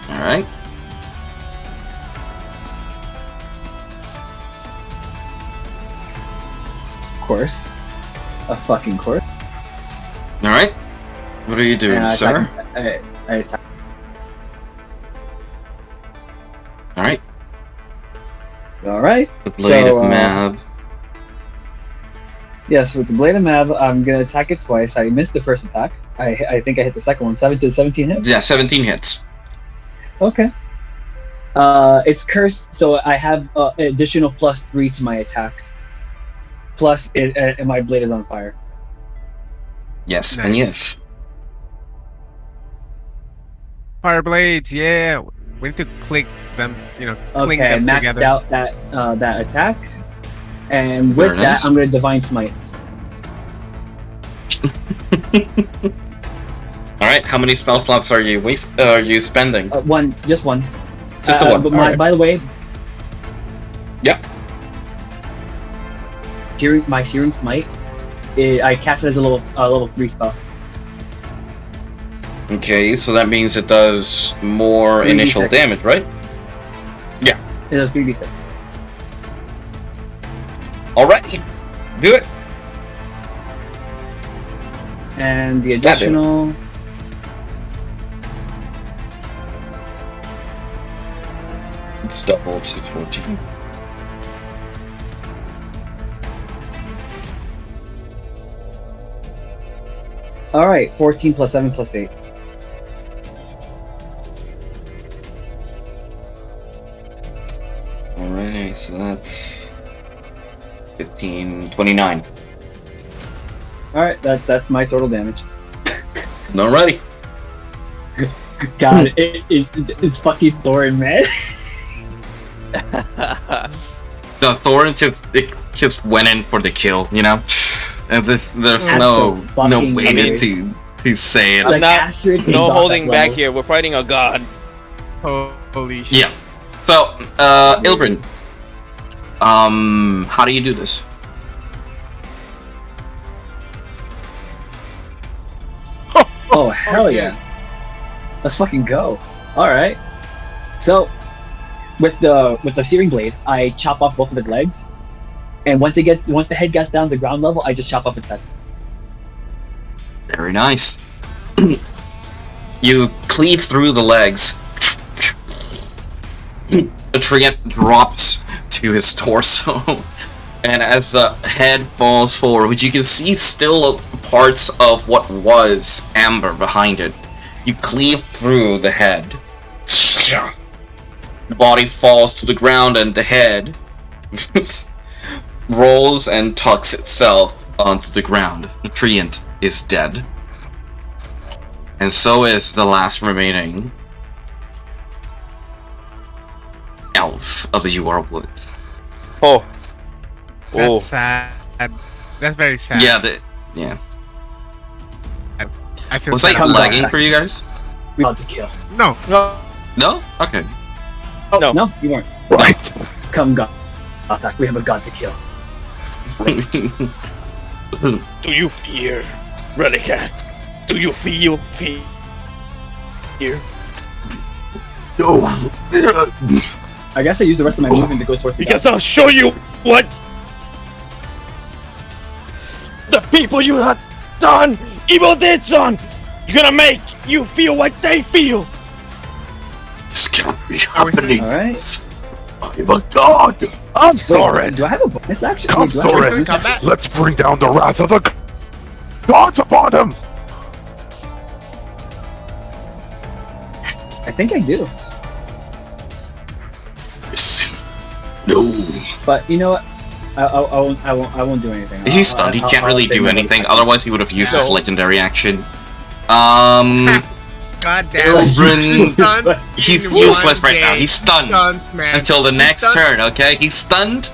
All right. Course. A fucking course. All right. What are you doing, And I sir? attack- I attack. All right. All right. The blade So, of Mab. Yes, with the Blade of Mab, I'm gonna attack it twice. I missed the first attack. I think I hit the second one. 17 hits. Yeah, 17 hits. Okay. It's cursed, so I have an additional +3 to my attack. Plus, and my blade is on fire. Yes, and Nice. yes. Fire blades, yeah. We need to click them, clink Okay, I them maxed together. out that attack, and with Very that, nice. I'm gonna Divine Smite. All right. How many spell slots are you spending? One, just one. Just the one. But All right. by the way, Yep. my Searing Smite, I cast it as a level 3 spell. Okay, so that means it does more 3d6. initial damage, right? It does 3d6. Alrighty. Do it. And the That did it. additional. It's double to 14. All right, 14 plus 7 plus 8. Alrighty, so that's 15, 29. All right, that's my total damage. Alrighty. God, it's fucking Thorin, man. The Thorin just went in for the kill, you know? And there's That's no so fucking way weird. to say it. Like not- Astrid and No Gothak holding back levels. here. We're fighting a god. Holy shit. Yeah. So, Ilbrin, how do you do this? Oh hell yeah! Let's fucking go. All right. So, with the Searing Blade, I chop off both of its legs, and once the head gets down to ground level, I just chop off its head. Very nice. You cleave through the legs. Atreus drops to his torso, and as the head falls forward, you can see still parts of what was amber behind it. You cleave through the head. The body falls to the ground, and the head rolls and tucks itself onto the ground. The treant is dead. And so is the last remaining elf of the UR Woods. Oh. That's sad. That's very sad. Yeah. I feel Was sad that about lagging that. for you guys? We got to kill. No. No? Okay. No. No, you weren't. Right. Come, God. Gothak, we have a god to kill. Do you fear, Relicat? Do you feel fear? I guess I used the rest of my movement to go towards the Because god. I'll show you what the people you have done, evil deeds on. You're gonna make you feel what they feel. This can't be Are we happening. All right. I'm a god. I'm Wait, Thorin. do I have a bonus action? Come, Wait, do I have a Thorin. bonus Come action? back. Let's bring down the wrath of the gods upon him. I think I do. Listen, No. But you know what? I won't do anything. Is he stunned? He can't really do anything. Otherwise, he would have used his No. legendary action. God damn it. Ilbrin, he's useless right now. He's stunned Man. until the next turn. Okay, he's stunned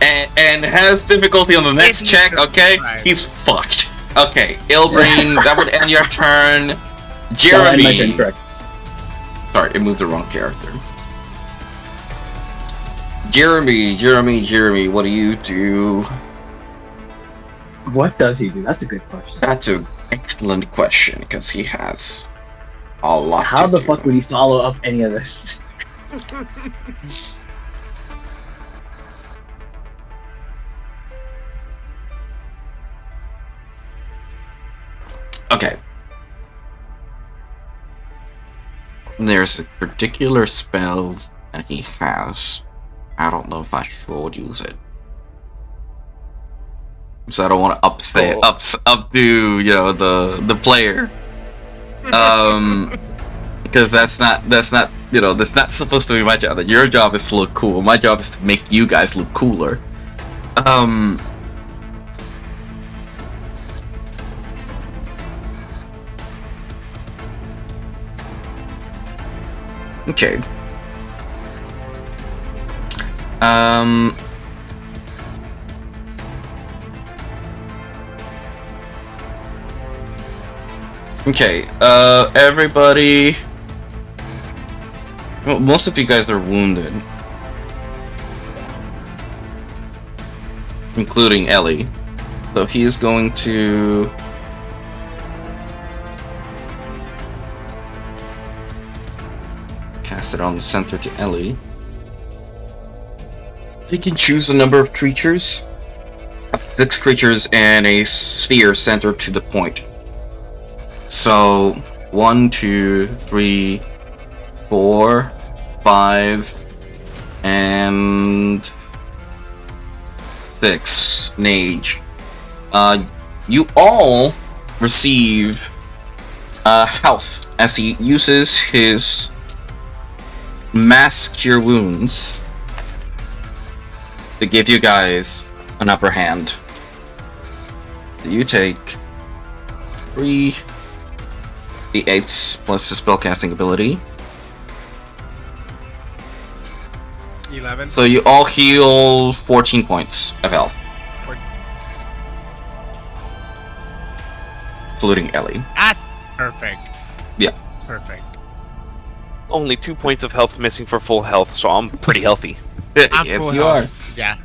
and has difficulty on the next If he check. Okay, survives. he's fucked. Okay, Ilbrin, that would end your turn. My turn, Jeremy. correct. Sorry, it moved the wrong character. Jeremy, what do you do? What does he do? That's a good question. That's an excellent question, because he has a lot How to the do. fuck would he follow up any of this? Okay. There's a particular spell that he has. I don't know if I should use it. So I don't want to updo, you know, the player. Because that's not, you know, that's not supposed to be my job. Your job is to look cool. My job is to make you guys look cooler. Okay. Okay, everybody... Well, most of you guys are wounded. Including Ellie. So he is going to... cast it on the center to Ellie. You can choose a number of creatures. 6 creatures and a sphere centered to the point. So 1, 2, 3, 4, 5, and 6 Nage. You all receive health as he uses his Mass Cure Wounds to give you guys an upper hand. So you take 3 d8s plus the spellcasting ability. 11. So you all heal 14 points of health. Including Ellie. That's perfect. Yeah. Perfect. Only 2 points of health missing for full health, so I'm pretty healthy. I'm Yes, full you health. are. Yeah.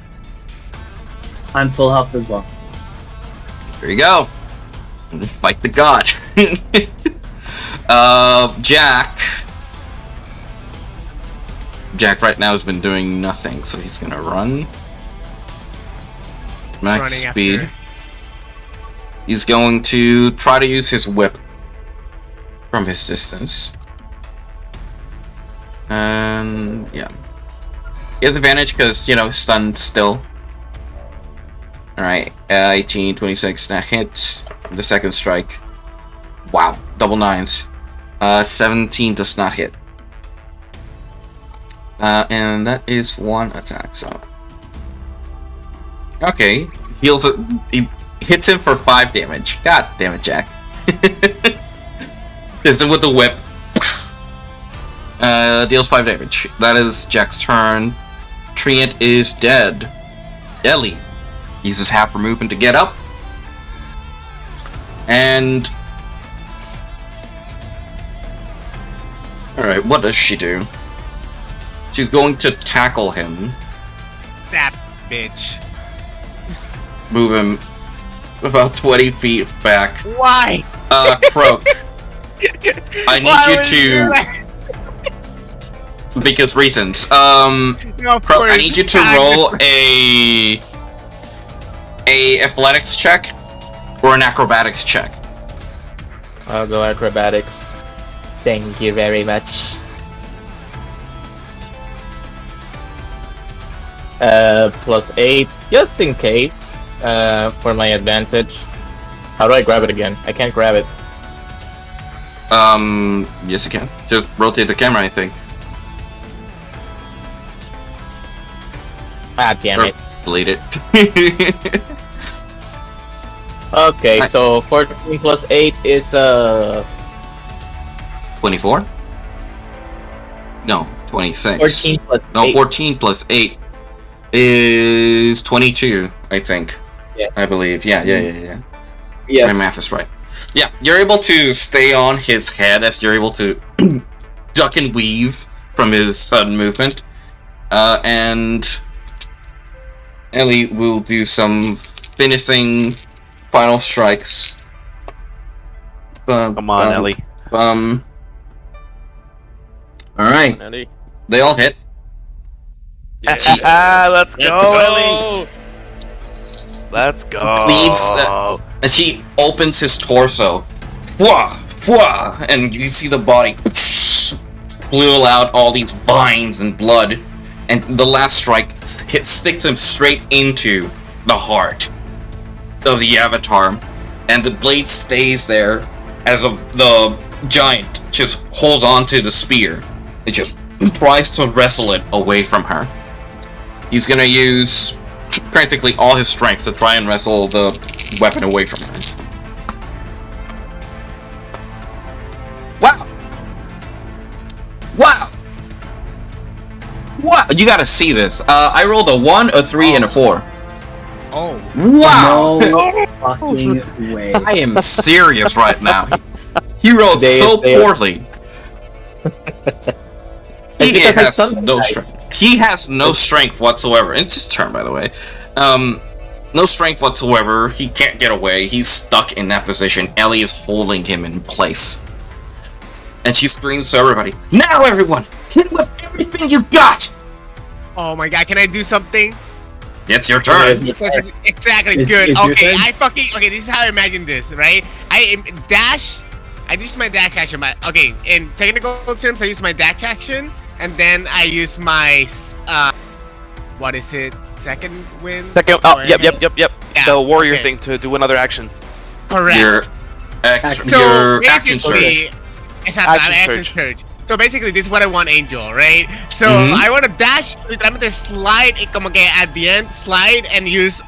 I'm full health as well. There you go. Fight the god. Jack. Jack right now has been doing nothing, so he's gonna run. Max Running speed. after. He's going to try to use his whip from his distance. And yeah. He has advantage because, you know, stunned still. Alright, 18, 26, that hit. The second strike. Wow, double 9s. 17 does not hit. And that is 1 attack, so. Okay, heals it. He hits him for 5 damage. God damn it, Jack. Hits him with the whip. Deals 5 damage. That is Jack's turn. Treant is dead. Ellie uses half her movement to get up. And... Alright, what does she do? She's going to tackle him. That bitch. Move him about 20 feet back. Why? Croak. I need Why you would to... do that? Because reasons. No, of Croak, I course. need you to roll a athletics check or an acrobatics check. I'll go acrobatics. Thank you very much. +8, just in case, for my advantage. How do I grab it again? I can't grab it. Yes you can. Just rotate the camera, I think. Ah, damn Or it. delete it. Okay, so 14 plus 8 is 24? No, 26. 14 plus No, 8. 14 plus 8 is 22, I think. Yeah. I believe. Yeah. Yes. My math is right. Yeah, you're able to stay on his head as you're able to duck and weave from his sudden movement. And Ellie will do some finishing final strikes. Come on, Ellie. Alright, Ellie. they all hit. Let's go, Ellie. Let's go. Leads, as he opens his torso, fwah, fwah, and you see the body flew out all these vines and blood, and the last strike sticks him straight into the heart of the avatar, and the blade stays there as the giant just holds on to the spear. It just tries to wrestle it away from her. He's gonna use practically all his strength to try and wrestle the weapon away from her. Wow! Wow! Wow! You gotta see this. I rolled a 1, a 3, and a 4. Oh. Wow! No fucking way. I am serious right now. He rolled so poorly. He has no strength. He has no strength whatsoever. It's his turn, by the way. No strength whatsoever. He can't get away. He's stuck in that position. Ellie is holding him in place. And she screams to everybody, "Now everyone! Hit with everything you got!" Oh my god, can I do something? It's your turn. Exactly, It's good. your Okay, turn? okay, this is how I imagine this, right? I use my dash action. Okay, in technical terms, I use my dash action, and then I use my, what is it? Second wind? Yep. Yeah, The warrior okay. thing to do another action. Correct. Your action surge. Exactly, Action action surge. surge. So basically, this is what I want, Angel, right? So Mhm. I want to dash, I'm gonna slide, como que at the end, slide and use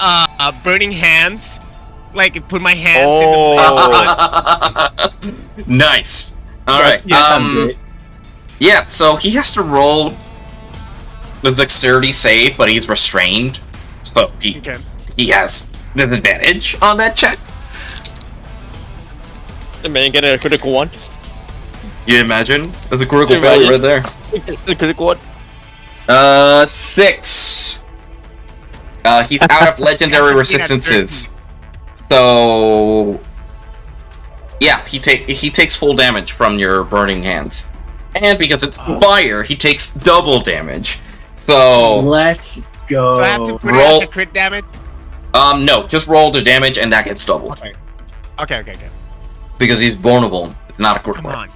burning hands, like put my hands in the Nice. All right. Great. Yeah. So he has to roll the dexterity save, but he's restrained, so Okay. he has disadvantage on that check. The man getting a critical one. You imagine? That's a critical You failure right imagine? there. The critical one. 6. He's out of legendary resistances. So yeah, he takes full damage from your burning hands. And because it's fire, he takes double damage. So Let's go. So I have to put it Roll. as a crit damage? no, just roll the damage and that gets doubled. Okay. Because he's vulnerable. It's not a critical. Come on.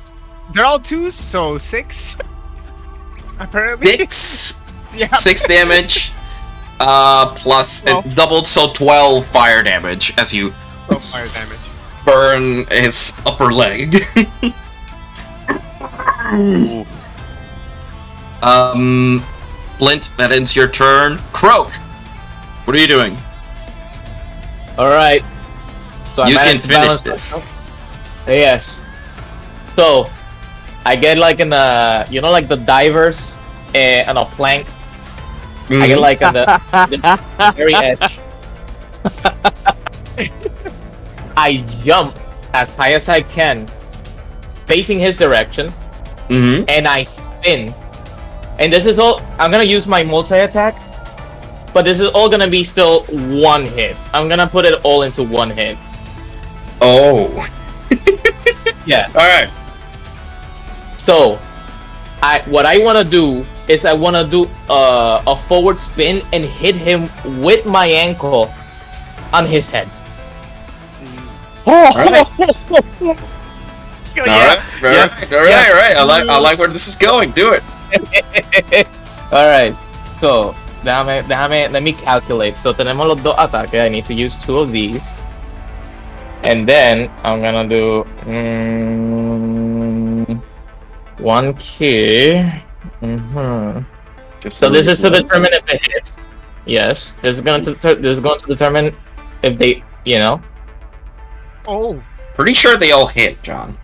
They're all 2s, so 6? Apparently. 6 Yeah. 6 damage. Plus Well. it doubled, so 12 fire damage as you So fire damage. burn his upper leg. Flint, that ends your turn. Croak, what are you doing? Alright. So I You can managed to finish balance this. myself. Yes. So, I get like in a, you know, like the divers on a plank. I get like on the very edge. I jump as high as I can, facing his direction, Mm-hmm. and I spin. And this is all. I'm gonna use my multi-attack, but this is all gonna be still one hit. I'm gonna put it all into one hit. Oh. Yeah. Alright. So, what I want to do is I want to do a forward spin and hit him with my ankle on his head. Alright. Yeah. Alright. I like where this is going. Do it. All right. So, let me calculate. So, tenemos los dos ataques. I need to use 2 of these. And then I'm gonna do 1 key. So this is to determine if it hits. Yes, this is going to determine if they, Oh, Pretty sure they all hit, John.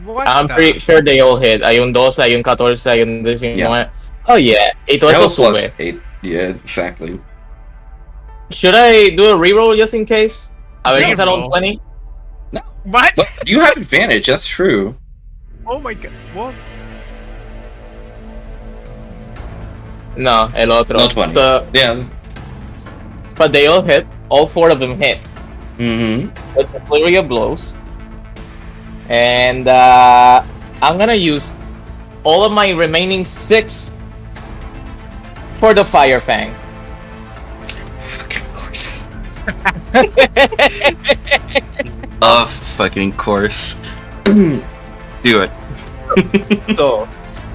what I'm the? pretty sure they all hit. Hay un 12, hay un 14, hay un 19. Oh yeah, y todo That eso was plus sube. 8. Yeah, exactly. Should I do a reroll just in case? A ver si sale un Reroll? 20. What? But you have advantage, that's true. Oh my god. What? No, el otro. No 20s. So, Yeah. but they all hit. All 4 of them hit. Mm-hmm. With the flurry of blows. And I'm gonna use all of my remaining 6 for the Fire Fang. Fucking course. Of fucking course. Do it. So,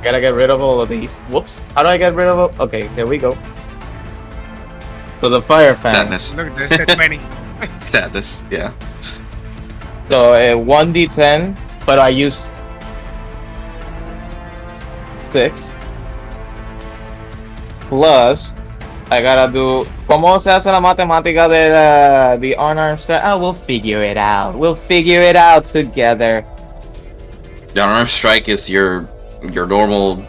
gotta get rid of all of these. Whoops. How do I get rid of all? Okay, there we go. So the Fire Fang. Sadness. Look, there's a 20. Sadness, yeah. So 1d10, but I use 6. Plus, I gotta do. ¿Cómo se hace la matemática de the unarmed strike? Oh, we'll figure it out. We'll figure it out together. The unarmed strike is your normal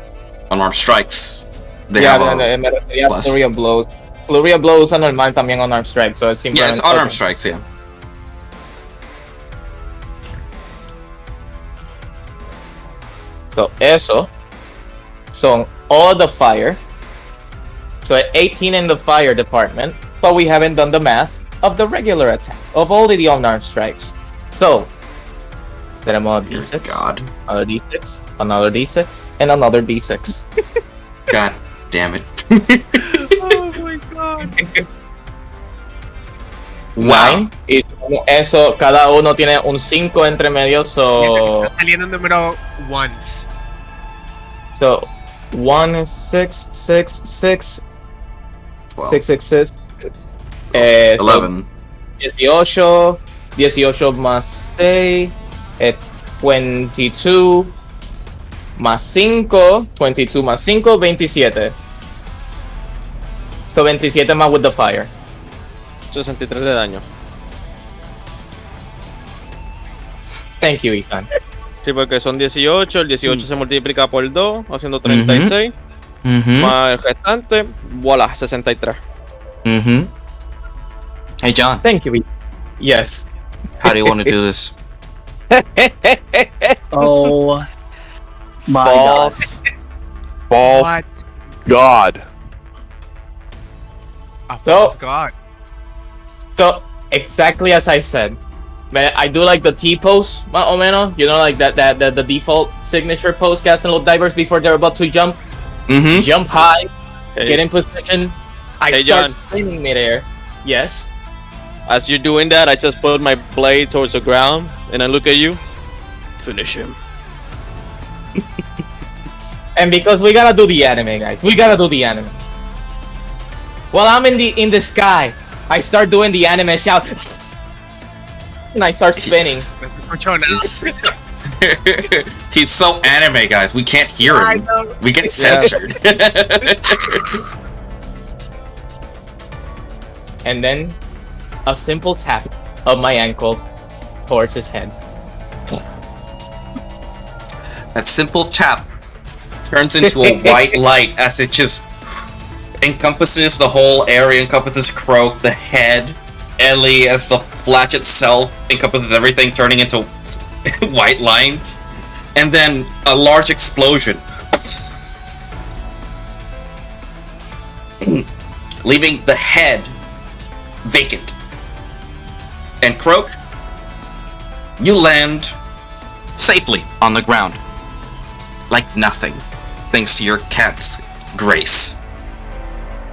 unarmed strikes. They Yeah, have me refería a plus. Flurry of Blows. Flurry of Blows usa normal también unarmed strike, so es Yeah, simplemente. it's unarmed strikes, yeah. So eso son all the fire. So 18 in the fire department, but we haven't done the math of the regular attack of all the unarmed strikes. So tenemos a D6, God. another D6, another D6, and another D6. God damn it. Oh my god. Wow. Y eso, cada uno tiene un 5 entre medio, so Está saliendo un número ones. so 1 is 6, 6, 6, 12. 6, 6, 6. 11. 18, 18 más 6, 22, más 5, 22 más 5, 27. So 27 más with the fire. 63 de daño. Thank you, Ethan. Sí, porque son 18, el 18 se multiplica por 2, haciendo 36. Mm-hmm. Más el restante, voilà, 63. Mm-hmm. Hey, John. Thank you. Yes. How do you want to do this? Oh my god. False What? God. A So- false god. So exactly as I said, man, I do like the T pose, más o menos. You know, like that the default signature pose, casting little divers before they're about to jump. Mm-hmm. Jump high, Hey, get in position. I Hey, start John. spinning midair. Yes. as you're doing that, I just put my blade towards the ground and I look at you. Finish him. And because we gotta do the anime, guys, we gotta do the anime. While I'm in the sky, I start doing the anime shout, and I start spinning. Escuchó now. He's so anime, guys. We can't hear him. We get censored. And then a simple tap of my ankle towards his head. That simple tap turns into a white light as it just encompasses the whole area, encompasses Croak, the head, Ellie as the flash itself, encompasses everything, turning into white lines. And then a large explosion. Leaving the head vacant. And Croak, you land safely on the ground. Like nothing, thanks to your cat's grace.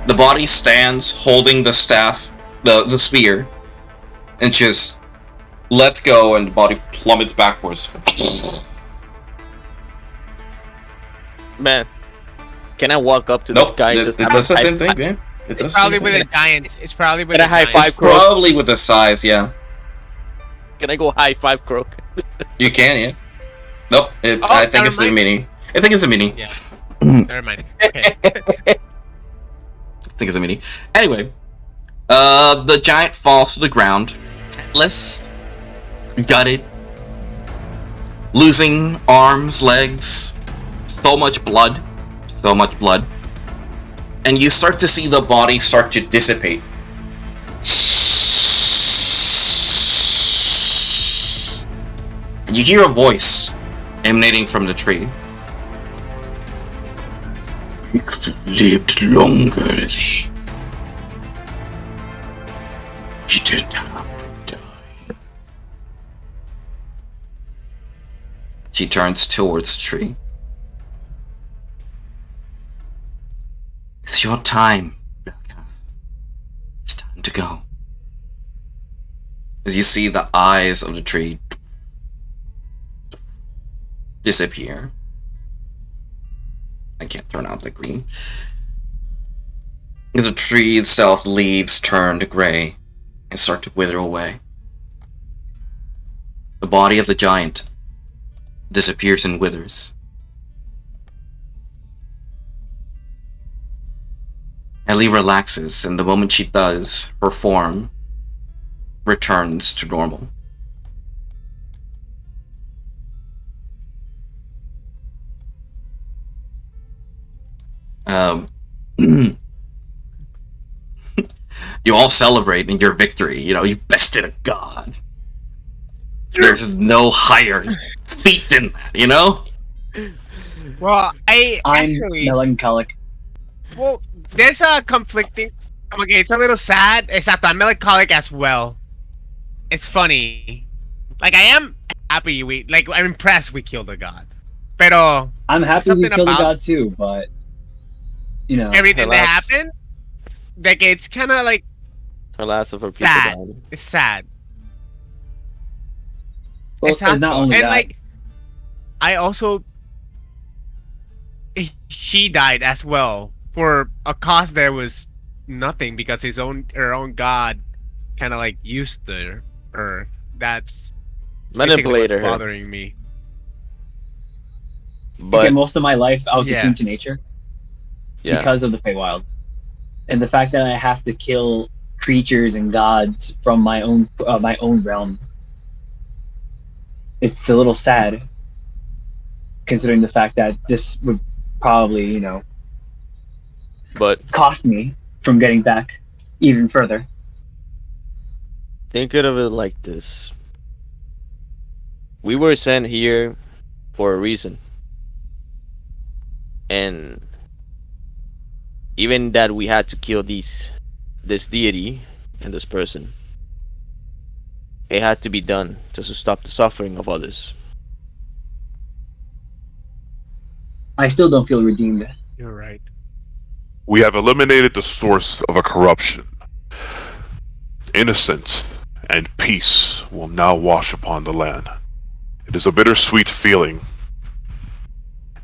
The body stands holding the staff, the sphere, and just lets go and the body plummets backwards. Man, can I walk up to Nope, this guy? it does the same thing, yeah. It does It's the probably same with thing. the giants. It's probably with Get a the high giants. five, Croak. Probably with the size, yeah. Can I go high five, Croak? You can, yeah. Nope, Oh, I think never it's a mind. mini. I think it's a mini. Yeah. Never mind. Okay. think it's a mini. Anyway, the giant falls to the ground, headless, gutted, losing arms, legs, so much blood, and you start to see the body start to dissipate. And you hear a voice emanating from the tree. You could have lived longer, Ellie. You didn't have to die. She turns towards the tree. It's your time, Rebecca. It's time to go. As you see the eyes of the tree disappear. I can't turn out the green. The tree itself, leaves turn to gray and start to wither away. The body of the giant disappears and withers. Ellie relaxes, and the moment she does, her form returns to normal. You all celebrate in your victory. You know, you bested a god. There's no higher feat than that, you know? Well, I'm actually, melancholic. well, there's a conflicting. Okay, it's a little sad. Except I'm melancholic as well. It's funny. Like, I am happy I'm impressed we killed a god. Pero I'm happy we something killed a about- god too, but you know, everything that Relax. happened, like, it's kind of like Her last of her people sad. died. It's sad. well, it's not Exacto. only And that. like, I also, she died as well for a cause that was nothing because her own god kind of like used her. That's basically Manipulator what's her. bothering me. But Okay, most of my life I was attuned to Yes. nature yeah, because of the Feywild, and the fact that I have to kill creatures and gods from my own realm. It's a little sad, considering the fact that this would probably, but cost me from getting back even further. think of it like this. We were sent here for a reason. And even that we had to kill this deity and this person, it had to be done just to stop the suffering of others. I still don't feel redeemed. You're right. We have eliminated the source of a corruption. Innocence and peace will now wash upon the land. It is a bittersweet feeling.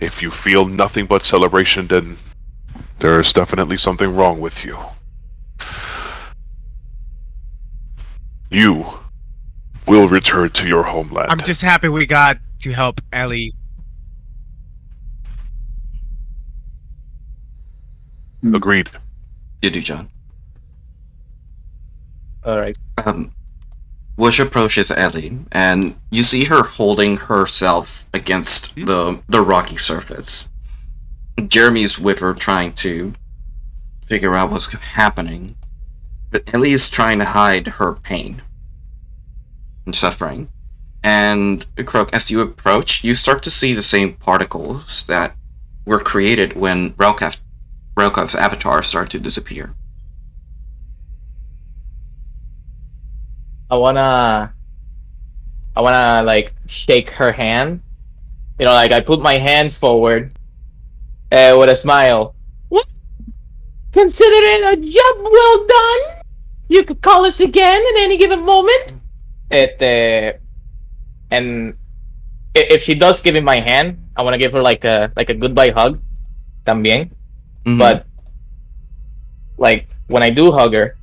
If you feel nothing but celebration, then there is definitely something wrong with you. You will return to your homeland. I'm just happy we got to help Ellie. Agreed. You do, John. Alright. Wish approaches Ellie, and you see her holding herself against the rocky surface. Jeremy's with her, trying to figure out what's happening, but Ellie is trying to hide her pain and suffering. And Croak, as you approach, you start to see the same particles that were created when Relkov's avatar started to disappear. I wanna like shake her hand. Like I put my hands forward with a smile. Consider it a job well done. You could call us again at any given moment. And if she does give me my hand, I wanna give her like a goodbye hug. También. Mhm. But like when I do hug her,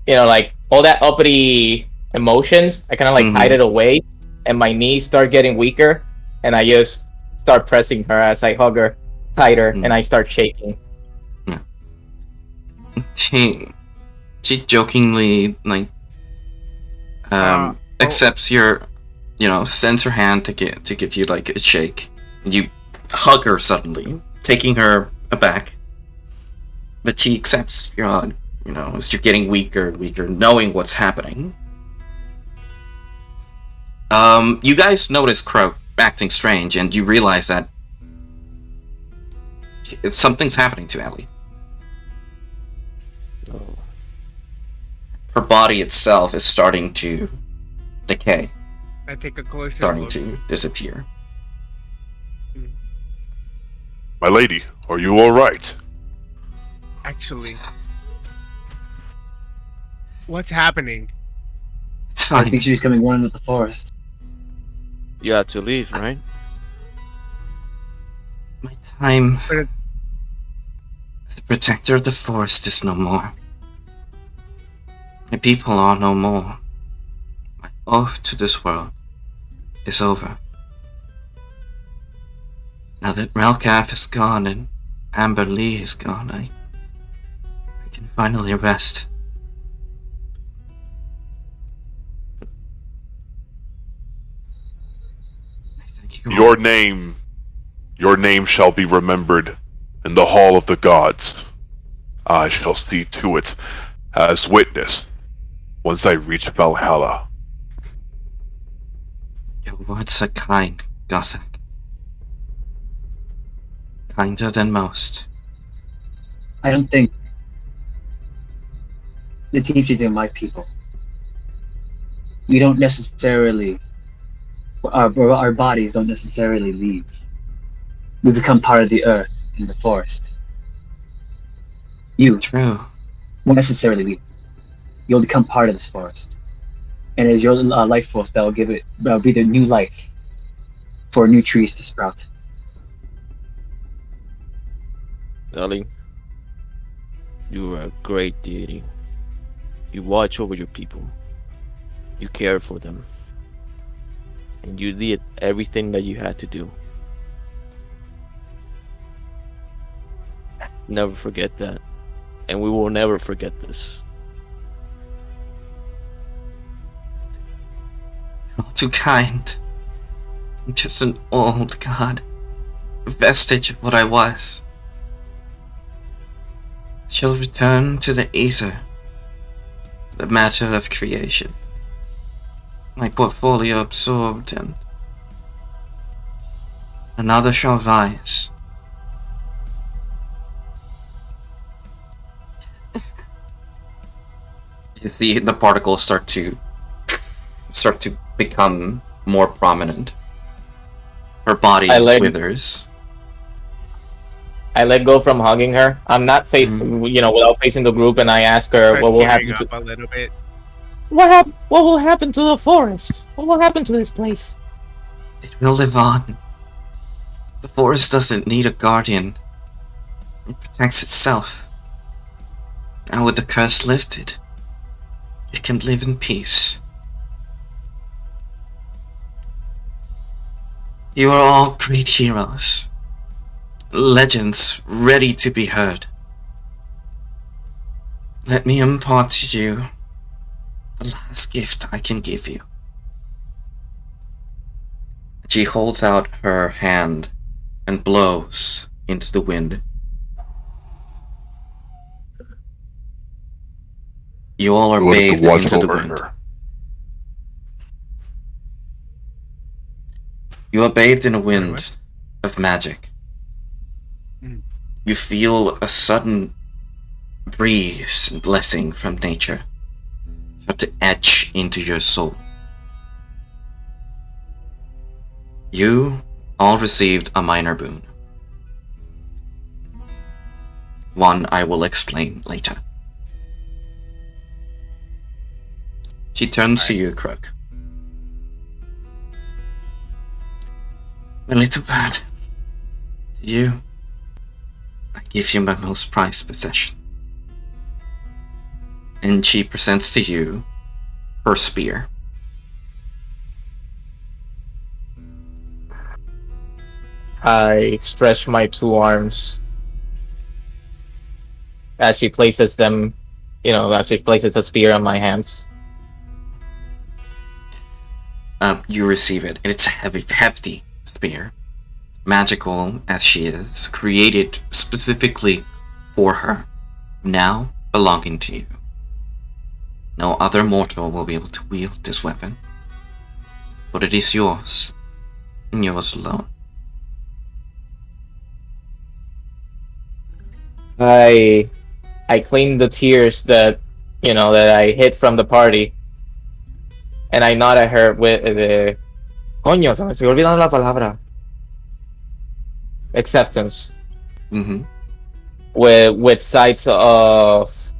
like all that uppity emotions, I kind of like hide it away, and my knees start getting weaker, and I just start pressing her as I hug her tighter, and I start shaking. She she jokingly like accepts your, sends her hand to give you like a shake. You hug her suddenly, taking her aback, but she accepts your hug. As you're getting weaker and weaker, knowing what's happening. You guys notice Croak acting strange, and you realize that something's happening to Ellie. Oh. Her body itself is starting to decay, I take a closer starting look. to disappear. My lady, are you alright? Actually, what's happening? It's I fine. think she's coming running with the forest. You have to leave, right? My time. But The protector of the forest is no more. My people are no more. My oath to this world is over. Now that Relcath is gone and Amber Lee is gone, I can finally rest. I thank you all. Your name shall be remembered in the Hall of the Gods. I shall see to it as witness once I reach Valhalla. Your words are kind, Gothak. Kinder than most. I don't think the teachings are my people. We don't necessarily, our bodies don't necessarily leave. We become part of the earth and the forest. You True. won't necessarily leave. You'll become part of this forest. And it is your life force that will give it, be the new life for new trees to sprout. Ellie, you are a great deity. You watch over your people. You care for them. And you did everything that you had to do. Never forget that. And we will never forget this. You're all too kind. I'm just an old god. A vestige of what I was. Shall return to the ether. The matter of creation. My portfolio absorbed, and another shall rise. You see the particles start to become more prominent. Her body withers. I let go from hugging her. I'm not without facing the group, and I ask her Start what will tearing happen up a little bit. What will happen to the forest? What will happen to this place? It will live on. The forest doesn't need a guardian. It protects itself. Now with the curse lifted, it can live in peace. You are all great heroes. Legends ready to be heard. Let me impart to you the last gift I can give you. She holds out her hand and blows into the wind. You all are Going to bathed watch into the over wind. her. You are bathed in a wind of magic. You feel a sudden breeze and blessing from nature start to etch into your soul. You all received a minor boon. One I will explain later. She turns to you, Crook. My little bird, to you, I give you my most prized possession. And she presents to you her spear. I stretch my two arms as she places them, as she places a spear on my hands. You receive it. It's a hefty spear. Magical as she is, created specifically for her, now belonging to you. No other mortal will be able to wield this weapon, but it is yours, and yours alone. I clean the tears that I hid from the party, and I nod at her with the coño, se me estoy olvidando la palabra. Acceptance. Mm-hmm. With sights of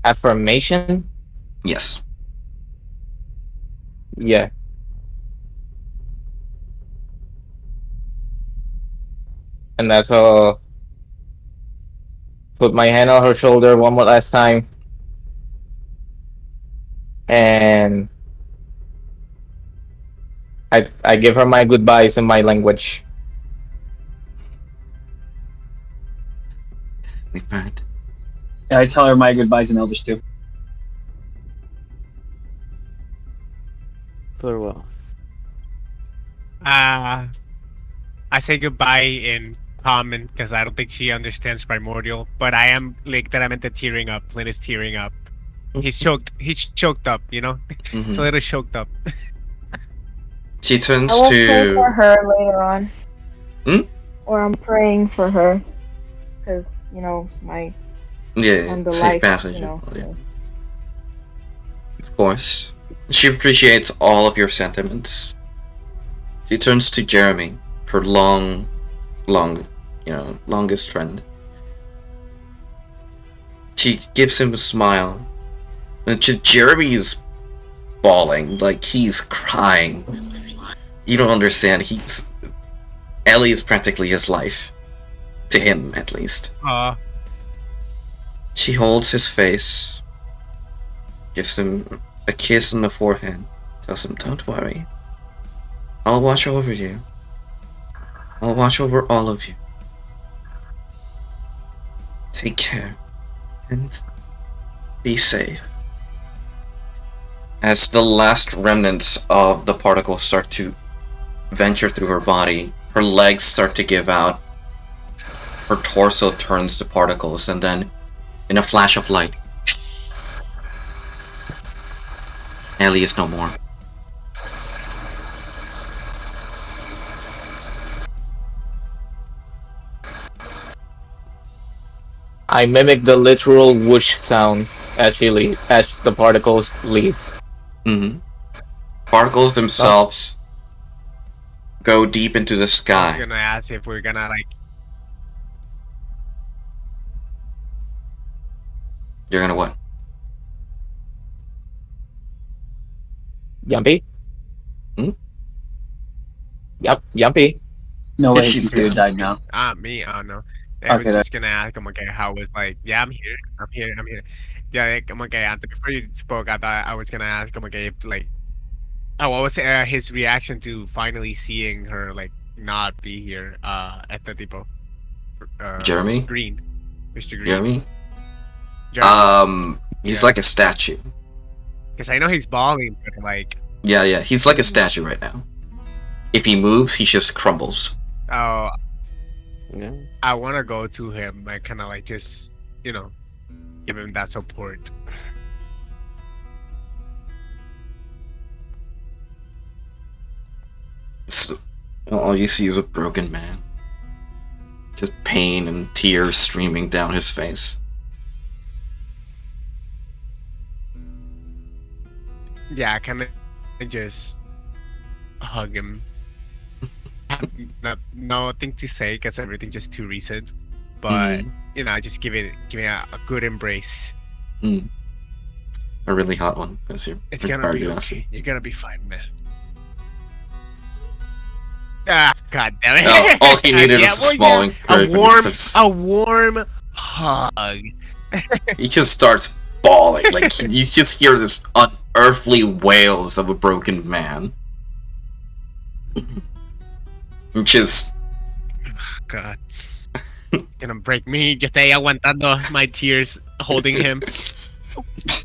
affirmation. Yes. Yeah. And that's all. Put my hand on her shoulder one more last time. And I give her my goodbyes in my language. Right. I tell her my goodbyes in Elvish too. Farewell. I say goodbye in common because I don't think she understands primordial, but I am literalmente tearing up. Flynn is tearing up. He's choked up, He's a little choked up. She turns I will pray to... for her later on. Or I'm praying for her. Because, my... Yeah, the safe life, passage. Yeah. Of course. She appreciates all of your sentiments. She turns to Jeremy, her longest friend. She gives him a smile. And Jeremy is bawling, like he's crying. You don't understand, Ellie is practically his life. To him, at least. She holds his face, gives him a kiss on the forehead, tells him, "Don't worry. I'll watch over you. I'll watch over all of you. Take care, and be safe." As the last remnants of the particles start to venture through her body, her legs start to give out, her torso turns to particles, and then, in a flash of light, Ellie is no more. I mimic the literal whoosh sound as the particles leave. Particles themselves go deep into the I was sky. gonna ask if we're gonna You're gonna what? Yumpy? Yup, Yumpy. No way, She's his computer gone. died now. me, I don't know. I was Okay, just gonna ask him, okay, how was yeah, I'm here. Yeah, okay, Anthony, before you spoke, I thought I was gonna ask him, okay, if what was his reaction to finally seeing her, not be here, at the depot? Jeremy? Green. Mr. Green. Jeremy? He's Yeah. like a statue. Because I know he's bawling, but Yeah, he's like a statue right now. If he moves, he just crumbles. oh, Yeah. I want to go to him and kind of just, give him that support. All you see is a broken man. Just pain and tears streaming down his face. Yeah, I kind of just hug him. Nothing to say because everything's just too recent. But I just give me a good embrace. A really hot one, because It's gonna be okay. You're gonna be fine, man. Ah, god damn it! No, all he needed was a small encouragement. A warm hug. He just starts bawling, you just hear this unearthly wails of a broken man. And just God. gonna break me. Yo estoy aguantando my tears, holding him.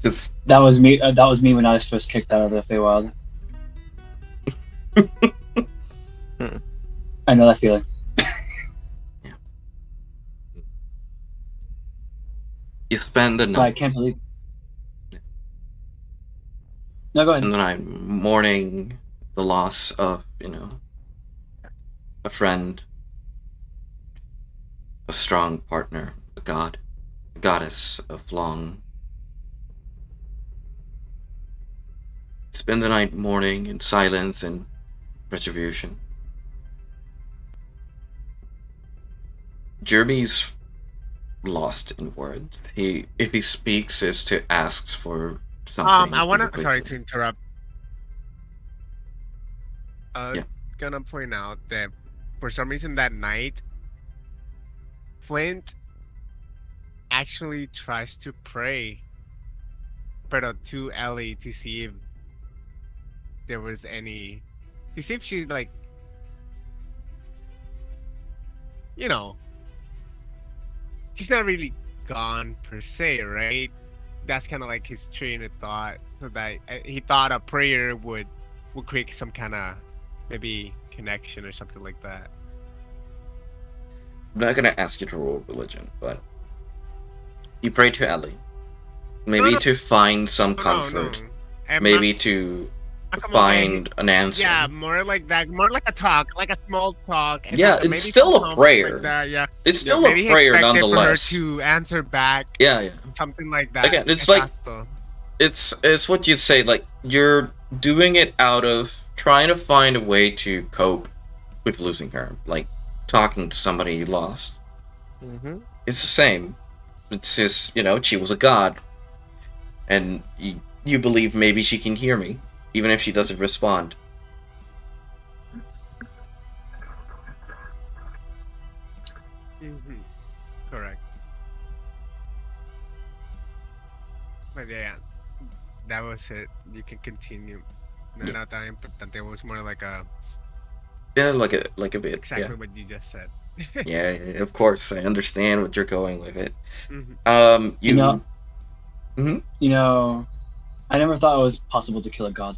Just That was me. That was me when I was first kicked out of the Feywild. I know that feeling. you spend the But I night can't believe. No, go and ahead. then I'm mourning the loss of, a friend, a strong partner, a god, a goddess of long. Spend the night mourning in silence and retribution. Jeremy's lost in words. If he speaks, is to ask for something. I wanna. really Sorry to quickly. interrupt. Yeah. Gonna point out that for some reason that night, Flint actually tries to pray, but to Ellie to see if there was any, to see if she like, she's not really gone per se, right? That's kind of like his train of thought, so that he thought a prayer would create some kind of maybe connection or something like that. I'm not gonna ask you to roll religion, but you pray to Ellie. Maybe No. to find some No, comfort. I'm Maybe not- to not como find an answer. Yeah, more like that. More like a talk, like a small talk. Yeah, exactly, it's maybe still some a comfort prayer. Like that, yeah. It's still Maybe a he prayer expected nonetheless. for her to answer back. Yeah. Something like that. Again, it's like Exacto. it's what you'd say, like you're doing it out of trying to find a way to cope with losing her, like talking to somebody you lost. Mm-hmm. It's the same. It's just, she was a god, and you believe maybe she can hear me, even if she doesn't respond. Correct. But yeah, that was it. You can continue. No, not that important. It was more like a Yeah, like a bit. exactly what you just said. Yeah, of course, I understand what you're going with it. Mhm. You know- Mhm. You know, I never thought it was possible to kill a god.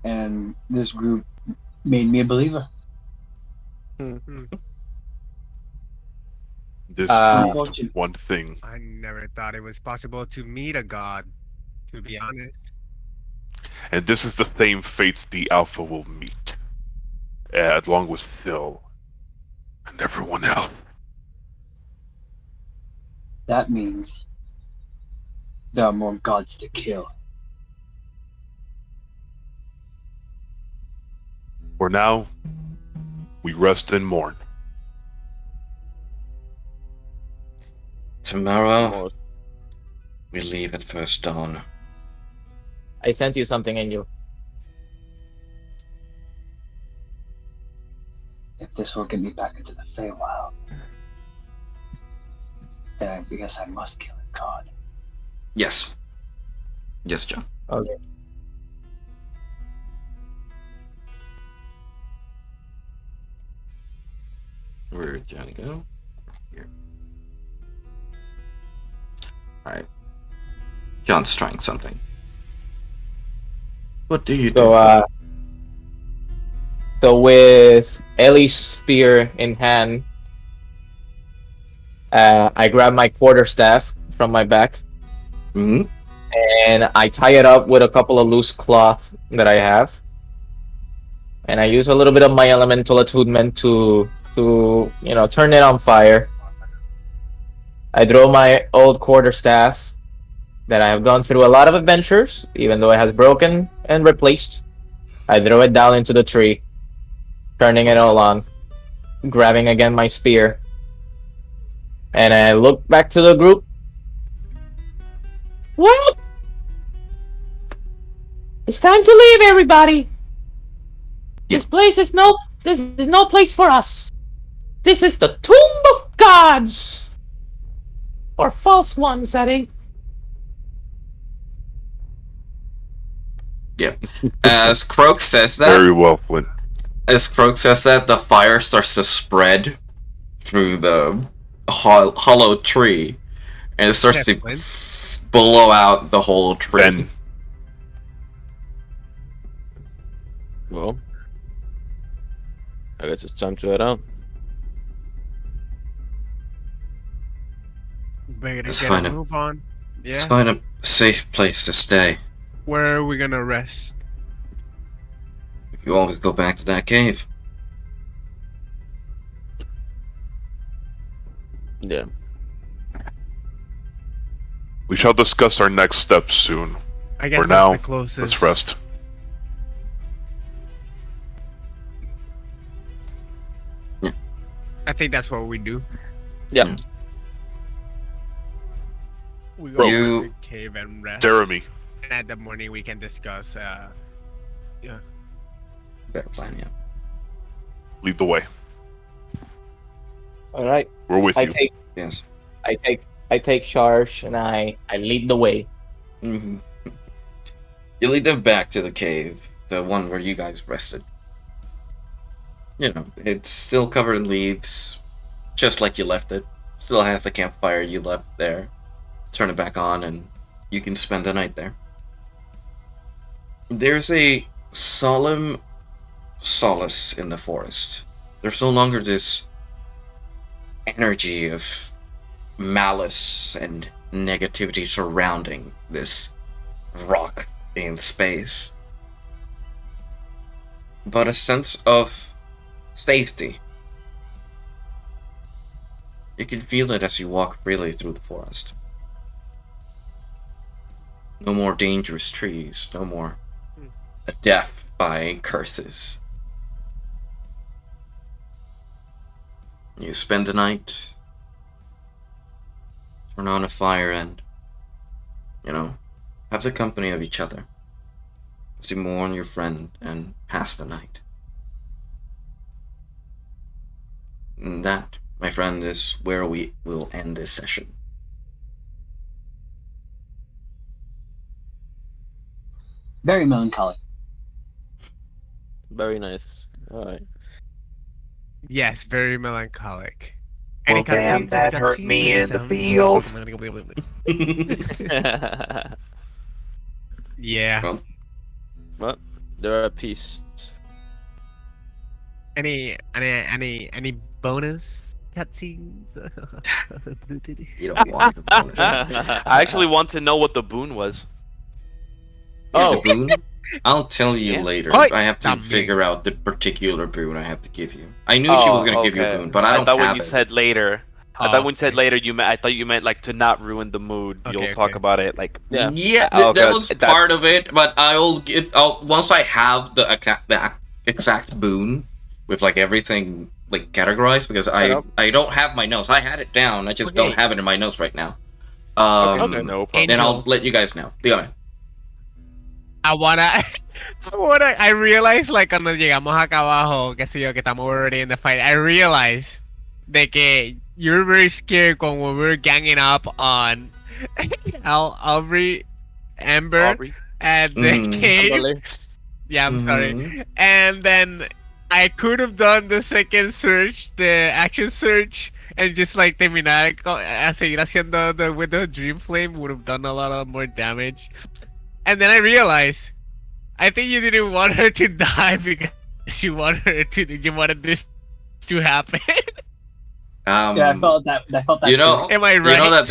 And this group made me a believer. This Uh, proved one thing. I never thought it was possible to meet a god, to be honest. And this is the same fates the Alpha will meet. Along with Phil. And everyone else. That means there are more gods to kill. For now, we rest and mourn. Tomorrow, we leave at first dawn. I sent you something, Angel. If this will get me back into the Feywild, then I guess I must kill a god. Yes, John. Okay. Where'd Johnny go? Here. Alright. John's trying something. What do you do? So with Ellie's spear in hand, I grab my quarterstaff from my back Hmm. and I tie it up with a couple of loose cloth that I have, and I use a little bit of my elemental attunement to turn it on fire. I throw my old quarterstaff that I have gone through a lot of adventures, even though it has broken and replaced. I throw it down into the tree, turning it all on, grabbing again my spear, and I look back to the group. Well, it's time to leave, everybody. This is no place for us. This is the tomb of gods, or false ones, that ain't. Yep. As Croak says that, Very well, Flint. as Croak says that, the fire starts to spread through the hollow tree, and it starts to blow out the whole tree. Ben, Well, I guess it's time to head out. Better Let's get find a him. move on. Let's Yeah. find a safe place to stay. Where are we gonna rest? You always go back to that cave. Yeah. we shall discuss our next steps soon. I guess For that's now, the closest. let's rest. I think that's what we do. Yeah. We go You- to the cave and rest. Jeremy, And at the morning we can discuss. Better plan, yeah. lead the way. All right. We're with I you. take Yes. I take charge and I lead the way. Mm-hmm. You lead them back to the cave, the one where you guys rested. You know, it's still covered in leaves, just like you left it. Still has the campfire you left there. Turn it back on and you can spend the night there. There's a solemn solace in the forest. There's no longer this energy of malice and negativity surrounding this rock in space, but a sense of safety. You can feel it as you walk freely through the forest. No more dangerous trees, no more death by curses. You spend the night, turn on a fire, and, you know, have the company of each other as you mourn your friend and pass the night. And that, my friend, is where we will end this session. Very melancholic. Very nice. All right. Yes, very melancholic. Well, damn, that hurt me in the feels. Yeah. Well, they're at peace. Any bonus cutscenes? You don't want the bonuses. I actually want to know what the boon was. The boon? I'll tell you Yeah. later. Oh, I have to dummy. figure out the particular boon I have to give you. I knew she was gonna give you a boon, but I don't thought have when you it. said later. I Oh, thought when you said okay. later, I thought you meant like to not ruin the mood. You'll Okay, talk okay. about it like. Yeah. Oh, That good. was That- part of it, but once I have the exact boon with like everything like categorized, because I don't have my notes. I had it down, I just don't have it in my notes right now. Okay, no problem. Then I'll let you guys know. Dígame. I realized like cuando llegamos acá abajo, qué sé yo, que estamos already in the fight, I realized de que you were very scared when we were ganging up on Aubrey, Amber, Aubrey. and the Mhm. cave. Kimberly. Yeah, I'm sorry. Mhm. And then I could have done the second search, the action search, and just like terminar a seguir haciendo with the dream flame would have done a lot of more damage. And then I realized, I think you didn't want her to die because you wanted this to happen. Yeah, I felt that. I felt that. You know, Am I you know right? that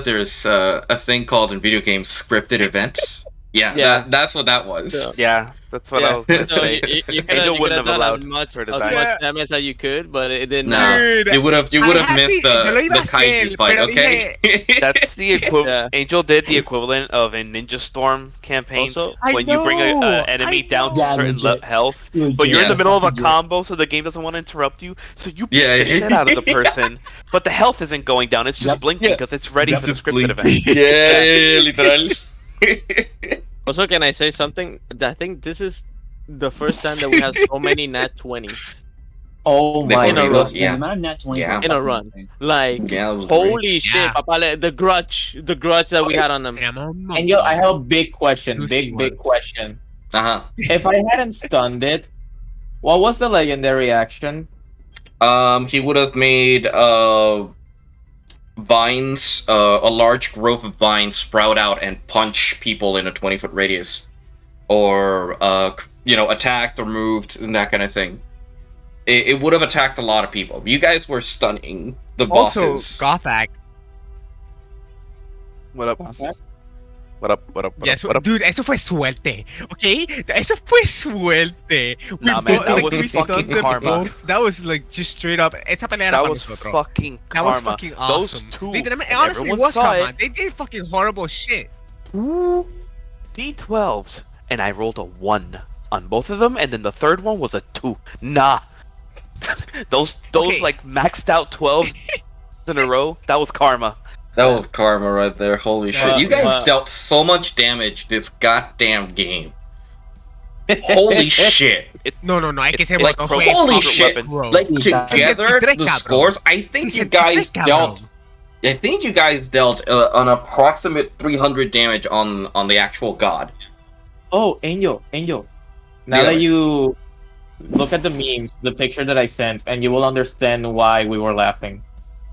there's a thing called in video games scripted events. Yeah, Yeah. That's what that was. Yeah, that's what I was gonna So say. you Angel wouldn't have done allowed as much, her to as die. much damage as you could, but it didn't. No, Dude, you would have I had missed to- yo lo iba the a hacer, kaiju fight, pero okay? That's the equivalent. Yeah. Angel did the equivalent of in Ninja Storm campaigns Also- when you bring know, an enemy I down to know. a certain Yeah, legit. health, but you're in Yeah. the middle of a Legit. combo, so the game doesn't want to interrupt you. So you beat Yeah. the shit out of the person, but the health isn't going down. It's just Yep. blinking Yeah. because it's ready This for the is scripted blinking. event. Yeah, literal. Also, can I say something? I think this is the first time that we have so many nat 20s Oh They my in a already row. look, yeah. The amount of nat 20 Yeah. in a run. Like, Yeah, that was holy shit, Yeah. Papa, the grudge that we had on them. And yo, I have a big question. Juicy Big ones. question. Uh huh. If I hadn't stunned it, What was the legendary action? He would have made vines, a large growth of vines sprout out and punch people in a 20-foot radius, or attacked or moved and that kind of thing. It would have attacked a lot of people. You guys were stunning the Also, bosses. Gothak. What up? What up? What up? What Yes, up? What up? dude, eso fue suerte. Okay, eso fue suerte. Nah, man, that was we fucking stunned them karma. both. That was like just straight up. Esa pelea era That pa was nosotros. fucking That karma. was fucking awesome. Those two. They did, and honestly, it everyone was saw karma. it. They did fucking horrible shit. Two D12s, and I rolled a 1 on both of them, and then the third one was a 2. Nah. those Okay. like maxed out 12s in a row. That was karma. That was karma right there. Holy shit! You guys dealt so much damage this goddamn game. Holy shit! No, hay que ser Like, bueno. holy secret shit! weapon. Bro. Like together, the scores. I think you guys dealt. I think you guys dealt an approximate 300 damage on the actual god. Oh, Angel. Now Yeah. that you look at the memes, the picture that I sent, and you will understand why we were laughing.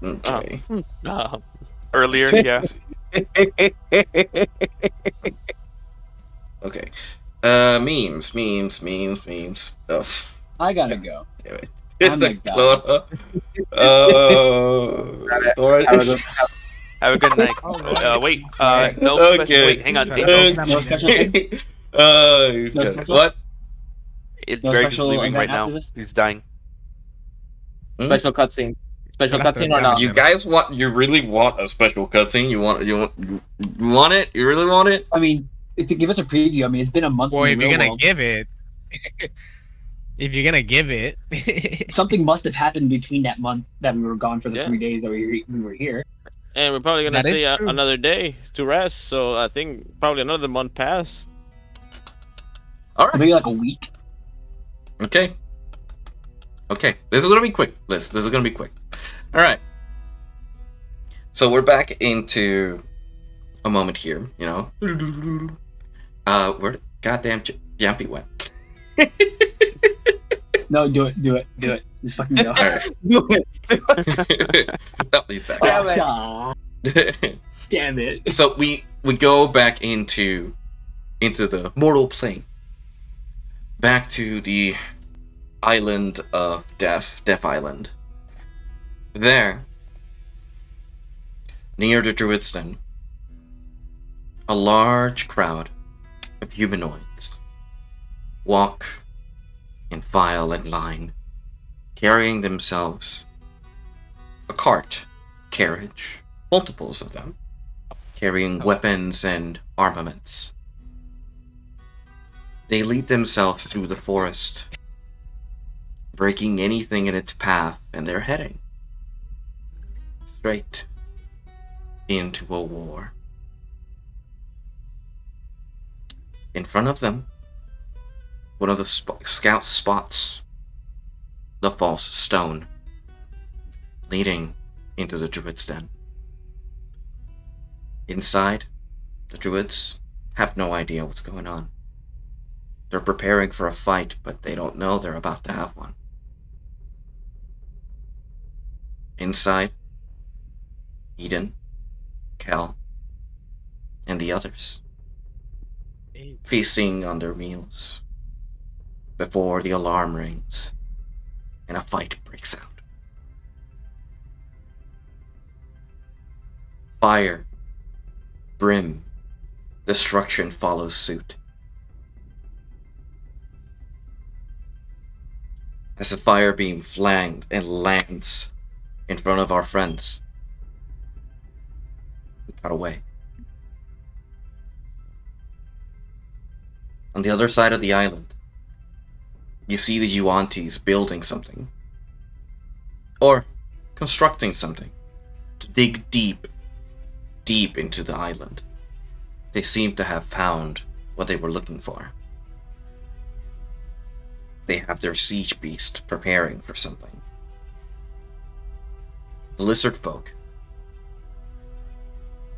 Okay. Earlier, yeah. Okay. Memes. Oh, I gotta go. damn it. I'm It's a McDonald. clone. Alright. Have a good night. Wait. No special. Okay. Wait, hang on. No special thing? Okay. special? What? It's No Greg is special leaving event right now. after this? He's dying. Special cutscene. Special cutscene or not? You guys want? You really want a special cutscene? You want it? You really want it? I mean, to give us a preview, I mean, it's been a month. Boy, in if the you're real gonna world. give it. If you're gonna give it. Something must have happened between that month that we were gone for the Yeah. 3 days that we were here. And we're probably gonna That is stay true. another day to rest. So I think probably another month passed. All right. Maybe like a week. Okay. This is gonna be quick. This is gonna be quick. All right. So we're back into a moment here. You know. Where the goddamn Jumpy went? No, do it. Just fucking go. Do it. Oh, he's back. Damn it. Aw, damn it. So we go back into the mortal plane, back to the island of Death Island. There, near the Druid's Den, a large crowd of humanoids walk in file and line, carrying themselves a cart, carriage, multiples of them, carrying weapons and armaments. They lead themselves through the forest, breaking anything in its path, and they're heading straight into a war. In front of them, one of the scouts spots the false stone leading into the Druid's Den. Inside, the Druids have no idea what's going on. They're preparing for a fight, but they don't know they're about to have one. Inside, Eden, Kel, and the others, feasting on their meals before the alarm rings and a fight breaks out. Fire, brim, destruction follows suit. As a fire beam flanged and lands in front of our friends, we got away. On the other side of the island, you see the Yuan-Tis building something, or constructing something, to dig deep into the island. They seem to have found what they were looking for. They have their siege beast preparing for something. The lizard folk,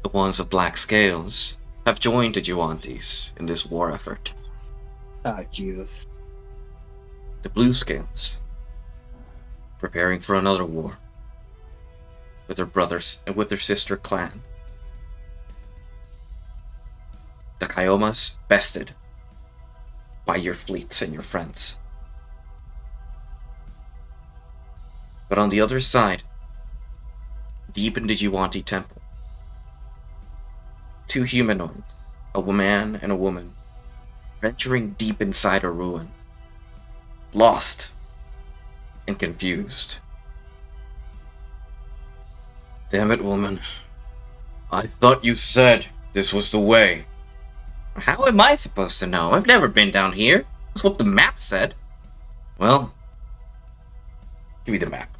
the ones of black scales, have joined the Yuan-Tis in this war effort. Ah, Jesus. the Blue Scales, preparing for another war with their brothers and with their sister clan. The Kyomas bested by your fleets and your friends. But on the other side, deep in the Yuanti temple, two humanoids, a man and a woman, venturing deep inside a ruin, lost and confused. Damn it, woman. I thought you said this was the way. How am I supposed to know? I've never been down here. That's what the map said. Well, give me the map.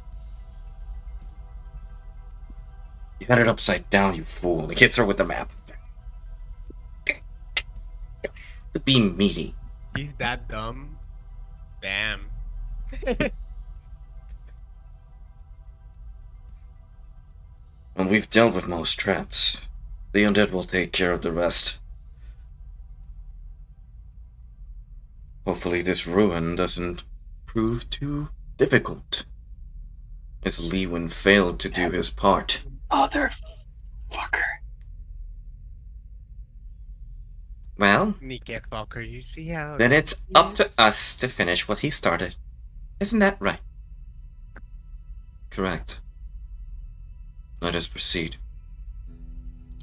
You had it upside down, you fool. He hits her with the map. To be meaty. He's that dumb. Damn. When we've dealt with most traps, the undead will take care of the rest. Hopefully this ruin doesn't prove too difficult, as Lewin failed to do his part. Motherfucker. Well, Knickerbocker, you see how... then it's up to us to finish what he started. Isn't that right? Correct. Let us proceed.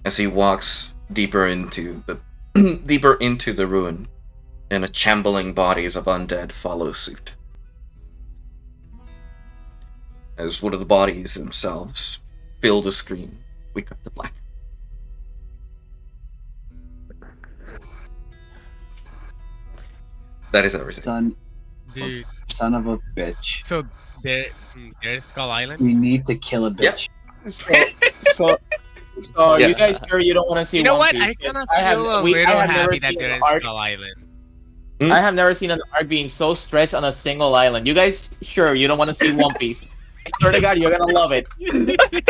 As he walks deeper into the ruin, and the shambling bodies of undead follow suit. As one of the bodies themselves fill the screen, we cut to black. That is everything. Dude. Son of a bitch. So, there's Skull Island? We need to kill a bitch. So Yeah. you guys sure you don't want to see You know One what? Piece? I kind of I have- feel a we- I little have never happy that seen there an is arc. Skull Island. I have never seen an arc being so stretched on a single island. You guys sure you don't want to see One Piece? I swear to God, you're gonna love it.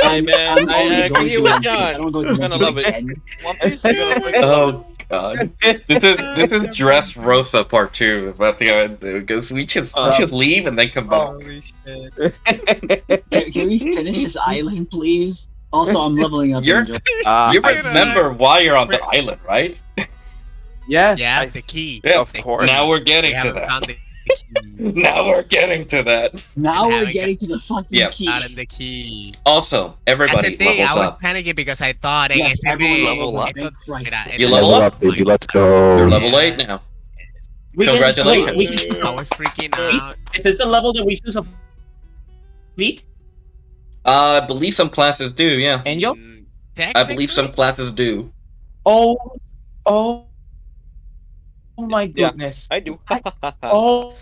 Hey man, I agree with I John. don't go You're to gonna love it. again. One Piece, you're gonna fucking love Oh god. This is Dress Rosa Part 2 about the end, because we just leave and then come back. Holy shit. Can we finish this island, please? Also, I'm leveling up. You're- Angel. You remember why you're on the island, right? Yeah. Yeah, the key. Yeah, Of course. Now we're We getting to haven't found that. the key. Now we're getting to that. Now We we're haven't getting to the fucking Yeah. key. Found the key. Also, At everybody the day, levels I was up. panicking because I thought Yes, everyone levels up. ito, Thank Christ. mira, You ito- level up? baby. Let's go. You're level 8 now. We can- Congratulations. wait, we can- I was freaking out. Is this the level that we choose a feat? I believe some classes do, yeah. Angel? I believe some classes do. Oh my Yeah. goodness. I do. Oh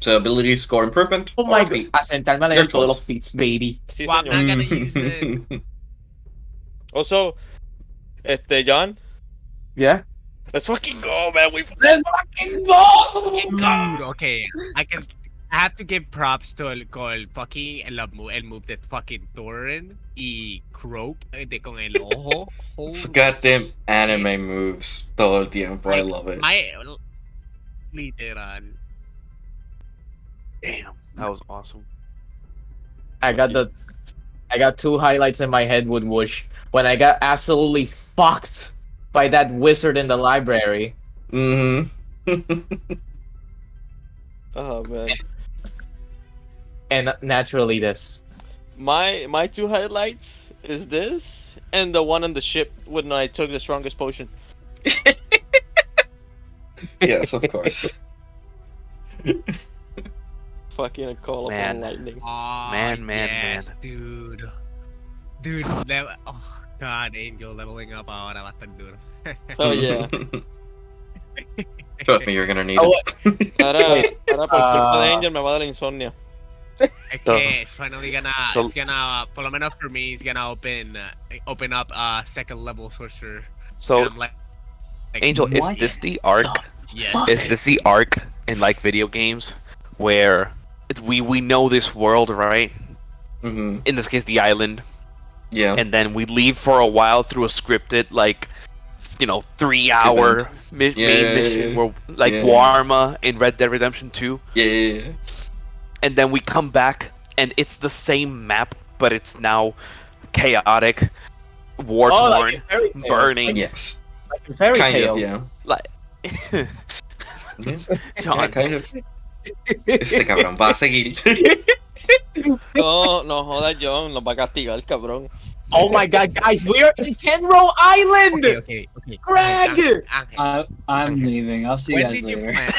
So ability score improvement. my or feat. god. Asentarme a Your leer todos choice. los feats, baby. Sí, Well, I'm señor. not gonna use it. Also, John, Yeah. let's fucking go, man. We Let's fucking go! Dude, okay. I have to give props to el fucking el move that fucking Thorin y Croak con el ojo. It's goddamn anime moves todo el tiempo. I love it. Literal. Damn, that was awesome. I got two highlights in my head with Whoosh. When I got absolutely fucked by that wizard in the library. Oh man. And naturally this. My two highlights is this and the one on the ship when I took the strongest potion. Yes, of course. Fucking a call Man. upon lightning. Oh, Man, yes, dude. Oh god, Angel leveling up ahora va a estar duro. Oh yeah. Trust me, you're gonna need Oh, it. Ahora por culpa de Angel me va a dar insomnio. Es que it's finally gonna, So- it's gonna, por lo menos for me, it's gonna open up a second level sorcerer. So, And I'm like Angel, is What? this the arc? yes. Is this the arc in like video games where we know this world, right? Mm-hmm. In this case, the island, Yeah. and then we leave for a while through a scripted like 3-hour main mission where like Warma in Red Dead Redemption 2. Yeah. And then we come back and it's the same map, but it's now chaotic, war torn, like a fairy tale. burning. Yes. Like a fairy Kind tale. of, yeah. Like Yeah, John, kind of. Este cabrón va a seguir. No, no joda, John, nos va a castigar, cabrón. Oh my god, guys, we are in Tenro Island! Okay. Greg! Angel, I'm leaving. I'll see you when guys did you later.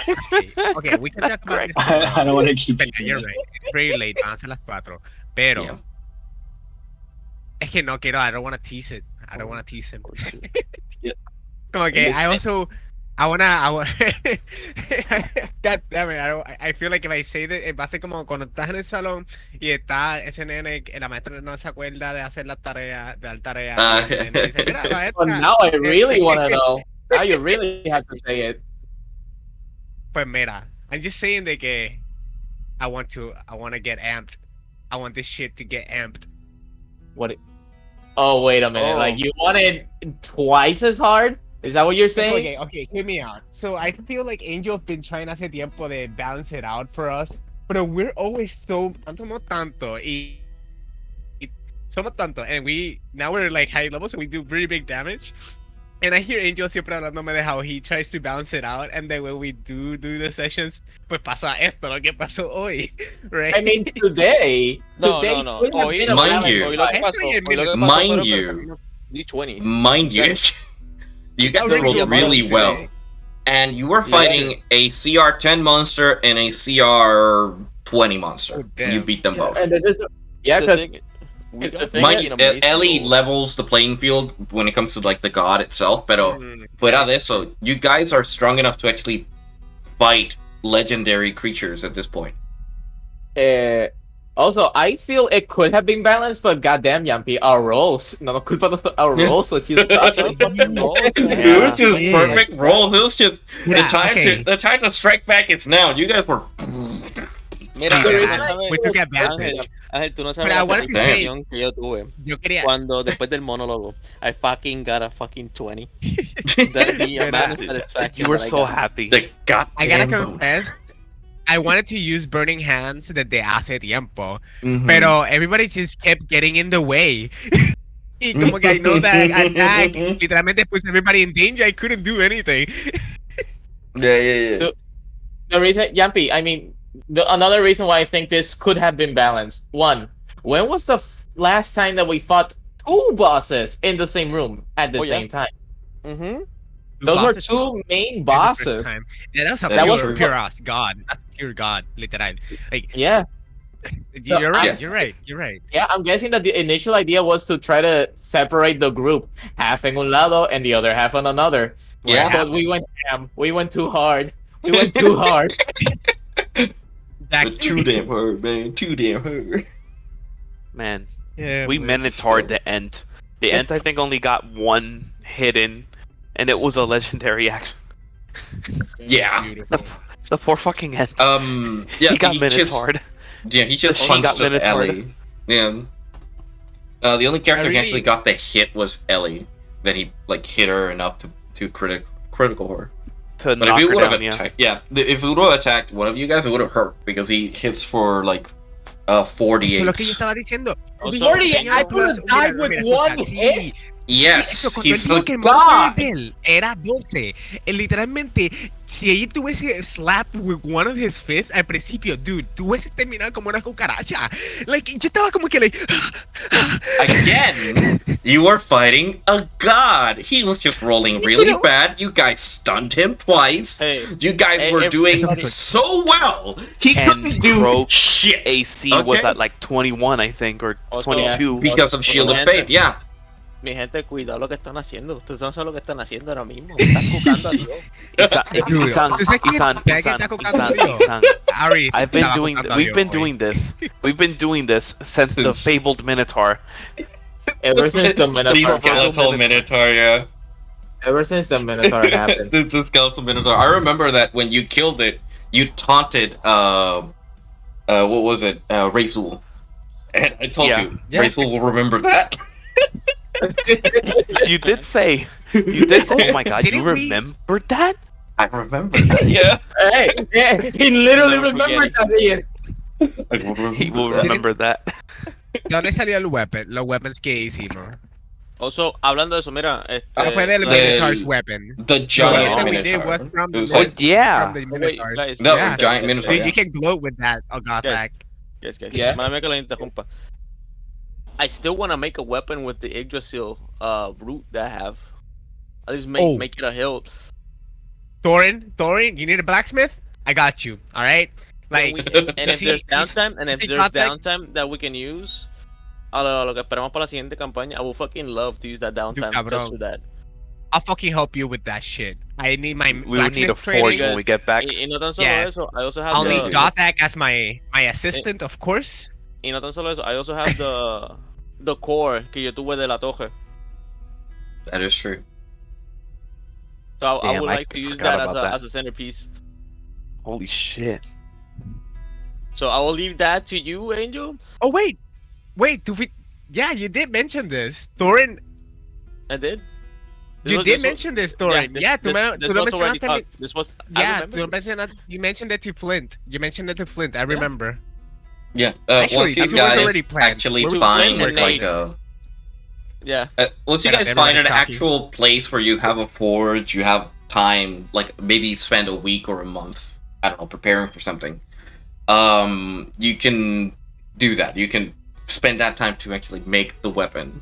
plan? Okay, we can talk about this. I don't want to keep Venga, you're right. It's very late. Van a ser las 4. Pero Yeah. es que no quiero. I don't want to tease it. I don't want to tease him. Yeah. Como que I wanna. God damn it! I feel like if I say that, va a ser como cuando estás en el salón y está ese nene, la maestra no se acuerda de hacer la tarea, de dar tarea. Ah. Y el nene dice, "Mira, maestra, Well, now I really want to know. Now you really have to say it. Pues mira, I'm just saying de que I want to get amped. I want this shit to get amped. What? Oh, wait a minute. Oh. Like, you want it twice as hard? Is that what you're saying? Okay, hear me out. So I feel like Angel's been trying hace tiempo de balance it out for us, but we're always somos tanto somos tanto, and now we're like high level, so we do pretty big damage. And I hear Angel siempre hablándome de how he tries to balance it out, and then when we do the sessions, pues pasa esto, lo que pasó hoy, right? I mean, today. No. today could have Hoy, been a Mind balance you. hoy lo que fight. pasó, hoy lo que pasó Mind fueron you. D20. Mind you, you guys How rolled ridiculous really today. well. And you were fighting a CR10 monster and a CR20 monster. damn. You beat them both. And this is, yeah, The because thing- we it's the got thing Mind fucking you, amazing Ellie rolls. levels the playing field when it comes to like the god itself, pero Mm. fuera de eso, you guys are strong enough to actually fight legendary creatures at this point. also, I feel it could have been balanced, but goddamn, Yampi, our rolls. No, culpa de our rolls was just awesome. It was just Yeah. perfect rolls. It was just Yeah, the time to strike back is now. You guys were Mira, Sí, tú no Ángel, sabes- we took Ángel, advantage. Ángel, tú no sabes But I la wanted to satisfacción que yo tuve Yo quería. cuando después del monólogo I fucking got a fucking 20. That'd be a Verdad. amount of satisfaction you were that I so got. happy. the god. I gotta confess, I wanted to use Burning Hands desde hace tiempo, Mhm. pero everybody just kept getting in the way. Y como que I know that attack literalmente put everybody in danger. I couldn't do anything. Yeah. The reason, Yampi, I mean, another reason why I think this could have been balanced. One, when was the last time that we fought two bosses in the same room at the Oh, yeah. same time? Mm-hmm. Those were Bosses? two main It was the first bosses. time. Yeah, that was a That was pure, true. pure ass god. That's pure god, literal. Like Yeah, you're right. Yeah. You're right. You're right. yeah. I'm guessing that the initial idea was to try to separate the group, half en un lado and the other half on another. Yeah. But we went ham. We went too hard. We went too hard. But too damn hard, man. Too damn hard. Man, Yeah, we but managed still. hard to end. The end, I think, only got one hidden, and it was a legendary action. Yeah. beautiful. The poor fucking end. Yeah. he got just, Minotaur'd. Yeah, he just She punched got up Minotaur'd. Ellie. Yeah. The only character who really- actually got the hit was Ellie. That he like hit her enough to critical her. To But knock if he her would have down, yeah. attacked, if he would have attacked one of you guys, it would have hurt because he hits for like 48. Lo que yo estaba diciendo. Also, 48, I could have died with one sí. hit. Yes, Eso, cuando he's él dijo the que el god. monster de él era 12. Literalmente, si ella tuviese slap with one of his fists al principio, dude, tú hubiese terminado como una cucaracha. Like, yo estaba como que, like, Again, you were fighting a god. He was just rolling really bad. You guys stunned him twice. Hey, You guys Hey, were doing everybody- so well. He And couldn't do broke shit AC was Okay. at like 21, I think, or Also, 22. because of Shield of Faith. Yeah. mi gente, cuidado lo que están haciendo. Ustedes no saben lo que están haciendo ahora mismo. Están cucando a Dios. Dude, Isan, ¿tú sabes quién Isan, está tocando a Dios? Isan. Ari, I've been estaba doing. tocando a We've Dios been hoy. doing this. We've been doing this since the Since- fabled Minotaur. Ever since the The Minotaur skeletal Minotaur, yeah. Ever since the Minotaur happened. It's a skeletal Minotaur. I remember that when you killed it, you taunted, what was it? Razul. And I told Yeah. you, Razul will remember that. You did say You did? Oh my god, you Didn't we- remembered that? I remember that. Yeah. Hey, he literally Don't forget remembered it. that. Ian. I will He will remember that. remember that. ¿De dónde salió el weapon? Los weapons que hicimos. Also, hablando de eso, mira, No fue del the- Minotaur's weapon. The The one giant that we did was minotaur. from It the, was Oh, like yeah. from the wait, Minotaurs. guys, no Yeah. giant minotaur. Dude, Yeah. you can gloat with that, Agathak. Guys, Yeah. mándame que la interrumpa. I still want to make a weapon with the Yggdrasil root that I have. At least make it a hilt. Thorin, you need a blacksmith? I got you. All right. Like, And if see- there's downtime, and if see there's context? downtime that we can use, a lo que esperamos para la siguiente campaña, I will fucking love to use that downtime just cabrón. for that. I'll fucking help you with that shit. I need my We would need a blacksmith forge training. when we get back. Y no tan solo Yes. eso, I also have I'll the, need Gothak as my assistant, of course. y no tan solo eso, I also have the core que yo tuve de la torre. That is true. So I Damn, would I like to use forgot that about that. as a centerpiece. Holy shit. So I will leave that to you, Angel. Oh wait, do we? Yeah, you did mention this, Thorin. I did. You did mention this, Thorin. Yeah, tú lo was already mencionaste. a talked. mí- This was. I Yeah, remember tú lo this. mencionaste. You mentioned it to Flint. You mentioned it to Flint. I remember. Yeah. Actually, Once you this was guys already planned. actually We were find planning like it. a Yeah. once you Shut up, guys find an everybody's talking. actual place where you have a forge, you have time, like maybe spend a week or a month, I don't know, preparing for something. You can do that. You can spend that time to actually make the weapon.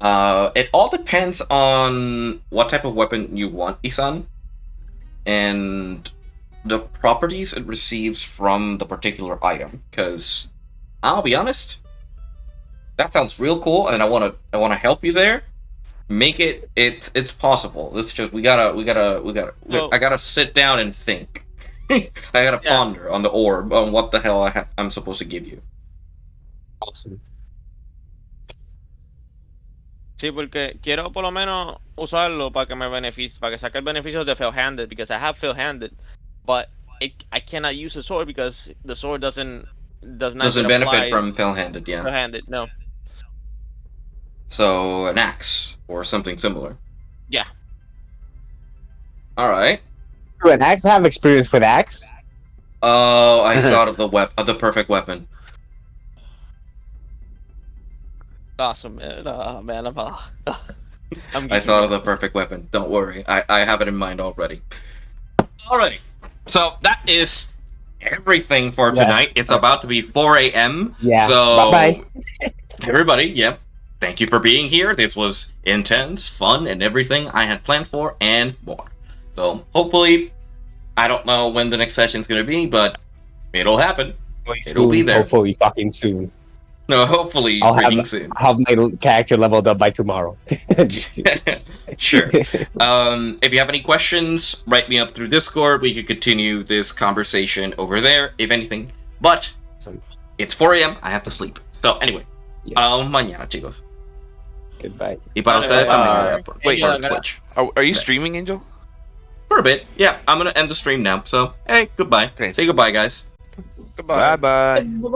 It all depends on what type of weapon you want, Isan, and the properties it receives from the particular item. Because I'll be honest, that sounds real cool, and I wanna help you there. Make it. It's possible. It's just we gotta. Well- I gotta sit down and think. I gotta Yeah. ponder on the orb on what the hell I'm supposed to give you. Awesome. Sí, porque quiero por lo menos usarlo para que me beneficie, para que saque el beneficio de fail-handed, because I have fail-handed, but I cannot use the sword because the sword does not Doesn't get benefit applied from fail-handed, yeah. fail-handed. No. So an axe or something similar. Yeah. All right. Do an axe have experience with axe? Oh, I thought of the perfect weapon. Awesome, man. Man, I'm I thought of the perfect weapon. Don't worry, I have it in mind already. Alrighty. So that is everything for tonight. It's about to be 4 a.m. Yeah. So Bye-bye. everybody, yep. Thank you for being here. This was intense, fun, and everything I had planned for and more. So hopefully, I don't know when the next session's gonna be, but it'll happen. It'll be there. Hopefully fucking soon. No, hopefully I'll have- freaking soon. I'll have my character leveled up by tomorrow. Sure. If you have any questions, write me up through Discord. We could continue this conversation over there, if anything. But it's 4 a.m. I have to sleep. So anyway, mañana, chicos. Goodbye. Y para ustedes también, wait, por Twitch. Are you streaming, Angel? For a bit, yeah. I'm gonna end the stream now. So, hey, goodbye. Okay. Say goodbye, guys. Goodbye. Bye bye. Bye.